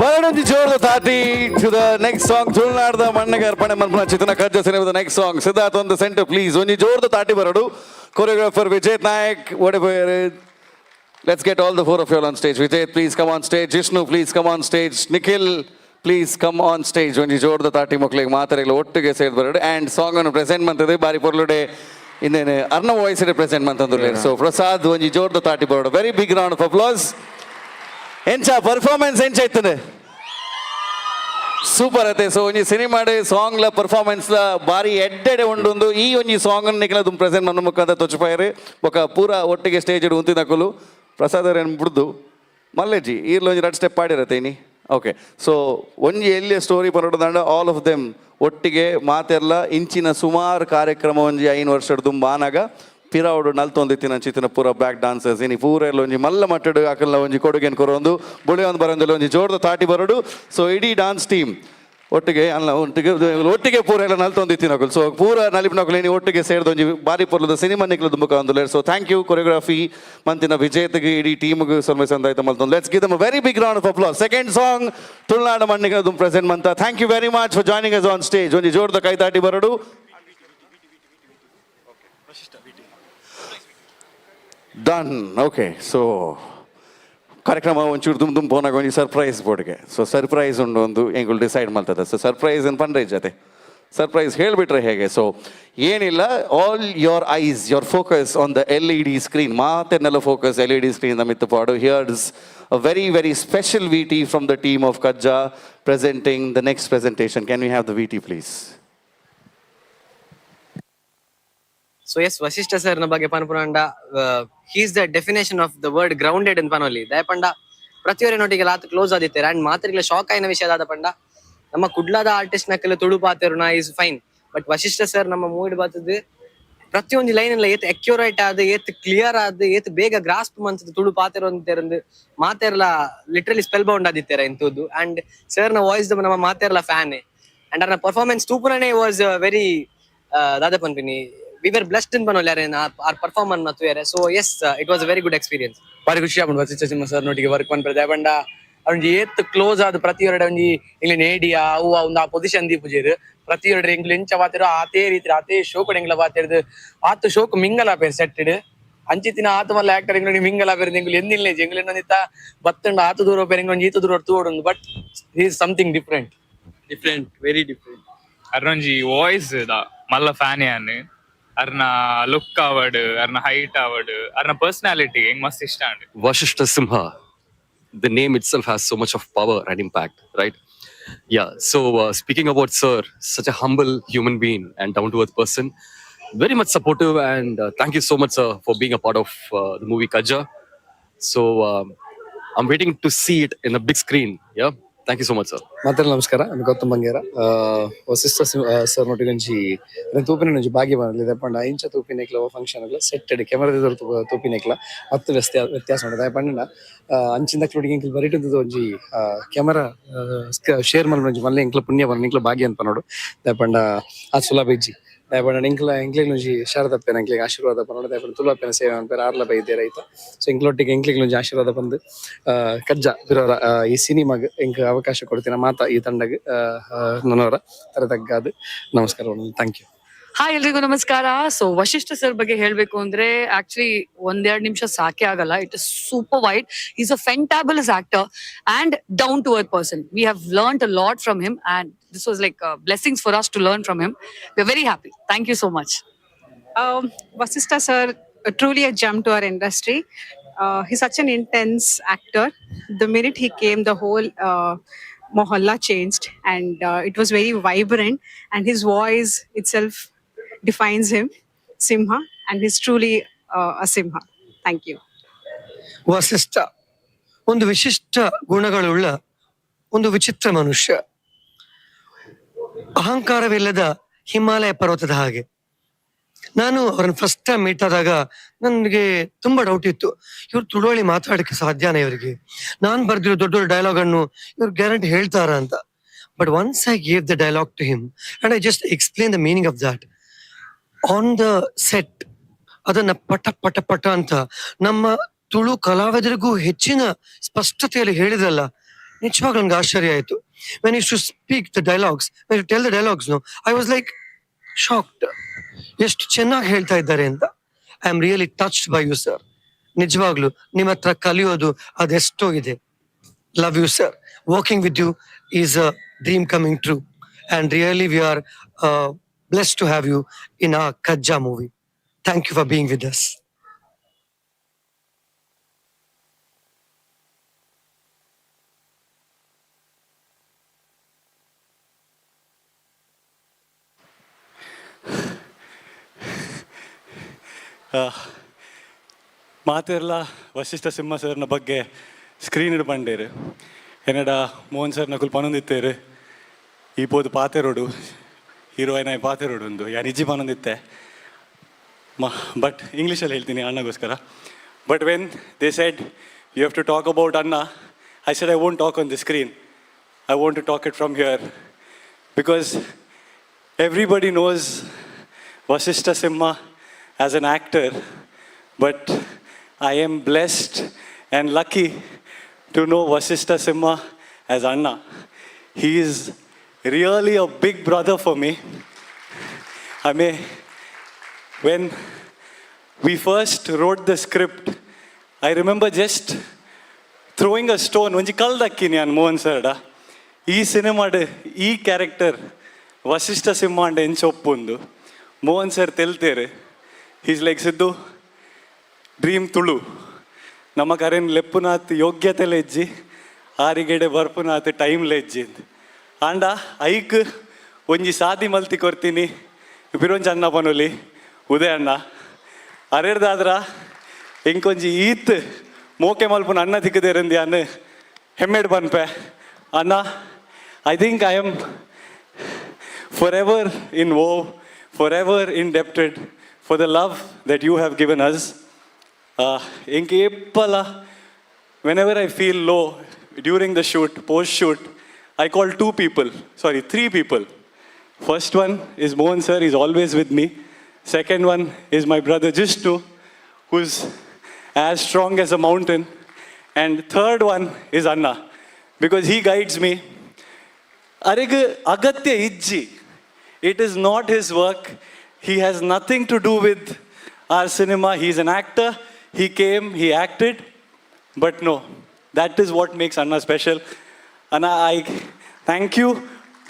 Varananji Jorda Thati to the next song. Tulnada Mannagar Panamarpana Chitana KAJJA cinema the next song. Siddharth on the center, please. Onji Jorda Thati Baradu. Choreographer Vijay Nayak, whatever. Let's get all the four of you on stage. Vijay, please come on stage. Jishnu, please come on stage. Nikhil, please come on stage. Onji Jorda Thati Mokleg Matarigla Ottige Said Baradu. And song on present Mantade Bari Porlude in the Arna voice present Mantandule. So Prasad, Onji Jorda Thati Baradu. Very big round of applause. Encha performance encha ittune super ate so onji cinema de song la performance la bari eddede undundu ee onji song annu nikla dum present mannu mukkada tochipayare oka pura ottige stage edu unti nakulu prasad aren budu malleji eerlo onji red step padirate ini okay so onji elle story parodanda all of them ಒಟ್ಟಿಗೆ ಮಾತೆಲ್ಲ ಇಂಚಿನ ಸುಮಾರು ಕಾರ್ಯಕ್ರಮ ಒಂಜಿ 5 ವರ್ಷದ ಬಾನಾಗ ಪಿರಾವುಡು ನಲ್ತೊಂದಿತ್ತಿನ ಚಿತ್ತಿನ ಪೂರ back dancers ಇನಿ ಪೂರ ಎಲ್ಲ ಒಂಜಿ ಮಲ್ಲ ಮಟ್ಟಡು ಅಕಲ್ನ ಒಂಜಿ ಕೊಡುಗೆನ್ ಕೊರೊಂದು ಬುಳಿ ಒಂದು ಬರೋಂದಿಲ್ಲ ಒಂಜಿ ಜೋರ್ದ ತಾಟಿ ಬರೋಡು ಸೊ ಇಡೀ ಡಾನ್ಸ್ ಟೀಮ್ ಒಟ್ಟಿಗೆ ಅಲ್ಲ ಒಟ್ಟಿಗೆ ಪೂರ ಎಲ್ಲ ನಲ್ತೊಂದಿತ್ತಿನಕುಲು ಸೊ ಪೂರ ನಲಿಪಿನಕುಲು ಇನಿ ಒಟ್ಟಿಗೆ ಸೇರಿದ ಒಂಜಿ ಬಾರಿ ಪೊರ್ಲದ ಸಿನಿಮಾ ನಿಕ್ಲದು ಮುಖ ಒಂದು ಸೊ ಥ್ಯಾಂಕ್ ಯು ಕೊರಿಯೋಗ್ರಫಿ ಮಂತಿನ ವಿಜೇತಗೆ ಇಡೀ ಟೀಮ್ಗೆ ಸೊಲ್ಮೆ ಸಂದಾಯ್ತ ಮಲ್ತೊಂದು let's give them a very big round of applause second song ತುಳುನಾಡ ಮಣ್ಣಿಗೆ ಪ್ರೆಸೆಂಟ್ ಮಂತ thank you very much for joining us on stage ಒಂಜಿ ಜೋರ್ದ ಕೈತಾಟಿ ಬರೋಡು ಡನ್ ಓಕೆ ಸೊ ಕಾರ್ಯಕ್ರಮ ಒಂಚೂರು ದುಮ್ ದುಮ್ ಪೋನಾಗ ಒಂಜಿ ಸರ್ಪ್ರೈಸ್ ಬೋರ್ಡ್ಗೆ ಸೊ ಸರ್ಪ್ರೈಸ್ ಉಂಡು ಒಂದು ಎಂಗುಲ್ ಡಿಸೈಡ್ ಮಾಡ್ತದೆ ಸೊ ಸರ್ಪ್ರೈಸ್ ಏನು ಪಂಡ್ರೆ ಜೊತೆ ಸರ್ಪ್ರೈಸ್ ಹೇಳಿಬಿಟ್ರೆ ಹೇಗೆ ಸೊ ಏನಿಲ್ಲ all your eyes your focus on the LED screen ಮಾತೆನ್ನೆಲ್ಲ ಫೋಕಸ್ LED ಸ್ಕ್ರೀನ್ ಮಿತ್ತು ಪಾಡು here's a very very special VT from the team of KAJJA presenting the next presentation can we have the VT please So yes, Vasishtha sir na ಬಗ್ಗೆ ಪನ್ಪುನಂಡ he is the definition of the word grounded in ಪನೊಲಿ ದಯಪಂಡ ಪ್ರತಿಯೊರೆನೊಟ್ಟಿಗೆ ಲಾತ್ close ಆದಿತ್ತಾರೆ and ಮಾತ್ರಿಗಳ shock ಆಯ್ನ ವಿಷಯ ಆದ ಪಂಡ ನಮ್ಮ ಕುಡ್ಲಾದ artist ನಕ್ಕೆಲ್ಲ Tulu ಪಾತೆರುನ is fine but Vashishtha sir ನಮ್ಮ movie ಬರ್ತದೆ ಪ್ರತಿಯೊಂದು ಲೈನ್ ಎಲ್ಲ ಏತ್ ಅಕ್ಯುರೇಟ್ ಆದ ಏತ್ ಕ್ಲಿಯರ್ ಆದ ಏತ್ ಬೇಗ ಗ್ರಾಸ್ಪ್ ಮಂತದ ತುಳು ಪಾತೆರು ಅಂತೆರಂದು ಮಾತೆರ್ಲ ಲಿಟ್ರಲಿ ಸ್ಪೆಲ್ ಬೌಂಡ್ ಆದಿತ್ತಾರೆ ಇಂತದ್ದು ಅಂಡ್ ಸರ್ ನ ವಾಯ್ಸ್ ನಮ್ಮ ಮಾತೆರ್ಲ ಫ್ಯಾನ್ ಅಂಡ್ ಅವರ ಪರ್ಫಾರ್ಮೆನ್ಸ್ ತೂಪುನನೆ ವಾಸ್ ವೆರಿ ದಾದ ಪನ್ಪಿನಿ we were blessed in Banolare and our performance na tuere so yes it was a very good experience pari khushi apundu Vasishtha cinema sir notige work panpre dayapanda avunji et close ad pratiyore avunji ingile nedia avu avunda position di pujeru pratiyore ingile incha vaatiru ate riti ate show kodengla vaatiru aatu show ku mingala per setted ಅಂಚಿತಿನ ಆತ ಮಲ್ಲ actor ಇಂಗ್ಲಿ ಮಿಂಗಲ ಬೇರೆ ಇಂಗ್ಲಿ ಎಂದಿಲ್ಲ ಇಂಗ್ಲಿ ನಂದಿತ್ತ ಬತ್ತಂಡ ಆತು ದೂರ ಬೇರೆ ಇಂಗ್ಲಿ ಈತು ದೂರ ತೋಡುಂದು but he is something different very different ಅರ್ನೊಂಜಿ ವಾಯ್ಸ್ ದ ಮಲ್ಲ ಫ್ಯಾನ್ ಯಾನ್ ಅರ್ನ ಲುಕ್ ಆವಡ್ ಅರ್ನ ಹೈಟ್ ಆವಡ್ ಅರ್ನ ಪರ್ಸನಾಲಿಟಿ ಹೆಂಗ್ ಮಸ್ತ್ ಇಷ್ಟ and Vasishtha Simha, the name itself has so much of power and impact, right? Yeah, so speaking about sir, such a humble human being and down-to-earth person, very much supportive and thank you so much sir for being a part of the movie KAJJA. So I'm waiting to see it in a big screen, yeah? Thank you so much sir. ಮಾತಲ್ಲ ನಮಸ್ಕಾರ ನಾನು Gautam Bangera Vasishtha sir ನೊಟ್ಟಿಗೊಂಜಿ ತೂಪಿನ ಒಂಜಿ ಭಾಗ್ಯ ಬರಲಿದೆ ಪಂಡ ಇಂಚ ತೂಪಿನೆಕ್ಲ function ಸೆಟ್ಟೆಡ್ ಕೆಮರಾದ ತೂಪಿನೆಕ್ಲ ಮತ್ತು ವ್ಯತ್ಯಾಸ ಉಂಟು ಪಂಡ ಅಂಚಿಂದಕ್ಲೊಟ್ಟಿಗೆ ಇಂಕ್ಲ ಬರಿಟದ್ದು ಒಂಜಿ ಕೆಮರಾ ಶೇರ್ ಮಲ್ಪನ ಒಂಜಿ ಮಲ್ಲ ಇಂಕ್ಲ ಪುಣ್ಯ ಬರ ಇಂಕ್ಲ ಭಾಗ್ಯ ಅಂತ ನೋಡು ಪಂಡ ಅದು ಸುಲಭ ಇಜ್ಜಿ ದಯಪಂಡ ಇಂಕ್ಲಿಗ್ ನುಂಜಿ ಶಾರದಪ್ಪನ ಇಂಕ್ಲಿಗೆ ಆಶೀರ್ವಾದ ಪನೋಡು ದಯಪಂಡ ತುಳುವಪ್ಪನ ಸೇವೆ ಅನ್ಪೇರು ಆರ್ಲ ಬೈದ್ಯ ರೈತ. ಸೊ ಇಂಕ್ಲೊಟ್ಟಿಗೆ ಇಂಕ್ಲಿಗ್ ನುಂಜಿ ಆಶೀರ್ವಾದ ಬಂದು ಕಜ್ಜ ಬಿರೋರ ಈ ಸಿನಿಮಾಗ್ ಇಂಕ್ ಅವಕಾಶ ಕೊಡ್ತೀನಿ ಮಾತ ಈ ತಂಡಗ್ ನನ್ನವರ ತರತಗ್ಗಾದು ನಮಸ್ಕಾರ. Thank you. ಹಾಯ್ ಎಲ್ರಿಗೂ ನಮಸ್ಕಾರ. ಸೊ ವಶಿಷ್ಠ ಸರ್ ಬಗ್ಗೆ ಹೇಳ್ಬೇಕು ಅಂದ್ರೆ ಆಕ್ಚುಲಿ ಒಂದೆರಡು ನಿಮಿಷ ಸಾಕೆ ಆಗಲ್ಲ. It is super wide. Is a fantabulous actor and down to earth person. We have learned a lot from him and this was like blessings for us to learn from him. We're very happy. Thank you so much. Vasishtha sir, truly a gem to our industry. He's such an intense actor. The minute he came, the whole mohalla changed, and it was very vibrant. And his voice itself defines him, Simha, and he's truly a Simha. Thank you. Vasishtha ಒಂದು ವಿಶಿಷ್ಟ ಗುಣಗಳುಳ್ಳ ಒಂದು ವಿಚಿತ್ರ ಮನುಷ್ಯ. ಅಹಂಕಾರವಿಲ್ಲದ ಹಿಮಾಲಯ ಪರ್ವತದ ಹಾಗೆ. ನಾನು ಅವ್ರನ್ನ first time meet ಆದಾಗ ನನಗೆ ತುಂಬಾ ಡೌಟ್ ಇತ್ತು, ಇವ್ರು ತುಳುವಳಿ ಮಾತಾಡಕ್ಕೆ ಸಾಧ್ಯನೇ ಇವರಿಗೆ, ನಾನು ಬರ್ದಿರೋ ದೊಡ್ಡ ದೊಡ್ಡ ಡೈಲಾಗ್ ಅನ್ನು ಇವ್ರು ಗ್ಯಾರಂಟಿ ಹೇಳ್ತಾರ ಅಂತ. But once I gave the dialogue to him and I just explain the meaning of that on the set, ಅದನ್ನ ಪಟ ಪಟ ಪಟ ಅಂತ ನಮ್ಮ ತುಳು ಕಲಾವಿದರಿಗೂ ಹೆಚ್ಚಿನ ಸ್ಪಷ್ಟತೆಯಲ್ಲಿ ಹೇಳಿದ್ರಲ್ಲ, ನಿಜವಾಗ್ಲೂ ನನ್ಗೆ ಆಶ್ಚರ್ಯ ಆಯ್ತು. When you should speak the dialogues, when you tell the dialogues, no, I was like shocked. ಎಷ್ಟು ಚೆನ್ನಾಗಿ ಹೇಳ್ತಾ ಇದ್ದಾರೆ ಅಂತ. I am really touched by you sir. ನಿಜವಾಗ್ಲೂ ನಿಮ್ಮ ಹತ್ರ ಕಲಿಯೋದು ಅದೆಷ್ಟೋ ಇದೆ. Love you sir. Working with you is a dream coming true and really we are blessed to have you in our KAJJA movie. Thank you for being with us. ಮಾತೆಲ್ಲ ವಶಿಷ್ಠ ಸಿಂಹ ಸರ್ನ ಬಗ್ಗೆ screen ಬಂಡೇರು ಏನಡ Mohan ಸರ್ನ ಕುಲ್ ಪನೊಂದಿತ್ತೇರು ಈ ಪೋದು ಪಾತೆರೋಡು ಹೀರೋಯಿನ್ ಆಗಿ ಪಾತೆರೋಡು ಒಂದು ಯಾ ನಿಜಿ ಪನೊಂದಿತ್ತೆ but ಇಂಗ್ಲೀಷಲ್ಲಿ ಹೇಳ್ತೀನಿ ಅಣ್ಣಗೋಸ್ಕರ. But when they said you have to talk about ಅಣ್ಣ, I said I won't talk on the screen, I want to talk it from here because everybody knows Vasishtha Simha as an actor, but I am blessed and lucky to know Vasishtha Simha as Anna. He is really a big brother for me. I mean, when we first wrote the script, I remember just throwing a stone. Onji kaldakkini an Mohan sarda ee cinema de ee character Vasishtha Simha ande enchoppundu Mohan sir ತೆಲ್ತೇರೆ. Is like Siddu dream Tulu ನಮ್ಮ ಕರೆನ್ ಲೆಪ್ಪುನಾತ್ ಯೋಗ್ಯತೆಲೆ ಇಜ್ಜಿ ಆರಿಗೆಡೆ ಬರ್ಪುನಾತ್ ಟೈಮ್ಲೆ ಇಜ್ಜಿ and hike ಒಂಜಿ ಸಾದಿ ಮಲ್ತಿ ಕೊರ್ತೀನಿ ಬಿರೊಂಜಿ ಅನ್ನ ಪನೊಲಿ ಉದಯ ಅಣ್ಣ ಅರೆಡ್ದಾದ್ರ ಇಂಕೊಂಜಿ ಈತ್ ಮೋಕೆ ಮಲ್ಪುನ ಅನ್ನ ತಿಕ್ಕದೇರಂದಿ ಅನ್ನ ಹೆಮ್ಮೆಡ್ ಬನ್ಪೆ ಅಣ್ಣ. I think I am forever in woe, forever indebted for the love that you have given us. Whenever I feel low during the shoot, post-shoot, I call three people. First one is Mohan sir, he's always with me. Second one is my brother Jishnu, who's as strong as a mountain. And third one is Anna, because he guides me. Arigu agatya ijji. It is not his work. He has nothing to do with our cinema. He's an actor. He came, he acted. But no, that is what makes Anna special. Anna, I thank you.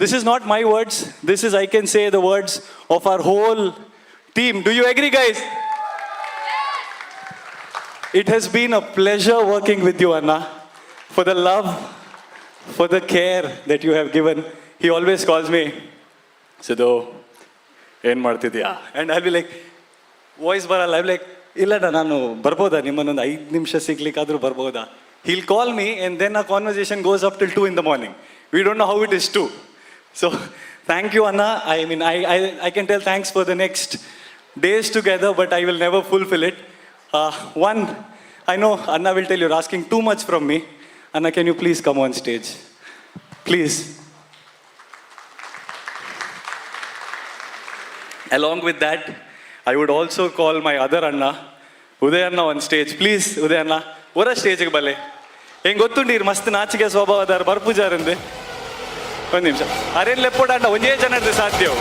This is not my words. This is, I can say, the words of our whole team. Do you agree, guys? It has been a pleasure working with you, Anna, for the love, for the care that you have given. He always calls me, Sidhu, ಏನು ಮಾಡ್ತಿದ್ಯಾ? And I be like voice ಬರಲ್ಲ. I be like ಇಲ್ಲಣ್ಣ ನಾನು ಬರ್ಬೋದಾ, ನಿಮ್ಮನ್ನೊಂದು 5 ನಿಮಿಷ ಸಿಗ್ಲಿಕ್ಕಾದರೂ ಬರ್ಬೋದಾ? He'll call me and then our conversation goes up till 2 in the morning. We don't know how it is 2. So thank you, Anna. I mean, I can tell thanks for the next days together, but I will never fulfill it. One, I know Anna will tell you're asking too much from me. Anna, can you please come on stage? Please. Along with that, I would also call my other Anna, Uday Anna on stage. Please, Uday Anna, ora stage ಗೆ ಬಲೆ. ಹೆಂಗೆ ಗೊತ್ತುಂಟೀರಿ ಮಸ್ತ್ ನಾಚಿಕೆ ಸ್ವಭಾವದಾರ ಬರ್ಪುಜಾರಂದೆ. ಒಂದು ನಿಮಿಷ. ಅರೇನ್ ಲೆಪ್ಪೋಡ ಅಣ್ಣ ಒಂದೇ ಜನ ಇದ್ರೆ ಸಾಧ್ಯವು.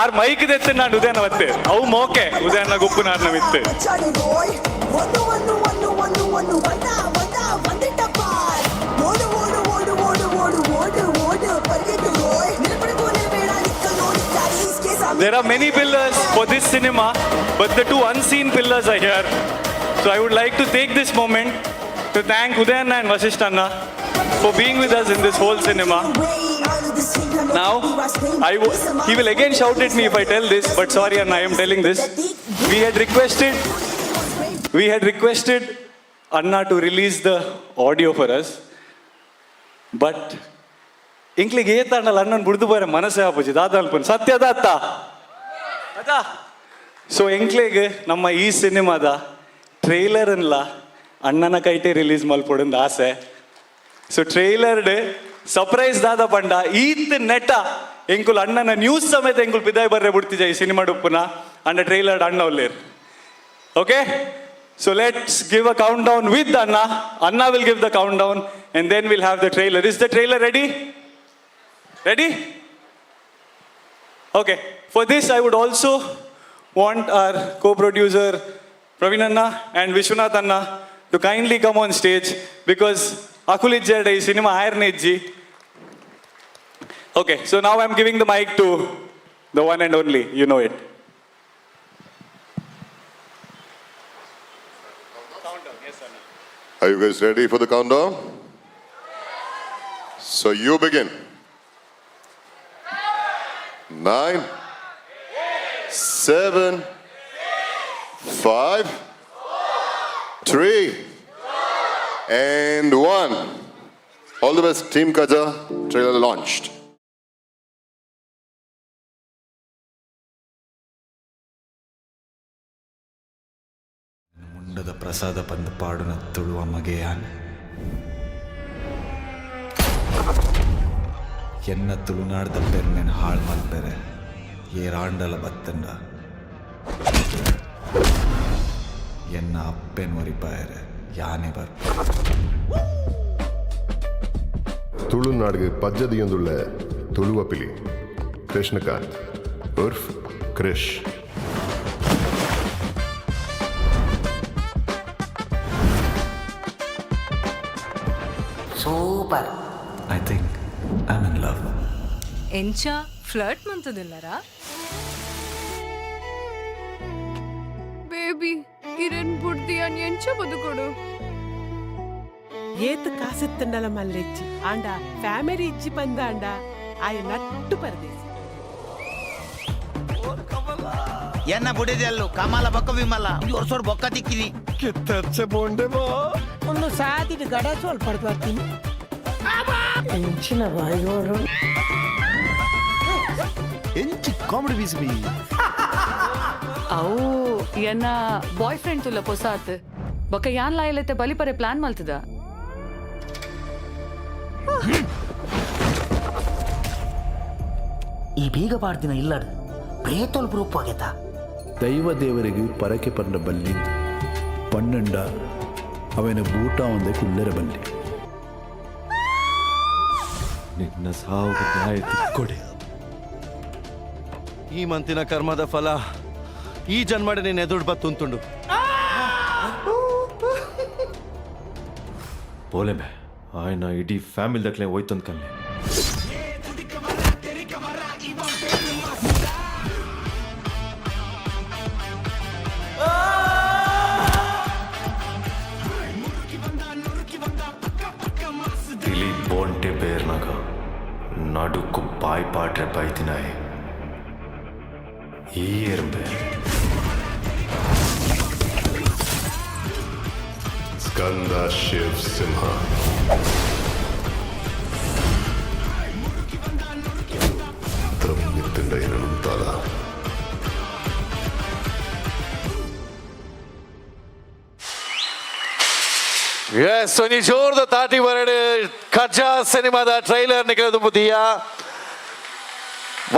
ಆರ್ ಮೈಕ್ ದೆತ್ತು ನಾನು ಉದಯನ ಒತ್ತೆ ಅವು ಮೋಕೆ Udayana ಗುಪ್ಪು ನಾರ್ನ ಮಿತ್ತು There are many pillars for this cinema, but the two unseen pillars are here. So I would like to take this moment to thank Udayanna and Vasishtanna for being with us in this whole cinema. Now, he will again shout at me if I tell this, but sorry Anna, I am telling this. We had requested Anna to release the audio for us, but ಇಂಕ್ಲಿಗೆ ಏತಾಂಡಲ್ಲ ಅಣ್ಣನ ಬಿಡ್ದು ಬರ ಮನಸ್ಸೇ ಆಪೋಜಿ ದಾದ ಅಲ್ಪನ್ ಸತ್ಯದ ಅತ್ತ ಅದ so ಎಂಕ್ಲೆಗೆ ನಮ್ಮ ಈ ಸಿನಿಮಾದ ಟ್ರೈಲರ್ ಅನ್ಲ ಅಣ್ಣನ ಕೈಟೆ ರಿಲೀಸ್ ಮಲ್ಪೊಡಂದು ಆಸೆ ಸೊ ಟ್ರೈಲರ್ಡ್ ಸರ್ಪ್ರೈಸ್ ದಾದ ಪಂಡ ಈತ್ ನೆಟ ಎಂಕುಲ್ ಅಣ್ಣನ ನ್ಯೂಸ್ ಸಮೇತ ಎಂಕುಲ್ ಪಿದಾಯ್ ಬರ್ರೆ ಬಿಡ್ತಿಜ ಈ ಸಿನಿಮಾ ಡುಪ್ಪುನ ಅಂಡ ಟ್ರೈಲರ್ಡ್ ಅಣ್ಣ ಒಲ್ಲೇರ್ okay so let's give a count down with ಅಣ್ಣ will give the count down and then we'll have the trailer. Is the trailer ready? Ready? Okay. For this, I would also want our co-producer Praveen Anna and Vishwanath Anna to kindly come on stage because Akulidjade is cinema Ironage. Okay, so now I'm giving the mic to the one and only. You know it. Countdown, yes, Anna. Are you guys ready for the countdown? So you begin. 9, 7, 5, 3, and 1. All the best, Team KAJJA. Trailer launched. ಮುಂಡದ ಪ್ರಸಾದ ಬಂದು ಪಾಡುನ ತುಳುವ ಮಗೆಯಾನ್ ಎನ್ನ ತುಳುನಾಡ್ದ ಪೆರ್ಮೆನ್ ಹಾಳು ಮಲ್ಪೆರೆ ಏರಾಂಡಲ ಬತ್ತಂಡ ಎನ್ನ ಅಪ್ಪೆನ್ ಒರಿಪಾಯರೆ ಯಾನೆ ಬರ್ ತುಳುನಾಡಿಗೆ ಪಜ್ಜದಿಯೊಂದುಳ್ಳ ತುಳುವ ಪಿಲಿ ಕೃಷ್ಣಕಾಂತ್ ಉರ್ಫ್ Krish super I think I'm in love. ಎಂಚ ಫ್ಲರ್ಟ್ ಮಂತದಿಲ್ಲರಾ ಬೇಬಿ ಇರೆನ್ ಬುಡ್ದಿಯನ್ ಎಂಚ ಬದುಕೊಡು ಏತ್ ಕಾಸತ್ತಂಡಲ ಮಲ್ಲೆಚ್ಚಿ ಆಂಡ ಫ್ಯಾಮಿಲಿ ಇಚ್ಚಿ ಪಂದಾಂಡ ಆಯ ನಟ್ಟು ಪರದೇಸಿ ಎನ್ನ ಬುಡಿದೆಲ್ಲು ಕಮಲ ಬೊಕ್ಕ ವಿಮಲ ವರ್ಷೋಡ್ ಬೊಕ್ಕ ತಿಕ್ಕಿನಿ ಕಿತ್ತರ್ಚೆ ಬೋಂಡೆ ಬಾ ಒಂದು ಸಾದಿದ ಗಡ ಸ್ವಲ್ಪ ಪಡ್ತೀನಿ ಎಂಚಿನ ಬಾಯಿಗೋರು ಎಂಚಿ ಕಾಮಿಡಿ ಬೀಸ್ಬಿ ಅವು ಎನ್ನ ಬಾಯ್ ಫ್ರೆಂಡ್ ತುಲ್ಲ ಪೊಸಾತ್ ಬೊಕ್ಕ ಯಾನ್ ಲಾಯಲತೆ ಬಲಿಪರೆ ಪ್ಲಾನ್ ಮಲ್ತದ ಈ ಬೀಗ ಪಾಡ್ದಿನ ಇಲ್ಲಡ್ ಪ್ರೇತೋಲ್ ಪ್ರೂಫ್ ಆಗೇತ ದೈವ ದೇವರಿಗೆ ಪರಕೆ ಪಂಡ ಬಲ್ಲಿಂದು ಪಣ್ಣಂಡ ಅವನ ಬೂಟ ಒಂದೇ ಕುಲ್ಲರ ಬಲ್ಲಿ ನಿನ್ನ ಸಾವು ನ್ಯಾಯ ತಿಕ್ಕೊಡೆ ಈ ಮಂತಿನ ಕರ್ಮದ ಫಲ ಈ ಜನ್ಮಡೆ ನೀನು ಎದುರು ಬತ್ತುಂಟುಂಡು ಬೋಲೆಮೆ ಆಯ್ನ ಇಡೀ ಫ್ಯಾಮಿಲಿ ದಕ್ಲೆ ಹೋಯ್ತಂತ ಕಲ್ಲೆ ತಿಳಿ ಬೋಂಟೆ ಬೇರ್ನಾಗ ನಡುಕು ಬಾಯ್ ಪಾಟ್ರೆ ಬೈತಿನಾಯ್ ಈ ಎರ್ಬೆ ಸ್ಕಂದ ಶಿವ್ ಸಿಂಹ ತ್ರಮ್ಮಿತ್ತಿಂಡ ಏನಂತಾದ ಎಸ್ ಒಂಜಿ ಜೋರ್ದ ತಾಟಿ ಬರಡು ಕಜ್ಜಾ ಸಿನಿಮಾದ ಟ್ರೈಲರ್ ನಿಖಿಲ ದುಂಬುದಿಯ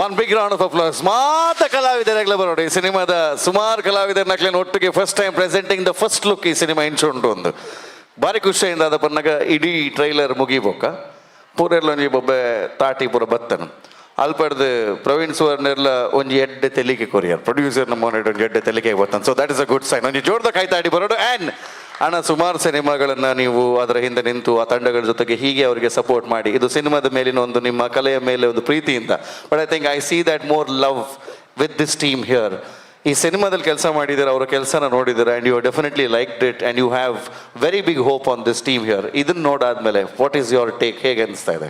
one big round of applause ಮಾತ ಕಲಾವಿದರೆಗ್ಲ ಬರೋಡು ಈ ಸಿನಿಮಾದ ಸುಮಾರು ಕಲಾವಿದರ ನಕ್ಲೇನು ಒಟ್ಟಿಗೆ first time presenting the first look ಈ ಸಿನಿಮಾ ಇಂಚುಂಟು ಒಂದು ಭಾರಿ ಖುಷಿಯಿಂದ ಅದ ಪನ್ನಗ ಇಡೀ ಟ್ರೈಲರ್ ಮುಗಿಬೋಕ ಪೂರೆಲ್ಲೊಂಜಿ ಬೊಬ್ಬೆ ತಾಟಿ ಪೂರ ಬತ್ತನು ಅಲ್ಪಡ್ದು ಪ್ರವೀಣ್ ಸುವರ್ಣರ್ಲ ಒಂಜಿ ಎಡ್ಡೆ ತೆಲಿಕೆ ಕೊರಿಯರ್ ಪ್ರೊಡ್ಯೂಸರ್ ನಮ್ಮ ಒಂಜಿ ಎಡ್ಡೆ ತೆಲಿಕೆ ಬತ್ತನು so that is a good sign ಒಂಜಿ ಜೋರ್ದ ಕಾಯ್ತಾಡಿ ಬರೋಡು ಆ್ಯಂಡ್ ಅಣ್ಣ ಸುಮಾರು ಸಿನಿಮಾಗಳನ್ನು ನೀವು ಅದರ ಹಿಂದೆ ನಿಂತು ಆ ತಂಡಗಳ ಜೊತೆಗೆ ಹೀಗೆ ಅವರಿಗೆ ಸಪೋರ್ಟ್ ಮಾಡಿ ಇದು ಸಿನಿಮಾದ ಮೇಲಿನ ಒಂದು ನಿಮ್ಮ ಕಲೆಯ ಮೇಲೆ ಒಂದು ಪ್ರೀತಿಯಿಂದ but I think I see that more love with this team here ಈ ಸಿನಿಮಾದಲ್ಲಿ ಕೆಲಸ ಮಾಡಿದರೆ ಅವರ ಕೆಲಸನ ನೋಡಿದರೆ and you definitely liked it and you have very big hope on this team here ಇದನ್ನು ನೋಡಾದ್ಮೇಲೆ ವಾಟ್ ಈಸ್ ಯುವರ್ ಟೇಕ್ ಹೇಗೆ ಅನಿಸ್ತಾ ಇದೆ?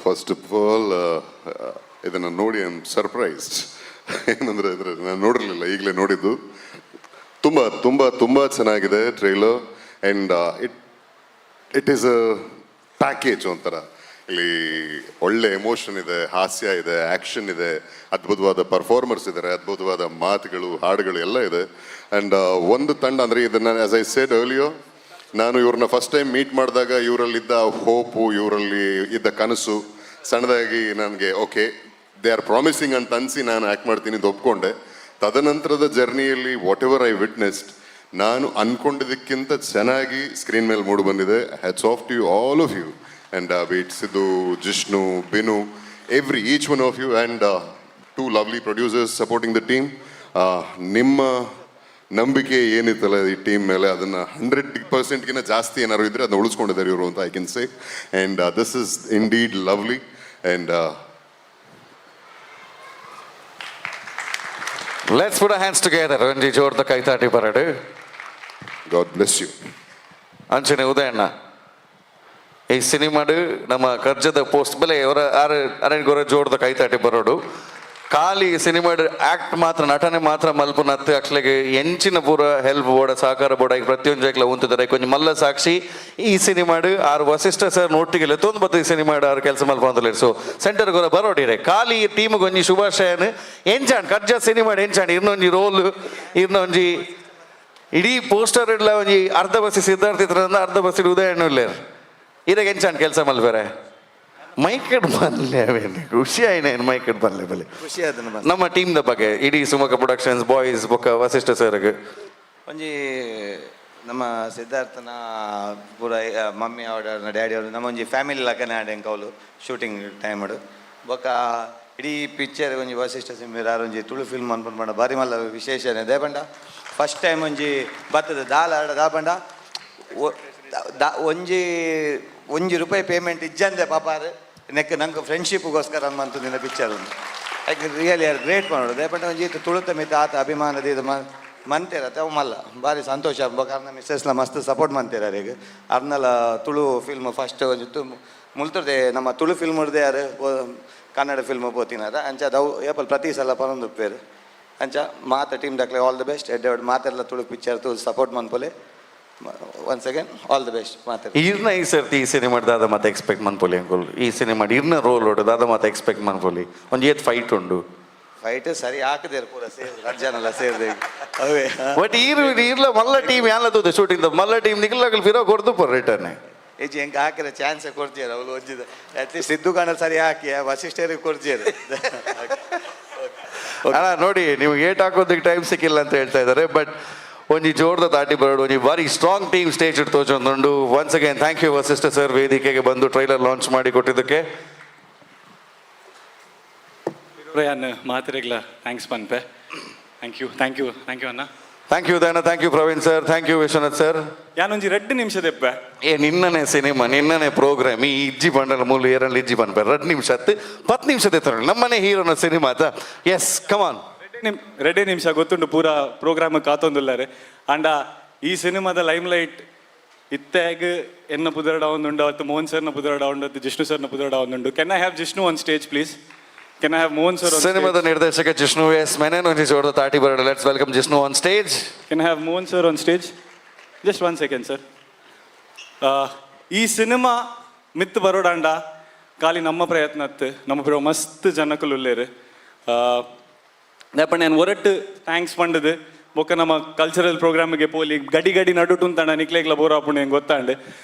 ಫಸ್ಟ್ ಆಫ್ ಆಲ್ ಇದನ್ನು ನೋಡಿ ಐ ಆಮ್ ಸರ್ಪ್ರೈಸ್ಡ್. ಏನಂದರೆ ನಾನು ನೋಡಿರಲಿಲ್ಲ, ಈಗಲೇ ನೋಡಿದ್ದು. ತುಂಬ ತುಂಬ ತುಂಬ ಚೆನ್ನಾಗಿದೆ trailer and it is a package ಒಂಥರ. ಇಲ್ಲಿ ಒಳ್ಳೆ ಎಮೋಷನ್ ಇದೆ, ಹಾಸ್ಯ ಇದೆ, ಆ್ಯಕ್ಷನ್ ಇದೆ, ಅದ್ಭುತವಾದ ಪರ್ಫಾರ್ಮರ್ಸ್ ಇದ್ದಾರೆ, ಅದ್ಭುತವಾದ ಮಾತುಗಳು, ಹಾಡುಗಳು ಎಲ್ಲ ಇದೆ. ಆ್ಯಂಡ್ ಒಂದು ತಂಡ ಅಂದರೆ ಇದನ್ನು ಆ್ಯಸ್ ಐ ಸೆಡ್ ಅರ್ಲಿಯರ್, ನಾನು ಇವ್ರನ್ನ ಫಸ್ಟ್ ಟೈಮ್ ಮೀಟ್ ಮಾಡಿದಾಗ ಇವರಲ್ಲಿದ್ದ ಹೋಪು, ಇವರಲ್ಲಿ ಇದ್ದ ಕನಸು ಸಣ್ಣದಾಗಿ ನನಗೆ ಓಕೆ ದೇ ಆರ್ ಪ್ರಾಮಿಸಿಂಗ್ ಅಂತ ಅನಿಸಿ ನಾನು ಆ್ಯಕ್ಟ್ ಮಾಡ್ತೀನಿ ಅಂತ ಒಪ್ಕೊಂಡೆ. ತದನಂತರದ ಜರ್ನಿಯಲ್ಲಿ ವಾಟ್ ಎವರ್ ಐ ವಿಟ್ನೆಸ್ಡ್ ನಾನು ಅಂದ್ಕೊಂಡಿದ್ದಕ್ಕಿಂತ ಚೆನ್ನಾಗಿ ಸ್ಕ್ರೀನ್ ಮೇಲೆ ಮೂಡಿ ಬಂದಿದೆ. Hats off to you all of you and beat Siddu, Jishnu, Binu, each one of you and two lovely producers supporting the team. ನಿಮ್ಮ ನಂಬಿಕೆ ಏನಿತ್ತಲ್ಲ ಈ ಟೀಮ್ ಮೇಲೆ ಅದನ್ನು 100%ಗಿಂತ ಜಾಸ್ತಿ ಏನಾದ್ರು ಇದ್ದರೆ ಅದನ್ನ ಉಳಿಸ್ಕೊಂಡಿದ್ದಾರೆ ಇವರು ಅಂತ I can say. And this is indeed lovely and let's put hands together ಒಂಜಿ ಜೋರ್ದ ಕೈತಾಟಿ ಬರಡು. God bless you. ಅಂಚನೆ ಉದಯಣ್ಣ ಈ ಸಿನಿಮಾಡು ನಮ್ಮ ಕರ್ಜದ ಪೋಸ್ಟ್ ಬೆಲೆ ಅವರ ಅರೆಗೊರ ಜೋರ್ದ ಕೈತಾಟಿ ಬರೋಡು ಖಾಲಿ ಸಿನಿಮಾಡು ಆ್ಯಕ್ಟ್ ಮಾತ್ರ ನಟನೆ ಮಾತ್ರ ಮಲ್ಪುನತ್ತು ಅಕ್ಲೆಗೆ ಎಂಚಿನ ಪೂರ ಹೆಲ್ಪ್ ಬೋಡ ಸಹಕಾರ ಬೋಡ ಪ್ರತಿಯೊಂದು ಉಂತಿದ್ದಾರೆ ಕೊಂಚ ಮಲ್ಲ ಸಾಕ್ಷಿ ಈ ಸಿನಿಮಾಡು ಆರು ವಸಿಷ್ಠ ಸರ್ ಒಟ್ಟಿಗೆ ತೊಂದು ಈ ಸಿನಿಮಾಡು ಆರು ಕೆಲಸ ಮಲ್ಪಂತಲೇ. ಸೊ ಸೆಂಟರ್ ಗೊರ ಬರೋಡಿರೆ ಖಾಲಿ ಟೀಮ್ಗೆ ಒಂಜಿ ಶುಭಾಶಯನ್ ಎಂಚಾಂಡ್ ಕರ್ಜ ಸಿನಿಮಾಡು ಎಂಚಾಂಡ್ ಇನ್ನೊಂಜಿ ರೋಲ್ ಇನ್ನೊಂಜಿ ಇಡೀ ಪೋಸ್ಟರ್ ಇಡ್ಲ ಒಂಜಿ ಅರ್ಧ ಬಸ್ಸಿ ಸಿದ್ಧಾರ್ಥ ಇತ್ರ ಅರ್ಧ ಬಸ್ಸಿ ಉದಯಣ್ಣು ಇಲ್ಲೇರು ಇದಾಗ ಎಂಚಾಂಡ್ ಕೆಲಸ ಮಲ್ಬೇರೆ ಮೈಕೆಡ್ ಬರಲಿ ಅವೇನು ಖುಷಿ ಆಯ್ನೇನು ಮೈಕೆಡ್ ಬರಲಿ ಬಲ್ಲಿ ಖುಷಿ ಆದ ನಮ್ಮ ಟೀಮ್ದ ಬಗ್ಗೆ ಇಡೀ ಸುಮಕ ಪ್ರೊಡಕ್ಷನ್ಸ್ ಬಾಯ್ಸ್ ಬೊಕ್ಕ ವಸಿಷ್ಠ ಸರ್ಗೆ ಒಂಜಿ ನಮ್ಮ ಸಿದ್ಧಾರ್ಥನ ಪೂರ ಮಮ್ಮಿ ಅವರ ಡ್ಯಾಡಿ ಅವರು ನಮ್ಮ ಒಂಜಿ ಫ್ಯಾಮಿಲಿ ಲಕ್ಕನೆ ಆಡೆಂಗೆ ಅವಳು ಶೂಟಿಂಗ್ ಟೈಮ್ ಬೊಕ್ಕ ಇಡೀ ಪಿಕ್ಚರ್ ಒಂಜಿ ವಸಿಷ್ಠ ಸಿಂಹ ಒಂಜಿ ತುಳು ಫಿಲ್ಮ್ ಅನ್ಕೊಂಡು ಮಾಡ ಬಾರಿ ಮಲ್ಲ ವಿಶೇಷನೇ ದೇಪಂಡ ಫಸ್ಟ್ ಟೈಮ್ ಒಂಜಿ ಬತ್ತದ ದಾಪಂಡ ಒಂಜಿ ರೂಪಾಯಿ ಪೇಮೆಂಟ್ ಇಜ್ಜಂದೆ ಪಾಪಾರು ನೆಕ್ ನಂಗೆ ಫ್ರೆಂಡ್ಶಿಪ್ಗೋಸ್ಕರ ಅನ್ಮಂತು ನಿನ್ನ ಪಿಕ್ಚರ್ ಒಂದು ಯಾಕೆ ರಿಯಲಿ ಆರ್ ಗ್ರೇಟ್ ಮಾಡೋದು ದೇಪಂಡ ಒಂಜಿ ತುಳುತ ಮಿತ್ತ ಆತ ಅಭಿಮಾನದ ಇದು ಮಂತೇರತ್ತೆ ಅವು ಮಲ್ಲ ಭಾರಿ ಸಂತೋಷ ಕಾರಣ ಮಿಸ್ಸಸ್ಲ ಮಸ್ತ್ ಸಪೋರ್ಟ್ ಮಂತೇರಾರ ಈಗ ಅರ್ನಲ್ಲ ತುಳು ಫಿಲ್ಮ್ ಫಸ್ಟ್ ಒಂಜಿ ಮುಲ್ತದೆ ನಮ್ಮ ತುಳು ಫಿಲ್ಮ್ ಹಿಡ್ದೆ ಯಾರು ಕನ್ನಡ ಫಿಲ್ಮ್ ಪೋತಿನಾರ ಅಂಚ ಅವು ಏಪಲ್ ಪ್ರತಿ ಸಲ ಪರೊಂದು ಪೇರು ಅಂಚ ಮಾತ ಟೀಮ್ ದಕ್ಲೆ ಆಲ್ ದ ಬೆಸ್ಟ್ ಎಡ್ಡೆ ಮಾತೆಲ್ಲ ತುಳು ಪಿಕ್ಚರ್ ತು ಸಪೋರ್ಟ್ ಮನ್ಪೊಲೆ once again all the best ಮಾತಾಡಿ ಇರ್ನ ಈ ಸರ್ತಿ ಈ ಸಿನಿಮಾ ದಾದ ಮತ್ತೆ ಎಕ್ಸ್ಪೆಕ್ಟ್ ಮನ್ಪೊಲಿ ಅಂಕುಲ್ ಈ ಸಿನಿಮಾ ಇರ್ನ ರೋಲ್ ಹೊಡು ದಾದ ಮತ್ತೆ ಎಕ್ಸ್ಪೆಕ್ಟ್ ಮನ್ಪೊಲಿ ಒಂಜಿ ಏತ್ ಫೈಟ್ ಉಂಡು ಫೈಟ್ ಸರಿ ಹಾಕದೇರು ಪೂರ ಸೇರ್ ಅರ್ಜನಲ್ಲ ಸೇರ್ದೆ ಅವೇ ಬಟ್ ಇರ್ಲ ಮಲ್ಲ ಟೀಮ್ ಯಾಲದ ಶೂಟಿಂಗ್ ಮಲ್ಲ ಟೀಮ್ ನಿಗಲಾಗಲ್ ಫಿರೋ ಕೊಡ್ದು ಪರ್ ರಿಟರ್ನ್ ಏಜಿ ಹೆಂಗೆ ಹಾಕಿದ್ರೆ ಚಾನ್ಸೇ ಕೊಡ್ತೀರ ಅವಳು ಒಜ್ಜಿದ ಅಟ್ಲೀಸ್ಟ್ ಸಿದ್ದು ಕಾಣಲ್ ಸರಿ ಹಾಕಿ ವಸಿಷ್ಠರಿಗೆ ಕೊಡ್ತೀರ ಅಣ್ಣ ನೋಡಿ ನೀವು ಏಟ್ ಹಾಕೋದಕ್ಕೆ ಟೈಮ್ ಸಿಕ್ಕಿಲ್ಲ ಅಂತ ಹೇಳ್ತಾ ಇದ್ದಾರೆ ಬಟ್ ಒಂಜಿ ಜೋರ್ದ ತಾಟಿ ಬರೋಡು ಒಂಜಿ ಬಾರಿ ಸ್ಟ್ರಾಂಗ್ ಟೀಮ್ ಸ್ಟೇಜ್ ಇಟ್ಟು ತೋಚೊಂದುಂಡು. Once again thank you Vasishtha sir ವೇದಿಕೆಗೆ ಬಂದು ಟ್ರೈಲರ್ ಲಾಂಚ್ ಮಾಡಿ ಕೊಟ್ಟಿದ್ದಕ್ಕೆ. ನಾನು ಮಾತಿರಗ್ಲ ಥ್ಯಾಂಕ್ಸ್ ಪನ್ಪೆ. ಥ್ಯಾಂಕ್ ಯು ಅಣ್ಣ. ಥ್ಯಾಂಕ್ ಯು ದಯನ, thank you Praveen sir, thank you Vishwanath sir. ಯಾನೊಂಜಿ 2 ನಿಮಿಷದೆಪ್ಪ ನಿನ್ನನೆ ಸಿನಿಮಾ ನಿನ್ನನೆ ಪ್ರೋಗ್ರಾಮ್ ಈ ಇಜ್ಜಿ ಬಂಡಲ ಮೂಲ ಏರಲ್ಲಿ ಇಜ್ಜಿ ಬನ್ಪೆ 2 ನಿಮಿಷ 10 ನಿಮಿಷದ ನಮ್ಮನೆ ಹೀರೋನ ಸಿನಿಮಾ ಎಸ್ ಕಮಾನ್ 2 ನಿಮಿಷ ಗೊತ್ತುಂಡು ಪೂರ ಪ್ರೋಗ್ರಾಮ್ ಕಾತೊಂದುಲ್ಲಾರೆ ಅಂಡ ಈ ಸಿನಿಮಾದ ಲೈಮ್ ಲೈಟ್ ಇತ್ತಾಗ ಎನ್ನ ಪುದರಡ ಒಂದುಂಡು ಅವತ್ತು ಮೋಹನ್ ಸರ್ನ ಪುದರಡ ಉಂಡು ಜಿಷ್ಣು ಸರ್ನ ಪುದರಡ ಒಂದುಂಡು. Can I have Jishnu on stage please? Can I have Mohan sir on stage? ಸಿನಿಮಾದ ನಿರ್ದೇಶಕ ಜಿಷ್ಣು ಎಸ್ ಮೆನನ್ ಒಂಜಿ ಜೋರ್ದ ತಾಟಿ ಬರೋಡು. Let's welcome Jishnu on stage. Can I have Mohan sir on stage? Just 1 second sir. ಈ ಸಿನಿಮಾ ಮಿತ್ತು ಬರೋಡಾಂಡ ಖಾಲಿ ನಮ್ಮ ಪ್ರಯತ್ನ ನಮ್ಮ ಮಸ್ತ್ ಜನಕಲು ಉಲ್ಲೇರು. ನಾನು ಹೊರಟು ಥ್ಯಾಂಕ್ಸ್ ಪಂಡದು ಬೊಕ್ಕ ನಮ್ಮ ಕಲ್ಚರಲ್ ಪ್ರೋಗ್ರಾಮಿಗೆ ಪೋಲಿ ಗಡಿ ನಡುಟು ಅಂತಂಡ ನಿಕ್ಲೇಗ್ಲ ಬೋರ್ ಆಪುಂಡು ಹೆಂಗೆ ಗೊತ್ತಾಂಡೆ.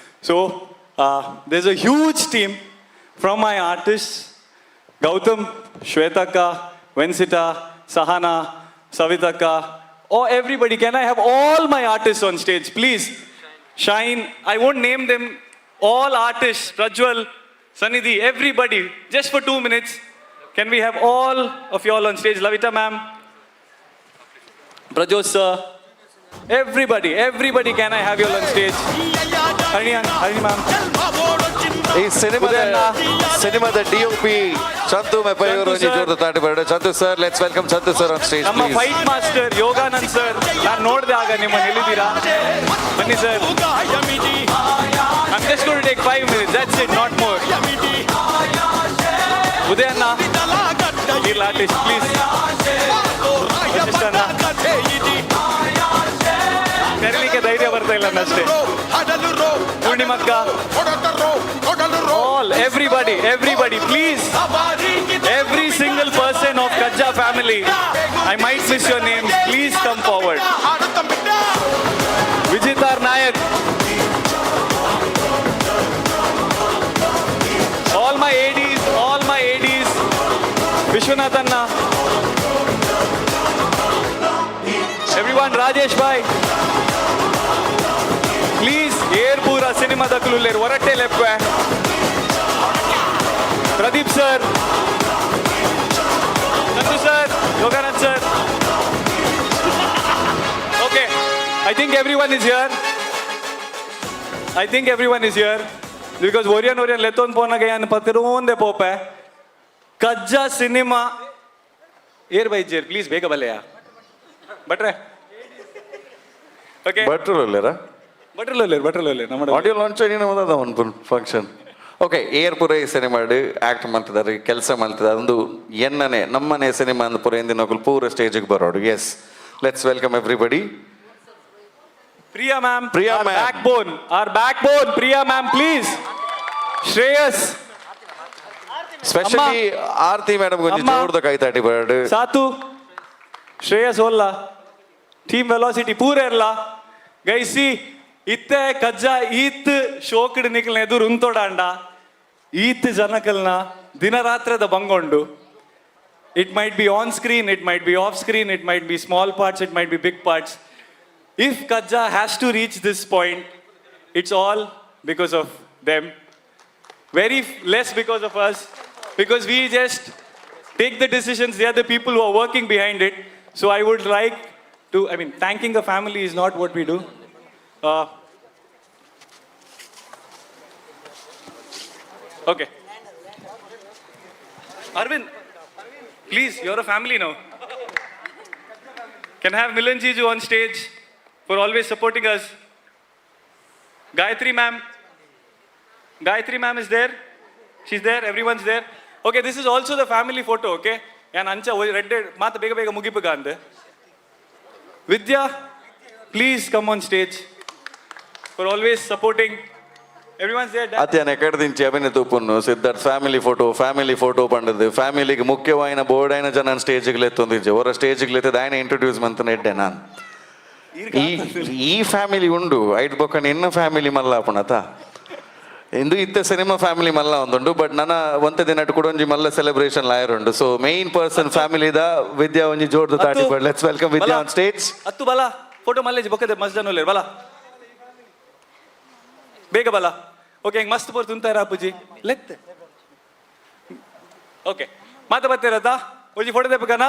So there's a huge team from my artist Gautam, ಶ್ವೇತಕ್ಕ, ವೆನ್ಸಿಟಾ, ಸಹನಾ, ಸವಿತಕ್ಕ, or everybody. Can I have all my artists on stage, please? Shine. I won't name them. All artists, Prajwal, Sanidhi, everybody, just for 2 minutes. Can we have all of you all on stage? Lavita ma'am, Prajot sir, everybody, can I have you all on stage? Harini ma'am. ಈ ಸಿನಿಮಾದ DOP Chandu ಮೆಪ್ಪಯ್ಯವರು ಜೋರದ ತಾಟಿ ಬರಡೆ. Chandu sir, let's welcome Chandu sir on stage. ನಮ್ಮ fight master Yoganand sir, ನಾನು ನೋಡಿದೆ ಆಗ ನಿಮ್ಮನ್ನು ಹೇಳಿದ್ದೀರಾ, ಬನ್ನಿ sir. I'm just going to take 5 minutes, that's it, not more. ಉದಯಣ್ಣ, Dear artist, please. ಕರೀಲಿಕ್ಕೆ ಧೈರ್ಯ ಬರ್ತಾ ಇಲ್ಲ ಅಷ್ಟೇ. ಪೂರ್ಣಿಮಕ್ಕ, all, everybody, please. Every single person of KAJJA family, I might miss your name, please come forward. Vijitar Nayak, all my ADs, Vishwanathanna, everyone, Rajesh bhai, please, air pura cinema dakkulu ಹೊರಟೆ ಲೆಪ್ವೆ. Pradeep sir, Nandu sir, Yoganand sir. Okay, I think everyone is here. Because Orion leton pona gayan patironde pope. KAJJA cinema. Air by chair, please bega baleya. Batre. Okay. Butterolera. Namada audio launch ayina modada one function. Okay, air ಪುರ ಈ cinema act ಮಾಡ್ತಿದ್ದಾರೆ, ಕೆಲಸ ಮಾಡ್ತಿದ್ದಾರೆ. ಒಂದು ಎನ್ನನೆ ನಮ್ಮನೆ cinema ಅಂದ ಪುರ ಎಂದಿನ ಪೂರ ಸ್ಟೇಜಿಗೆ ಬರೋಡು. Yes, let's welcome everybody. Priya ma'am, our backbone, Priya ma'am, please. Shreyas, specially Aarti madam ಗೊಂಚ ಜೋರ್ದ ಕೈ ತಾಟಿ ಬರಡು. ಸಾತು, Shreyas holla, team velocity pure irla. Guys, see, itte KAJJA ಈತ್ ಶೋಕಡ್ ನಿಕಲ್ನ ಎದುರು ಉಂತೋಡಾಂಡ ಈತ್ ಜನಕಲ್ನ ದಿನರಾತ್ರದ ಬಂಗೊಂಡು. It might be on screen, it might be off screen, it might be small parts, it might be big parts. If KAJJA has to reach this point, it's all because of them. Very less because of us, because we just take the decisions. They are the people who are working behind it. So I would like to, thanking a family is not what we do. Okay. Arvind, please, you're a family now. Can I have Milan Jiju on stage for always supporting us? Gayatri ma'am is there. She's there. Everyone's there. Okay, this is also the family photo. Okay, and ancha red mata bega mugipuga ande. Vidya, please come on stage for always supporting. Everyone's there. ಅತ್ಯನ ಎಕಡದಿಂಚಿ ಅಭಿನಯ ತೂಪುನ್ನು Siddharth family photo ಪಂಡದು ಫ್ಯಾಮಿಲಿಗೆ ಮುಖ್ಯವಾಯಿನ board అయిన ಜನ ಸ್ಟೇಜಿಗೆ ಲೆತ್ತೊಂದಿಜ್ಜೆ ಹೊರ ಸ್ಟೇಜಿಗೆ ಲೆತ್ತದ ఆయన introduce ಮಂತನ ಎಡ್ಡೆ ನಾನು ಈ family ಉಂಡು ಐಟ್ ಬೊಕ್ಕ ನಿನ್ನ ಫ್ಯಾಮಿಲಿ ಮಲ್ಲ ಆಪುಣತ ಇಂದು ಇತ್ತ ಸಿನಿಮಾ ಫ್ಯಾಮಿಲಿ ಮಲ್ಲ ಒಂದುಂಡು ಬಟ್ ನನ್ನ ಒಂತೆ ದಿನ ಕೂಡ ಒಂಜಿ ಮಲ್ಲ ಸೆಲೆಬ್ರೇಷನ್ ಲಾಯರ್ ಉಂಡು. ಸೊ ಮೇನ್ ಪರ್ಸನ್ ಫ್ಯಾಮಿಲಿದ ವಿದ್ಯಾ ಒಂಜಿ ಜೋರ್ದು ತಾಟಿ ಬಡ್. Let's welcome Vidya on stage. ಅತ್ತು ಬಲ ಫೋಟೋ ಮಲ್ಲೇಜ್ ಬೊಕ್ಕದೆ ಮಸ್ಜನೋಲೆ ಬಲ ಬೇಗ ಬಲ. ಓಕೆ, ಹಿಂಗೆ ಮಸ್ತ್ ಬರ್ತು ಅಂತಾರ ಅಪ್ಪುಜಿ ಲೆತ್ತೆ. ಓಕೆ, ಮಾತ ಬರ್ತಿರತ್ತಾ ಒಂಜಿ ಫೋಟೋ ತೆಪ್ಪಕನ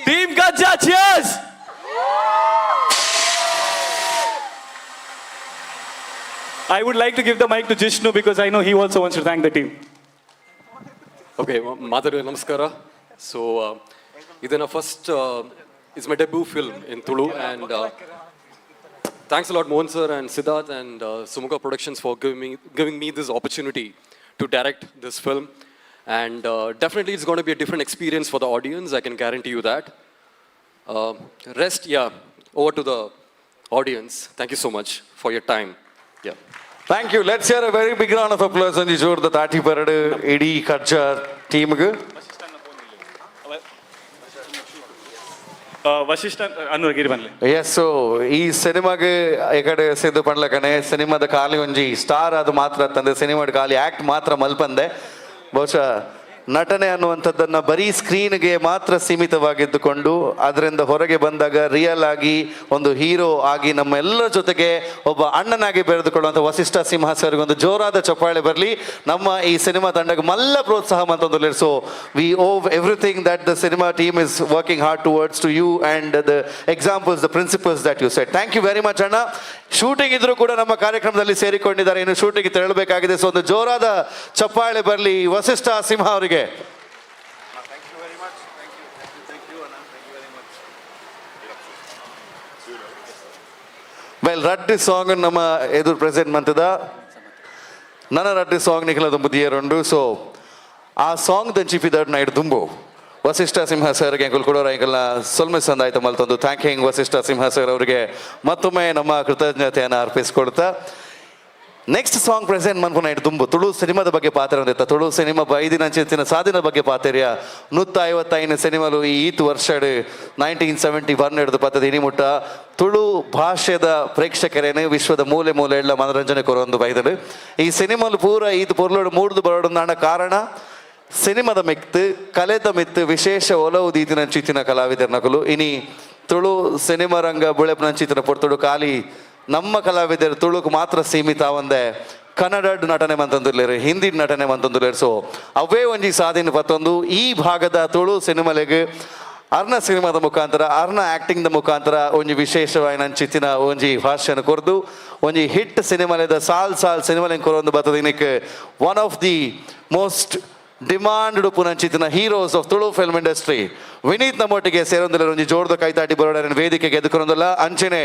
team KAJJA, cheers. I would like to give the mic to Jishnu because I know he also wants to thank the team. Okay, Madhuri, namaskara. So, ಇದನ್ನ first, it's my debut film in Tulu, and thanks a lot Mohan sir and Siddharth and Sumuka Productions for giving me this opportunity to direct this film. And definitely it's going to be a different experience for the audience, I can guarantee you that. Rest, over to the audience. Thank you so much for your time. Yeah. Thank you. Let's hear a very big round of applause on the ಜೋರ್ದ ತಾಟಿ ಬರಡು ಇಡೀ KAJJA ಟೀಮ್ಗೆ. ವಸಿಷ್ಠ ಅನ್ನೋಗಿರಿ ಬನ್ನಿ. S, so ಈ ಸಿನಿಮಾಗೆ ಈ ಕಡೆ ಸಿದ್ದು ಪಂಡ್ಲಕನೆ ಸಿನಿಮಾದ ಖಾಲಿ ಒಂಜಿ ಸ್ಟಾರ್ ಅದು ಮಾತ್ರ ತಂದೆ, ಸಿನಿಮಾದ ಖಾಲಿ ಆ್ಯಕ್ಟ್ ಮಾತ್ರ ಮಲ್ಪಂದೆ. ಬಹುಶಃ ನಟನೆ ಅನ್ನುವಂಥದ್ದನ್ನು ಬರೀ ಸ್ಕ್ರೀನ್ಗೆ ಮಾತ್ರ ಸೀಮಿತವಾಗಿದ್ದುಕೊಂಡು ಅದರಿಂದ ಹೊರಗೆ ಬಂದಾಗ ರಿಯಲ್ ಆಗಿ ಒಂದು ಹೀರೋ ಆಗಿ ನಮ್ಮೆಲ್ಲರ ಜೊತೆಗೆ ಒಬ್ಬ ಅಣ್ಣನಾಗಿ ಬೆಳೆದುಕೊಳ್ಳುವಂಥ ವಸಿಷ್ಠ ಸಿಂಹ ಸರ್ಗೆ ಒಂದು ಜೋರಾದ ಚಪ್ಪಾಳೆ ಬರಲಿ. ನಮ್ಮ ಈ ಸಿನಿಮಾ ತಂಡಕ್ಕೆ ಮಲ್ಲ ಪ್ರೋತ್ಸಾಹ ಮಂತೊಂದು. So we owe everything that the cinema team is working hard towards to you and the examples, the principles that you set. Thank you very much ಅಣ್ಣ. ಶೂಟಿಂಗ್ ಇದ್ರೂ ಕೂಡ ನಮ್ಮ ಕಾರ್ಯಕ್ರಮದಲ್ಲಿ ಸೇರಿಕೊಂಡಿದ್ದಾರೆ, ಇನ್ನು ಶೂಟಿಂಗ್ ತೆರಳಬೇಕಾಗಿದೆ. ಸೊ ಒಂದು ಜೋರಾದ ಚಪ್ಪಾಳೆ ಬರಲಿ ವಸಿಷ್ಠ ಸಿಂಹ ಅವರಿಗೆ. ವೆಲ್, ರಡ್ಡಿ ಸಾಂಗ್ ನಮ್ಮ ಎದುರು ಪ್ರೆಸೆಂಟ್ ಮಂತದ ನನ್ನ ರಡ್ಡಿ ಸಾಂಗ್ ನಿಖಲ ದುಂಬು ದಿಯರುಂಡು. ಸೊ ಆ ಸಾಂಗ್ ದಂಚಿ ಪಿದಡ್ ನೈಟ್ ದುಂಬು ವಸಿಷ್ಠ ಸಿಂಹ ಸರ್ಗೆ ಕೊಡೋರ ಇಂಕಲ್ನ ಸೊಲ್ಮಿಸ್ ಅಂದಾಯ್ತು ಮಲ್ತೊಂದು ಥ್ಯಾಂಕಿಂಗ್ ವಸಿಷ್ಠ ಸಿಂಹ ಸರ್ ಅವರಿಗೆ ಮತ್ತೊಮ್ಮೆ ನಮ್ಮ ಕೃತಜ್ಞತೆಯನ್ನು ಅರ್ಪಿಸ್ಕೊಡ್ತಾ ನೆಕ್ಸ್ಟ್ ಸಾಂಗ್ ಪ್ರೆಸೆಂಟ್ ಮನ್ಪುನ ಇಟ್ಟು ದುಂಬು ತುಳು ಸಿನಿಮಾದ ಬಗ್ಗೆ ಪಾತ್ರ ಅಂದಿತ್ತ. ತುಳು ಸಿನಿಮಾ 5 ದಿನ ಚಿತ್ತಿನ ಸಾಧಿನ ಬಗ್ಗೆ ಪಾತೆರ್ಯ 155 ಸಿನಿಮಾಲು ಈ ಈತು ವರ್ಷ 1971 ಹಿಡಿದು ಪತ್ತದ ಇನಿಮುಟ್ಟ ತುಳು ಭಾಷೆದ ಪ್ರೇಕ್ಷಕರೇನು ವಿಶ್ವದ ಮೂಲೆ ಮೂಲೆ ಎಲ್ಲ ಮನೋರಂಜನೆ ಕೊರೊಂದು ಬೈದಳು. ಈ ಸಿನಿಮಾಲು ಪೂರ ಈತು ಪೊರ್ಲೋಡು ಮೂಡ್ದು ಬರೋಡು ನಾಣ ಕಾರಣ ಸಿನಿಮಾದ ಮಿತ್ತು ಕಲೆದ ಮಿತ್ತು ವಿಶೇಷ ಒಲವು ದೀತಿನ ಚಿತ್ತಿನ ಕಲಾವಿದರ್ನಕಲು ಇನಿ ತುಳು ಸಿನಿಮಾ ರಂಗ ಬುಳೆಪ್ನ ಚಿತ್ತಿನ ಪೊರ್ತುಡು ಖಾಲಿ ನಮ್ಮ ಕಲಾವಿದರು ತುಳುಕು ಮಾತ್ರ ಸೀಮಿತ ಒಂದೇ ಕನ್ನಡ ನಟನೆ ಮಂತಂದುಲ್ಲೇರು, ಹಿಂದಿ ನಟನೆ ಮಂತಂದುಲ್ಲೇರು. ಸೊ ಅವೇ ಒಂಜಿ ಸಾಧಿನ ಪತ್ತೊಂದು ಈ ಭಾಗದ ತುಳು ಸಿನಿಮಾಲೆಗೆ ಅರ್ನ ಸಿನಿಮಾದ ಮುಖಾಂತರ ಅರ್ನ ಆ್ಯಕ್ಟಿಂಗ್ದ ಮುಖಾಂತರ ಒಂಜಿ ವಿಶೇಷವಾಯಿನ ಚಿತ್ತಿನ ಒಂಜಿ ಭಾಷೆನ ಕೊರ್ದು ಒಂಜಿ ಹಿಟ್ ಸಿನಿಮಾಲೆದ ಸಾಲ್ ಸಿನಿಮಾಲೆಂಗೆ ಕೊರೊಂದು ಬರ್ತದೆ. ಇನ್ನಕ್ಕೆ one of the most demand ಪುನಂಚಿತಿನ heroes of Tulu film industry Vineeth ನಮ್ಮೊಟ್ಟಿಗೆ ಸೇರೊಂದಿಲ್ಲ ಒಂಜಿ ಜೋರ್ದ ಕೈತಾಟಿ ಬರೋಣ ವೇದಿಕೆಗೆ ಎದುಕೊಂಡಲ್ಲ ಅಂಚೆನೆ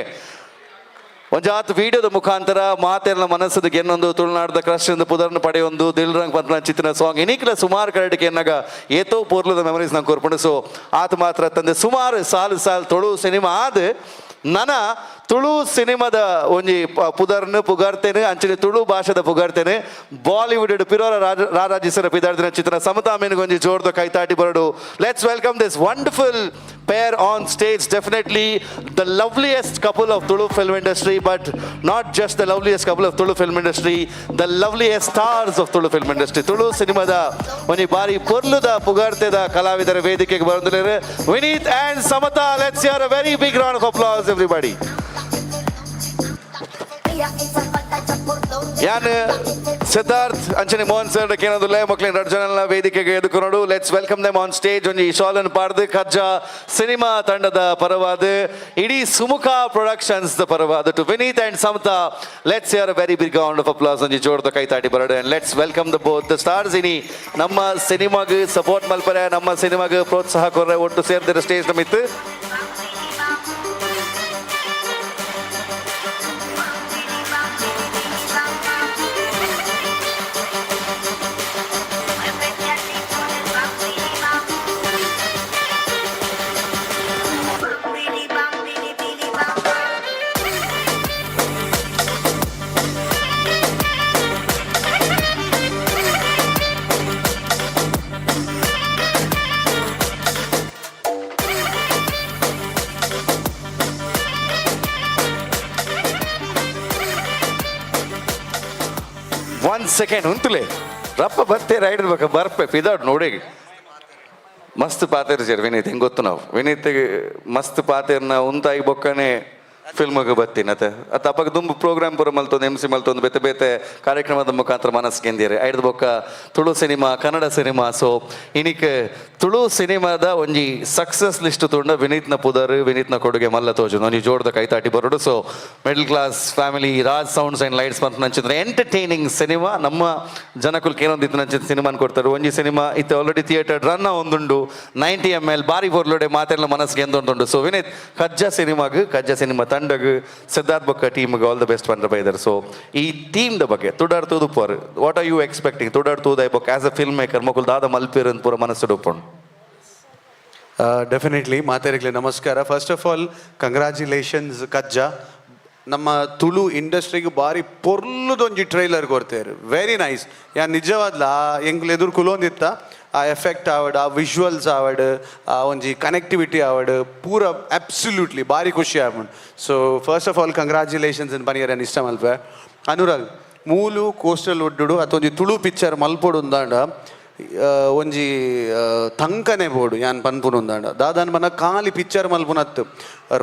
ಒಂಜಾತ್ ವಿಡಿಯೋದ ಮುಖಾಂತರ ಮಾತೆಲ್ಲ ಮನಸ್ಸದ ಗೆನ್ನೊಂದು ತುಳುನಾಡದ ಕ್ರಶ್ ಎಂದು ಪುದರ್ನ ಪಡೆಯೊಂದು ದಿಲ್ ರಂಗ್ ಪಂತನ ಚಿತ್ತಿನ ಸಾಂಗ್ ಇನಿಕ್ಲ ಸುಮಾರು ಕರಡಿಕೆ ಎನ್ನಾಗ ಏತೋ ಪೂರ್ಲದ ಮೆಮರೀಸ್ ನಂಗೆ ಕೊರ್ಪಣೆ. ಸೊ ಆತ ಮಾತ್ರ ತಂದೆ ಸುಮಾರು ಸಾಲು ತುಳು ಸಿನಿಮಾ ಆದ ನನ ತುಳು ಸಿನಿಮಾದ ಒಂಜಿ ಪುದರ್ನು ಪುಗಾರ್ತೇನೆ ಅಂಚನೆ ತುಳು ಭಾಷೆದ ಪುಗಾರ್ತೇನೆ ಬಾಲಿವುಡ್ ಪಿರೋರ ರಾರಾಜಿಸರ ಪಿದಾರ್ದಿನ ಚಿತ್ರ ಸಮತಾಮೇನಿಗೆ ಒಂಜಿ ಜೋರ್ದ ಕೈತಾಟಿ ಬರಡು. Let's welcome this wonderful pair on stage. Definitely the loveliest couple of Tulu film industry, but not just the loveliest couple of Tulu film industry, the loveliest stars of Tulu film industry. Tulu cinema da oni bari purluda pugarteda kalavidara vedikege barundilere Vineet and Samatha. Let's hear a very big round of applause everybody. ಯಾನ್ ಸಿದ್ಧಾರ್ಥ್ ಅಂಚನೆ Mohan sir ಕೇನೋದಿಲ್ಲ ಮಕ್ಕಳಿನ ಎರಡು ಜನ ವೇದಿಕೆಗೆ ಎದುಕೊಂಡು let's welcome them on stage. ಒಂಜಿ ಶಾಲನ್ ಪಾಡ್ದು Kajja cinema ತಂಡದ ಪರವಾದ ಇಡೀ ಸುಮುಖ ಪ್ರೊಡಕ್ಷನ್ಸ್ ದ ಪರವಾದ to Vineeth and Samatha. Let's hear a very big round of applause ಒಂಜಿ ಜೋರ್ದ ಕೈತಾಟಿ ಬರಡು and let's welcome the both the stars. ಇನಿ ನಮ್ಮ ಸಿನಿಮಾಗೆ ಸಪೋರ್ಟ್ ಮಲ್ಪರೆ ನಮ್ಮ ಸಿನಿಮಾಗೆ ಪ್ರೋತ್ಸಾಹ ಕೊರ್ರೆ ಒಟ್ಟು ಸೇರ್ದಿರ ಸ್ಟೇಜ್ ನಮಿತ್ತು. ಒನ್ ಸೆಕೆಂಡ್ ಉಂತುಲೆ ರಪ್ಪ ಬರ್ತೆ ರೈಡ್ ಇರ್ಬೇಕು ಬರ್ಪೆ ಪಿದಾಡ್ ನೋಡಿ ಮಸ್ತ್ ಪಾತೇರ್ ಸರ್ ವಿನೀತ್ ಹೆಂಗೆ ಗೊತ್ತು ನಾವು ವಿನೀತ್ಗೆ ಮಸ್ತ್ ಪಾತೇರ್ನ ಉಂತಾಗಿ ಬೊಕ್ಕನೆ ಫಿಲ್ಮ್ಗೆ ಬತ್ತೀನತ್ತೆ ಅದು ಅಪ್ಪ ದುಂಬು ಪ್ರೋಗ್ರಾಮ್ ಪೂರ ಮಲ್ತೊಂದು MC ಮಲ್ತೊಂದು ಬೇತೆ ಬೇತೆ ಕಾರ್ಯಕ್ರಮದ ಮುಖಾಂತರ ಮನಸ್ಸಿಗೆಂದಿರಿ ಐದು ಬೊಕ್ಕ Tulu cinema Kannada cinema. So ಇನಿಕ್ ತುಳು ಸಿನಿಮಾದ ಒಂಜಿ ಸಕ್ಸಸ್ ಲಿಸ್ಟ್ ತುಂಡ ವಿನೀತ್ನ ಪುದರ್ ವಿನೀತ್ನ ಕೊಡುಗೆ ಮಲ್ಲ ತೋಜು ಒಂಜಿ ಜೋಡ್ದ ಕೈತಾಟಿ ಬರೋಡು. So middle class family Raj sounds and lights ಅಂತ ನಂಚಿದ್ರೆ ಎಂಟರ್ಟೈನಿಂಗ್ ಸಿನಿಮಾ ನಮ್ಮ ಜನಕ್ಕೂ ಏನೊಂದಿತ್ತು ನಂಚಿದ ಸಿನಿಮಾನ ಕೊಡ್ತಾರೆ. ಒಂಜಿ ಸಿನಿಮಾ ಇತ್ತು ಆಲ್ರೆಡಿ ಥಿಯೇಟರ್ ರನ್ ಒಂದುಂಡು 90 ml ಬಾರಿ ಬೋರ್ಲೋಡೆ ಮಾತೆಲ್ಲ ಮನಸ್ಸಿಗೆ ಎಂದೊಂದುಂಡು. ಸೊ ವಿನೀತ್ ಕಜ್ಜಾ ಸಿನಿಮಾ ತಂಡಗ್ ಸಿದ್ಧಾರ್ಥ್ ಬೊಕ್ಕ ಟೀಮ್ಗೆ ಆಲ್ ದ ಬೆಸ್ಟ್ ಪಂದ್ರ ಬೈದರ್. ಸೊ ಈ ಟೀಮ್ದ ಬಗ್ಗೆ ತುಡಾರ್ ತೂದು ಪೋರ್ ವಾಟ್ ಆರ್ ಯು ಎಕ್ಸ್ಪೆಕ್ಟಿಂಗ್ ತುಡಾರ್ ತೂದ ಬೊಕ್ಕ ಆಸ್ ಅ ಫಿಲ್ಮ್ ಮೇಕರ್ ಮಕ್ಕಳು ದಾದ ಮಲ್ಪೇರ್ ಅಂತ ಪೂರ ಮನಸ್ಸು ಡುಪ್ಪುಂಡು. ಡೆಫಿನೆಟ್ಲಿ ಮಾತಾಡಲಿಕ್ಕೆ ನಮಸ್ಕಾರ. First of all congratulations Kajja. ನಮ್ಮ ತುಳು ಇಂಡಸ್ಟ್ರಿಗೆ ಭಾರಿ ಪೊರ್ಲುದೊಂಜಿ ಟ್ರೈಲರ್ ಕೊಡ್ತೇರು ವೆರಿ ನೈಸ್. ಯಾ ನಿಜವಾದ್ಲ ಎಂಗ್ಲು ಎದುರು ಕುಲೊಂದಿತ್ತ ಆ ಎಫೆಕ್ಟ್ ಆವಡ್ ಆ ವಿಜುವಲ್ಸ್ ಆವಡ್ ಆ ಒಂಜಿ ಕನೆಕ್ಟಿವಿಟಿ ಆವಡ್ ಪೂರ ಅಬ್ಸಲ್ಯೂಟ್ಲಿ ಭಾರಿ ಖುಷಿ ಆವಡ್. So first of all congratulations ಇನ್ ಪನಿಯರ್ ಇಷ್ಟ ಮಲ್ಪ. ಅನುರಾಗ್ ಮೂಲು ಕೋಸ್ಟಲ್ ಒಡ್ಡುಡು ಅಥವಾ ಒಂಜಿ ತುಳು ಪಿಕ್ಚರ್ ಮಲ್ಪೊಡು ಉಂದಾಂಡ ಒಂಜಿ ತಂಕನೆ ಬೋಡು ಯಾನ್ ಪನ್ಪುನು ಉಂದಾಂಡ ದಾದಾನ್ ಮನ ಖಾಲಿ ಪಿಕ್ಚರ್ ಮಲ್ಪುನತ್ತು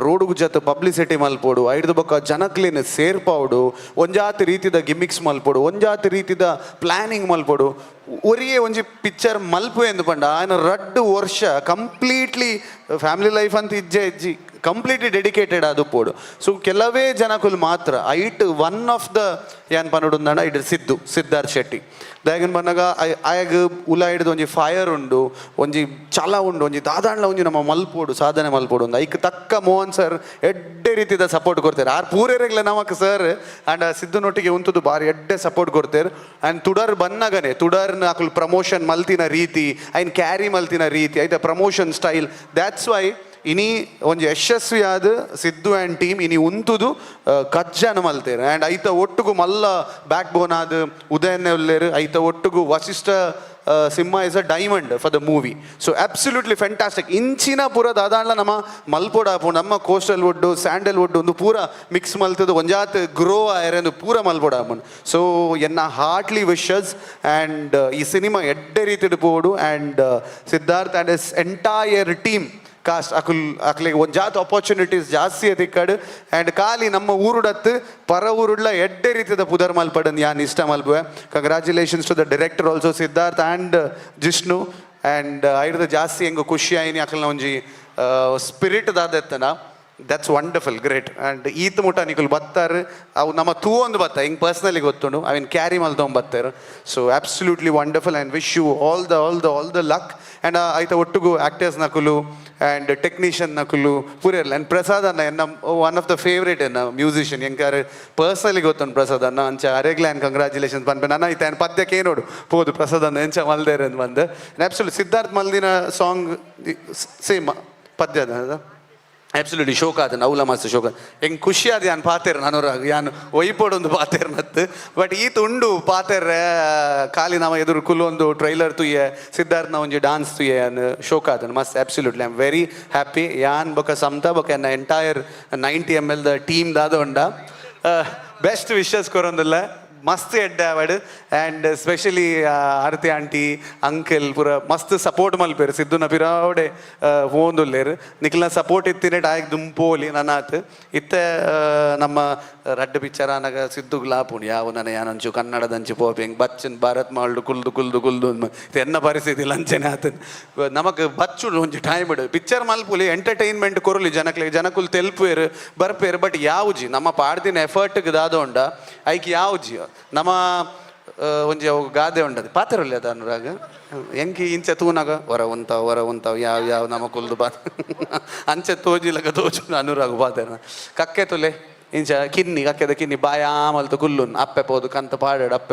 ರೋಡುಗು ಜತ್ ಪಬ್ಲಿಸಿಟಿ ಮಲ್ಪೋಡು ಐಡ್ದು ಬೊಕ್ಕ ಜನಕ್ಲೇನು ಸೇರ್ಪಾವುಡು ಒಂಜಾತಿ ರೀತಿದ ಗಿಮಿಕ್ಸ್ ಮಲ್ಪೋಡು ಒಂಜಾತಿ ರೀತಿದ ಪ್ಲಾನಿಂಗ್ ಮಲ್ಪೋಡು ಒರಿಯೇ ಒಂಜಿ ಪಿಕ್ಚರ್ ಮಲ್ಪು ಎಂದು ಪಂಡ ಆಯ್ನ 2 ವರ್ಷ ಕಂಪ್ಲೀಟ್ಲಿ ಫ್ಯಾಮಿಲಿ ಲೈಫ್ ಅಂತ ಇಜ್ಜಿ ಕಂಪ್ಲೀಟ್ಲಿ ಡೆಡಿಕೇಟೆಡ್ ಅದು ಪೋಡು. ಸೊ ಕೆಲವೇ ಜನಕುಲು ಮಾತ್ರ ಐಟ್ ಒನ್ ಆಫ್ ದ ಏನ್ ಪನ್ನೋಡು ಉಂದಾಂಡ ಇಡ್ ಸಿದ್ಧಾರ್ಥ್ ಶೆಟ್ಟಿ ದಾಯಗನ್ ಬಂದಾಗ ಆಯಗ್ ಉಲ ಹಿಡಿದು ಒಂಜಿ ಫೈರ್ ಉಂಡು ಒಂಜಿ ಛಲ ಉಂಡು ಒಂಜಿ ದಾದಾಂಡ್ಲ ಒಂಜಿ ನಮ್ಮ ಮಲ್ಪೋಡು ಸಾಧನೆ ಮಲ್ಪೋಡು ಉಂದು ಐಕ್ ತಕ್ಕ ಮೋಹನ್ ಸರ್ ಎಡ್ಡೆ ರೀತಿದ ಸಪೋರ್ಟ್ ಕೊಡ್ತಾರೆ. ಆರ್ ಪೂರೇರೆಗ್ಲ ನಮಕ್ ಸರ್ ಆ್ಯಂಡ್ ಸಿದ್ದುನೊಟ್ಟಿಗೆ ಉಂತುದು ಬಾರಿ ಎಡ್ಡೆ ಸಪೋರ್ಟ್ ಕೊಡ್ತಾರೆ. ಆ್ಯಂಡ್ ತುಡರ್ ಬನ್ನಗನೆ ತುಡರ್ನ ಅಕುಲ್ ಪ್ರಮೋಷನ್ ಮಲ್ತಿನ ರೀತಿ ಐನ್ ಕ್ಯಾರಿ ಮಲ್ತಿನ ರೀತಿ ಐತ ಪ್ರಮೋಷನ್ ಸ್ಟೈಲ್ ದ್ಯಾಟ್ಸ್ ವೈ ಇನಿ ಒಂಜಿ ಯಶಸ್ವಿಯಾದ ಸಿದ್ದು ಆ್ಯಂಡ್ ಟೀಮ್ ಇನಿ ಉಂತುದು ಕಜ್ಜಾನ ಮಲ್ತೇರು. ಆ್ಯಂಡ್ ಐತ ಒಟ್ಟುಗು ಮಲ್ಲ ಬ್ಯಾಕ್ ಬೋನ್ ಆದ ಉದಯನ್ನೇ ಉಲ್ಲೇರು ಐತ ಒಟ್ಟುಗು Vasishtha Simha is a diamond for the movie. So absolutely fantastic. ಇಂಚಿನ ಪೂರ ದಾದಾಂಡ್ಲ ನಮ್ಮ ಮಲ್ಪೊಡಾಪು ನಮ್ಮ ಕೋಸ್ಟಲ್ ವುಡ್ ಸ್ಯಾಂಡಲ್ ವುಡ್ ಒಂದು ಪೂರ ಮಿಕ್ಸ್ ಮಲ್ತದು ಒಂಜಾತ್ ಗ್ರೋ ಆಯರೆಂದು ಪೂರ ಮಲ್ಪೊಡಾಪುನ್. ಸೊ ಎನ್ನ ಹಾರ್ಟ್ಲಿ ವಿಶಸ್ ಆ್ಯಂಡ್ ಈ ಸಿನಿಮಾ ಎಡ್ಡೆ ರೀತಿಡ್ ಪೋಡು and Siddharth and is entire team cast ಅಕ್ಲಿಗೆ ಒಂಜಾತ್ ಆಪರ್ಚುನಿಟೀಸ್ ಜಾಸ್ತಿ ಅತಿಕ್ಕಡು ಆ್ಯಂಡ್ ಖಾಲಿ ನಮ್ಮ ಊರುಡತ್ತು ಪರ ಊರುಡ್ಲ ಎಡ್ಡೆ ರೀತಿಯ ಪುದರ್ ಮಲ್ಪಡನ್ ಯಾನ್ ಇಷ್ಟ ಮಲ್ಪುವೆ. Congratulations to the director also Siddharth and Jishnu. And ಐಡ್ದು ಜಾಸ್ತಿ ಹೆಂಗೆ ಖುಷಿ ಆಯ್ನಿ ಅಕ್ಲ ಒಂಜಿ ಸ್ಪಿರಿಟ್ ದಾದೆತ್ತನ ದಟ್ಸ್ ವಂಡರ್ಫುಲ್ ಗ್ರೇಟ್. ಆ್ಯಂಡ್ ಈತ್ ಮುಟ ನಿಕುಲ್ ಬತ್ತಾರೆ ಅವು ನಮ್ಮ ತೂ ಒಂದು ಬತ್ತ ಹಿಂಗೆ ಪರ್ಸ್ನಲಿ ಗೊತ್ತುಂಡು ಅವಿನ್ ಕ್ಯಾರಿ ಮಲ್ತೊಂದು ಬತ್ತಾರೆ. So absolutely wonderful and wish you all the luck. And ಐತ ಒಟ್ಟುಗು ಆ್ಯಕ್ಟರ್ಸ್ ನಕುಲು ಆ್ಯಂಡ್ ಟೆಕ್ನಿಷಿಯನ್ ನಕುಲು ಪೂರೆಲ್ಲ. ಆ್ಯಂಡ್ ಪ್ರಸಾದ್ ಅನ್ನ ಎನ್ನ ಒನ್ ಆಫ್ ದ ಫೇವ್ರೇಟ್ ಎನ್ನ ಮ್ಯೂಸಿಷಿಯನ್ ಎಂಗಾರು ಪರ್ಸನಲಿ ಗೊತ್ತುಂಡು ಪ್ರಸಾದ್ ಅನ್ನ ಅಂಚ ಅರೆಗ್ಲ ಆ್ಯಂಡ್ ಕಂಗ್ರಾಚುಲೇಷನ್ಸ್ ಪನ್ಪೆ ನನ್ನ ಐತೆ ಆ್ಯಂಡ್ ಪದ್ಯಕ್ಕೆ ಏನೋಡು ಪೋದು ಪ್ರಸಾದ್ ಅನ್ನ ಎಂಚ ಮಲ್ದೇರೆ ಅಂತ ಬಂದು ಆ್ಯಬ್ಸಲ್ಯೂಟ್ ಸಿದ್ಧಾರ್ಥ್ ಮಲ್ದಿನ ಸಾಂಗ್ ಸೇಮ್ ಪದ್ಯದ ಆ್ಯಬ್ಸಲ್ಯೂಟ್ಲಿ ಶೋಕ ಆದ ನೌಲ ಮಸ್ತ್ ಶೋಕ ಹೆಂಗೆ ಖುಷಿ ಆದ ಯಾನ್ ಪಾತೇರ್ ನಾನೂರಾಗ ಯಾನ್ ಒಯ್ಪೋಡೊಂದು ಪಾತೇರ್ನತ್ತು. ಬಟ್ ಈತ ಉಂಡು ಪಾತೇರ್ರೆ ಖಾಲಿ ನಮ್ಮ ಎದುರು ಕುಲ್ಲೊಂದು ಟ್ರೈಲರ್ ತುಯ್ಯೆ ಸಿದ್ಧಾರ್ಥ್ನ ಒಂಜಿ ಡಾನ್ಸ್ ತುಯ್ಯೆ ಅನ್ ಶೋಕ ಆದನು ಮಸ್ತ್. Absolutely I am very happy. ಯಾನ್ ಬೊಕ ಸಮತ ಬೊಕ ಎನ್ನ ಎಂಟೈರ್ 90 ml ದ ಟೀಮ್ ದಾದ ಉಂಡ ಬೆಸ್ಟ್ ವಿಶಸ್ ಕೊರೊಂದಿಲ್ಲ ಮಸ್ತ್ ಎಡ್ಡೆ ಆವಡ್. And specially Aarti aunty uncle ಪೂರ ಮಸ್ತ್ ಸಪೋರ್ಟ್ ಮಲ್ಪೇರು ಸಿದ್ದುನ ಪಿರಾವಡೆ ಹೋಂದುಲ್ಲೇರು ನಿಖಿಲ್ನ ಸಪೋರ್ಟ್ ಇತ್ತಿನೇ ಡಾಯಕ್ ದುಂಪೋಲಿ ನನ್ನಾತ್ ಇತ್ತೆ ನಮ್ಮ ರಡ್ಡು ಪಿಕ್ಚರ್ ಆನಾಗ ಸಿದ್ದುಗ್ ಲಾಪುಣಿ ಯಾವ ನನ್ನ ಯಾನಂಚು ಕನ್ನಡದಂಚು ಪೋಪಿ ಹೆಂಗೆ ಬಚ್ಚನ್ ಭಾರತ್ ಮಾಲ್ಡು ಕುಲ್ದು ಎನ್ನ ಪರಿಸ್ಥಿತಿ ಲಂಚನೆ ಆತನ್ ನಮಕ್ ಬಚ್ಚು ಒಂಜಿ ಟೈಮ್ ಇಡು ಪಿಕ್ಚರ್ ಮಲ್ಪುಲಿ ಎಂಟರ್ಟೈನ್ಮೆಂಟ್ ಕೊರಲಿ ಜನಕುಲ್ ತೆಲ್ಪುವೇರು ಬರ್ಪೇರು. ಬಟ್ ಯಾವುಜಿ ನಮ್ಮ ಪಾಡ್ದಿನ ಎಫರ್ಟ್ಗೆ ದಾದೊಂಡ ಐಕ್ ಯಾವುಜಿ ನಮ್ಮ ಒಂಜಿ ಅವು ಗಾದೆ ಉಂಡದು ಪಾತ್ರರಲ್ಲಿ ಅದ ಅನುರಾಗ ಹೆಂಗೆ ಇಂಚೆ ತೂನಾಗ ಹೊರ ಉಂತಾವ್ ಯಾವ ನಮ್ಮ ಕುಲ್ದು ಅಂಚೆ ತೋಜಿಲಗ ತೋಜು ಅನುರಾಗ ಪಾತ್ರ ಕಕ್ಕೆ ತುಲೆ ಇಂಚ ಕಿನ್ನಿ ಕಕ್ಕೆದ ಕಿನ್ನಿ ಬಾಯಾಮಲ್ತು ಕುಲ್ಲುನ್ ಅಪ್ಪೆ ಪೋದು ಕಂತ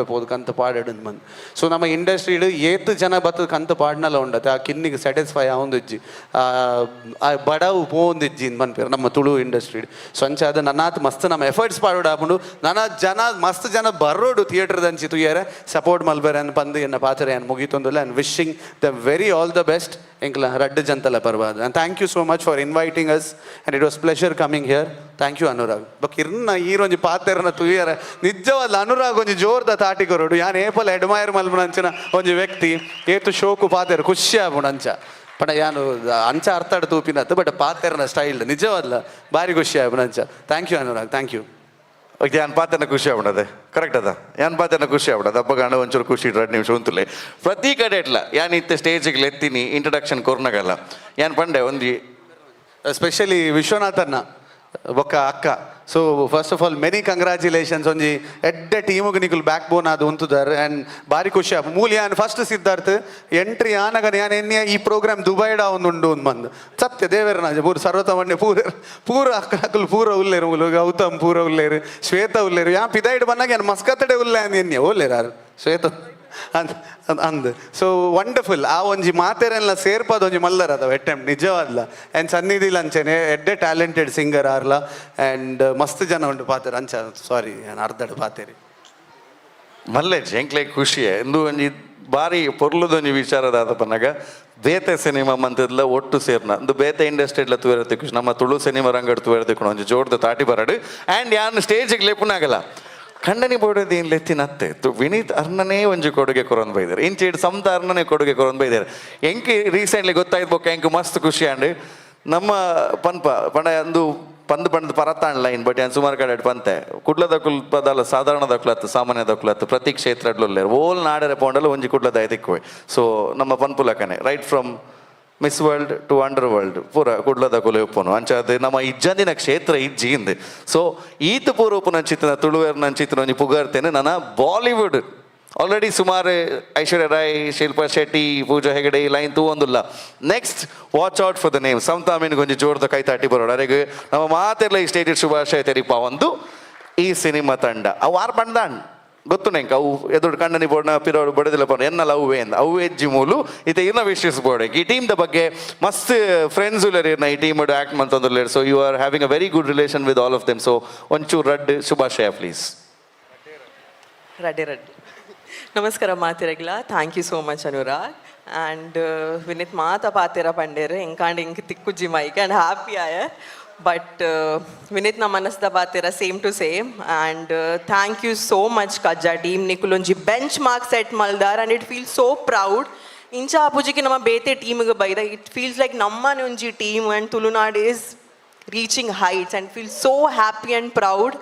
ಪಾಡಾಡು ಮಂದು. ಸೊ ನಮ್ಮ ಇಂಡಸ್ಟ್ರಿಡ್ ಏತ್ ಜನ ಬತ್ತದ ಕಂತ ಪಾಡ್ನಲ್ಲ ಉಂಡತ್ತೆ ಆ ಕಿನ್ನಿಗೆ ಸ್ಯಾಟಿಸ್ಫೈ ಆವೊಂದಿಜ್ಜಿ ಆ ಬಡವು ಪೋಂದಿಜ್ಜಿ ಮನ್ಪೇರು ನಮ್ಮ ತುಳು ಇಂಡಸ್ಟ್ರಿಡ್. ಸೊ ಅಂಚ ಅದು ನನ್ನಾತ್ ಮಸ್ತ್ ನಮ್ಮ ಎಫರ್ಟ್ಸ್ ಪಾಡೋಡು ಹಾಕೊಂಡು ಮಸ್ತ್ ಜನ ಬರೋಡು ಥಿಯೇಟರ್ದಂಚಿ ತುಯ್ಯಾರೆ ಸಪೋರ್ಟ್ ಮಲ್ಬೇರೆ ಅನ್ ಬಂದು ಎನ್ನ ಪಾತ್ರೆ ಏನು ಮುಗೀತೊಂದಿಲ್ಲ. And wishing the very all the best ಎಂಕ್ಲ ರಡ್ಡು ಜಂತಲ್ಲ ಪರ್ವಾದ. And thank you so much for inviting us and it was pleasure coming here. Thank you Anurag. ಇರ್ನ ಈರೊಂಜಿ ಪಾತೆರ್ನ ತುಯ್ಯರ ನಿಜವಲ್ಲ ಅನುರಾಗ್ ಒಂಜಿ ಜೋರ್ದ ತಾಟಿ ಕೊರೋಡು ಯಾನ್ ಏಪಲ ಎಡ್ಮೈರ್ ಮಲ್ಪುನ ಅಂಚಿನ ಒಂಜಿ ವ್ಯಕ್ತಿ ಏತು ಶೋಕು ಪಾತೆರ್ ಖುಷಿ ಆಪುಣ ಅಂಚ ಪಂಡ ಯಾನು ಅಂಚ ಅರ್ಥಾಡ್ ತೂಪಿನತ್ತು ಬಟ್ ಪಾತೆರ್ನ ಸ್ಟೈಲ್ ನಿಜವಲ್ಲ ಭಾರಿ ಖುಷಿ ಆಪುಣ ಅಂಚ. Thank you Anurag thank you. Okay ಯಾನ್ ಪಾತೆರ್ನ ಖುಷಿ ಆಗ್ಬಿಡದೆ ಕರೆಕ್ಟ್ ಅದ ಯಾನ್ ಪಾತೆರ್ನ ಖುಷಿ ಆಗ್ಬಿಡದೆ ಹಬ್ಬ ಗಂಡ ಒಂಚೂರು ಖುಷಿ 2 ನಿಮಿಷ ಉಂತುಲೆ ಪ್ರತಿ ಕಡೆ ಇಟ್ಲ ಯಾನ್ ಇತ್ತೆ ಸ್ಟೇಜಿಗೆ ಎತ್ತೀನಿ ಇಂಟ್ರಡಕ್ಷನ್ ಕೊರ್ನಾಗಲ್ಲ ಯಾನ್ ಪಂಡೆ ಒಂಜಿ ಸ್ಪೆಷಲಿ ವಿಶ್ವನಾಥನ್ನ ಬೊಕ್ಕ ಅಕ್ಕ. So first of all many congratulations ಒಂಜಿ ಎಡ್ಡೆ ಟೀಮುಗೆ ನಿಕುಲ್ ಬ್ಯಾಕ್ ಬೋನ್ ಅದು ಉಂತುದಾರೆ ಆ್ಯಂಡ್ ಭಾರಿ ಖುಷಿ ಆಪ ಮೂಲ ಯಾನ್ ಫಸ್ಟ್ ಸಿದ್ಧಾರ್ಥ್ ಎಂಟ್ರಿ ಆನಗ ಯಾನ್ ಎನ್ನೆ ಈ ಪ್ರೋಗ್ರಾಮ್ ದುಬೈಡ ಒಂದುಂಡು ಒಂದು ಮಂದು ಸತ್ಯ ದೇವೇರನಾಜ ಪೂರ ಸರ್ವತಮಣ್ಯ ಪೂರ ಅಕ್ಕಲು ಪೂರ ಉಲ್ಲೇರು ಗೌತಮ್ ಪೂರ ಉಲ್ಲೇರು ಶ್ವೇತ ಉಲ್ಲೇರು ಯಾ ಪಿದಾಯ್ಡ್ ಬಂದಾಗ ಏನು ಮಸ್ಕತ್ತಡೆ ಉಲ್ಲೆ ಅಂದ್ ಎನ್ನೆ ಓಲ್ಲೇರು ಶ್ವೇತ ಅಂದ್. ಸೊ ವಂಡರ್ಫುಲ್ ಆ ಒಂಜಿ ಮಾತೆರೆಲ್ಲ ಸೇರ್ಪದ ಒಂಜಿ ಮಲ್ಲರ್ ಅದಾವ ಅಟೆಂಪ್ಟ್ ನಿಜವಲ್ಲ. ಆ್ಯಂಡ್ ಸನ್ನಿಧಿ ಲಂಚನೆ ಎಡ್ಡೆ ಟ್ಯಾಲೆಂಟೆಡ್ ಸಿಂಗರ್ ಆರ್ಲ ಆ್ಯಂಡ್ ಮಸ್ತ್ ಜನ ಉಂಟು ಪಾತೆರ್ ಅಂಚ ಸಾರಿ ನಾನು ಅರ್ಧಡ್ ಪಾತೆರಿ ಮಲ್ಲೇಜ್ ಎಂಕ್ಲೆ ಖುಷಿ ಎಂದು ಒಂಜಿ ಭಾರಿ ಪೊರ್ಲುದೊಂಜಿ ವಿಚಾರದ ಪನ್ನಾಗ ಬೇತೆ ಸಿನಿಮಾ ಮಂತದ್ಲ ಒಟ್ಟು ಸೇರ್ನ ಒಂದು ಬೇತೆ ಇಂಡಸ್ಟ್ರಿಡ್ಲ ತೂವೆರತಿಕ್ಕು ನಮ್ಮ ತುಳು ಸಿನಿಮಾ ರಂಗಡ್ ತೂವೆರತಿಕ್ಕು ಒಂಜಿ ಜೋಡ್ದ ತಾಟಿ ಬರಡು ಆ್ಯಂಡ್ ಯಾನ್ ಸ್ಟೇಜಿಗೆ ಲೆಪ್ಪುನಾಗಲ್ಲ ಖಂಡನಿ ಬೋಡೋದು ಏನು ಲೆತ್ತಿನತ್ತೆ ವಿನೀತ್ ಅರ್ಣನೇ ಒಂಜಿ ಕೊಡುಗೆ ಕೊರೊಂದು ಬೈದಾರೆ ಇಂಚೆ ಸಮತ ಅರ್ಣನೇ ಕೊಡುಗೆ ಕೊರೊಂದು ಬೈದಾರೆ ಎಂಕಿ ರೀಸೆಂಟ್ಲಿ ಗೊತ್ತಾಯ್ತು ಬೊಕ್ಕ ಎಂಕ್ ಮಸ್ತ್ ಖುಷಿ ಆಂಡ್ ನಮ್ಮ ಪಂಪ ಪಂಡ ಅಂದು ಪಂದು ಪರತಾಣ್ ಲೈನ್ ಬಟ್ ಏನು ಸುಮಾರು ಕಡೆ ಪಂತೆ ಕುಡ್ಲದ ಕುಲ್ಪದಲ್ಲ ಸಾಧಾರಣ ದಕ್ಲತ್ತು ಸಾಮಾನ್ಯ ದಕ್ಲತ್ತು ಪ್ರತಿ ಕ್ಷೇತ್ರಡ್ಲೇ ಓಲ್ ನಾಡರೆ ಪೌಂಡಲ್ಲ ಒಂಜಿ ಕುಡ್ಲದ ಐತಿಕ್ಕುವೆ ಸೊ ನಮ್ಮ ಪನ್ಪುಲಕನೆ right from miss world to underworld ಪೂರ ಕುಡ್ಲದ ಕುಲೆ ಉಪ್ಪುನು ಅಂಚಾದ ನಮ್ಮ ಇಜ್ಜಂದಿನ ಕ್ಷೇತ್ರ ಇಜ್ಜಿಂದು ಸೊ ಈತ ಪೂರ ಉಪ್ಪು ಚಿತ್ರ ತುಳುವೇರ್ ಚಿತ್ರ ಒಂಜಿ ಪುಗಾರ್ತೇನೆ ನನ್ನ ಬಾಲಿವುಡ್ ಆಲ್ರೆಡಿ ಸುಮಾರು ಐಶ್ವರ್ಯ ರಾಯ್ ಶಿಲ್ಪಾ ಶೆಟ್ಟಿ ಪೂಜಾ ಹೆಗಡೆ ಈ ಲೈನ್ ತೂವೊಂದುಲ್ಲ next watch out for the name ಸಮತಾಮಿನ ಕೊಂಚ ಜೋರ್ದ ಕೈ ತಾಟಿ ಬರೋಡು ಅರೆಗೆ ನಮ್ಮ ಮಾತೆಲ್ಲ ಈ ಸ್ಟೇಜ್ ಶುಭಾಶಯ ತೆರಿಪ ಒಂದು ಈ ಸಿನಿಮಾ ತಂಡ ಅವು ಆರು ಬಂದಾಣ್ ಗೊತ್ತು ನೆಂಕ ಅವು ಎದುರು ಕಣ್ಣನಿ ಬೋರ್ಡ್ನ ಪಿರೋಡು ಬಡದಿಲ್ಲ ಪಡ ಎನ್ನಲ್ಲ ಅವು ಏನು ಅವು ಹೆಜ್ಜಿ ಮೂಲು ಇದು ಇನ್ನ ವಿಶೇಷ ಬೋರ್ಡ್ ಈ ಟೀಮ್ದ ಬಗ್ಗೆ ಮಸ್ತ್ ಫ್ರೆಂಡ್ಸ್ ಇರ್ನ ಈ ಟೀಮ್ ಆ್ಯಕ್ಟ್ ಮಂತಂದ್ರೆ so you are having a very good relation with all of them so ಒಂಚೂರು ರಡ್ ಶುಭಾಶಯ ಪ್ಲೀಸ್. ರಡ್ಡಿ ನಮಸ್ಕಾರ ಮಾತಿರಗಿಲ್ಲ thank you so much Anurag and Vinith ಮಾತ ಪಾತಿರ ಪಂಡೇರು ಎಂಕಾಂಡ್ ಇಂಕ್ ತಿಕ್ಕುಜ್ಜಿ ಮೈಕ್ ಆ್ಯಂಡ್ ಹ್ಯಾಪಿ ಆಯ ಬಟ್ ವಿನಿತ್ ನಮ್ಮ ಮನಸ್ದ ಪಾತಿರ same to same and thank you so much Kajja team ನಿಕುಲೊಂಜಿ ಬೆಂಚ್ ಮಾರ್ಕ್ ಸೆಟ್ ಮಲ್ದಾರ್ and it feel so proud ಇಂಚ ಆಪುಜಿಗೆ ನಮ್ಮ ಬೇತೆ ಟೀಮಿಗೆ ಬೈದ ಇಟ್ ಫೀಲ್ಸ್ ಲೈಕ್ ನಮ್ಮನೆ ಒಂಜಿ team and Tulunad is reaching heights and feel so happy and proud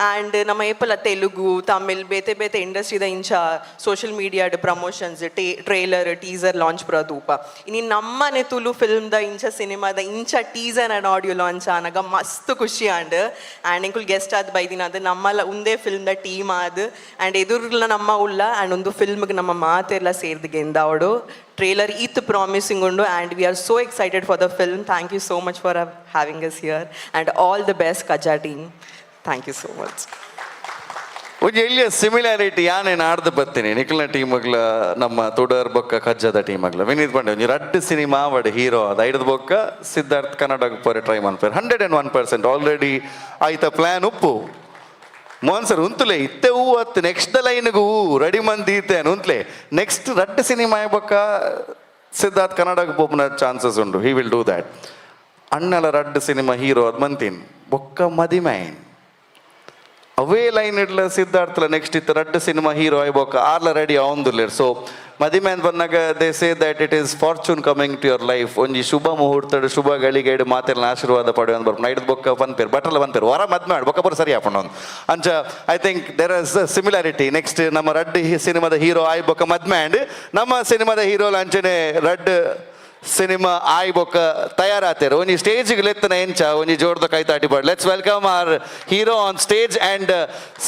and nama epala Telugu Tamil bete industry da incha social media promotions trailer teaser launch pradupa ini nammane Tulu film da incha cinema da incha teaser and audio launch anaga mast kushi and inkul guest ad baidina adu nammala unde film da team adu and edurla namma ulla and undu film ಗೆ ನಮ್ಮ ಮಾತೆಲ್ಲ ಸೇರ್ದಿಗೆ ಎಂದಾವಡು trailer is promising undu and we are so excited for the film. Thank you so much for having us here and all the best KAJJA team. Thank you so much. ಒಂದು ಎಲ್ಲಿಯ similarity ಯಾನೇನು ಆಡ್ದು ಬರ್ತೀನಿ ನಿಖಿಲ್ನ ಟೀಮ್ಗಳ ನಮ್ಮ ತುಡರ್ ಬೊಕ್ಕ ಕಜ್ಜದ ಟೀಮ್ಗಳ ವಿನೀತ್ ಪಾಂಡೆ ಒಂಜಿ ರಡ್ಡು cinema ಅವಡ್ hero ಅದು ಐಡ್ದು ಬೊಕ್ಕ ಸಿದ್ಧಾರ್ಥ್ ಕನ್ನಡಕ್ಕೆ ಪೋರೆ ಟ್ರೈ ಮಾಡ್ತಾರೆ 101% ಆಲ್ರೆಡಿ ಆಯ್ತ ಪ್ಲ್ಯಾನ್ ಉಪ್ಪು ಮೋನ್ಸರ್ ಉಂತುಲೆ ಇತ್ತೆ ಹೂ ಅತ್ತು ನೆಕ್ಸ್ಟ್ ಲೈನ್ಗೆ ಹೂ ರೆಡಿ ಮಂದಿ ಇತ್ತೇನು ಉಂತ್ಲೆ ನೆಕ್ಸ್ಟ್ ರಡ್ಡು ಸಿನಿಮಾ ಬೊಕ್ಕ ಸಿದ್ಧಾರ್ಥ್ ಕನ್ನಡಕ್ಕೆ ಪೋಪನ ಚಾನ್ಸಸ್ ಉಂಟು ಹಿ ವಿಲ್ ಡೂ ದ್ಯಾಟ್ ಅಣ್ಣಲ ರಡ್ಡು ಸಿನಿಮಾ ಹೀರೋ ಅದು ಮಂತೀನಿ ಬೊಕ್ಕ ಮದಿಮೈನ್ ಅವೇ ಲೈನ್ ಇಡ್ಲ ಸಿದ್ಧಾರ್ಥಲ ನೆಕ್ಸ್ಟ್ ಇತ್ತು ರಡ್ಡು ಸಿನಿಮಾ ಹೀರೋ ಆಯ್ಬೋಕ ಆರ್ಲ ರೆಡಿ ಆವಂದುಲ್ಲೇರ್ ಸೊ ಮದಿಮೇನ್ ಬಂದಾಗ they say that it is fortune coming to your life ಒಂಜಿ ಶುಭ ಮುಹೂರ್ತದ ಶುಭ ಗಳಿಗೆಡು ಮಾತೆಲ್ಲ ಆಶೀರ್ವಾದ ಪಡೆಯ ಬರ್ಪ ನೈಟ್ ಬೊಕ್ಕ ಪನ್ಪೇರು ಬಟ್ರಲ್ಲ ಪನ್ಪೇರು ಹೊರ ಮದ್ ಮಾಡಿ ಬೊಕ್ಕ ಬರೋ ಸರಿ ಹಾಕೊಂಡು ಅಂಚ I think there is similarity next ನಮ್ಮ ರಡ್ಡು ಸಿನಿಮಾದ ಹೀರೋ ಆಯ್ಬೋಕ ಮದ್ಮ್ಯಾಂಡ್ ನಮ್ಮ ಸಿನಿಮಾದ ಹೀರೋಲ ಅಂಚನೆ ರಡ್ಡು ಸಿನಿಮಾ ಆಯ್ ಬೊಕ್ಕ ತಯಾರಾತೇರು ಒಂಜಿ ಸ್ಟೇಜ್ಗೆ ಲೆತ್ತನ ಎಂಚ ಒಂಜಿ ಜೋಡ್ದ ಕೈ ತಾಟಿ ಬಾಡ್ let's welcome our hero on stage and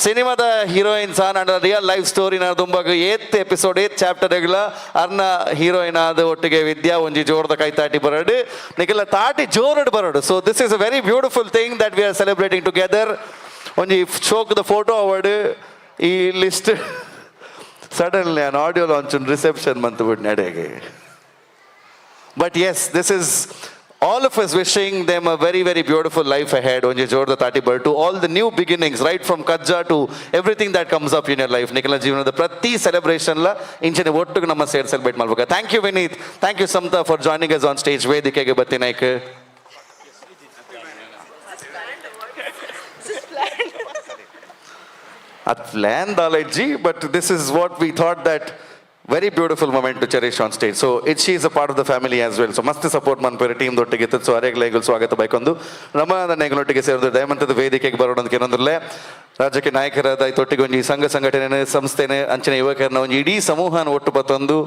ಸಿನಿಮಾದ ಹೀರೋಯಿನ್ಸ್ ಆನ್ ರಿಯಲ್ ಲೈಫ್ ಸ್ಟೋರಿನ ದುಂಬಗ ಏತ್ ಎಪಿಸೋಡ್ ಏತ್ ಚಾಪ್ಟರ್ಗಳ ಅರ್ನ ಹೀರೋಯಿನ್ ಆದ ಒಟ್ಟಿಗೆ ವಿದ್ಯಾ ಒಂಜಿ ಜೋಡ್ದ ಕೈ ತಾಟಿ ಬರಡು ನಿಖಿಲ ತಾಟಿ ಜೋರಡು ಬರಡು so this is a very beautiful thing that we are celebrating together ಒಂಜಿ ಶೋಕ್ದ ಫೋಟೋ ಅವಾರ್ಡ್ ಈ list suddenly on audio launch reception ಬಂತು ಬಿಟ್ಟು ನಡೆಗೆ. But yes, this is all of us wishing them a very, very beautiful life ahead. Onje Jorda Tati Bird to all the new beginnings, right from KAJJA to everything that comes up in your life. Nikila Jeevanada Prati celebration la inchene ottu namma share celebrate malbaka. Thank you Vineet. Thank you Samta for joining us on stage. Vedikege battinaik. At plan dalaji, but this is what we thought that very beautiful moment to cherish on stage. So she is a part of the family as well. So must support manpere team ದೊಟ್ಟಿಗೆ ಇತ್ತು. So ಅರೆಗ್ಲೈಗಲ್ ಸ್ವಾಗತ ಬೈಕೊಂದು ನಮ್ಮ ನೆಗಳೊಟ್ಟಿಗೆ ಸೇರಿದ ದಯಮಂತದ ವೇದಿಕೆಗೆ ಬರೋದಕ್ಕೆ ಏನಂದ್ರಲ್ಲೇ ರಾಜ್ಯಕ್ಕೆ ನಾಯಕರಾದ ತೊಟ್ಟಿಗೆ ಒಂಜಿ ಸಂಘ ಸಂಘಟನೆ ಸಂಸ್ಥೆನೆ ಅಂಚನೆ ಯುವಕರನ್ನ ಒಂಜಿ ಇಡೀ ಸಮೂಹನ ಒಟ್ಟು ಬತ್ತೊಂದು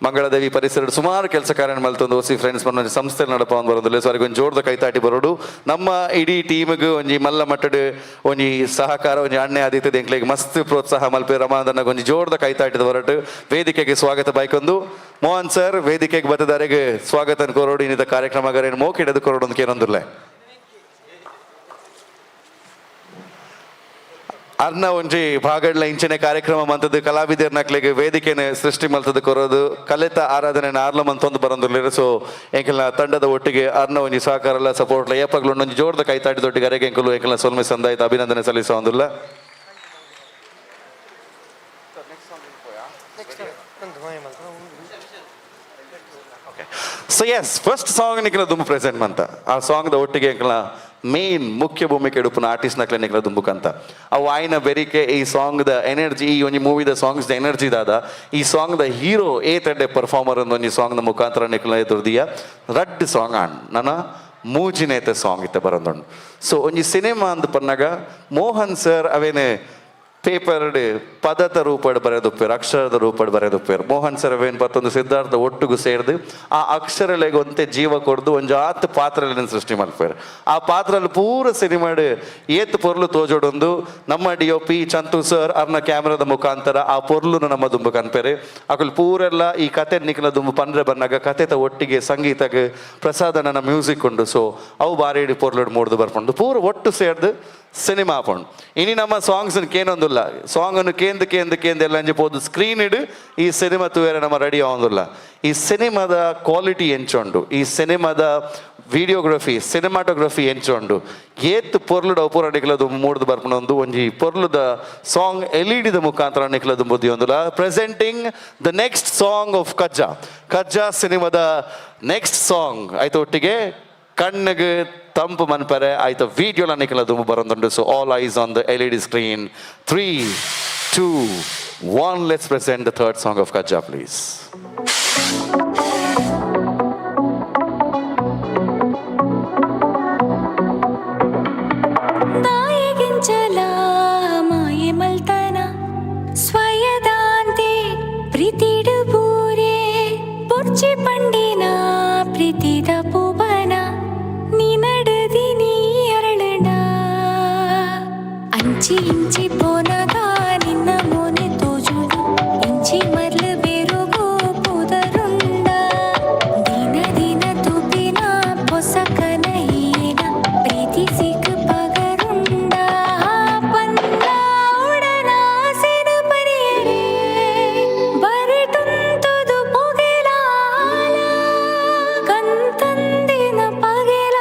ಮಂಗಳದೇವಿ ಪರಿಸರ ಸುಮಾರು ಕೆಲಸ ಕಾರ್ಯ ಮಲ್ತೊಂದು ಓಸಿ ಫ್ರೆಂಡ್ಸ್ ಬಂದು ಸಂಸ್ಥೆ ನಡಪ ಒಂದು ಬರೋದಿಲ್ಲ ಸೊ ಅವ್ರಿಗೆ ಒಂದು ಜೋರ್ದ ಕೈತಾಟಿ ಬರೋಡು ನಮ್ಮ ಇಡೀ ಟೀಮ್ಗೆ ಒಂಜಿ ಮಲ್ಲ ಮಟ್ಟಡು ಒಂಜಿ ಸಹಕಾರ ಒಂಜಿ ಅಣ್ಣೆ ಆದಿತ್ಯದ ಎಂಕ್ಲೆಗೆ ಮಸ್ತ್ ಪ್ರೋತ್ಸಾಹ ಮಲ್ಪೆ ರಮಾದನ್ನ ಒಂಜಿ ಜೋರ್ದ ಕೈತಾಟಿದ ಹೊರಟು ವೇದಿಕೆಗೆ ಸ್ವಾಗತ ಬೈಕೊಂದು ಮೋಹನ್ ಸರ್ ವೇದಿಕೆಗೆ ಬತ್ತದಾರೆಗೆ ಸ್ವಾಗತ ಕೋರೋಡು ಇನ್ನಿತ ಕಾರ್ಯಕ್ರಮಗಾರೇನು ಮೋಕಿಡದು ಕೋರೋಡು ಅಂತ ಕೇನೊಂದಿಲ್ಲ ಅರ್ನ ಒಂಜಿ ಭಾಗಡ್ಲ ಇಂಚನೆ ಕಾರ್ಯಕ್ರಮ ಮಂತದ್ದು ಕಲಾವಿದರ ನಕ್ಲೆಗೆ ವೇದಿಕೆನೆ ಸೃಷ್ಟಿ ಮಲ್ತದ್ದು ಕೊರೋದು ಕಲೆತ ಆರಾಧನೆ ಆರ್ಲ ಮಂತೊಂದು ಬರಂದಿಲ್ಲ ಸೊ ಎಂಕಲ್ನ ತಂಡದ ಒಟ್ಟಿಗೆ ಅರ್ನ ಒಂಜಿ ಸಹಕಾರ ಎಲ್ಲ ಸಪೋರ್ಟ್ ಏಪಗ್ಲು ಒಂಜಿ ಜೋರ್ದ ಕೈತಾಟಿ ದೊಟ್ಟಿಗೆ ಅರೆಗೆ ಎಂಕಲು ಎಂಕಲ್ನ ಸೊಲ್ಮೆ ಸಂದಾಯ್ತು ಅಭಿನಂದನೆ ಸಲ್ಲಿಸೋದಿಲ್ಲ. ಸೊ ಎಸ್ ಫಸ್ಟ್ ಸಾಂಗ್ ನಿಖಲ ದುಂಬು ಪ್ರೆಸೆಂಟ್ ಮಂತ ಆ ಸಾಂಗ್ದ ಒಟ್ಟಿಗೆ ಎಂಕಲ ಮೇನ್ ಮುಖ್ಯ ಭೂಮಿಕೆ ಎಡುಪುನ ಆರ್ಟಿಸ್ಟ್ ನಕ್ಲೆ ನಿಖಲ ದುಂಬುಕಂತ ಅವು ಆಯ್ನ ಬೆರಿಕೆ ಈ ಸಾಂಗ್ದ ಎನರ್ಜಿ ಈ ಒಂಜಿ ಮೂವಿದ ಸಾಂಗ್ಸ್ ಎನರ್ಜಿ ದಾದ ಈ ಸಾಂಗ್ದ ಹೀರೋ ಏತಡ್ಡೆ ಪರ್ಫಾರ್ಮರ್ ಅಂದ್ ಒಂಜಿ ಸಾಂಗ್ದ ಮುಖಾಂತರ ನಿಖಲ ಎದುರ್ದಿಯ ರಡ್ ಸಾಂಗ್ ಆಣ್ ನನ್ನ ಮೂಜಿನೇತೆ ಸಾಂಗ್ ಇತ್ತೆ ಬರೋದುಂಡು ಸೊ ಒಂಜಿ ಸಿನಿಮಾ ಅಂದ್ ಪನ್ನಾಗ ಮೋಹನ್ ಸರ್ ಅವೇನೆ ಪೇಪರ್ಡ್ ಪದದ ರೂಪಡ್ ಬರೆದುಪ್ಪೇರು ಅಕ್ಷರದ ರೂಪಡ್ ಬರೆದುಪ್ಪೇರು ಮೋಹನ್ ಸರ್ ಅವೇನು ಪತ್ತೊಂದು ಸಿದ್ಧಾರ್ಥ ಒಟ್ಟಿಗೂ ಸೇರಿದು ಆ ಅಕ್ಷರಲೆಗೆ ಒಂತೆ ಜೀವ ಕೊಡ್ದು ಒಂದು ಆತ್ ಪಾತ್ರಗಳನ್ನು ಸೃಷ್ಟಿ ಮಾಡ್ಪೇರು ಆ ಪಾತ್ರಲ್ಲಿ ಪೂರ ಸಿನಿಮಾಡ್ ಏತ್ ಪೊರ್ಲು ತೋಜೋಡೊಂದು ನಮ್ಮ DOP ಚಂತು ಸರ್ ಅವ್ರನ್ನ ಕ್ಯಾಮ್ರಾದ ಮುಖಾಂತರ ಆ ಪೊರ್ಲುನು ನಮ್ಮ ದುಂಬು ಕನ್ಪೇರು ಅಕಲ್ ಪೂರೆಲ್ಲ ಈ ಕತೆ ನಿಖಲ ದುಂಬು ಪಂದ್ರೆ ಬನ್ನಾಗ ಕತೆತ ಒಟ್ಟಿಗೆ ಸಂಗೀತಕ್ಕೆ ಪ್ರಸಾದ ನನ್ನ ಮ್ಯೂಸಿಕ್ ಉಂಡು ಸೊ ಅವು ಬಾರಿ ಇಡಿ ಪೊರ್ಲು ಮೂಡ್ದು ಬರ್ಕೊಂಡು ಪೂರ ಒಟ್ಟು ಸೇರ್ದು ಸಿನಿಮಾ ಹಾಕೊಂಡು ಇನಿ ನಮ್ಮ ಸಾಂಗ್ಸ್ ಕೇನೊಂದಿಲ್ಲ ಸಾಂಗ್ ಅನ್ನು ಕೇಂದ ಎಲ್ಲ ಅಂಜಿ ಪೋದು ಸ್ಕ್ರೀನ್ ಇಡು ಈ ಸಿನಿಮಾ ತೂವೇರೆ ನಮ್ಮ ರೆಡಿ ಆಗೋದಿಲ್ಲ ಈ ಸಿನಿಮಾದ ಕ್ವಾಲಿಟಿ ಎಂಚುಂಡು ಈ ಸಿನಿಮಾದ ವಿಡಿಯೋಗ್ರಫಿ ಸಿನಿಮಾಟೋಗ್ರಫಿ ಎಂಚುಂಡು ಏತ್ ಪೊರ್ಲುಡ ಪೂರ ನಿಖಲದು ಮೂಡ್ದು ಬರ್ಕೊಂಡು ಒಂಜಿ ಪೊರ್ಲುದ ಸಾಂಗ್ LED ಮುಖಾಂತರ ನಿಖಲದು ಬುದ್ಧಿ ಒಂದಿಲ್ಲ presenting the next song of Kajja ಸಿನಿಮಾದ ನೆಕ್ಸ್ಟ್ ಸಾಂಗ್ ಆಯ್ತು ಒಟ್ಟಿಗೆ ಕಣ್ಣಿಗೆ ತಂಪು ಮನ್ಪರೆ ಆಯ್ತು ವಿಡಿಯೋಲ ನಿಖಲ ದುಂಬು ಬರೋದುಂಡು so all eyes on the LED screen 3, 2, 1 let's present the third song of Kajja please ಸ್ವಯದಾಂತೆ ಪ್ರೀತಿಡು ಬೂರೆ ಪೊರ್ಚಿ ಪಂಡಿನ ಪ್ರೀತಿದ ಪೂಬನ ನೀನಡದಿ ನೀ ಅರಳಡ ಅಂಚಿ ಇಂಚಿ ಪೋನಗ ನಿನ್ನ ಮೋನೆ ತೋಜುಡು ಇಂಚಿ ಮರ್ಲು ಬೇರುಗೋ ಪುದರುಂಡ ದಿನ ದಿನ ತುಪಿನ ಪೊಸಕನ ಏನ ಪ್ರೀತಿ ಸಿಕ್ಕ ಪಗರುಂಡ ಪಂದ ಉಡನ Sena ಪರಿಯರೆ ಬರಟುಂತದು ಪೊಗೆಲಾಲ ಕಂತಂದಿನ ಪಗೆಲಾಲ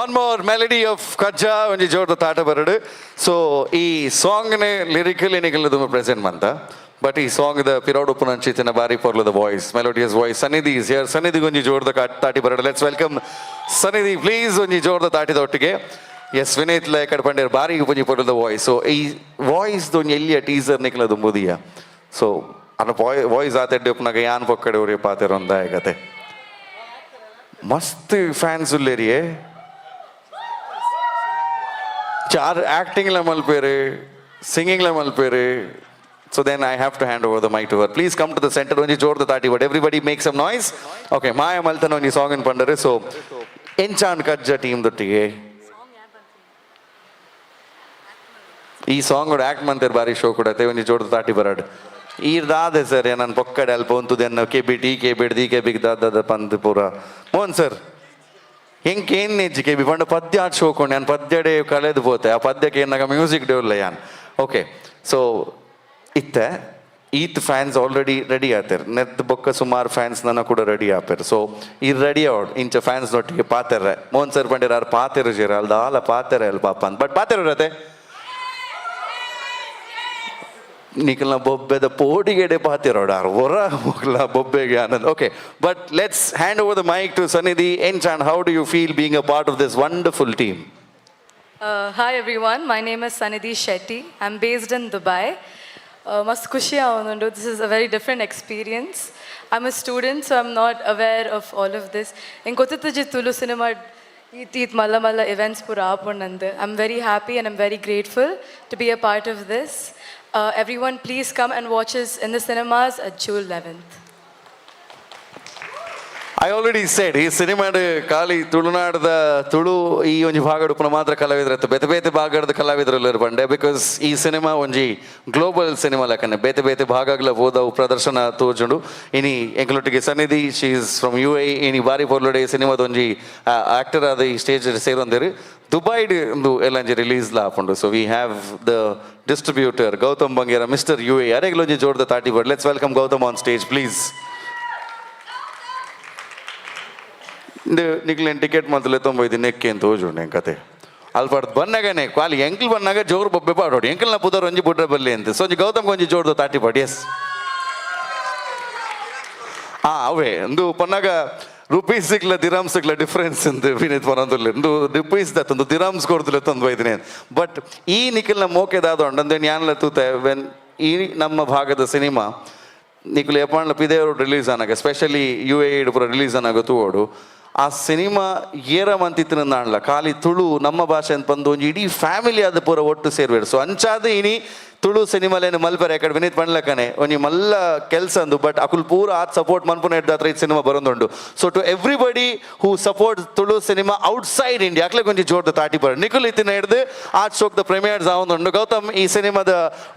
one more melody of ಕಜ್ಜಾ ಒಂಜಿ ಜೋರ್ದ ತಾಟ ಬರಡು ಸೊ ಈ ಸಾಂಗ್ನೆ ಲಿರಿಕಲಿ ನಿಖಲ ದುಂಬು ಪ್ರೆಸೆಂಟ್ ಮಂತ ಬಟ್ ಈ ಸಾಂಗ್ದ ಪಿರೌಡ್ ಉಪ್ಪುನಂಚಿತ್ತಿನ ಬಾರಿ ಪೊರ್ಲದ ವಾಯ್ಸ್ ಮೆಲೋಡಿಯಸ್ ವಾಯ್ಸ್ ಸನ್ನಿಧಿ ಇಸ್ ಹಿಯರ್ ಸನ್ನಿಧಿಗೆ ಒಂಜಿ ಜೋರ್ದ ತಾಟಿ ಬರಡು ಲೆಟ್ಸ್ ವೆಲ್ಕಮ್ ಸನ್ನಿಧಿ ಪ್ಲೀಸ್ ಒಂಜಿ ಜೋರ್ದ ತಾಟಿದ ಒಟ್ಟಿಗೆ ಎಸ್ ವಿನೀತ್ ಕಡೆ ಪಂಡೇರ್ ಬಾರಿ ಒಂಜಿ ಪೊರ್ಲದ ವಾಯ್ಸ್ ಸೊ ಈ ವಾಯ್ಸ್ ಒಂಜಿ ಎಲ್ಲಿಯ ಟೀಸರ್ ನಿಖಲ ದುಂಬುದಿಯ ಸೊ ಅನ್ನ ವಾಯ್ಸ್ ಆತೆಡ್ಡೆ ಉಪ್ಪನಾಗ ಯಾನ್ ಪೊಕ್ಕಡೆ ಅವ್ರಿಗೆ ಪಾತೆರೊಂದ ಆಗತ್ತೆ ಮಸ್ತ್ ಫ್ಯಾನ್ಸ್ ಉಲ್ಲೇರಿಯೇ चार acting la malpere singing la malpere so then I have to hand over the mic to her. Please come to the center onji jorda taati but everybody make some noise. Okay maya maltana onji song in pandare so enchan kajja team dottige ee song odu act manter bari show kodate onji jorda taati barad ಈರ್ದಾದೆ sir ನನ್ನ ಪೊಕ್ಕಡೆ ಅಲ್ಪ ಒಂತುದೆನ್ನ KBD ದಾದ ಪಂದ್ ಪೂರ Mohan sir ಹೆಂಗೇನು ನೆಜ್ಜಿಕೆ ಬಿಪಂಡು ಪದ್ಯ ಆಟ ಶೋಕೊಂಡು ನಾನು ಪದ್ಯಡೆ ಕಳೆದು ಪೋತೆ ಆ ಪದ್ಯಕ್ಕೆ ಏನಾಗ ಮ್ಯೂಸಿಕ್ ಡೇವಲ್ಲ ಯಾನ್ ಓಕೆ ಸೊ ಇತ್ತೆ ಈತ್ ಫ್ಯಾನ್ಸ್ ಆಲ್ರೆಡಿ ರೆಡಿ ಆತಾರೆ ನೆತ್ ಬೊಕ್ಕ ಸುಮಾರು ಫ್ಯಾನ್ಸ್ ನನ್ನ ಕೂಡ ರೆಡಿ ಆಪೇರು ಸೊ ಈ ರೆಡಿ ಔಟ್ ಇಂಚ ಫ್ಯಾನ್ಸ್ ನೊಟ್ಟಿಗೆ ಪಾತೆರ್ರೆ ಮೋಹನ್ ಸರ್ ಪಂಡಿರ ಯಾರು ಪಾತೆರು ಜೀರ ಅಲ್ದ ಆಲ ಪಾತೆರ ಅಲ್ಲ ಪಾಪ ಅಂತ ಬಟ್ ಪಾತೆರು ಇರತ್ತೆ ನಿಖಲ್ನ ಬೊಬ್ಬೆದ ಪೋಡಿಗೆಡೆ ಪಾತಿರೋಡಾರು ಹೊರ ಮುಗ್ಲ ಬೊಬ್ಬೆಗೆ Anand okay but let's hand over the mic to Sannidhi ಎನ್ಚಾನ್ how do you feel being a part of this wonderful team Hi everyone, my name is Sanidhi Shetty. I'm based in Dubai. Mast khushi avunundo. This is a very different experience. I'm a student, so I'm not aware of all of this. In Kottataji Tulu cinema Eat Malla events pura apunande. I'm very happy and I'm very grateful to be a part of this. Everyone please come and watch us in the cinemas at June 11th. I already shed ಈ ಸಿನಿಮಾಡ್ ಖಾಲಿ ತುಳುನಾಡದ ತುಳು ಈ ಒಂಜಿ ಭಾಗಡುಪುನ ಮಾತ್ರ ಕಲಾವಿದ್ರ ಬೇತೆ ಬೇತೆ ಭಾಗದ ಕಲಾವಿದರು ಬಂಡೆ ಬಿಕಾಸ್ ಈ ಸಿನಿಮಾ ಒಂಜಿ ಗ್ಲೋಬಲ್ ಸಿನಿಮಾ ಲೆಕ್ಕನೆ ಬೇತೆ ಬೇತೆ ಭಾಗಗಳ ಹೋದವು ಪ್ರದರ್ಶನ ತೋಜುಂಡು ಇನಿ ಎಂಕಲೊಟ್ಟಿಗೆ ಸನ್ನಿಧಿ ಶಿ ಇಸ್ ಫ್ರಮ್ UAE ಇನಿ ಬಾರಿ ಪೊರ್ಲುಡೆ ಸಿನಿಮಾದ ಒಂಜಿ ಆಕ್ಟರ್ ಆದ ಈ ಸ್ಟೇಜ್ ಸೇರೊಂದಿರು ದುಬೈಡ್ ಒಂದು ಎಲ್ಲಂಜಿ ರಿಲೀಸ್ ಲಾಪುಂಡು so we have the distributor Gautam Bangera mister UAE ಅರೆಗ್ಲೊಂಜಿ ಜೋರ್ದ ತಾಟಿ ಬರ್ಡ್ let's welcome Gautam on stage please. ನಿಕ್ಲೇನು ಟಿಕೆಟ್ ಮೊದಲೇ ತೊಂಬೈದು ನೆಕ್ಕೆ ಅಂತ ಹೋಜುಂಡು ಹೆಂಗೆ ಕತೆ ಅಲ್ಪಾಡ್ದು ಬಂದಾಗನೇ ಕ್ವಾಲಿ ಎಂಕ್ಲು ಬಂದಾಗ ಜೋರು ಬೊಬ್ಬೆ ಪಾಡೋಡಿ ಎಂಕ್ಲನ ಪುದರ್ ಒಂಜಿ ಬುಡ್ರೆ ಬಲ್ಲಿ ಅಂತ ಸೊ ಒಂಜಿ ಗೌತಮ್ ಒಂಜಿ ಜೋರ್ದು ತಾಟಿ ಪಾಡಿ ಎಸ್ ಅವೇ ಒಂದು ಪನ್ನಾಗ ರುಪೀಸ್ ಸಿಗ್ಲ ದಿರಾಮ್ಸ್ ಸಿಗ್ಲ ಡಿಫ್ರೆನ್ಸ್ ಅಂತ ವಿನೀತ್ ಪರಂದುಲ್ಲ ಒಂದು ರುಪೀಸ್ ದತ್ತೊಂದು ದಿರಾಮ್ಸ್ ಕೊಡ್ತಿಲ್ಲ ತಂದು ಬೈದಿನಿ ಬಟ್ ಈ ನಿಖಿಲ್ನ ಮೋಕೆದಾದ ಅಂದ್ರೆ ನ್ಯಾನ್ಲ ತೂತೆ ವೆನ್ ಈ ನಮ್ಮ ಭಾಗದ ಸಿನಿಮಾ ನಿಖಿಲ್ ಎಪ್ಪಾಣ್ಲ ಪಿದೇವರು ರಿಲೀಸ್ ಆನಾಗ ಸ್ಪೆಷಲಿ UAE ಪೂರ ರಿಲೀಸ್ ಆನಾಗ ತೂವೋಡು ಆ ಸಿನಿಮಾ ಏರ ಮಂತಿತ್ತಿನ ನಾಣ್ಲ ಖಾಲಿ ತುಳು ನಮ್ಮ ಭಾಷೆ ಅಂತ ಬಂದು ಒಂದು ಇಡೀ ಫ್ಯಾಮಿಲಿ ಆದ ಪೂರ ಒಟ್ಟು ಸೇರ್ಬೇಡು ಸೊ ಅಂಚಾದ ಇನಿ ತುಳು ಸಿನಿಮಾಲೇನು ಮಲ್ಪರೆ ಯಾಕಡೆ ವಿನೀತ್ ಪಣ್ಲಕ್ಕನೆ ಒಂಜಿ ಮಲ್ಲ ಕೆಲಸ ಅಂದು ಬಟ್ ಅಕುಲ್ ಪೂರ ಆತ್ ಸಪೋರ್ಟ್ ಮನ್ಪುನ ಹಿಡ್ದಾತ್ರ ಈ ಸಿನಿಮಾ ಬರೋದುಂಡು so to everybody who support Tulu cinema outside India ಅಕ್ಲೆ ಒಂಜಿ ಜೋರ್ದ ತಾಟಿ ಬರೋಡು ನಿಖುಲ್ ಇತ್ತಿನ ಹಿಡ್ದು ಆರ್ಟ್ ಶೋಕ್ ದ ಪ್ರೀಮಿಯರ್ಸ್ ಆವೊಂದುಂಡು ಗೌತಮ್ ಈ ಸಿನಿಮಾದ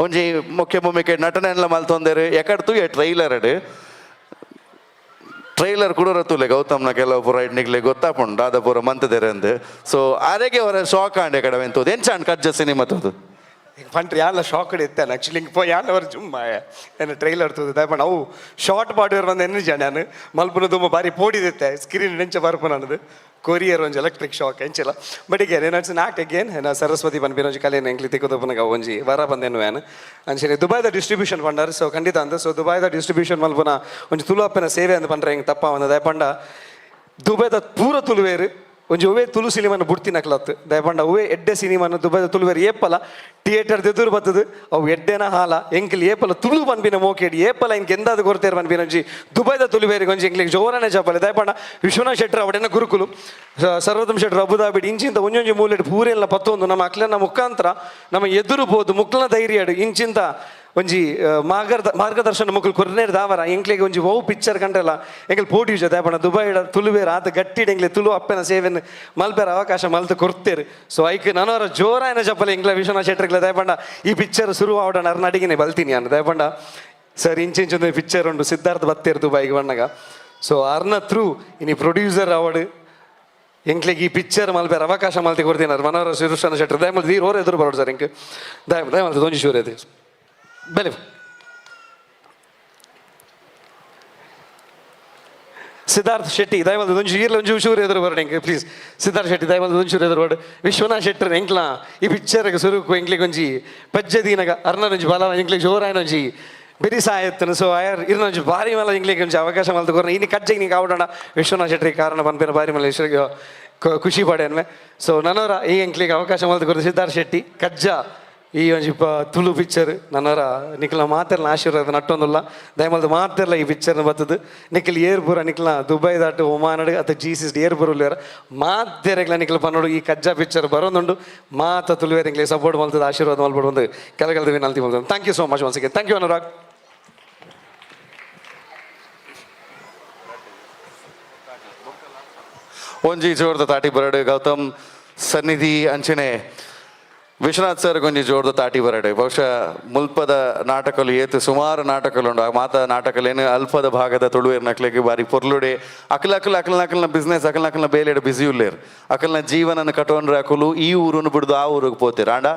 ಒಂಜಿ ಮುಖ್ಯ ಭೂಮಿಕೆ ನಟನೆ ಎಲ್ಲ ಮಲ್ತೊಂದೇರು ಎಕಡ್ತು ಟ್ರೈಲರ್ ಟ್ರೈಲರ್ ಕೂಡ ರತ್ತುಲೆ ಗೌತಮ್ನ ಕೆಲವು ಪೂರ ನಿಗ್ಲೆ ಗೊತ್ತಾಪುಂಡು ದಾದ ಪೂರ ಮಂತದೇರೆ ಅಂದು ಸೊ ಆರೆಗೆ ಅವರ ಶಾಕ್ ಆಂಡೆ ಕಡೆ ಎಂತದ್ದು ಎಂಚಾಂಡ್ ಕಜ್ಜ ಸಿನಿಮಾ ತೋದು ಪಂಟ್ರಿ ಯಾಲ ಶಾಕ್ ಇತ್ತಾನೆ ಆ್ಯಕ್ಚುಲಿ ಹಿಂಗೆ ಪೋಯ್ ಯಾಲ ಅವ್ರು ಜುಮ್ಮ ಏನು ಟ್ರೈಲರ್ ತೋದು ದಯಪಂಡು ಅವು ಶಾರ್ಟ್ ಪಾಡುವರು ಬಂದು ಎನ್ನು ಜನ ನಾನು ಮಲ್ಪುನ ತುಂಬ ಬಾರಿ ಪೋಡಿದಿತ್ತೆ ಸ್ಕ್ರೀನ್ ನೆಂಚ ಬರ್ಪು ನನ್ನದು ಕೊರಿಯರ್ ಒಂಜಿ ಎಲೆಕ್ಟ್ರಿಕ್ ಶಾಕ್ ಎಂಚಿಲ್ಲ ಬಟ್ ಈಗ ಏನು ನಾಕ್ ಅಗೇನ್ ನಾ ಸರಸ್ವತಿ ಪನ್ಪಿನ ಒಂಜಿ ಕಲೆಯನ್ನು ಎಂಕ್ಲಿ ತಿಕ್ಕೋದಪ್ಪನಾಗ ಒಂಜಿ ವರ ಬಂದೇನು ಏನು ಅಂಚನೆ ದುಬೈದ ಡಿಸ್ಟ್ರಿಬ್ಯೂಷನ್ ಪಂಡಾರು ಸೊ ಖಂಡಿತ ಅಂತ ಸೊ ದುಬೈದ ಡಿಸ್ಟ್ರಿಬ್ಯೂಷನ್ ಮಲ್ಪುನ ಒಂಜಿ ತುಳು ಅಪ್ಪನ ಸೇವೆ ಅಂತ ಪಂಡ್ರೆ ಹೆಂಗೆ ತಪ್ಪ ಒಂದು ದಯಪಂಡ ದುಬೈದ ಪೂರ ತುಳುವೇರು ಒಂಜಿ ಒವೇ ತುಳು ಸಿನಿಮಾನ ಬುಡ್ತಿನಕ್ಲತ್ತು ದಯಪಂಡ ಒವೇ ಎಡ್ಡೆ ಸಿನಿಮಾನ ದುಬೈದ ತುಳುವೇರು ಏಪಲ ಥಿಯೇಟರ್ ಎದುರು ಬರ್ತದೆ ಅವು ಎಡ್ಡೆನ ಹಾಲ ಎಂಕ್ಲಿ ಏಪಲ ತುಳು ಪನ್ಪಿನ ಮೋಕೆಡಿ ಏಪಲ ಇಂಗೆ ಎಂದಾದ ಕೊರ್ತೇರು ಪನ್ಪಿನ ಒಂಜಿ ದುಬೈದ ತುಳುವೇರಿಗೆ ಒಂಜಿ ಎಂಕ್ಲಿಗೆ ಜೋರನೆ ಚಪ್ಪಲೆ ದಯಪಂಡ ವಿಶ್ವನಾಥ್ ಶೆಟ್ಟರ್ ಅವಡೆನ ಗುರುಕುಲು ಸರ್ವೋತ್ತಮ್ ಶೆಟ್ಟರ್ ಅಬುದಾಬಿಡ್ ಇಂಚಿಂತ ಒಂಜೊಂಜಿ ಮೂಲೆಡ್ ಪೂರೆಲ್ಲ ಪತ್ತೊಂದು ನಮ್ಮ ಅಕ್ಲನ ಮುಖಾಂತರ ನಮ್ಮ ಎದುರು ಬೋದು ಮುಕ್ಲನ ಧೈರ್ಯಡು ಇಂಚಿಂತ ಒಂಜಿ ಮಾರ್ಗದರ್ಶನ ಮುಕ್ಕಲು ಕೊರ್ನೇರ್ ದಾವರ ಎಂಕ್ಲೆಗೆ ಒಂಜಿ ಓ ಪಿಕ್ಚರ್ ಕಂಡ್ರಲ್ಲ ಎಂಕ್ಲೆ ಪೋಟಿ ವಿಜಯ ದಯಪಂಡ ದುಬೈಡ ತುಳುವೇರು ಆತ ಗಟ್ಟಿಡ್ ಎಂಕ್ಲೆ ತುಳು ಅಪ್ಪನ ಸೇವೆಯನ್ನು ಮಲ್ಪೇರ ಅವಕಾಶ ಮಲ್ತು ಕೊರ್ತೇರು ಸೊ ಐಕ್ ನನವರ ಜೋರಾಯನ ಚಪ್ಪಲೆ ಎಂಕ್ಲೆ ವಿಶ್ವನಾಥ್ ಶೆಟ್ಟರ್ಗ್ಲೆ ದಯಪಂಡ ಈ ಪಿಕ್ಚರ್ ಶುರು ಆವಡ ಅರ್ನಾಡಿಗೆ ಬಲ್ತೀನಿ ನಾನು ದಯಪಂಡ ಸರ್ ಇಂಚಿಂಚೊಂದು ಪಿಕ್ಚರ್ ಉಂಟು ಸಿದ್ಧಾರ್ಥ ಬತ್ತೇರು ದುಬೈಗೆ ಬಣ್ಣಗ ಸೊ ಅರ್ನ ಥ್ರೂ ಇನಿ ಪ್ರೊಡ್ಯೂಸರ್ ಅವಾರ್ಡ್ ಎಂಕ್ಲೆಗೆ ಈ ಪಿಕ್ಚರ್ ಮಲ್ಪೇರ ಅವಕಾಶ ಮಲ್ತಿ ಕೊಡ್ತೀನಿ ಮನೋಹರ ವಿಶ್ವನಾಥ್ ಶೆಟ್ಟರ್ ದಯಮಲ್ದು ಈ ರೋರ್ ಎದುರು ಬರೋಡು ಸರ್ ಎಂಕ್ ದಯಮಲ್ದು ಒಂಜಿ ಶೂರ್ ಇದೆ ಬೆಲೆ ಸಿದ್ಧಾರ್ಥ್ ಶೆಟ್ಟಿ ದಯಮಲ್ದು ಒಂಚೂರು ಈರ್ಲ ಒಂಚೂರು ಶೂರು ಎದುರು ಬರೋಣ ಎಂಗೆ ಪ್ಲೀಸ್ ಸಿದ್ಧಾರ್ಥ್ ಶೆಟ್ಟಿ ದಯಮಲ್ದು ಒಂಚೂರು ಎದುರು ಬರೋಡು ವಿಶ್ವನಾಥ್ ಶೆಟ್ಟರ್ ಎಂಕ್ಲ ಈ ಪಿಕ್ಚರ್ಗೆ ಸುರುಕು ಎಂಕ್ಲಿಗೆ ಒಂಜಿ ಪಜ್ಜದೀನಗ ಅರ್ನೊಂಜಿ ಬಲ ಎಂಕ್ಲಿಗೆ ಜೋರಾಯನೊಂಜಿ ಬಿರಿಸಾಯತ್ತನು ಸೊ ಆಯರ್ ಇರ್ನೊಂಜಿ ಭಾರಿ ಮಲ ಎಂಕ್ಲಿಗೆ ಒಂಜಿ ಅವಕಾಶ ಮಲ್ತು ಕೊರ ಇನ್ನು ಕಜ್ಜೆಗೆ ನಿಂಗೆ ಆವಡೋಣ ವಿಶ್ವನಾಥ್ ಶೆಟ್ಟಿ ಕಾರಣ ಪನ್ಪೇನ ಭಾರಿ ಮಲ ಇಷ್ಟರಿಗೆ ಖುಷಿ ಪಡೆಯನ್ವೆ ಸೊ ನನ್ನವರ ಈ ಎಂಕ್ಲಿಗೆ ಅವಕಾಶ ಮಲ್ತು ಕೊರ ಸಿದ್ಧಾರ್ಥ್ ಶೆಟ್ಟಿ ಕಜ್ಜಾ ಈ ಒಂಜಿ ತುಳು ಪಿಕ್ಚರ್ ನನ್ನವರ ನಿಖಿಲ ಮಾತೆರ್ಲ ಆಶೀರ್ವಾದ ನಟ್ಟೊಂದುಲ್ಲ ದಯಮಲ್ದು ಮಾತೆರ್ಲ ಈ ಪಿಕ್ಚರ್ನ ಬರ್ತದೆ ನಿಖಿಲ್ ಏರ್ಪುರ ನಿಖಿಲ ದುಬೈ ದಾಟು ಒಮಾನಡ್ ಅಥವಾ GCSD ಏರ್ಪುರ ಉಳ್ಳಾರ ಮಾತೆರೆಗ್ಲ ನಿಖಿಲ ಪನ್ನೋಡು ಈ ಕಜ್ಜಾ ಪಿಕ್ಚರ್ ಬರೋದುಂಡು ಮಾತ ತುಳುವೇರು ಎಂಕ್ಲೆ ಸಪೋರ್ಟ್ ಮಲ್ತದ ಆಶೀರ್ವಾದ ಮಲ್ಪಡು ಒಂದು ಕೆಲಗಲ್ದ ವಿನಂತಿ ಮಲ್ತದೆ thank you so much once again thank you Anurag ಒಂಜಿ ಜೋರ್ದ ತಾಟಿ ಬರಡು ಗೌತಮ್ ಸನ್ನಿಧಿ ಅಂಚನೆ ವಿಶ್ವನಾಥ್ ಸರ್ ಒಂಜಿ ಜೋರ್ದ ತಾಟಿ ಬರಡೆ ಬಹುಶಃ ಮುಲ್ಪದ ನಾಟಕಲು ಏತು ಸುಮಾರು ನಾಟಕಲು ಆ ಮಾತ ನಾಟಕಲೇನು ಅಲ್ಪದ ಭಾಗದ ತುಳುವೇರು ನಕ್ಲೆಗೆ ಬಾರಿ ಪೊರ್ಲುಡೆ ಅಕಲ್ನ ಬಿಸ್ನೆಸ್ ಅಕಲ್ನ ಬೇಲೆಡ್ ಬಿಸಿ ಉಳ್ಳೇರು ಅಕಲ್ನ ಜೀವನನ ಕಟ್ಟೋನ್ರೆ ಅಕಲು ಈ ಊರನ್ನು ಬಿಡ್ದು ಆ ಊರಿಗೆ ಪೋತೀರ ಆಂಡ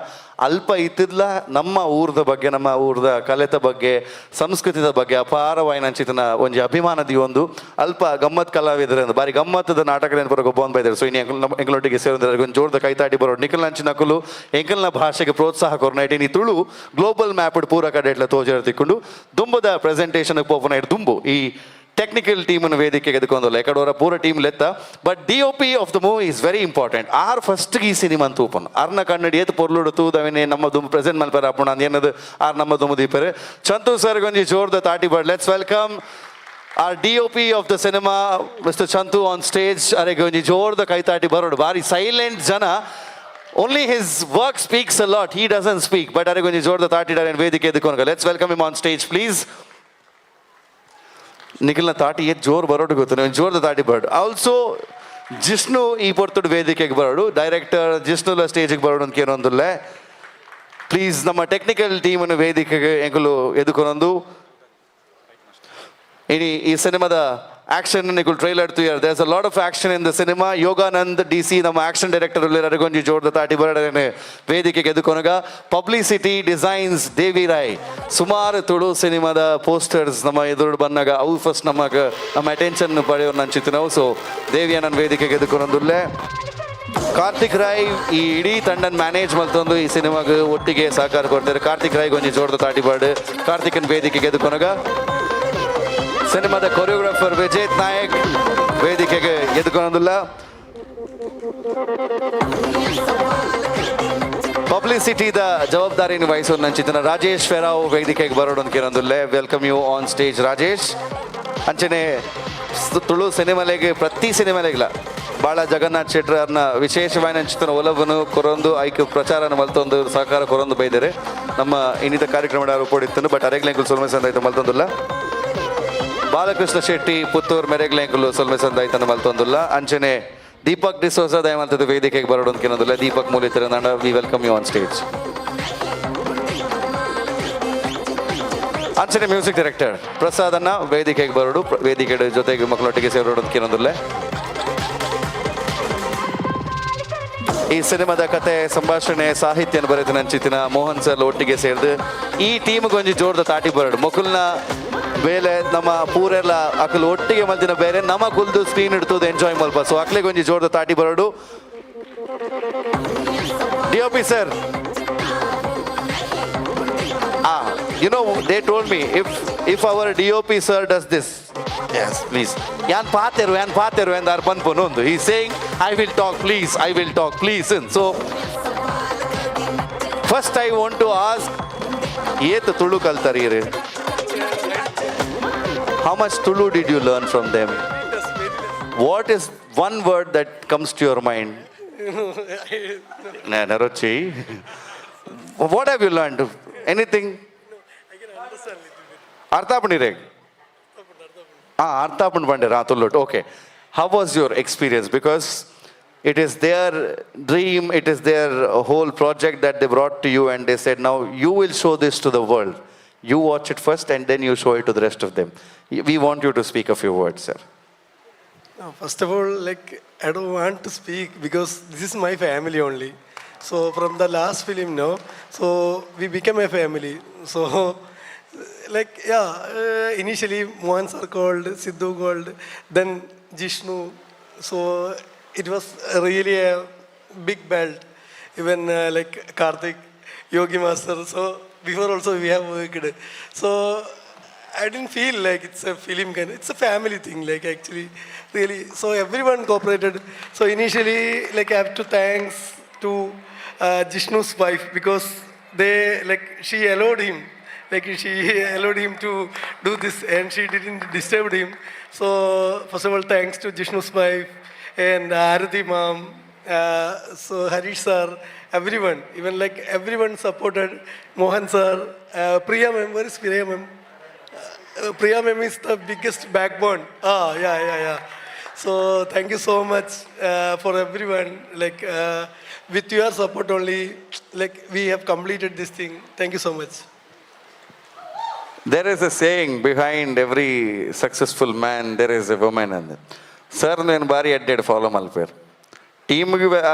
ಅಲ್ಪ ಇತ್ತಿದ್ಲ ನಮ್ಮ ಊರದ ಬಗ್ಗೆ ನಮ್ಮ ಊರದ ಕಲೆತ ಬಗ್ಗೆ ಸಂಸ್ಕೃತಿದ ಬಗ್ಗೆ ಅಪಾರವಾಯಿನಂಚಿತನ ಒಂಜಿ ಅಭಿಮಾನದಿ ಒಂದು ಅಲ್ಪ ಗಮ್ಮತ್ ಕಲಾವಿದರಿಂದ ಬಾರಿ ಗಮ್ಮತ್ತದ ನಾಟಕಲೇನು ಬರೋ ಗೊಬ್ಬ ಬೈದರು ಸೊ ಇನ್ನು ಎಂಗಳೊಟ್ಟಿಗೆ ಸೇರಿದ್ರೆ ಒಂದು ಜೋರ್ದ ಕೈತಾಟಿ ಬರೋಡು ನಿಖಲ್ ನಂಚಿನಕಲು ಎಂಕಲ್ನ ಭಾಷೆಗೆ ಪ್ರೋತ್ಸಾಹ ಕೊರ್ನೈಟಿ ನೀ ತುಳು ಗ್ಲೋಬಲ್ ಮ್ಯಾಪ್ ಪೂರ ಕಡೆ ಇಟ್ಲ ತೋಜರ್ ತಿಕ್ಕೊಂಡು ದುಂಬದ ಪ್ರೆಸೆಂಟೇಷನ್ ಪೋಪನ ಇಟ್ಟು ದುಂಬು ಈ ಟೆಕ್ನಿಕಲ್ ಟೀಮನ್ನು ವೇದಿಕೆಗೆ ಎದ್ಕೊಂಡಲ್ಲ ಎಕಡೋರ ಪೂರ ಟೀಮ್ ಲೆತ್ತ but DOP of the movie is very important our first ಈ ಸಿನಿಮಾ ಅಂತ ಓಪನ್ ಅರ್ನ ಕನ್ನಡಿ ಏತ್ ಪೊರ್ಲುಡು ತೂದವಿನೇ ನಮ್ಮ ದುಂಬು ಪ್ರೆಸೆಂಟ್ ಮಲ್ಪರ ಅಪ್ಪಣ ಏನದು ಆರ್ ನಮ್ಮ ದುಂಬು ದೀಪರು ಚಂತು ಸರ್ ಗೊಂಜಿ ಜೋರ್ದ ತಾಟಿ ಬಡ್ let's welcome our DOP of the cinema Mr. Chantu on stage ಅರೆಗೆ ಒಂಜಿ ಜೋರ್ದ ಕೈತಾಟಿ ಬರೋಡು ಬಾರಿ ಸೈಲೆಂಟ್ ಜನ only his work speaks a lot he doesn't speak but ಅರೆಗೆ ಒಂಜಿ ಜೋರ್ದ ತಾಟಿ ವೇದಿಕೆ ಎದ್ಕೊಂಡ let's welcome him on stage please ನಿಖಿಲ್ನ ತಾಟಿ ಏತ್ ಜೋರು ಬರೋಡು ಗೊತ್ತು ನೀವು ಜೋರ್ದ ತಾಟಿ ಬರೋಡು ಆಲ್ಸೋ ಜಿಷ್ಣು ಈ ಪೊರ್ತುಡು ವೇದಿಕೆಗೆ ಬರೋಡು ಡೈರೆಕ್ಟರ್ ಜಿಷ್ಣುಲ ಸ್ಟೇಜಿಗೆ ಬರೋಡು ಅಂತ ಏನೊಂದಿಲ್ಲ ಪ್ಲೀಸ್ ನಮ್ಮ ಟೆಕ್ನಿಕಲ್ ಟೀಮನ್ನು ವೇದಿಕೆಗೆ ಎಂಕುಲು ಎದುಕೊನೊಂದು ಇನಿ ಈ ಸಿನಿಮಾದ ಆಕ್ಷನ್ ನಿಕುಲ್ ಟ್ರೈಲರ್ ತುಯರ್ there's a lot of action in the cinema Yoganand DC ನಮ್ಮ ಆಕ್ಷನ್ ಡೈರೆಕ್ಟರ್ ಎಲ್ಲರಿಗೊಂಜಿ ಜೋರ್ದ ತಾಟಿ ಬರಡನೆ ವೇದಿಕೆಗೆ ಎದುಕೊನಗ ಪಬ್ಲಿಸಿಟಿ ಡಿಸೈನ್ಸ್ ದೇವಿ ರಾಯ್ ಸುಮಾರು ತುಳು ಸಿನಿಮಾದ ಪೋಸ್ಟರ್ಸ್ ನಮ್ಮ ಎದುರು ಬಂದಾಗ ಅವು ಫಸ್ಟ್ ನಮ್ಮ ಅಟೆನ್ಷನ್ ಪಡೆಯೋರು ನಂಚಿತ್ತು ನಾವು ಸೊ ದೇವಿಯ ನನ್ನ ವೇದಿಕೆಗೆ ಎದುಕೊನೊಂದುಲ್ಲೆ ಕಾರ್ತಿಕ್ ರಾಯ್ ಈ ಇಡೀ ತಂಡನ ಮ್ಯಾನೇಜ್ ಮಲ್ತೊಂದು ಈ ಸಿನಿಮಾಗೆ ಒಟ್ಟಿಗೆ ಸಹಕಾರ ಕೊಡ್ತಾರೆ ಕಾರ್ತಿಕ್ ರಾಯ್ ಗೊಂಜಿ ಜೋರ್ದ ತಾಟಿ ಬರ್ಡ್ ಕಾರ್ತಿಕನ್ ವೇದಿಕೆಗೆ ಎದುಕೊನಗ ಸಿನಿಮಾದ ಕೊರಿಯೋಗ್ರಾಫರ್ ವಿಜೇತ್ ನಾಯಕ್ ವೇದಿಕೆಗೆ ಎದುಕೊನೊಂದಿಲ್ಲ ಪಬ್ಲಿಸಿಟಿದ ಜವಾಬ್ದಾರಿನ ವಹಿಸೋದು ನಂಚಿದ್ದನ ರಾಜೇಶ್ ಫೆರಾವ್ ವೇದಿಕೆಗೆ ಬರೋಡು ಅಂತ ಕೇಳೊಂದಿಲ್ಲ welcome you on stage Rajesh ಅಂಚನೆ ತುಳು ಸಿನಿಮಾಲೆಗೆ ಪ್ರತಿ ಸಿನಿಮಾಲೆಗಿಲ್ಲ ಭಾಳ ಜಗನ್ನಾಥ್ ಶೆಟ್ಟಿ ಅವ್ರನ್ನ ವಿಶೇಷವಾಗಿ ಹಂಚಿನ ಒಲವನ್ನು ಕೊರೊಂದು ಐಕ್ಯ ಪ್ರಚಾರನ ಮಲ್ತೊಂದು ಸಹಕಾರ ಕೊರೊಂದು ಬೈದರೆ ನಮ್ಮ ಇನ್ನಿತ ಕಾರ್ಯಕ್ರಮ ರೂಪೊಡಿತ್ತು ಬಟ್ ಅರೆಗ್ಲೆಂಕುಲು ಸೊಲ್ಮೆ ಸಂದಾಯ್ತು ಮಲ್ತೊಂದಿಲ್ಲ ಬಾಲಕೃಷ್ಣ ಶೆಟ್ಟಿ ಪುತ್ತೂರು ಮೆರೆಗ್ಲೆಂಕುಲು ಸೊಲ್ಮೆ ಸಂದಾಯ್ತನ್ನು ಮಲ್ತೊಂದಿಲ್ಲ ಅಂಚನೆ ದೀಪಕ್ ಡಿಸೋಜ ದಯಮಂತದ ವೇದಿಕೆಗೆ ಬರೋಡು ಅಂತ ಕೇಳೋದಿಲ್ಲ ದೀಪಕ್ ಮೂಲಿತರ ನಾಡ we welcome you on stage ಅಂಚನೆ ಮ್ಯೂಸಿಕ್ ಡೈರೆಕ್ಟರ್ ಪ್ರಸಾದನ್ನ ವೇದಿಕೆಗೆ ಬರೋಡು ವೇದಿಕೆ ಜೊತೆಗೆ ಮಕ್ಕಳೊಟ್ಟಿಗೆ ಸೇರೋಡು ಅಂತ ಕೇಳೋದಿಲ್ಲ ಈ ಸಿನಿಮಾದ ಕತೆ ಸಂಭಾಷಣೆ ಸಾಹಿತ್ಯನ ಬರೆದು ನಂಚಿತ್ತಿನ ಮೋಹನ್ ಸರ್ ಒಟ್ಟಿಗೆ ಸೇರಿದು ಈ ಟೀಮ್ಗೊಂಜಿ ಜೋರ್ದ ತಾಟಿ ಬರೋಡು ಮಕ್ಕಳನ್ನ ಬೇಲೆ ನಮ್ಮ ಪೂರೆಲ್ಲ ಅಕಲು ಒಟ್ಟಿಗೆ ಮಲ್ತಿನ ಬೇರೆ ನಮ್ಮ ಕುಲ್ದು ಸ್ಕ್ರೀನ್ ಇಡ್ತದೆ ಎಂಜಾಯ್ ಮಲ್ಪ ಸೊ ಅಕ್ಲೆಗೊಂಜಿ ಜೋರ್ದ ತಾಟಿ ಬರೋಡು DOP sir you know they told me if our DOP sir does this yes please yan pateru and arpan ponondu he is saying I will talk please so first I want to ask yet Tulu kaltarire how much Tulu did you learn from them what is one word that comes to your mind Narochi what have you learned anything Arthapani Arthapani Bandera Tullut. Okay. How was your experience? Because it is their dream, it is their whole project that they brought to you and they said, now you will show this to the world. You watch it first and then you show it to the rest of them. We want you to speak a few words, sir. No, first of all, I don't want to speak because this is my family only. So from the last film, so we became a family. So initially Mohan sir called, Sidhu called, then Jishnu. So it was really a big belt. Even Karthik, Yogi Master. So before also we have worked. So I didn't feel like it's a film kind. It's a family thing. Actually, really. So everyone cooperated. So initially, I have to thanks to Jishnu's wife because she allowed him. She allowed him to do this and she didn't disturb him. So first of all, thanks to Jishnu's wife and Arati mom, so Harish sir, everyone, even everyone supported Mohan sir. Priya ma'am, where is Priya ma'am? Priya ma'am is the biggest backbone. Yeah. So thank you so much for everyone. With your support only, we have completed this thing. Thank you so much. There is a saying behind every successful man, there is a woman. And sir, నేను భారీ అడ్డాడు follow మల్పేరు టీమ్కి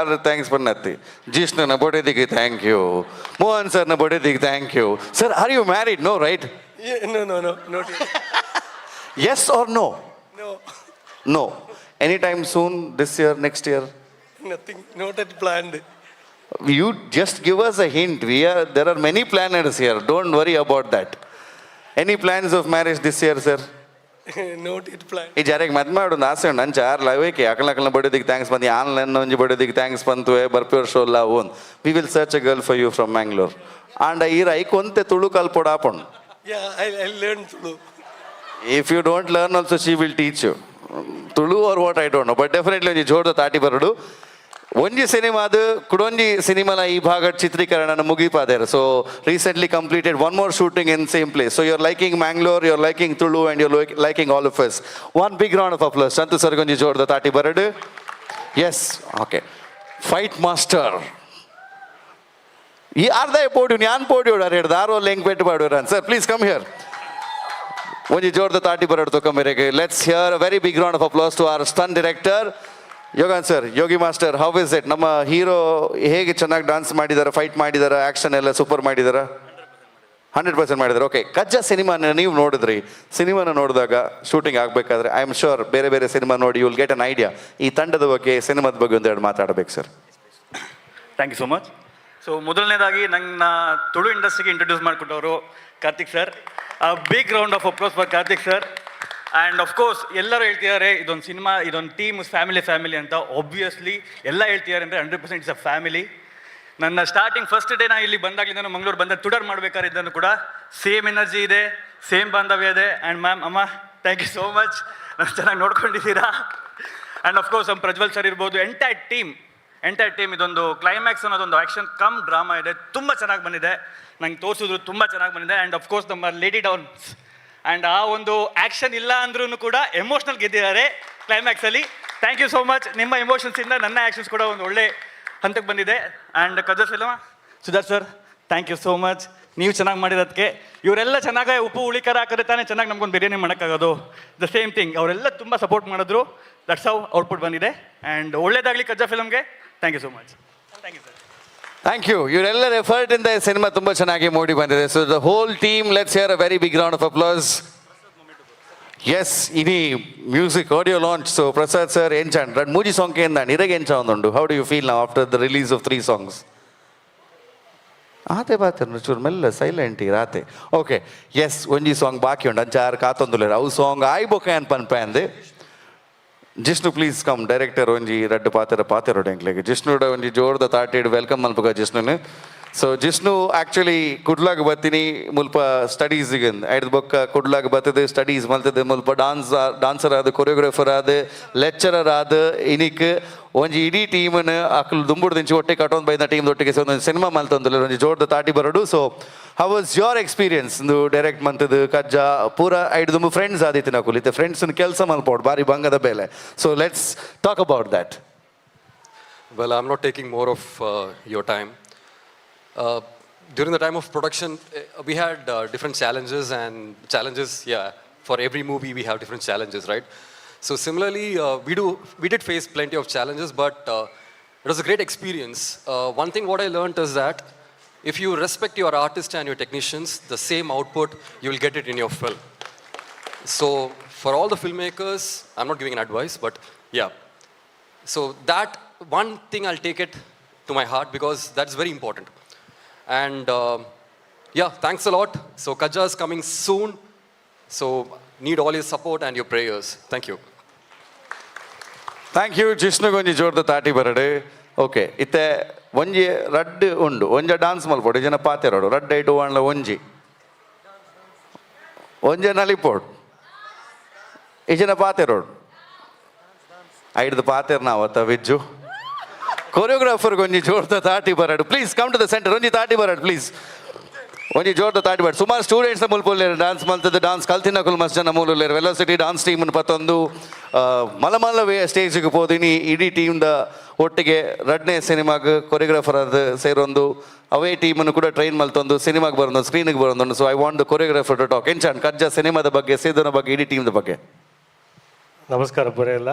thanks పడినత్తి జిష్ణు నా బొడేదికి thank you Mohan sir నా బొడేదికి thank you sir are you married no right No, not yet. Yes or no? No. Anytime soon, this year, next year? Nothing, not yet planned. You just give us a hint. There are many planners here. Don't worry about that. Any plans of marriage this year, sir? Not yet planned. ಈ ಜಾರಿಗೆ ಮದ್ ಮಾಡೋದು ಆಸೆ ಉಂಟು ಅಂಚೆ ಆರ್ ಲೈವೇಕೆ ಅಕಲಕಲ್ನ ಬಡೋದಿಗೆ ಥ್ಯಾಂಕ್ಸ್ ಬಂದು ಆನ್ಲೈನ್ ಒಂಜಿ ಬಡೋದಿಗೆ ಥ್ಯಾಂಕ್ಸ್ ಬಂತು ಬರ್ಪೇರ್ ಶೋ ಲಾ ಓನ್ we will search a girl for you from Mangalore and ಈರ ಐಕೊಂತೆ ತುಳು ಕಲ್ಪೊಡ ಆಪಣ್ Yeah, I learned Tulu. If you don't learn also she will teach you Tulu or what I don't know but definitely ಒಂಜಿ ಜೋರ್ದ ತಾಟಿ ಬರಡು ಒಂಜಿ ಸಿನಿಮಾದು ಕುಡೊಂಜಿ ಸಿನಿಮಾಲ ಈ ಭಾಗ ಚಿತ್ರೀಕರಣ ಮುಗಿಪಾದೇರು. So recently completed one more shooting in same place. So you're liking Mangalore, you're liking Tulu, and you're liking all of us. One big round of applause. Santu sir gonji jordda taati baradu. Yes, okay. Fight master. ಈ ಅರ್ಧ ಪೋಡು ನಾನು ಪೋಡಿ ಹೊಡಾರು ದಾರೋ ಲೆಂಗ್ ಬೆಟ್ಟು ಪಾಡೋರು ಸರ್ ಪ್ಲೀಸ್ ಕಮ್ ಹಿಯರ್. ಒಂಜಿ ಜೋರ್ದ ತಾಟಿ ಬರೋಡು ತೊಕೊಂಬೆರೆಗೆ. Let's hear a very big round of applause to our stunt director Yogan sir. Yogi master, how is it? ನಮ್ಮ ಹೀರೋ ಹೇಗೆ ಚೆನ್ನಾಗಿ ಡಾನ್ಸ್ ಮಾಡಿದಾರೆ, ಫೈಟ್ ಮಾಡಿದಾರೆ, ಆ್ಯಕ್ಷನ್ ಎಲ್ಲ ಸೂಪರ್ ಮಾಡಿದಾರೆ? 100% ಮಾಡಿದ್ದಾರೆ. ಓಕೆ, ಕಜ್ಜಾ ಸಿನಿಮಾನ ನೀವು ನೋಡಿದ್ರಿ. ಸಿನಿಮಾನ ನೋಡಿದಾಗ ಶೂಟಿಂಗ್ ಆಗಬೇಕಾದ್ರೆ ಐ ಆಮ್ ಶೋರ್ ಬೇರೆ ಬೇರೆ ಸಿನಿಮಾ ನೋಡಿ you will get an idea. ಈ ತಂಡದ ಬಗ್ಗೆ, ಸಿನಿಮಾದ ಬಗ್ಗೆ ಒಂದೆರಡು ಮಾತಾಡಬೇಕು sir. Thank you so much. So ಮೊದಲನೇದಾಗಿ ನನ್ನ ತುಳು ಇಂಡಸ್ಟ್ರಿಗೆ ಇಂಟ್ರೊಡ್ಯೂಸ್ ಮಾಡಿಕೊಟ್ಟವರು Karthik sir. Big round of applause for Karthik sir. And of course ಎಲ್ಲರೂ ಹೇಳ್ತಿದ್ದಾರೆ ಇದೊಂದು ಸಿನಿಮಾ, ಇದೊಂದು ಟೀಮ್, ಫ್ಯಾಮಿಲಿ ಅಂತ. ಆಬ್ವಿಯಸ್ಲಿ ಎಲ್ಲ ಹೇಳ್ತಿದ್ದಾರೆ ಅಂದರೆ 100% ಇಟ್ಸ್ ಅ ಫ್ಯಾಮಿಲಿ. ನನ್ನ ಸ್ಟಾರ್ಟಿಂಗ್ ಫಸ್ಟ್ ಡೇ ನಾನು ಇಲ್ಲಿ ಬಂದಾಗಲಿಂದ ಮಂಗಳೂರು ಬಂದ ತುಡರ್ ಮಾಡಬೇಕಾರಿದ್ದನ್ನು ಕೂಡ ಸೇಮ್ ಎನರ್ಜಿ ಇದೆ, ಸೇಮ್ ಬಾಂಧವ್ಯ ಇದೆ. ಆ್ಯಂಡ್ ಮ್ಯಾಮ್, ಅಮ್ಮ, ಥ್ಯಾಂಕ್ ಯು ಸೋ ಮಚ್, ನಾನು ಚೆನ್ನಾಗಿ ನೋಡ್ಕೊಂಡಿದ್ದೀರಾ. ಆ್ಯಂಡ್ ಅಫ್ಕೋರ್ಸ್ ನಮ್ಮ ಪ್ರಜ್ವಲ್ ಸರ್ ಇರ್ಬೋದು, ಎಂಟೈರ್ ಟೀಮ್ ಇದೊಂದು ಕ್ಲೈಮ್ಯಾಕ್ಸ್ ಅನ್ನೋದೊಂದು ಆ್ಯಕ್ಷನ್ ಕಮ್ ಡ್ರಾಮಾ ಇದೆ, ತುಂಬ ಚೆನ್ನಾಗಿ ಬಂದಿದೆ. ನಂಗೆ ತೋರಿಸಿದ್ರು ತುಂಬ ಚೆನ್ನಾಗಿ ಬಂದಿದೆ. ಆ್ಯಂಡ್ ಅಫ್ಕೋರ್ಸ್ ನಮ್ಮ ಲೇಡಿ ಡೌನ್ಸ್ ಆ್ಯಂಡ್ ಆ ಒಂದು ಆ್ಯಕ್ಷನ್ ಇಲ್ಲ ಅಂದ್ರೂ ಕೂಡ ಎಮೋಷ್ನಲ್ ಗೆದ್ದಿದ್ದಾರೆ ಕ್ಲೈಮ್ಯಾಕ್ಸಲ್ಲಿ. Thank you so much. ನಿಮ್ಮ ಎಮೋಷನ್ಸಿಂದ ನನ್ನ ಆ್ಯಕ್ಷನ್ಸ್ ಕೂಡ ಒಂದು ಒಳ್ಳೆ ಹಂತಕ್ಕೆ ಬಂದಿದೆ. And Kajja film Sudhar sir, thank you so much. ನೀವು ಚೆನ್ನಾಗಿ ಮಾಡಿರೋದಕ್ಕೆ. ಇವರೆಲ್ಲ ಚೆನ್ನಾಗಿ ಉಪ್ಪು ಹುಳಿಕಾರ ಹಾಕಿದ್ರೆ ತಾನೇ ಚೆನ್ನಾಗಿ ನಮ್ಗೊಂದು ಬಿರಿಯಾನಿ ಮಾಡೋಕ್ಕಾಗೋದು. ದ ಸೇಮ್ ಥಿಂಗ್, ಅವರೆಲ್ಲ ತುಂಬ ಸಪೋರ್ಟ್ ಮಾಡಿದ್ರು. ದಟ್ಸ್ ಹೌ ಔಟ್ಪುಟ್ ಬಂದಿದೆ. ಆ್ಯಂಡ್ ಒಳ್ಳೇದಾಗಲಿ ಕಜ್ಜಾ ಫಿಲ್ಮ್ಗೆ. Thank you so much. Thank you sir. Thank you. ಇವರೆಲ್ಲರ ಎಫರ್ಟ್ ಇಂದ ಈ ಸಿನಿಮಾ ತುಂಬ ಚೆನ್ನಾಗಿ ಮೂಡಿ ಬಂದಿದೆ. So the whole team, let's hear a very big round of applause. Yes, ಇನಿ music audio launch. So Prasad sir ಎಂಚಾಂಡ್ ರಡ್ ಮೂಜಿ ಸಾಂಗ್ ಎಂದಾಂಡ್ ಇರಗೆ ಎಂಚಾ ಒಂದುಂಡು. How do you feel now after the release of 3 songs? ಆತೆ ಬಾತೆ ಚೂರು ಮೆಲ್ಲ ಸೈಲೆಂಟ್ ರಾತೆ. ಓಕೆ, ಎಸ್, ಒಂಜಿ ಸಾಂಗ್ ಬಾಕಿ ಉಂಡು, ಅಂಚಾರು ಕಾತೊಂದುಲ್ಲೇರು. ಅವು ಸಾಂಗ್ ಆಯ್ ಬೊಕ ಏನ್ ಪನ್ಪಂದೆ. Jishnu please come. ಡೈರೆಕ್ಟರ್ ಒಂಜಿ ರಡ್ಡು ಪಾತೆರೋಡು ಎಂಕ್ಲೆಗೆ. ಜಿಷ್ಣುಡ ಒಂಜಿ ಜೋರ್ದ ತಾಟೇಡು ವೆಲ್ಕಮ್ ಮಲ್ಪಗ ಜಿಷ್ಣುನು. ಸೊ ಜಿಷ್ಣು ಆ್ಯಕ್ಚುಲಿ ಕುಡ್ಲಾಗ ಬತ್ತೀನಿ ಮುಲ್ಪ ಸ್ಟಡೀಸಿಗೆ ಐದು ಬೊಕ್ಕ ಕುಡ್ಲಾಗ ಬರ್ತದೆ, ಸ್ಟಡೀಸ್ ಮಲ್ತದೆ, ಮುಲ್ಪ ಡಾನ್ಸರ್ ಆದ, ಕೊರಿಯೋಗ್ರಾಫರ್ ಆದ, ಲೆಕ್ಚರರ್ ಆದ. ಇನಿಕ್ ಒಂಜಿ ಇಡೀ ಟೀಮನ್ನು ಅಕ್ಕಲು ದುಂಬುಡು ದಿಂಚಿ ಒಟ್ಟಿಗೆ ಕಟ್ಟೊಂದು ಬೈದ ಟೀಮ್ ಒಟ್ಟಿಗೆ ಒಂದು ಸಿನಿಮಾ ಮಲ್ತೊಂದಿಲ್ಲ ಒಂಜಿ ಜೋರ್ದ ತಾಟಿ ಬರೋಡು. So how was your experience ಇಂದು ಡೈರೆಕ್ಟ್ ಮಂತದ್ದು ಕಜ್ಜಾ? ಪೂರ ಐದು ದುಂಬು ಫ್ರೆಂಡ್ಸ್ ಆದಿತ್ತು ನಕುಲ್ ಇತ್ತೆ ಫ್ರೆಂಡ್ಸನ್ನು ಕೆಲಸ ಮಲ್ಪೋಡು ಬಾರಿ ಬಂಗದ ಬೇಲೆ. So let's talk about that. Well, I'm not taking more of your time. During the time of production, we had different challenges, yeah. For every movie, we have different challenges, right? So similarly, we did face plenty of challenges, but it was a great experience. One thing what I learned is that if you respect your artists and your technicians, the same output, you will get it in your film. So for all the filmmakers, I'm not giving an advice, but yeah. So that one thing I'll take it to my heart because that's very important. And yeah, thanks a lot. So KAJJA is coming soon. So need all your support and your prayers. Thank you. Thank you. ಜಿಷ್ಣುಗೊಂಜಿ ಜೋರ್ದ ತಾಟಿ ಬರಡು. Okay, ಇತ್ತೆ ಒಂಜಿ ರಡ್ಡು ಉಂಡು, ಒಂಜ dance ಮಲ್ಪೋಡು, ಜನ ಪಾತೆರೋಡು ರಡ್ಡು ಐಟು ಒಣ್ಲ ಒಂಜೆ ನಲಿಪೋಡು, ಈ ಜನ ಪಾತೆರೋಡು ಐಡ್ದು ಪಾತೆರ್ ನಾವತ್ತ ವಿಜ್ಜು. ಕೊರಿಯೋಗ್ರಾಫರ್ಗೆ ಒಂಜಿ ಜೋರ್ದ ತಾಟಿ ಬರಡು. Please come to the centre. ಒಂಜಿ ತಾಟಿ ಬರಡು ಪ್ಲೀಸ್. ಒಂಜಿ ಜೋರ್ದ ತಾಟಿ ಬರಡು. ಸುಮಾರು ಸ್ಟೂಡೆಂಟ್ಸ್ ಮುಲ್ಪೊಲ್ಲೇರು, ಡಾನ್ಸ್ ಮಲ್ತದ್ದು, ಡಾನ್ಸ್ ಕಲ್ತಿನ ಕುಲ್ ಮಸ್ತ್ ಜನ ಮೂಲಲೇರು. ವೆಲೋಸಿಟಿ ಡಾನ್ಸ್ ಟೀಮನ್ನು ಪತ್ತೊಂದು ಮಲಮಲ್ಲವೇ ಸ್ಟೇಜಿಗೆ ಪೋದಿನಿ ಇಡೀ ಟೀಮ್ದ ಒಟ್ಟಿಗೆ ರಡ್ನೇ ಸಿನಿಮಾಗೆ ಕೊರಿಯೋಗ್ರಾಫರ್ ಅದು ಸೇರೊಂದು ಅವೇ ಟೀಮನ್ನು ಕೂಡ ಟ್ರೈನ್ ಮಲ್ತೊಂದು ಸಿನಿಮಾಗೆ ಬರೋದು, ಸ್ಕ್ರೀನಿಗೆ ಬರೋದು. So I want the choreographer to talk. ಎಂಚಾಂಡ್ ಕಜ್ಜಾ ಸಿನಿಮಾದ ಬಗ್ಗೆ, ಸೇದನ ಬಗ್ಗೆ, ಇಡೀ ಟೀಮ್ದ ಬಗ್ಗೆ. ನಮಸ್ಕಾರ ಬರೆಯಲ್ಲ.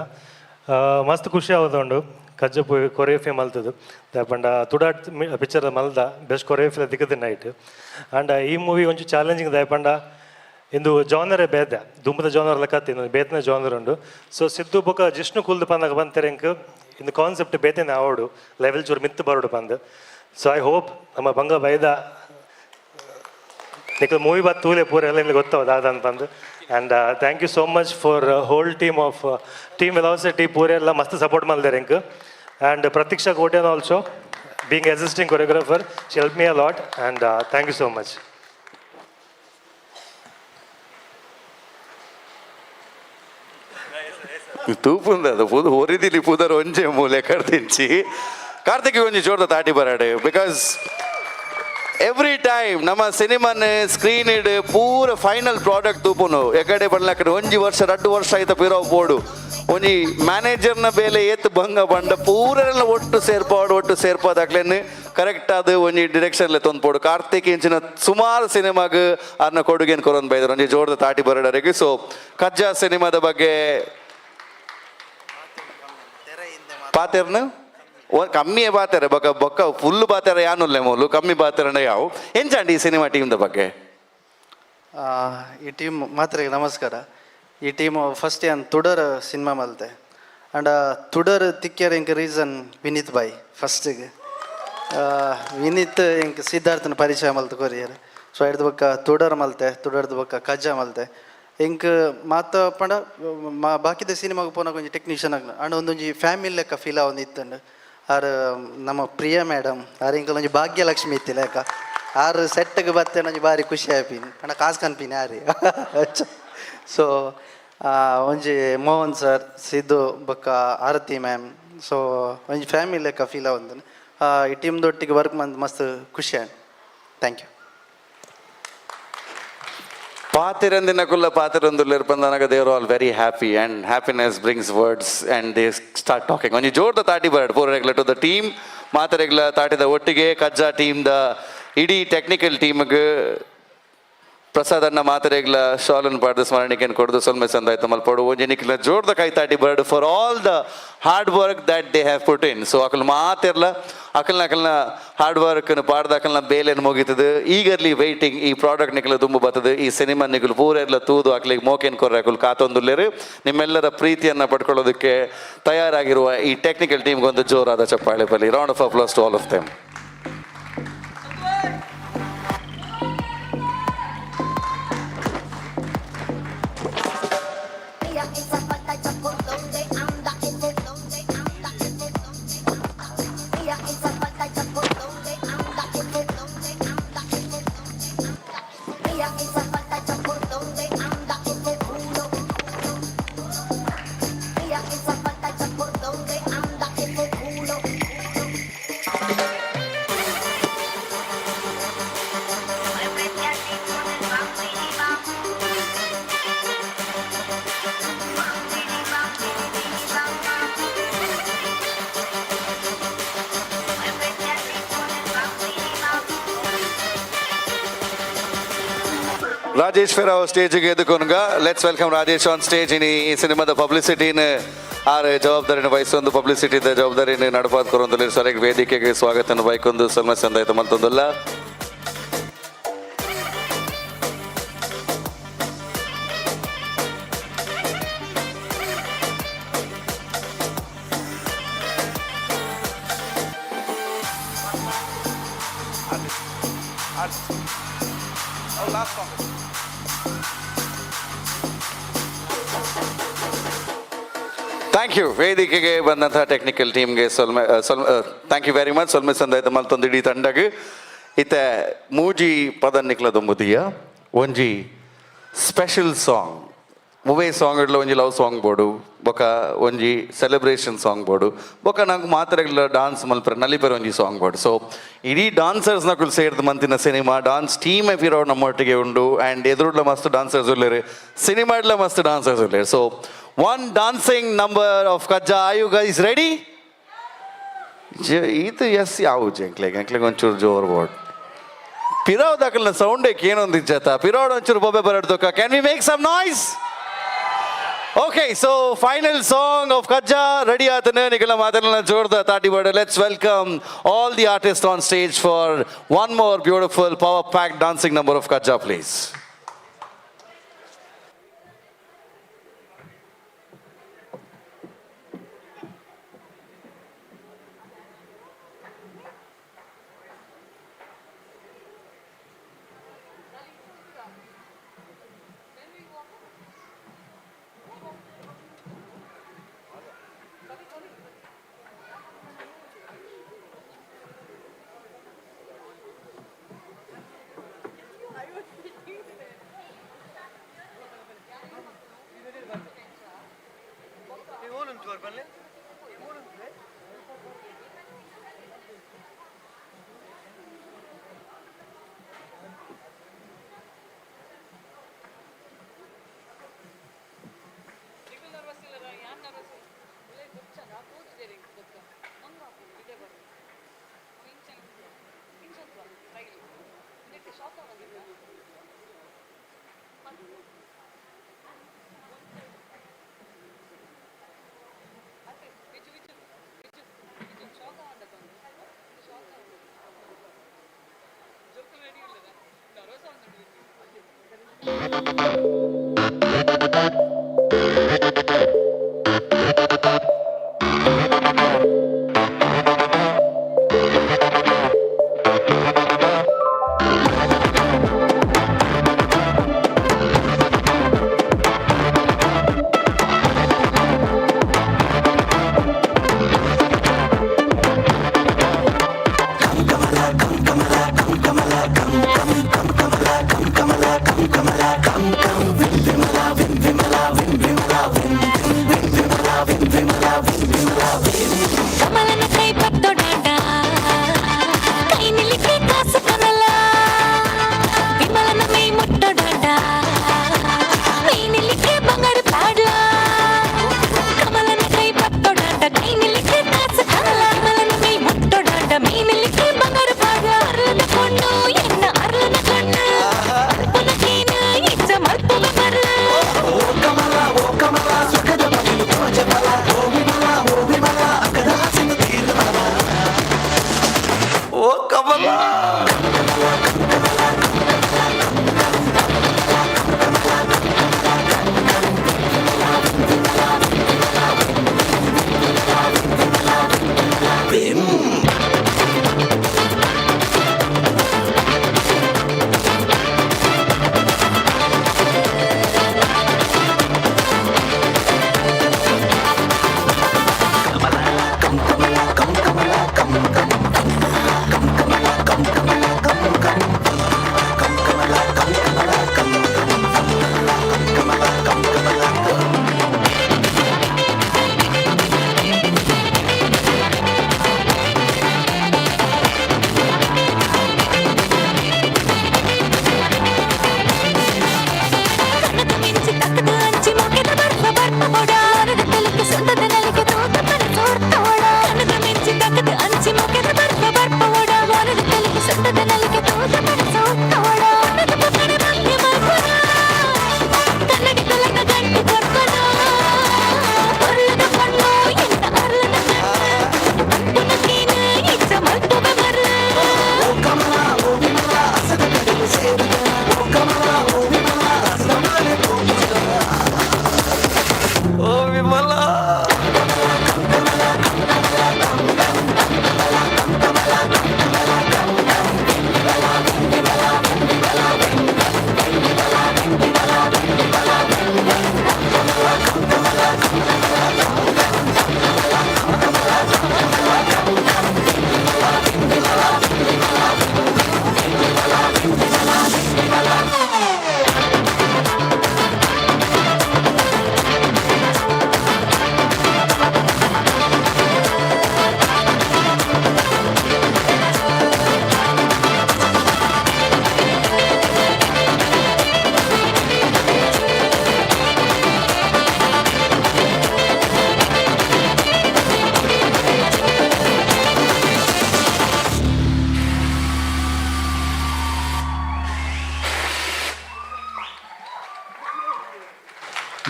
ಮಸ್ತ್ ಖುಷಿ ಆಗೋದುಂಡು ಕಜ್ಜಾ ಕೊರಿಯೋಗ್ರಫಿ ಮಲ್ತದ್ದು ದಾಪಂಡ ತುಡಾಟ್ ಪಿಕ್ಚರ್ ಮಲ್ದ ಬೆಸ್ಟ್ ಕೊರಿಯೋಗ್ರಫಿ ದಿಕ್ಕದ ನೈಟ್. ಆ್ಯಂಡ್ ಈ ಮೂವಿ ಒಂಚೂರು ಚಾಲೆಂಜಿಂಗ್ ದಾಯಪಂಡ ಇಂದು ಜಾನರೇ ಬೇದ ದುಂಬದ ಜಾನರ್ ಲೆಕ್ಕ ಇನ್ನು ಬೇತನ ಜಾನರ್ ಉಂಡು. ಸೊ ಸಿದ್ದು ಬೊಕ್ಕ ಜಿಷ್ಣು ಕುಲ್ದು ಪಂದಾಗ ಬಂತಾರೆ ಇಂಕ್ ಇಂದು ಕಾನ್ಸೆಪ್ಟ್ ಬೇತೇನೆ ಆವಡು ಲೆವೆಲ್ ಚೂರು ಮಿತ್ತು ಬರೋಡು ಬಂದು. ಸೊ ಐ ಹೋಪ್ ನಮ್ಮ ಬಂಗ ಬೈದ ನಿಖಲ್ ಮೂವಿ ಬತ್ ತೂಲೆ ಪೂರ ಎಲ್ಲ ಇಲ್ಲಿ ಗೊತ್ತವ ದಾದ ಅಂತಂದು. And thank you so much for whole team of team velocity ಪೂರ ಎಲ್ಲ ಮಸ್ತ್ ಸಪೋರ್ಟ್ ಮಾಡಿದ್ದಾರೆ ಇಂಕ್. And Prateeksha Kotian also being assisting choreographer, she helped me a lot, and thank you so much. ತೂಪುಂದ ಅದು ಪುದು ಹೊರಿದಿಲಿ ಪುದರ್ ಒಂಜೆ ಮೂಲೆ ಕಡ್ದಿಂಚಿ ಕಾರ್ತಿಕ್ ಒಂಜಿ ಜೋರ್ದ ತಾಟಿ ಬರಾಡು ಬಿಕಾಸ್ ಎವ್ರಿ ಟೈಮ್ ನಮ್ಮ ಸಿನಿಮಾನ ಸ್ಕ್ರೀನ್ ಇಡ್ ಪೂರ ಫೈನಲ್ ಪ್ರಾಡಕ್ಟ್ ತೂಪುನು ಎಕಡೆ ಬಣ್ಣ ಒಂಜಿ ವರ್ಷ 2 ವರ್ಷ ಆಯ್ತ ಪಿರೋ ಬೋಡು ಒಂಜಿ ಮ್ಯಾನೇಜರ್ನ ಬೇಲೆ ಏತ್ ಭಂಗ ಬಂಡ ಪೂರೆಲ್ಲ ಒಟ್ಟು ಸೇರ್ಪಾದಾಗ್ಲೇನು ಕರೆಕ್ಟ್ ಅದು ಒಂಜಿ ಡಿರೆಕ್ಷನ್ಲೆ ತೊಂದ್ಪೋಡು ಕಾರ್ತಿಕ್ ಇಂಚಿನ ಸುಮಾರು ಸಿನಿಮಾಗ ಅನ್ನ ಕೊಡುಗೆನ್ ಕೊರೊಂದು ಬೈದರು ಒಂಜಿ ಜೋರ್ದ ತಾಟಿ ಬರಡರಿಗೆ. ಸೊ ಕಜ್ಜಾ ಸಿನಿಮಾದ ಬಗ್ಗೆ ಪಾತೆರ್ನ ಕಮ್ಮಿ ಪಾತೆರೆ ಬೊಕ್ಕ ಬೊಕ್ಕ ಫುಲ್ ಪಾತೆರ ಯಾನುಲ್ಲೆ ಮೂಲು ಕಮ್ಮಿ ಪಾತೆರನ ಯಾವು ಎಂಚಂಡಿ ಈ ಸಿನಿಮಾ ಟೀಮ್ದ ಬಗ್ಗೆ? ಈ ಟೀಮ್ ಮಾತ್ರ ನಮಸ್ಕಾರ. ಈ ಟೀಮ್ ಫಸ್ಟ್ ಏನು ತುಡರ್ ಸಿನಿಮಾ ಮಲ್ತೆ ಅಂಡ್ ತುಡರ್ ತಿಕ್ಕ್ಯಾರ ಇಂಕ ರೀಸನ್ ವಿನೀತ್ ಬಾಯ್ ಫಸ್ಟಿಗೆ ವಿನೀತ್ ಇಂಕ ಸಿದ್ಧಾರ್ಥನ ಪರಿಚಯ ಮಲ್ತು ಕೊರಿಯರ್. ಸೊ ಹಿಡ್ದು ಬೊಕ್ಕ ತುಡರ್ ಮಲ್ತೆ ತುಡರ್ದು ಬೊಕ್ಕ ಕಜ್ಜಾ ಮಲ್ತೆ ಇಂಕ ಮಾತ ಪಂಡ ಬಾಕಿದ ಸಿನಿಮಾಗ ಪೋನ ಕೊಂಚ ಟೆಕ್ನಿಷಿಯನ್ ಆಗ್ನ ಅಂಡ್ ಒಂದೊಂಜಿ ಫ್ಯಾಮಿಲಿ ಲೆಕ್ಕ ಫೀಲ್ ಆವೊಂದು ಇತ್ತಂಡು ಆರು ನಮ್ಮ ಪ್ರಿಯ ಮೇಡಮ್ ಆರು ಇಂಕ ಒಂಜಿ ಭಾಗ್ಯಲಕ್ಷ್ಮಿ ಇತ್ತಿಲ್ಲ ಯಾಕ ಆರು ಸೆಟ್ಗೆ ಬತ್ತೆ ಒಂಜಿ ಭಾರಿ ಖುಷಿ ಆಯ್ಪಿನಿ ಪಂಡ ಕಾಸು ಕನ್ಪಿನಿ ಯಾರಿ. ಸೊ ಒಂಜಿ ಮೋಹನ್ ಸರ್ ಸಿದ್ದು ಬೊಕ್ಕ ಆರತಿ ಮ್ಯಾಮ್ ಸೊ ಒಂಜಿ ಫ್ಯಾಮಿಲಿ ಲೆಕ್ಕ ಫೀಲ್ ಆವೊಂದು ಈ ಟೀಮ್ದೊಟ್ಟಿಗೆ ವರ್ಕ್ ಮಂದ್ ಮಸ್ತ್ ಖುಷಿ ಆಯ್ತು. Thank you. ಪಾತಿರಂದಿನ ಕುಲ್ಲ ಪಾತಿರೊಂದುಲ್ಲ ಇರ್ಪಂದನಾಗ they are all very happy and happiness brings words and they start talking ಒಂಜಿ ಜೋರ್ದ ತಾಟಿ ಬರಡ್ ಪೂರ ರೆಗ್ಯುಲರ್ ಟು ದ ಟೀಮ್ ಮಾತರೆಗ್ಲ ತಾಟಿದ ಒಟ್ಟಿಗೆ ಕಜ್ಜಾ ಟೀಮ್ದ ಇಡೀ ಟೆಕ್ನಿಕಲ್ ಟೀಮ್ಗೆ ಪ್ರಸಾದ್ ಅಣ್ಣ ಮಾತರೆಗ್ಲ ಶಾಲನ್ ಪಾಡ್ದು ಸ್ಮರಣಿಕೆಯನ್ನು ಕೊಡ್ದು ಸೊಲ್ಮೆ ಸಂದಾಯ್ತು ಮಲ್ಪಡು ಒಂಜಿನಿಕ್ಲ ಜೋರ್ದ ಕೈ ತಾಟಿ ಬರಡು for all the hard work that they have put in. So ಅಕಲ್ ಮಾತಿರ್ಲ ಅಕಲ್ನ ಹಾರ್ಡ್ ವರ್ಕ್ ಪಾಡ್ದ ಅಕಲ್ನ ಬೇಲೆನ್ ಮುಗಿತದೆ ಈಗರ್ಲಿ ವೈಟಿಂಗ್ ಈ ಪ್ರಾಡಕ್ಟ್ ನಿಕ್ಲ ತುಂಬ ಬರ್ತದೆ ಈ ಸಿನಿಮಾ ನಿಕ್ಲು ಪೂರ ಎಲ್ಲ ತೂದು ಅಕ್ಲಿಗೆ ಮೋಕೆನ್ ಕೊರ್ರೆ ಅಕಲ್ ಕಾತೊಂದುಲ್ಲೇರು ನಿಮ್ಮೆಲ್ಲರ ಪ್ರೀತಿಯನ್ನು ಪಡ್ಕೊಳ್ಳೋದಕ್ಕೆ ತಯಾರಾಗಿರುವ ಈ ಟೆಕ್ನಿಕಲ್ ಟೀಮ್ಗೆ ಒಂದು ಜೋರಾದ ಚಪ್ಪಾಳೆ ಬರಲಿ. Round of applause to all of them. Rajesh Ferrao ಸ್ಟೇಜ್ಗೆ ಎದುಕೊನ್ಗ let's welcome Rajesh on stage ಇನಿ ಈ ಸಿನಿಮಾದ ಪಬ್ಲಿಸಿಟಿನ ಆರು ಜವಾಬ್ದಾರಿನ ವಹಿಸೊಂದು ಪಬ್ಲಿಸಿಟಿದ ಜವಾಬ್ದಾರಿನ ನಡಪಾದ್ ಕೊರೊಂದು ಸರಿಯಾಗಿ ವೇದಿಕೆಗೆ ಸ್ವಾಗತನ ಬೈಕೊಂದು ಸಲ್ಮ ಸಂದಾಯ್ತು ಮಲ್ತೊಂದಲ್ಲ. Thank you. ವೇದಿಕೆಗೆ ಬಂದಂತಹ ಟೆಕ್ನಿಕಲ್ ಟೀಮ್ಗೆ ಥ್ಯಾಂಕ್ ಯು ವೆರಿ ಮಚ್. ಸೊಲ್ಮೆ ಸಂದಾಯ್ತು ಮಲ್ತೊಂದು ಇಡೀ ತಂಡಗೆ ಇತ್ತೆ ಮೂಜಿ ಪದ ನಿಕ್ಲದೊಂಬುದಿಯ ಒಂಜಿ ಸ್ಪೆಷಲ್ ಸಾಂಗ್ ಮೂವೇ ಸಾಂಗ್ ಇಡ್ಲ ಒಂಜಿ ಲವ್ ಸಾಂಗ್ ಬೋಡು ಬೊಕ ಒಂಜಿ ಸೆಲೆಬ್ರೇಷನ್ ಸಾಂಗ್ ಬೋಡು ಬೊಕ ನಂಗೆ ಮಾತ್ರೆಗ್ಲ ಡಾನ್ಸ್ ಮಲ್ಪರೆ ನಲಿಪೆರ ಒಂಜಿ ಸಾಂಗ್ ಬೋಡು. ಸೊ ಇಡೀ ಡಾನ್ಸರ್ಸ್ ನಕುಲು ಸೇರ್ದು ಮಂತಿನ ಸಿನಿಮಾ ಡಾನ್ಸ್ ಟೀಮ್ ಎಫಿರೋಡ್ ನಮ್ಮೊಟ್ಟಿಗೆ ಉಂಡು ಆ್ಯಂಡ್ ಎದುರುಡ್ಲ ಮಸ್ತ್ ಡಾನ್ಸರ್ಸ್ ಉಳ್ಳೇರು ಸಿನಿಮಾ ಇಡ್ಲ ಮಸ್ತ್ ಡಾನ್ಸರ್ಸ್ ಉಳ್ಳೇರು. So one dancing number of KAJJA. Are you guys ready? ಇದು ಎಸ್ ಯಾವ ಎಂಕ್ಲೆಗೆ ಒಂಚೂರು ಜೋರ್ ಬೋರ್ಡ್ ಪಿರಾವ್ ದಾಕಲ್ನ ಸೌಂಡಕ್ಕೆ ಏನೊಂದು ಇಜ್ಜತ ಪಿರಾವ್ ಒಂಚೂರು ಬೊಬ್ಬೆ ಬರಡ್ದೋಕ. Can we make some noise? Okay, so final song of KAJJA ready ಆತನ ನಿಖಲ ಮಾತನ್ನ ಜೋರ್ದ ತಾಟಿ ಬರ್ಡ್. Let's welcome all the artist on stage for one more beautiful power pack dancing number of KAJJA please. ಕಮಲನ ಕೈ ಪತ್ತೊಡಾಡ ಕೈ ನಿಲಿಕೆ ಕಾಸು ಕನಲ ವಿಮಲನ ಮೈ ಮುಟ್ಟೊಡಾಡ ಮೈ ನಿಲಿಕೆ ಬಂಗಾರು ಪಾಡ್ಲ ಕಮಲನ ಕೈ ಪತ್ತೊಡಾಡ ಕೈ ನಿಲಿಕೆ ಕಾಸು ಕನಲ ವಿಮಲನ ಮೈ ಮುಟ್ಟೊಡಾಡ ಮೈ ನಿಲಿಕೆ ಬಂಗಾರು ಪಾಡ್ಲ ಅರ್ಲನ ಕೊಂಡು ಎನ್ನ ಅರ್ಲನ ಕಣ್ಣು ಪುನಕೇನ ಇಚ್ಚ ಮಲ್ಪುವ ಮರ್ಲ ಕಮಲ ಓ ಕಮಲ ಸುಖದ ಬಗಿಲು ತೋಜ ಬಲ ಓ ವಿಮಲ ಅಕ್ಕದ ಹಸಿನ ತೀರ ಬಲ ಓ ಕಮಲ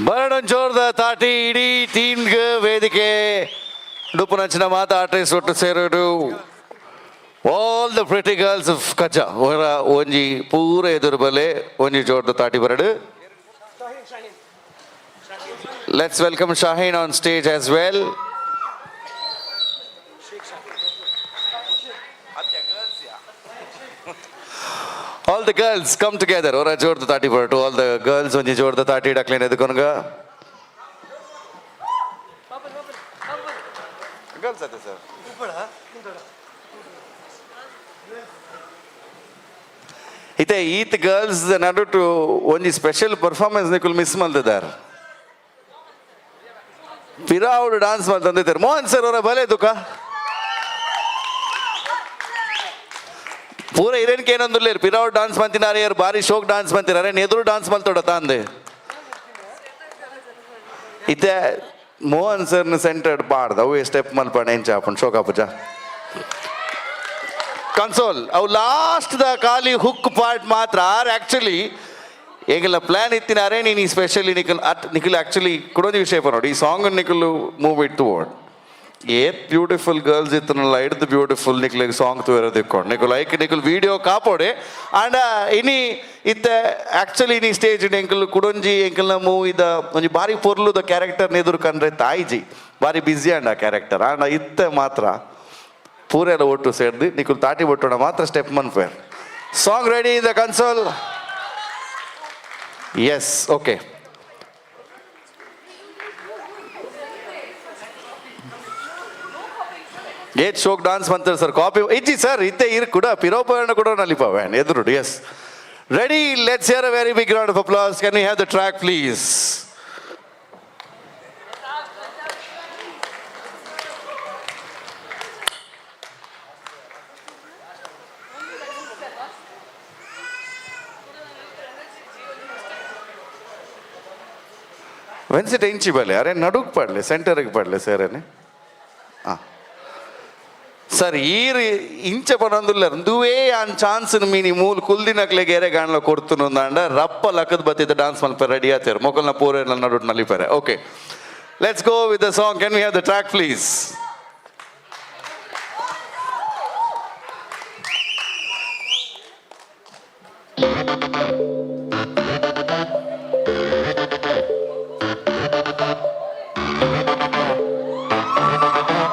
ಬರಡೊಂದು ಜೋರ್ದ ತಾಟಿ ಇಡೀ ಟೀಮ್ಗೆ ವೇದಿಕೆ ಡುಪ್ಪು ನಚ್ಚಿನ ಮಾತು ಆರ್ಟಿಸ್ಟ್ ಒಟ್ಟು ಸೇರೋರು all the pretty girls of Kajja ಹೊರ ಒಂಜಿ ಪೂರ ಎದುರು ಬಲೆ ಒಂಜಿ ಜೋರ್ದ ತಾಟಿ ಬರಡು let's welcome Shaheen on stage as well All the girls come together. Ora jor da tati to all the girls onji jor da tati daklen edukonga. Girls ate sir. Ite eat girls nadu to onji special performance nikul miss maldidar. Piraud dance maltandidar. Mohan sir ora bale duka. ಪೂರ ಹಿರೇನ್ಕೆ ಏನಂದಿಲ್ಲ ಪಿರಾವ್ dance ಮಾಡ್ತಿನಾರೆ ಯಾರು ಭಾರಿ ಶೋಕ್ dance ಮಾಡ್ತಿನಾರೆ ನೆದುರು dance ಮಲ್ತೋಡತ್ತ ಅಂದೆ ಇತ್ತೆ ಮೋಹನ್ ಸರ್ನ centred ಪಾಡ್ದ ಅವು step ಮಲ್ಪಣ ಎಂಚ ಹಾಪಣ್ ಶೋಕ ಪೂಜ ಕನ್ಸೋಲ್ ಅವು ಲಾಸ್ಟ್ ದ ಖಾಲಿ ಹುಕ್ ಪಾರ್ಟ್ ಮಾತ್ರ ಆರ್ ಆ್ಯಕ್ಚುಲಿ ಈಗೆಲ್ಲ ಪ್ಲ್ಯಾನ್ ಇತ್ತಿನಾರೆ ನೀನು ಈ ಸ್ಪೆಷಲಿ ನಿಖಿಲ್ ಆ್ಯಕ್ಚುಲಿ ಕೊಡೋದು ವಿಷಯ ನೋಡಿ ಈ song Nikhil move it to word ಏತ್ ಬ್ಯೂಟಿಫುಲ್ ಗರ್ಲ್ಸ್ ಇತ್ತನಲ್ಲ ಹಿಡ್ದು ಬ್ಯೂಟಿಫುಲ್ ನಿಕ್ಲಿಗೆ ಸಾಂಗ್ ತೋರೋದು ಇಕ್ಕೊಂಡು ನಿಕ್ಕು ಲೈಕ್ ನಿಕ್ಲು ವಿಡಿಯೋ ಕಾಪೋಡೆ ಆಂಡ ಇನಿ ಇತ್ತೆ ಆ್ಯಕ್ಚುಲಿ ಇನಿ ಸ್ಟೇಜ್ ಎಂಕಲ್ ಕುಡೊಂಜಿ ಎಂಕಲ್ನ ಮೂವಿದ ಒಂಜಿ ಬಾರಿ ಪೊರ್ಲುದ ಕ್ಯಾರೆಕ್ಟರ್ನ ಎದುರು ಕಂಡ್ರೆ ತಾಯಿಜಿ ಬಾರಿ ಬ್ಯುಸಿ ಆಂಡ ಆ ಕ್ಯಾರೆಕ್ಟರ್ ಆಂಡ ಇತ್ತೆ ಮಾತ್ರ ಪೂರೆಲ್ಲ ಒಟ್ಟು ಸೇರ್ದು ನಿಕ್ಲು ತಾಟಿ ಒಟ್ಟೋಣ ಮಾತ್ರ ಸ್ಟೆಪ್ ಮನ್ಫೇರ್ song ready in the console yes okay ಏತ್ ಶೋಕ್ ಡಾನ್ಸ್ ಮಾಡ್ತಾರೆ ಸರ್ ಕಾಪಿ ಇಜ್ಜಿ ಸರ್ ಇತ್ತೆ ಇರ್ ಕೂಡ ಪಿರೋಪರ್ಣ ಕೂಡ ನಲಿಪ ವ್ಯಾನ್ ಎದುರು yes ready let's hear a very big round of applause can we have the track please ವೆನ್ಸಿಟ್ ಇಂಚಿ ಬಲೆ ಅರೆ ನಡುಕ್ ಪಡ್ಲೆ ಸೆಂಟರ್ಗೆ ಪಡ್ಲೆ ಸೇರೇನೆ ಹಾಂ ಸರ್ ಈರು ಇಂಚ ಪನೊಂದುಲ್ಲ ದುವೇ ಆನ್ ಚಾನ್ಸ್ ಮೀನಿ ಮೂಲ್ ಕುಲ್ದಿನಕ್ಲೆ ಗೆರೆ ಗಾಣ್ಲ ಕೊಡ್ತು ಅಂದ ರಪ್ಪ ಲಕ್ಕದ ಬತ್ತಿದ್ದ ಡಾನ್ಸ್ ಮಲ್ಪ ರೆಡಿ ಆತೇರು ಮೊಕಲ್ನ ಪೂರ ನಡುಟ್ ನಲಿಪರೆ okay let's go with the song can we have the track please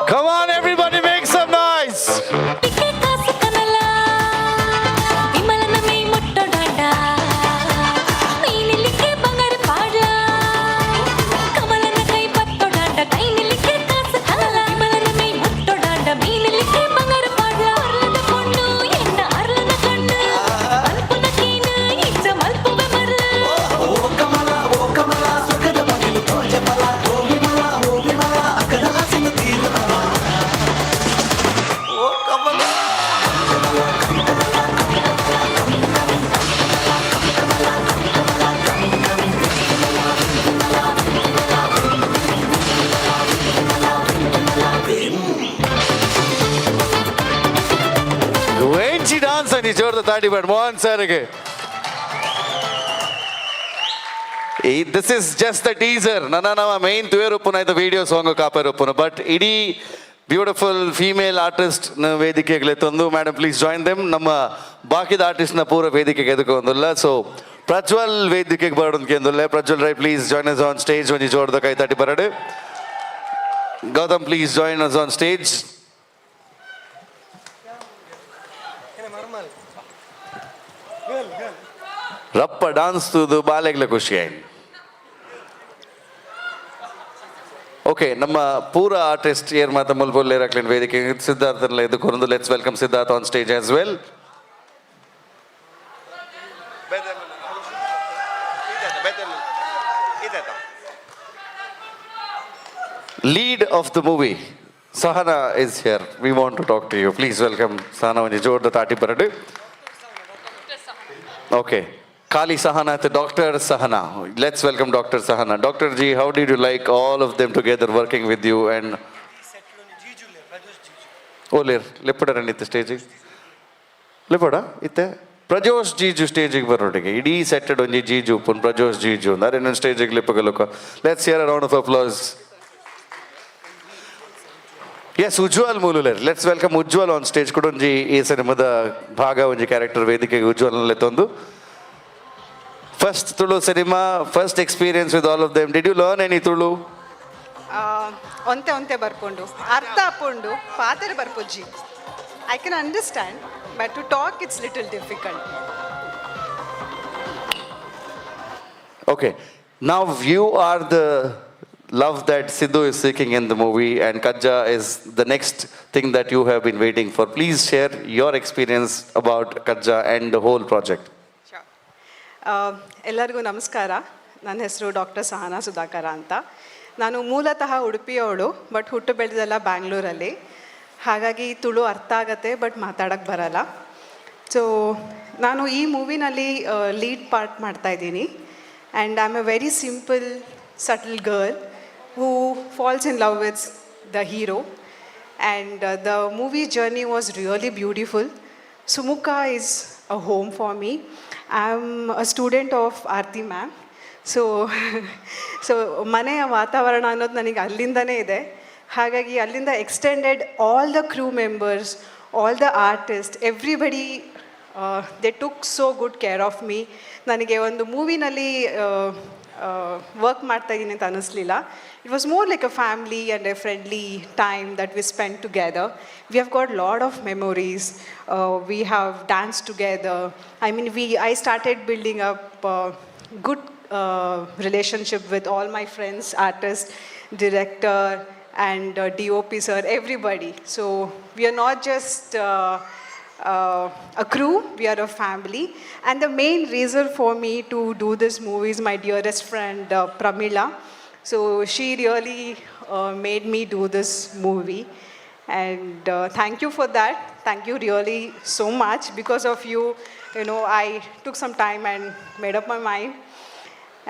Come on, everybody, make some noise. Dance and the 30 but one sir again. This is just the teaser. Nana main tuerupuna the video song kaparupuna but idi beautiful female artist na vedikegile tandu madam please join them namma baakida artist na pura vedikege edukondulla so Prajwal vedikege baradunke andulla Prajwal right please join us on stage when you join the kai tati barade Gautam please join us on stage ರಪ್ಪ dance ತುದು ಬಾಲೆಗ್ಲ ಖುಷಿ ಆಯ್ತು okay ನಮ್ಮ ಪೂರ artist air ಮಾತ ಮುಲ್ಬುಲ್ ಇರಕ್ಲಿನ ವೇದಿಕೆ ಸಿದ್ಧಾರ್ಥನ ಇದು ಕೊರಂದು let's welcome Siddhartha on stage as well lead of the movie Sahana is here we want to talk to you please welcome Sahana ಒಂಜಿ ಜೋರ್ದ ತಾಟಿ ಬರಡು Okay, Kali Sahana to Dr. Sahana. Let's welcome Dr. Sahana. Dr. Ji, how did you like all of them together working with you and... Oh, leppada ranite stage. Leppada? Itte? Prajosh Jiju stage ಗೆ ಬರೋಟಿಗೆ ಇಡೀ ಸೆಟ್ಟೆಡ್ ಒಂಜಿ ಜೀಜು ಪುನ್ ಪ್ರಜೋಶ್ ಜೀಜು ಅಂದರೆ ಇನ್ನೊಂದು ಸ್ಟೇಜಿಗೆ ಲಿಪ್ಪಗಲುಕ let's hear a round of applause yes Ujwal ಮೂಲುಲೆರ್ let's welcome Ujwal on stage ಕುಡೊಂಜಿ ಈ ಸಿನಿಮಾದ ಭಾಗ ಒಂಜಿ ಕ್ಯಾರೆಕ್ಟರ್ ವೇದಿಕೆಗೆ ಉಜ್ವಲ್ ತಂದು first Tulu cinema first experience with all of them did you learn any Tulu ಒಂತೆ ಒಂತೆ ಬರ್ಕೊಂಡು ಅರ್ಥ ಹಾಕೊಂಡು ಪಾತ್ರೆ ಬರ್ಪುಜ್ಜಿ I can understand but to talk it's little difficult okay now you are the love that Sidhu is seeking in the movie and KAJJA is the next thing that you have been waiting for. Please share your experience about KAJJA and the whole project. Sure. ಎಲ್ಲರಿಗೂ ನಮಸ್ಕಾರ ನನ್ನ ಹೆಸರು doctor Sahana Sudhakar ಅಂತ ನಾನು ಮೂಲತಃ ಉಡುಪಿಯವಳು but ಹುಟ್ಟು ಬೆಳೆದೆಲ್ಲ ಬ್ಯಾಂಗ್ಳೂರಲ್ಲಿ ಹಾಗಾಗಿ ತುಳು ಅರ್ಥ ಆಗತ್ತೆ ಬಟ್ ಮಾತಾಡೋಕ್ಕೆ ಬರಲ್ಲ ಸೊ ನಾನು ಈ ಮೂವಿನಲ್ಲಿ ಲೀಡ್ ಪಾರ್ಟ್ ಮಾಡ್ತಾಯಿದ್ದೀನಿ and I am A very simple subtle girl who falls in love with the hero and the movie journey was really beautiful. Sumukha is a home for me. I'm a student of Aarti ma'am. So ಮನೆಯ ವಾತಾವರಣ ಅನ್ನೋದು ನನಗೆ ಅಲ್ಲಿಂದನೇ ಇದೆ ಹಾಗಾಗಿ ಅಲ್ಲಿಂದ extended all the crew members, all the artist, everybody they took so good care of me. ನನಗೆ ಒಂದು ಮೂವಿನಲ್ಲಿ ವರ್ಕ್ ಮಾಡ್ತಾ ಇದ್ದೀನಿ ಅಂತ ಅನ್ನಿಸ್ಲಿಲ್ಲ. It was more like a family and a friendly time that we spent together. We have got a lot of memories. We have danced together. I mean, I started building up good relationship with all my friends, artists, director, and DOP sir, everybody. So we are not just a crew, we are a family. And the main reason for me to do this movie is my dearest friend Pramila. So she really made me do this movie, and thank you for that. Thank you really so much. Because of you, you know, I took some time and made up my mind.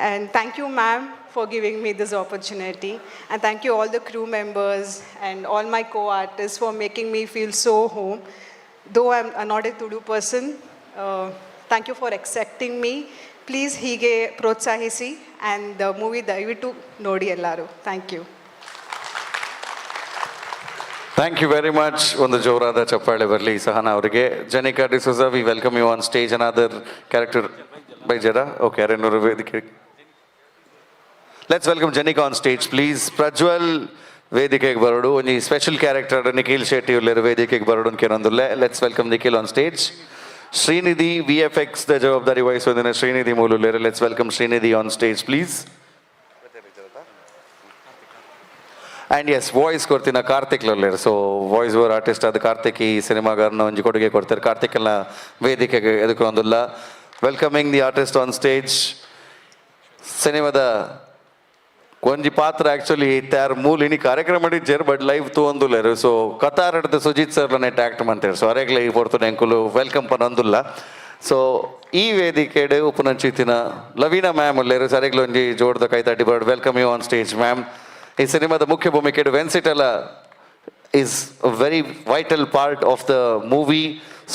And thank you, ma'am, for giving me this opportunity. And thank you all the crew members and all my co-artists for making me feel so home. Though I'm not a Tulu person, thank you for accepting me. Please ಹೀಗೆ ಪ್ರೋತ್ಸಾಹಿಸಿ and the movie ದಯವಿಟ್ಟು ನೋಡಿ ಎಲ್ಲರೂ. Thank you. Thank you very much. ಒಂದು ಜೋರಾದ ಚಪ್ಪಾಳೆ ಬರಲಿ ಸಹನಾ ಅವರಿಗೆ. Janika D'Souza, we welcome you on stage. Another character by ಜರಾ. ಓಕೆ, ಅರೆನ್ನೂರು ವೇದಿಕೆ. Let's welcome Janika on stage please. Prajwal ವೇದಿಕೆಗೆ ಬರೋಡು. ಒಂದು ಸ್ಪೆಷಲ್ ಕ್ಯಾರೆಕ್ಟರ್ ನಿಖಿಲ್ ಶೆಟ್ಟಿ ಉಳ್ಳರು ವೇದಿಕೆಗೆ ಬರೋಡು ಕೇಳೊಂದುಲ್ಲೆ. Let's welcome Nikhil on stage. Shrinidhi VFX ದ ಜವಾಬ್ದಾರಿ ವಹಿಸೋದಿನ ಶ್ರೀನಿಧಿ ಮೂಲುಲ್ಲೇರು. Let's welcome Shrinidhi on stage please. And yes, voice ಕೊಡ್ತೀನಿ ಕಾರ್ತಿಕ್ ಲೊಲ್ಲೇರು. ಸೊ ವಾಯ್ಸ್ ಓವರ್ ಆರ್ಟಿಸ್ಟ್ ಆದ ಕಾರ್ತಿಕ್ ಈ ಸಿನಿಮಾಗಾರನ ಒಂಜಿ ಕೊಡುಗೆ ಕೊಡ್ತಾರೆ. ಕಾರ್ತಿಕ್ನ ವೇದಿಕೆಗೆ ಎದುಕೊಂದಿಲ್ಲ. Welcoming the artist on stage. ಸಿನಿಮಾದ ಒಂಜಿ ಪಾತ್ರ ಆ್ಯಕ್ಚುಲಿ ಇತ್ತಾರು ಮೂಲ ಇನಿ ಕಾರ್ಯಕ್ರಮ ಮಾಡಿದ್ದೇರು, ಬಟ್ ಲೈವ್ ತೂಂದುಲ್ಲೇರು. ಸೊ ಕತಾರಡ್ದು ಸುಜಿತ್ ಸರ್ಲ ನೆಟ್ ಆ್ಯಕ್ಟ್ ಮಾಡ್ತೇವೆ. ಸೊ ಅರೆಗ್ಲೆ ಈ ಪೊರ್ತು ಎಂಕುಲು ವೆಲ್ಕಮ್ ಪನ್ನೊಂದುಲ್ಲ. ಸೊ ಈ ವೇದಿಕೆಡು ಉಪನಂಚಿತಿನ ಲವೀನಾ ಮ್ಯಾಮ್ ಉಲ್ಲೇರು. ಸರಿಗ್ಲ ಒಂಜಿ ಜೋಡ್ದ ಕೈತಾಟಿ ಬರ್ಡ್. Welcome you on stage ma'am. ಈ ಸಿನಿಮಾದ ಮುಖ್ಯ ಭೂಮಿಕೆಡು ವೆನ್ಸಿಟಲ is a very vital part of the movie.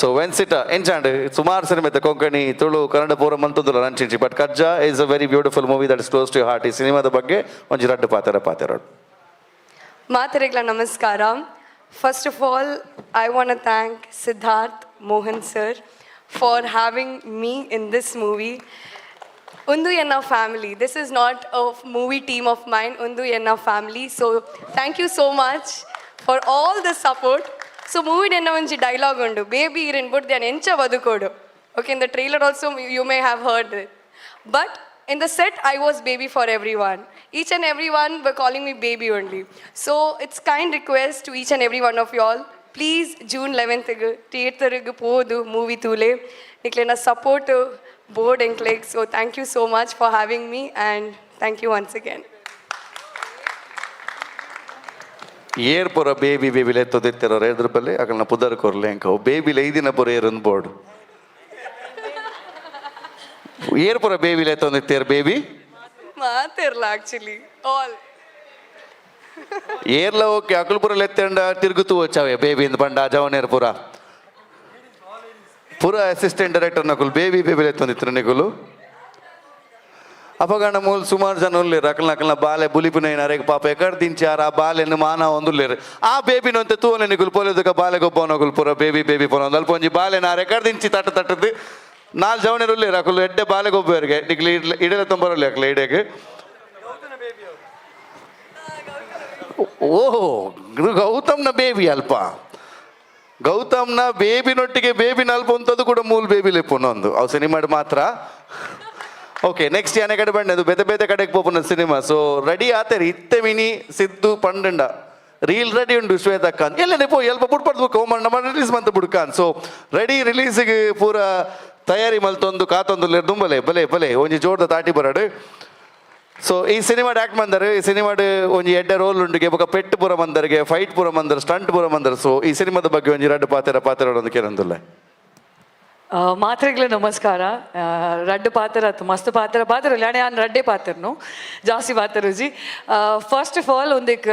So ವೆನ್ಸಿಟ ಎಂಚಾಂಡ್ ಸುಮಾರು ಸಿನಿಮಾ ಕೊಂಕಣಿ ತುಳು ಕನ್ನಡ ಪೂರ ಮಂತುಂದುಲ್ಲ ನಂಚಿಂಚಿ, but Kajja is a very beautiful movie that is close to heart. ಈ ಸಿನಿಮಾದ ಬಗ್ಗೆ ಒಂಜಿ ರಡ್ಡು ಪಾತೆರೋಡು. ಮಾತರಿಗಳ ನಮಸ್ಕಾರ. First of all I want to thank Siddharth Mohan sir for having me in this movie. Undu Yenna family. This is not a movie team of mine. Undu Yenna family. So thank you so much for all the support. So movie enna onji dialogue undu. Baby irin but then encha vadukodu. Okay, in the trailer also you may have heard it. But in the set I was baby for everyone. Each and everyone were calling me baby only. So it's kind request to each and every one of you all. Please June 11th theater gu podu movie Tule. Niklena support board and click. So thank you so much for having me, and thank you once again. Air ಪುರ baby ಬೇಬಿಲೆ ಎತ್ತೋದಿತ್ತಿರೋ ಎದ್ರ ಬಲ್ಲೆ ಅಕಲ್ನ ಪುದರ್ ಕೊರ್ಲೆ ಅಂಕವು ಬೇಬಿಲೆ ಐದಿನ ಪುರ ಏರೊಂದು board ಏರ್ ಪುರ ಬೇಬಿಲೆ ಎತ್ತೊಂದಿತ್ತೇರ್ ಬೇಬಿ ಮಾತಿರ್ಲ ಆಕ್ಚುಲಿ ಆಲ್ ಏರ್ಲ ಓಕೆ ಅಕಲ್ಪುರ ಎತ್ತಂಡ ತಿರುಗುತ್ತು వచ్చాವೆ ಬೇಬಿ ಇಂದ ಬಂಡ ಜವನೇರ್ ಪುರ ಪುರ ಅಸಿಸ್ಟೆಂಟ್ ಡೈರೆಕ್ಟರ್ ನಕುಲ್ ಬೇಬಿ ಬೇಬಿಲೆ ಎತ್ತೊಂದಿತ್ರ ನಿಕುಲು ಅಪಗಣ ಮೂಲ ಸುಮಾರು ಜನ ಉಲ್ಲೇರು ಅಕಲ್ನ ಅಕಲ್ನ ಬಾಲೆ ಬುಲಿಪುನೈನ ಅರೆಗೆ ಪಾಪ ಎಕಡ್ ದಿಂಚಾರ ಆ ಬಾಲೆನ್ನು ಮಾನ ಒಂದುಲ್ಲೇರು ಆ ಬೇಬಿನಂತೆ ತೂಲೆ ನಿಕುಲ್ ಪೊಲೆದಕ ಬಾಲೆ ಗೊಬ್ಬ ನಕುಲ್ ಪುರ ಬೇಬಿ ಬೇಬಿ ಪೊನ ಒಂದು ಅಲ್ಪ ಒಂಜಿ ಬಾಲೆನ ಆ ರೆಕಡ್ ದಿಂಚಿ ತಟ್ಟದು ನಾಲ್ ಜವನೇರು ಉಲ್ಲೇರು ಅಕುಲು ಎಡ್ಡೆ ಬಾಲೆ ಗೊಬ್ಬರಿಗೆ ನಿಕ್ಲಿ ಇಡಲೆ ತೊಂಬರಲ್ಲಿ ಅಕಲ ಇಡೆಗೆ ಓಹೋ ಗೌತಮ್ನ ಬೇಬಿ ಅಲ್ಪ ಗೌತಮ್ನ ಬೇಬಿನೊಟ್ಟಿಗೆ ಬೇಬಿನ ಅಲ್ಪ ಉಂಟದು ಕೂಡ ಮೂಲ ಬೇಬಿ ಲೆಪ್ಪುನೊಂದು ಅವು ಸಿನಿಮಾ ಮಾತ್ರ ಓಕೆ ನೆಕ್ಸ್ಟ್ ಯಾನೆ ಕಡೆ ಬಂಡೆ ಅದು ಬೇತೆ ಬೇತೆ ಕಡೆಗೆ ಪೋಪುನ ಸಿನಿಮಾ ಸೊ ರೆಡಿ ಆತೇರಿ ಇತ್ತೆ ಮಿನಿ ಸಿದ್ದು ಪಂಡಂಡ ರೀಲ್ ರೆಡಿ ಉಂಡು ಶ್ವೇತಕ್ಕ ಎಲ್ಲೇ ಪೋ ಎಲ್ಪ ಬುಡ್ಪಡ್ದು ನಮ್ಮ ರಿಲೀಸ್ ಮಂತ ಬುಡ್ಕಾನ್ ಸೊ ರೆಡಿ ರಿಲೀಸಿಗೆ ಪೂರ ತಯಾರಿ ಮಲ್ತೊಂದು ಕಾತೊಂದು ದುಂಬಲೆ ಬಲೆ ಬಲೆ ಒಂಜಿ ಜೋಡ್ದ ತಾಟಿ ಬರಡು ಸೊ ಈ ಸಿನಿಮಾಡ್ ಆಕ್ಟ್ ಬಂದರು ಈ ಸಿನಿಮಾಡ್ ಒಂಜಿ ಎಡ್ಡೆ ರೋಲ್ ಉಂಡಿಗೆ ಬೊಕ ಪೆಟ್ ಪೂರ ಬಂದರಿಗೆ ಫೈಟ್ ಪೂರ ಬಂದರು ಸ್ಟಂಟ್ ಪೂರ ಬಂದರು ಸೊ ಈ ಸಿನಿಮಾದ ಬಗ್ಗೆ ಒಂಜಿ ರಡ್ಡು ಪಾತ್ರ ಒಂದು ಕೇಳಂದಿಲ್ಲ ಮಾತ್ರೆಗ್ಲೇ ನಮಸ್ಕಾರ ರಡ್ಡು ಪಾತ್ರ ಮಸ್ತ್ ಪಾತ್ರ ಲ್ಯಾಣೆ ನಾನು ರಡ್ಡೆ ಪಾತ್ರನು ಜಾಸ್ತಿ ಪಾತ್ರಜಿ ಫಸ್ಟ್ ಆಫ್ ಆಲ್ ಒಂದಿಕ್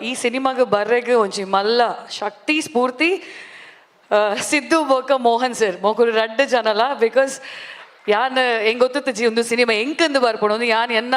ಈ ಸಿನಿಮಾಗ ಬರ್ರೆಗ್ ಒಂಜಿ ಮಲ್ಲ ಶಕ್ತಿ ಸ್ಫೂರ್ತಿ ಸಿದ್ದು ಬೊಕ ಮೋಹನ್ ಸರ್ ಮೊಕುಲು ರಡ್ಡು ಜನಲ ಬಿಕಾಸ್ ಯಾನ್ ಹೆಂಗೆ ಗೊತ್ತಿತ್ತು ಜಿ ಒಂದು ಸಿನಿಮಾ ಹೆಂಕಂದು ಬರ್ಪಣು ಯಾನ್ ಎನ್ನ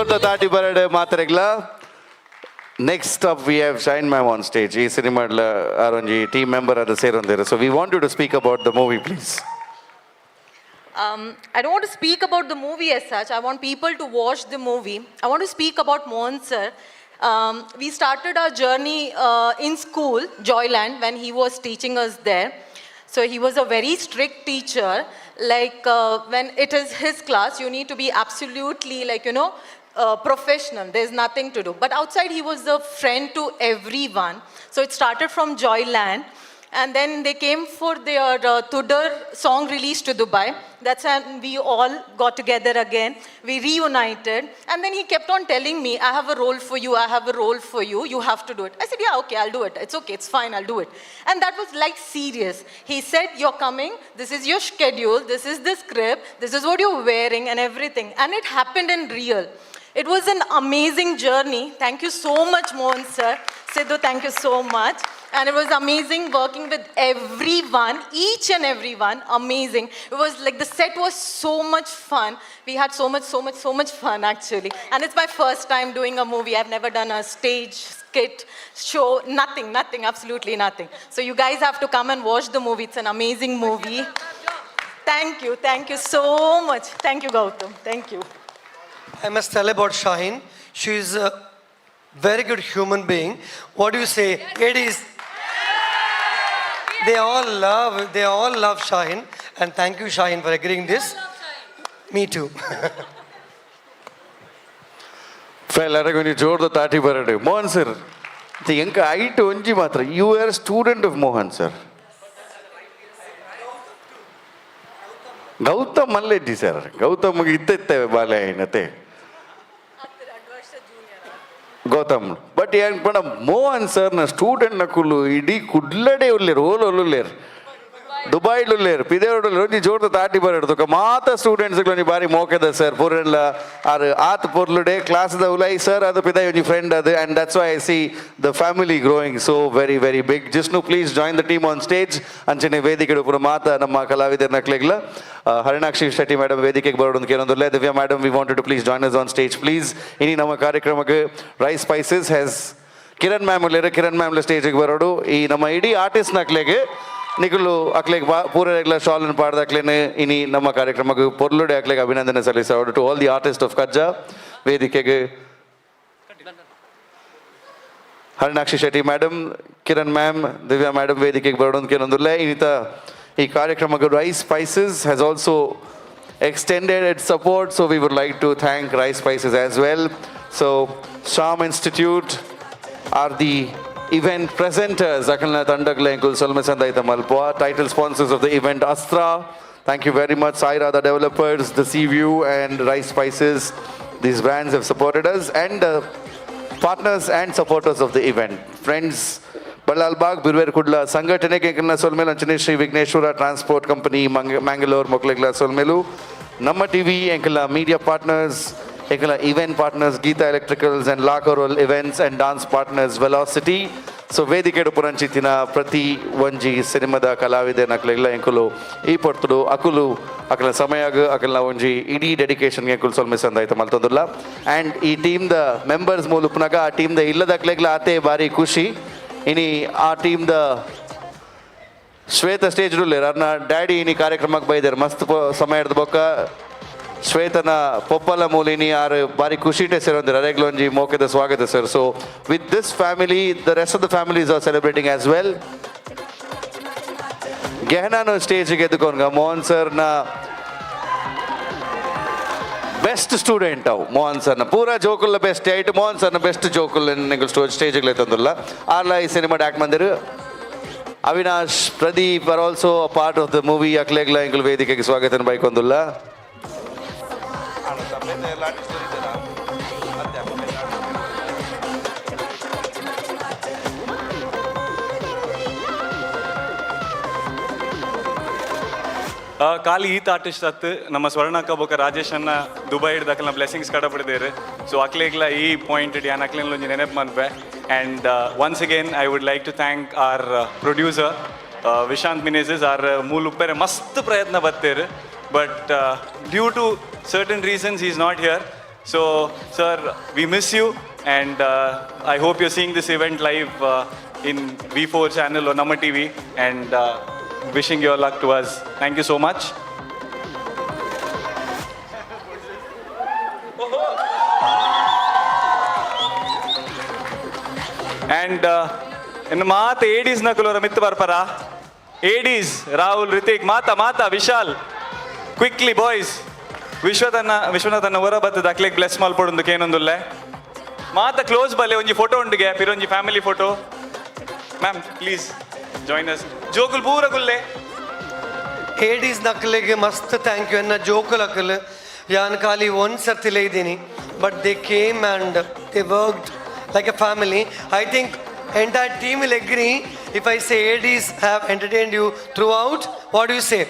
ಜೋರ್ದ ತಾಟಿ ಬರಡೆ ಮಾತಾರೆಗ್ಲ. Next up, we have Shine Ma'am on stage. Ee cinema aronji team member ada serondere. So we want you to speak about the movie, please. I don't want to speak about the movie as such. I want people to watch the movie. I want to speak about Mohan sir. We started our journey in school, Joyland, when he was teaching us there. So he was a very strict teacher. Like when it is his class, you need to be absolutely professional. There's nothing to do. But outside, he was a friend to everyone. So it started from Joyland. And then they came for their Tudar song release to Dubai. That's when we all got together again. We reunited. And then he kept on telling me, I have a role for you, I have a role for you, you have to do it. I said, yeah, okay, I'll do it. It's okay, it's fine, I'll do it. And that was like serious. He said, you're coming, this is your schedule, this is the script, this is what you're wearing and everything. And it happened in real. It was an amazing journey. Thank you so much, Mohan sir. Sidhu, thank you so much. And it was amazing working with everyone, each and everyone, amazing. It was like the set was so much fun. We had so much fun actually. And it's my first time doing a movie. I've never done a stage, skit, show, nothing, absolutely nothing. So you guys have to come and watch the movie. It's an amazing movie. Thank you so much. Thank you, Gautam. Thank you. I must tell about Shaheen. She is a very good human being. What do you say? It is. They all love Shaheen. And thank you, Shaheen, for agreeing this. Me too. ಎಲ್ಲರಿಗೂ ನೀವು ಜೋರ್ದ ತಾಟಿ ಬರಡೆ. Mohan sir, ಎಂಕ ಐಟ್ ಒಂಜಿ ಮಾತ್ರ. You were a student of Mohan sir. Gautam Malleddy sir. ಗೌತಮ್ಗೆ ಇತ್ತೇವೆ ಬಾಲ್ಯ ಏನತೆ Gautam. But ಏನ್ ಪಣ ಮೋಹನ್ ಸರ್ನ ಸ್ಟೂಡೆಂಟ್ನ ಕುಲ್ಲು ಇಡೀ ಕುಡ್ಲಡೆ ಉಲ್ಲೇರು, ಓಲೊಲ್ಲು ಉಲ್ಲೇರು, ದುಬೈಲು ಉಲ್ಲೇರು, ಪಿದೇವಡು ಒಂಜಿ ಜೋರ್ದ ತಾಟಿ ಬರಡ್ದು ಮಾತ ಸ್ಟೂಡೆಂಟ್ಸ್ಗಳು ಒಂಜಿ ಬಾರಿ ಮೋಕೆದ ಸರ್ ಪೂರೆಲ್ಲ ಆರು ಆತ್ ಪೊರ್ಲುಡೆ ಕ್ಲಾಸ್ದ ಉಲೈ ಸರ್ ಅದು ಪಿದ ಒಂಜಿ ಫ್ರೆಂಡ್ ಅದು. And that's why I see the family growing so very very big. Jishnu please join the team on stage. ಅಂಚನೆ ವೇದಿಕೆ ಪೂರ ಮಾತ ನಮ್ಮ ಕಲಾವಿದರ ನಕ್ಲೆಗ್ಲ ಹರಿಣಾಕ್ಷಿ ಶೆಟ್ಟಿ ಮೇಡಮ್ ವೇದಿಕೆಗೆ ಬರೋದು ಕೇಳೊಂದಿಲ್ಲ. Divya madam, we wanted to please join us on stage please. ಇನಿ ನಮ್ಮ ಕಾರ್ಯಕ್ರಮಕ್ಕೆ rice spices has Kiran ma'am ಉಲ್ಲೇರು. ಕಿರಣ್ ಮ್ಯಾಮ್ಲ ಸ್ಟೇಜಿಗೆ ಬರೋಡು. ಈ ನಮ್ಮ ಇಡೀ ಆರ್ಟಿಸ್ಟ್ ನಕ್ಲೆಗೆ ನಿಖಲು ಅಕ್ಲೆಗೆ ಪೂರ ಶಾಲನ್ನು ಪಾಡ್ದ ಅಕ್ಲೇನು ಇನಿ ನಮ್ಮ ಕಾರ್ಯಕ್ರಮಕ್ಕೆ ಪೊರ್ಲುಡೆ ಅಕ್ಲೆಗೆ ಅಭಿನಂದನೆ ಸಲ್ಲಿಸೋಡು. To all the artist of Kajja ವೇದಿಕೆಗೆ Harinakshi Shetty madam, Kiran ma'am, Divya madam ವೇದಿಕೆಗೆ ಬರೋದು ಕೇಳೊಂದಿಲ್ಲ. ಇನ್ನಿತ ಈ ಕಾರ್ಯಕ್ರಮಕ್ಕೆ rice spices has also extended its support, so we would like to thank Rice Spices as well. So Sham Institute are the event presenters. Akalna Tandagla Enkul Solmesandaita Malpoa, title sponsors of the event Astra. Thank you very much, Saira, the developers, the Seaview and Rice Spices. These brands have supported us, and partners and supporters of the event. Friends, Balalbag, Birver Kudla, Sangatane Kenkana Solmel, Anchane Shri Vigneshwara Transport Company, Mangalore, Moklegla Solmelu, Namma TV, Enkala Media Partners, Enkala Event Partners, Geeta Electricals and Lakorol Events and Dance Partners, Velocity. So Vedikedu Puranchitina, Prati, Vanji, Cinemada, Kalavide, Naklegla, Enkulu, E Portudu, Akulu, Akala Samayaga, Akala Vanji, ED dedication, Enkul Solmesandaita Maltodula. And E team, the members Molupnaga, team the Illa Daklegla Ate Bari Kushi. ಇನಿ ಆ ಟೀಮ್ದ ಶ್ವೇತ stage ರೂಲೇರ್ ಅರ್ನ daddy ಇನಿ ಕಾರ್ಯಕ್ರಮಕ್ಕೆ ಬೈದಾರೆ ಮಸ್ತ್ ಸಮಯದ ಬೊಕ್ಕ ಶ್ವೇತನ ಪೊಪ್ಪಲ ಮೂಲಿನಿ ಆರು ಬಾರಿ ಖುಷಿಟೆ ಸೇರೊಂದಿರ ಅರೆಗ್ಲೊಂಜಿ ಮೋಕೆದ ಸ್ವಾಗತ sir. So with this family the rest of the families are celebrating as well. ಗೆಹನಾನು ಸ್ಟೇಜ್ಗೆ ಎದ್ದುಕೊಂಡ್ಗ ಮೋಹನ್ ಸರ್ನ ಬೆಸ್ಟ್ ಸ್ಟೂಡೆಂಟ್ ಅವು ಮೋಹನ್ ಸರ್ನ ಪೂರ ಜೋಕುಲ್ಲ ಬೆಸ್ಟ್ ಐಟ್ ಮೋಹನ್ ಸರ್ನ ಬೆಸ್ಟ್ ಜೋಕುಲ್ಲ ನಿಂಗೆ ಸ್ಟೇಜ್ಗೆ ತಂದಿಲ್ಲ ಆರ್ಲ ಈ ಸಿನಿಮಾ ಆ್ಯಕ್ಟ್ ಮಂದಿರು. Avinash, Pradeep are also a part of the movie. ಅಕ್ಲೆಗ್ಲ ಎಂಕುಲು ವೇದಿಕೆಗೆ ಸ್ವಾಗತ ಬೈಕೊಂದಿಲ್ಲ. ಖಾಲಿ ಈತ ಆರ್ಟಿಸ್ಟ್ ಹತ್ತು ನಮ್ಮ ಸ್ವರ್ಣಕ್ಕ ಬೊಕ್ಕ ರಾಜೇಶ್ ಅನ್ನ ದುಬೈ ಹಿಡ್ದು ಅಕ್ಲ ಬ್ಲೆಸ್ಸಿಂಗ್ಸ್ ಕಡಪಡಿದೇರು. ಸೊ ಅಕ್ಲೆಗ್ಲ ಈ ಪಾಯಿಂಟ್ ಯಾನ್ ಅಕ್ಲೆಲ್ಲ ಒಂಜಿ ನೆನಪು ಮನ್ಪೆ. And once again I would like to thank our producer Vishanth Menezes. ಆರ್ ಮೂಲ ಉಪ್ಪೇರೆ ಮಸ್ತ್ ಪ್ರಯತ್ನ ಬತ್ತೇರು, but due to certain reasons is not here. So, sir, we miss you, and I hope you're seeing this event live in V4 channel or Nama TV, and wishing your luck to us. Thank you so much. And in Maat, ADs Nakulora Mitvarpara. ADs, Rahul, Ritik, Mata, Vishal. Quickly, boys. Vishwanathana ಹೊರಬತ್ತು ದಾಖಲೆಗೆ bless ಮಾಡ್ಪಡೊಂದು ಕೇನೊಂದುಲ್ಲೆ ಮಾತ close ಬಲ್ಲೆ ಒಂಜಿ photo ಉಂಡಿಗೆ ಪಿರೊಂಜಿ family photo ma'am please join us ಜೋಕುಲ್ ಪೂರ ಗುಲ್ಲೆ ಏಡೀಸ್ ನಕ್ಕಲಿಗೆ ಮಸ್ತ್ ಥ್ಯಾಂಕ್ ಯು ಎನ್ನ ಜೋಕುಲ್ ಅಕ್ಕಲ್ ಯಾನ್ ಖಾಲಿ ಒಂದು ಸರ್ತಿಲೇ ಇದ್ದೀನಿ but they came and they worked like a family I think entire team will agree if I say ಏಡೀಸ್ have entertained you throughout what you say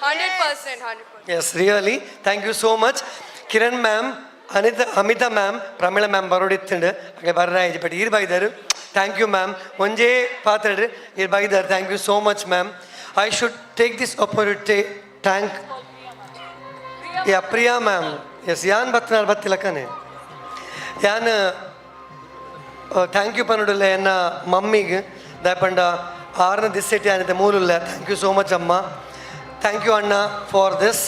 100%. Yes, really. Thank you so much. Kiran ma'am, Amita ma'am, Pramila ma'am barodittundu. Age barraiji but here baidar. Thank you ma'am. Onje pathadu here baidar. Thank you so much ma'am. I should take this opportunity thank Priya ma'am. Yes, yan batnar battilakane. Yan thank you panudulle enna mammige dapanda aarna disseti anite moolulle. Thank you so much amma. Thank you Anna for this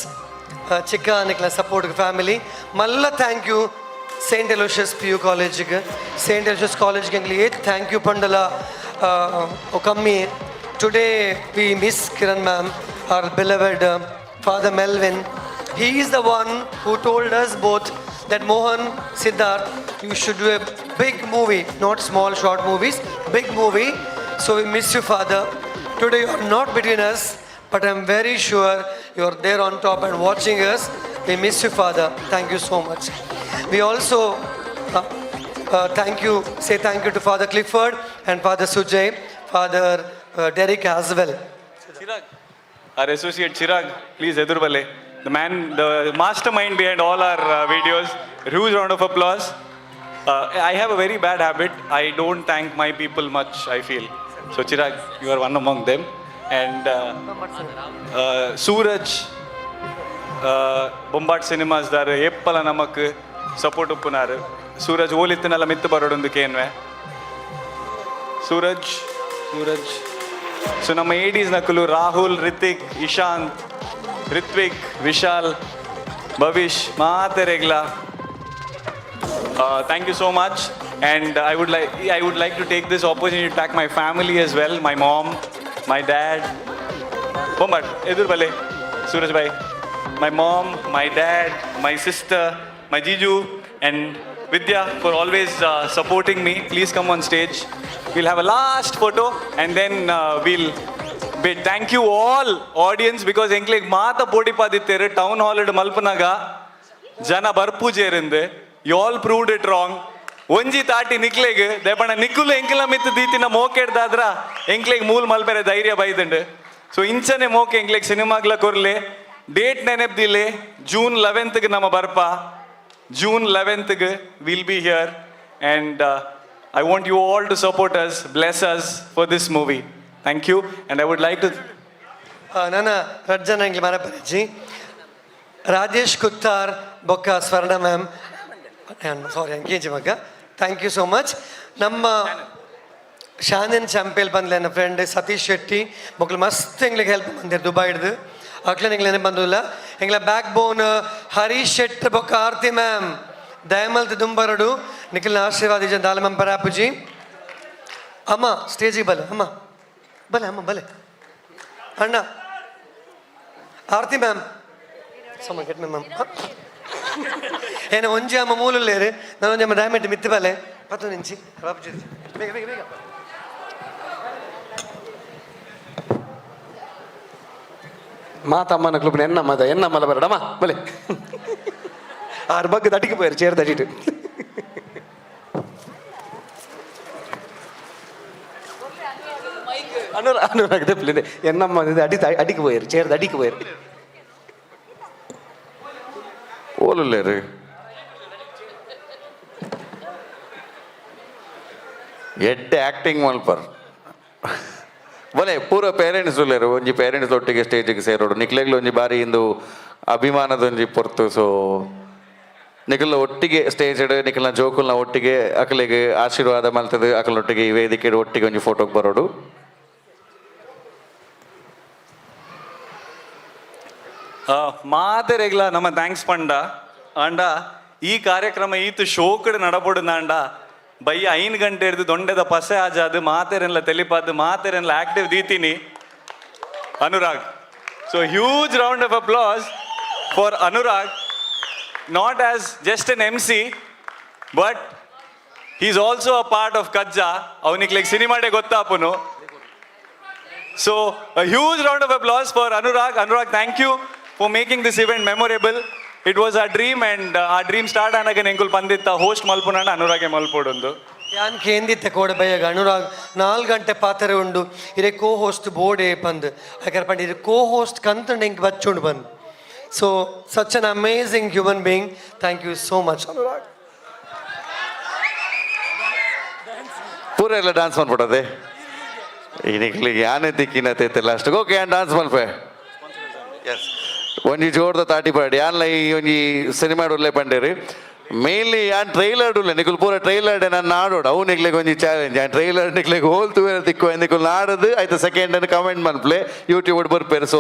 Chikka Nikla support family. Malla thank you St. Aloysius PU College. St. Aloysius College thank you Pandala Okammi. Today we miss Kiran ma'am, our beloved Father Melvin. He is the one who told us both that Mohan, Siddharth, you should do a big movie, not small short movies, big movie. So we miss you Father. Today you are not between us. But I'm very sure you're there on top and watching us. We miss you, Father. Thank you so much. We also say thank you to Father Clifford and Father Sujay, Father Derek as well. Chirag, our associate Chirag, please Edurvale. The man, the mastermind behind all our videos. Huge round of applause. I have a very bad habit. I don't thank my people much, I feel. So Chirag, you are one among them. And Suraj, Bombard Cinemas, dar Eppala namak support uppunaru. Suraj olittanalla mittu barodundu kenve. Suraj. So nama ADs nakulu Rahul, Ritik, Ishant, Ritvik, Vishal, Bhavish, Mahateregla. Thank you so much. And I would like to take this opportunity to thank my family as well, my mom, my dad, Bombard, Edur Bale, Suraj bhai, my mom, my dad, my sister, my Jiju, and Vidya for always supporting me. Please come on stage. We'll have a last photo and then we'll thank you all audience because enklek maata podi padittere town hall ed malpanaga jana barpuje irinde. You all proved it wrong. ಒಂಜಿ ತಾಟಿ ನಿಕ್ಲೆಗ್ ದಯಪಂಡ ನಿಕ್ಕುಲು ಎಂಕಿಲ ಮಿತ್ತು ದೀತಿನ ಮೋಕೆಡ್ದಾದ್ರ ಎಂಕ್ಲೆಗ್ ಮೂಲ್ ಮಲ್ಪೆರೆ ಧೈರ್ಯ ಬೈದಂಡು so ಇಂಚನೆ ಮೋಕೆ ಎಂಕ್ಲೆಗ್ ಸಿನಿಮಾಗ್ಲ ಕೊರ್ಲೆ date ನೆನೆಪ್ದಿಲೆ June 11th ನಮ್ಮ ಬರ್ಪ June 11th will be here and I want you all to support us, bless us for this movie. Thank you. And I would like to Nana Rajana Engli Maraparaji, Rajesh Kuttar, Bokka Swarna ma'am. Sorry, engage Maga. Thank you so much. Namma Shannon Champel Bandle friend Satish Shetty, Mokul mast engli help mandir Dubai iddu. Aklan engli bandulla. Engla backbone Harish Shetty Bokka Aarti ma'am. Dayamal Dumbaradu, Nikil Ashirwadi Jandalam Parapuji. Amma, stage bale, Amma. Bale. Anna. Aarti ma'am. Someone get me ma'am. Ena onji amma moolu lere nanu onji amma diamond mitti bale 10 inchi babuji bega ಮಾತ ಅಮ್ಮನ ಕ್ಲಬ್ನ ಎನ್ನ ಮಲ ಬರಡಮ್ಮ ಬಲೆ ಆರು ಬಗ್ಗೆ ತಟಿಗೆ போயிரு chair ತಟಿட்டு Anurag ದೆಪ್ಲಿದೆ ಎನ್ನಮ್ಮ ಇದು ಅಡಿಗೆ போயிரு ಚೇರ್ ಅಡಿಗೆ போயிரு ಓಲುಲ್ಲೇರಿ ಎಡ್ಡೆ ಆಕ್ಟಿಂಗ್ ಮಲ್ಪರ್ ಬಲೆ ಪೂರ ಪೇರೆಂಟ್ಸ್ ಉಲ್ಲೇರು ಒಂಜಿ ಪೇರೆಂಟ್ಸ್ ಒಟ್ಟಿಗೆ ಸ್ಟೇಜಿಗೆ ಸೇರೋಡು ನಿಕ್ಲೆಗ್ಲು ಒಂಜಿ ಬಾರಿ ಇಂದು ಅಭಿಮಾನದ ಒಂಜಿ ಪೊರ್ತು ಸೊ ನಿಖಲ್ ಒಟ್ಟಿಗೆ ಸ್ಟೇಜ್ ನಿಖಲ್ನ ಜೋಕುಲ್ನ ಒಟ್ಟಿಗೆ ಅಕಲಿಗೆ ಆಶೀರ್ವಾದ ಮಲ್ತದೆ ಅಕಲೊಟ್ಟಿಗೆ ಈ ವೇದಿಕೆ ಒಟ್ಟಿಗೆ ಒಂದು ಫೋಟೋಗೆ ಬರೋಡು. ಮಾತೆರೆಗ್ಲ ನಮ್ಮ ಥ್ಯಾಂಕ್ಸ್ ಪಂಡ ಅಂಡ ಈ ಕಾರ್ಯಕ್ರಮ ಈತು ಶೋಕಡ್ ನಡಪಡುದ ಅಂಡ ಬಯ್ಯ 5 ಗಂಟೆ ಹಿಡಿದು ದೊಂಡೆದ ಪಸೆ ಆಜಾದು ಮಾತೆರೆಲ್ಲ ತೆಲಿಪಾದು ಮಾತೆರೆಲ್ಲ ಆಕ್ಟಿವ್ ದೀತೀನಿ Anurag. So huge round of applause for Anurag, not as just an MC, but he's also a part of KAJJA. Avanik like cinema de gottapunu. So a huge round of applause for Anurag. Anurag, thank you for making this event memorable. It was our dream, and our dream start anaga nenkul panditta host malpunanda Anurage malpodundu. ಯಾನ್ ಕೇಂದಿತ್ತೆ ಕೋಡ ಬಯ್ಯಾಗ ಅನುರಾಗ್ 4 ಗಂಟೆ ಪಾತ್ರೆ ಉಂಡು ಇರೆ ಕೋ host board ಬಂದು ಯಾಕಂದ್ರೆ ಪಂಡ ಇದು ಕೋ ಹೋಸ್ಟ್ ಕಂತಂಡು ಹೆಂಗೆ ಬಚ್ಚುಂಡು ಬಂದು. So, such an amazing human being. Thank you so much, Anurag. ಪೂರ ಎಲ್ಲ ಡ್ಯಾನ್ಸ್ ಮಾಡ್ಬಿಡೋದೆ ಈ ನಿಖಲಿಗೆ ಯಾನೇ ತಿಕ್ಕಿನತೈತೆ ಲಾಸ್ಟ್ಗೆ ಓಕೆ ಯಾನ್ ಡ್ಯಾನ್ಸ್ ಮಲ್ಪೆ. ಎಸ್ ಒಂಜಿ ಜೋರ್ದ ತಾಟಿ ಪಾಡಿ ಯಾನ್ಲ ಈ ಒಂಜಿ ಸಿನಿಮಾ ಉರ್ಲೆ ಪಂಡೇರಿ ಮೇನ್ಲಿ ಯಾನ್ ಟ್ರೈಲರ್ ಉಳ್ಳೆ ನಿಖಲ್ ಪೂರ ಟ್ರೈಲರ್ ನಾನು ಆಡೋಡು ಅವು ನಿಕ್ಲೆಗೆ ಒಂಜಿ ಚಾಲೆಂಜ್ ಯಾನ್ ಟ್ರೈಲರ್ ನಿಕ್ಲೆಗೆ ಹೋಲ್ತು ತಿಕ್ಕು ನಿಖಲ್ ಆಡೋದು ಆಯ್ತು ಸೆಕೆಂಡ್ ಅನ್ನು ಕಮೆಂಟ್ ಮಲ್ಪ್ಲೆ ಯೂಟ್ಯೂಬ್ ಬರ್ಪೇರು. So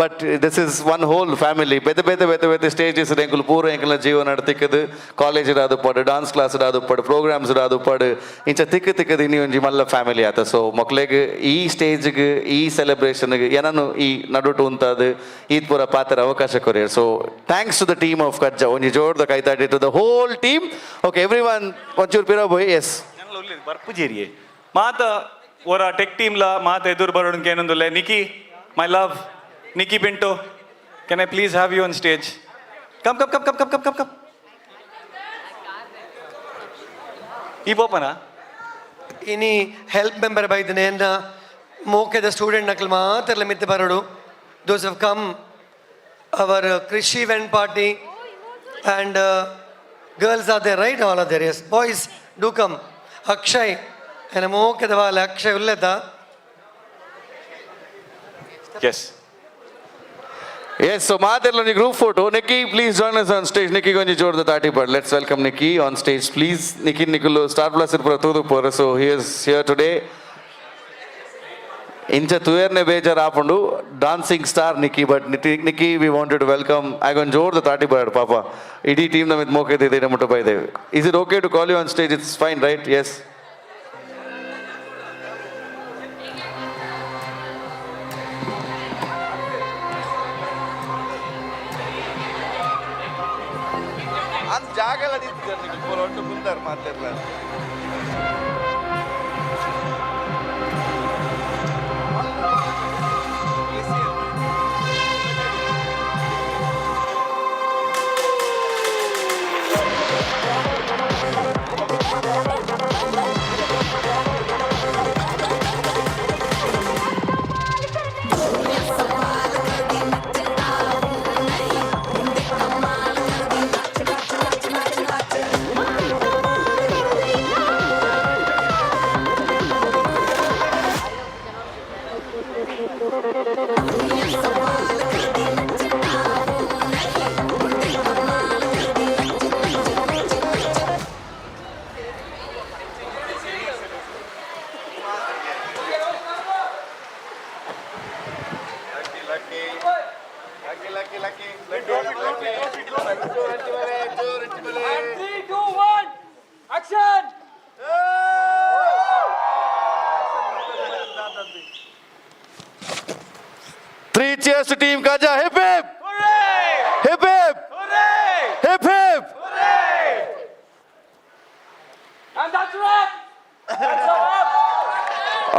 but this is one whole family ಬೆತೆ ಬೆತೆ ಬೆತೆ ಬೆತೆ ಸ್ಟೇಜಸ್ ಎಂಕಲ್ ಪೂರ ಎಂಕಲ್ನ ಜೀವನ ನಡ್ತಿಕ್ಕದು ಕಾಲೇಜ್ ಇಡಾದು ಪಡು ಡಾನ್ಸ್ ಕ್ಲಾಸ್ ಇಡಾದು ಪಡು ಪ್ರೋಗ್ರಾಮ್ಸ್ ಇಡಾದು ಪಡು ಇಂಚ ತಿಕ್ಕದು ಇನ್ನಿ ಒಂಜಿ ಮಲ್ಲ ಫ್ಯಾಮಿಲಿ ಆತ. ಸೊ ಮಕ್ಳಿಗೆ ಈ ಸ್ಟೇಜ್ಗೆ ಈ ಸೆಲೆಬ್ರೇಷನ್ಗೆ ಏನನ್ನು ಈ ನಡುಟು ಉಂತಾದು ಈದ್ ಪೂರ ಪಾತ್ರ ಅವಕಾಶ ಕೊರಿಯರ್. So thanks to the team of KAJJA ಒಂಜಿ ಜೋರ್ದ ಕೈತಾಡಿ to the whole team. Okay, everyone, onchur pira boy. Yes. Nanlo ulli barpujeriye. Maata ora tech team la maata edur barodun kenundulle. Nikki, my love, Nikki Pinto, can I please have you on stage? Come. Ee popana. Ini help member by the name moke the student nakal maatarla mitte barodu. Those have come our Krishi event party and girls are there, right? All are there, yes. Boys, do come. Akshay, and I'm okay. The Akshay ulleta. Yes. Yes. So Mahathirlo ni group photo. Nikki, please join us on stage. Nikki gonji jor the tati pad. Let's welcome Nikki on stage, please. Nikki Nikulu Star Plus irpura tudu pora. So he is here today. ಇಂಚ ತುಯರ್ನೆ ಬೇಜಾರು ಹಾಕೊಂಡು dancing star ನಿಕ್ಕಿ. But ನಿಕ್ಕಿ we wanted to welcome ಆಗೊಂದು ಜೋರ್ದ ತಾಟಿ ಬಾಡ್ ಪಾಪ ಇಡೀ ಟೀಮ್ ನಮ್ಮಿಂದ ಮೋಕೈತಿದ್ದೇನೆ ಮುಟ್ಟ ಬೈದೇವೆ. Is it okay to call you on stage? It's fine right? Yes. ಅಂತ ಜಾಗ ಎಲ್ಲ ನಿಂತಿದ್ದಾರೆ ಒಟ್ಟು ಮುಂದಾರು ಮಾತಾಡ್ಲ. Three cheers to Team KAJJA. Hip hip! Hooray! Hip hip! Hooray! Hip hip! Hooray! And that's a wrap! That's a wrap!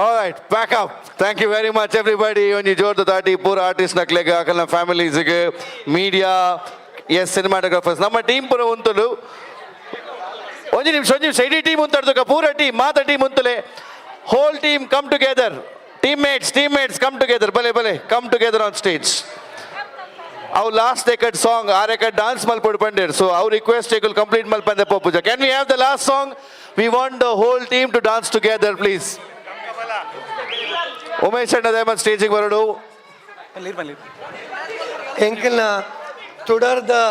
All right, back up. Thank you very much, everybody. Onji jor da tati pura artist naklega akalna families ge media, yes, cinematographers. Namma team pura untulu. Onji nimsho side team untadu pura team, mata team untule. Whole team come together. Teammates, come together. Bale, come together on stage. Our last decade song, our decade dance malpodu pandir. So our request will complete malpande popuja. Can we have the last song? We want the whole team to dance together, please. Umesh and Adaiman staging varadu. Enkelna tudar the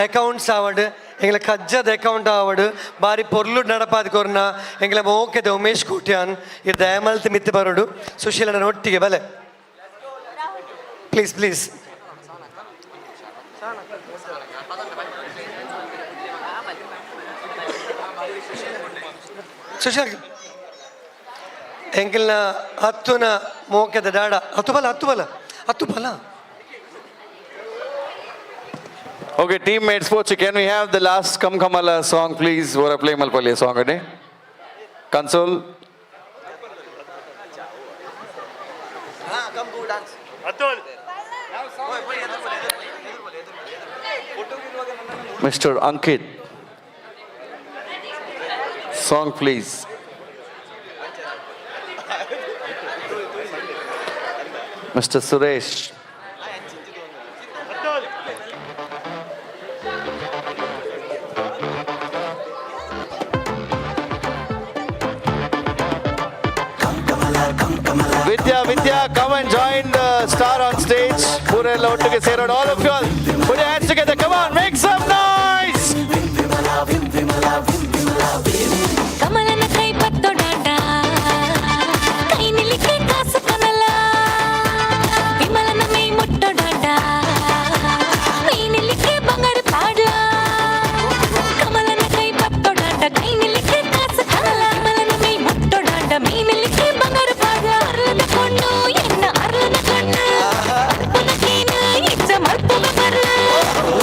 accounts avadu ಎಂಗ್ಲ ಕಜ್ಜದ account ಆವಡು ಬಾರಿ ಪೊರ್ಲು ನಡಪಾದ ಕೊರ್ನ ಎಂಗ್ಲ ಮೋಕೆದ ಉಮೇಶ್ ಕೋಟ್ಯಾನ್ ಇದು ದಯಮಲ್ತಿ ಮಿತ್ತು ಬರೋಡು ಸುಶೀಲನ ಒಟ್ಟಿಗೆ ಬಲೆ ಪ್ಲೀಸ್ ಪ್ಲೀಸ್. ಸುಶೀಲ್ ಎಂಗಿಲ್ನ ಹತ್ತುನ ಮೋಕೆದ ಡಾಡ ಹತ್ತು ಬಲ. Okay, teammates, sports, can we have the last Kam Kamala song, please? Vora play malpalli song ade. Console. Come go dance. Atul. Mr. Ankit. Song, please. Mr. Suresh. Vidya, come and join the star on stage. Purella ottige serodu, all of you all. Put your hands together, come on, make some noise. ಕಮಲನ ಕೈ ಪತ್ತೊಡಾಟ ಕೈ ನಿಲಿಕೆ ಕಾಸು ಕಮಲ ವಿಮಲನ ಮೈ ಮುಟ್ಟೊಡಾಟ ಮೈ ನಿಲಿಕೆ ಬಂಗಾರ ಪಾಡ್ಲ ಕಮಲನ ಕೈ ಪತ್ತೊಡಾಟ ಕೈ ನಿಲಿಕೆ ಕಾಸು ಕಮಲ ವಿಮಲನ ಮೈ ಮುಟ್ಟೊಡಾಟ ಮೈ ನಿಲಿಕೆ ಬಂಗಾರ ಪಾಡ್ಲ ಅರ್ಲದ ಕೊಂಡು ಎನ್ನ ಅರ್ಲದ ಕಣ್ಣು ಅರ್ಪಣಕೇನ ಇಚ್ಚ ಮರ್ತುಗ ಬರಲ ಓ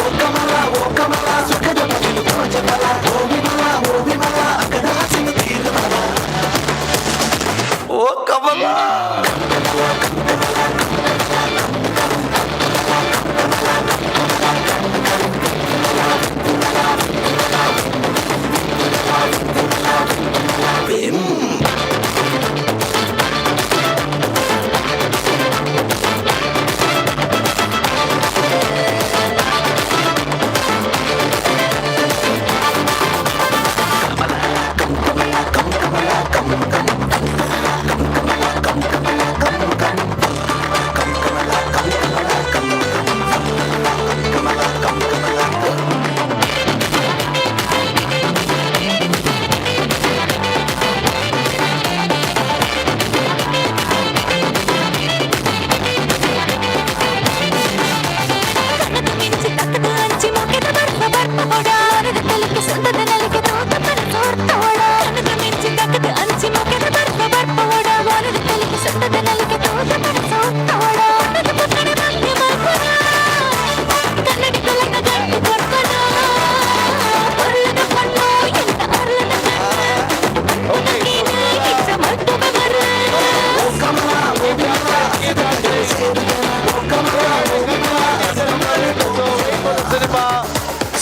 ಕಮಲ ಸುಖದ ಬದಿಲು ತೋಜಬಲ ಓ ವಿಮಲ ಅಕ್ಕದ ಹಸಿರು ತೀರಬಲ ಓ ಕಮಲ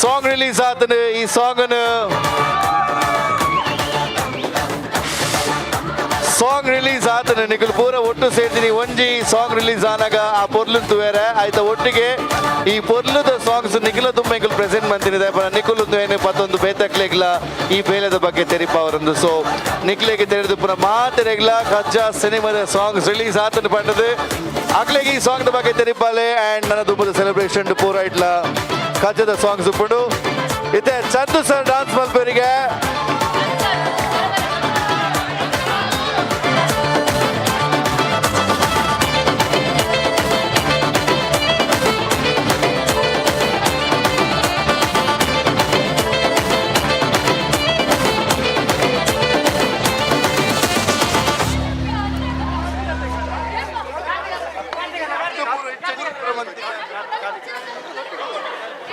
Song release ಆತನು ಈ ಸಾಂಗ್ ರಿಲೀಸ್ ಆತನು ನಿಖಲ್ ಪೂರ ಒಟ್ಟು ಸೇರ್ತೀನಿ ಒಂಜಿ ಸಾಂಗ್ ರಿಲೀಸ್ ಆನಾಗ ಆ ಪೊರ್ಲು ತುವೇರೆ ಆಯ್ತಾ ಒಟ್ಟಿಗೆ ಈ ಪೊರ್ಲುದ ಸಾಂಗ್ಸ್ ನಿಖಿಲ ತುಂಬ ಎಂಕಲ್ ಪ್ರೆಸೆಂಟ್ ಮಾಡ್ತೀನಿ ನಿಖಲ್ ಏನು ಪತ್ತೊಂದು ಬೇತಕ್ಲೆಗ್ಲ ಈ ಬೇಲೆದ ಬಗ್ಗೆ ತೆರಿಪ ಅವರೊಂದು ಸೊ ನಿಖಿಲೆಗೆ ತೆರೆದು ಪುನಃ ಮಾತೆರೆಗ್ಲ ಕಜ್ಜಾ ಸಿನಿಮಾದ ಸಾಂಗ್ಸ್ ರಿಲೀಸ್ ಆತನು ಪಂಡದು ಆಗ್ಲೆಗೆ ಈ ಸಾಂಗ್ ಬಗ್ಗೆ ತೆರಿಪಾಲೆ ಆ್ಯಂಡ್ ನನ್ನ ದುಬ್ಬದ ಸೆಲೆಬ್ರೇಷನ್ ಪೂರ ಇಟ್ಲ ಕಜ್ಜದ ಸಾಂಗ್ಸ್ ಉಪ್ಪುಡು ಇತ್ತೆ ಚಂದು ಸರ್ ಡಾನ್ಸ್ ಮಲ್ಪೇರಿಗೆ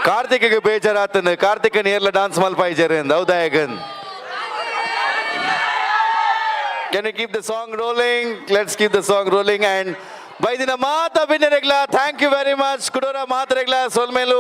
ಕಾರ್ತಿಕ್ಗೆ ಬೇಜಾರಾತನ ಕಾರ್ತಿಕನ್ ಏರ್ಲ ಡಾನ್ಸ್ ಮಲ್ಪಾಯಿಜರ್ ಎಂದು ಹೌದಾಯಗನ್ Can you keep the song rolling? Let's keep the song rolling and by the Mata Binneregla, thank you very much. Kudora Mataregla Solmelu.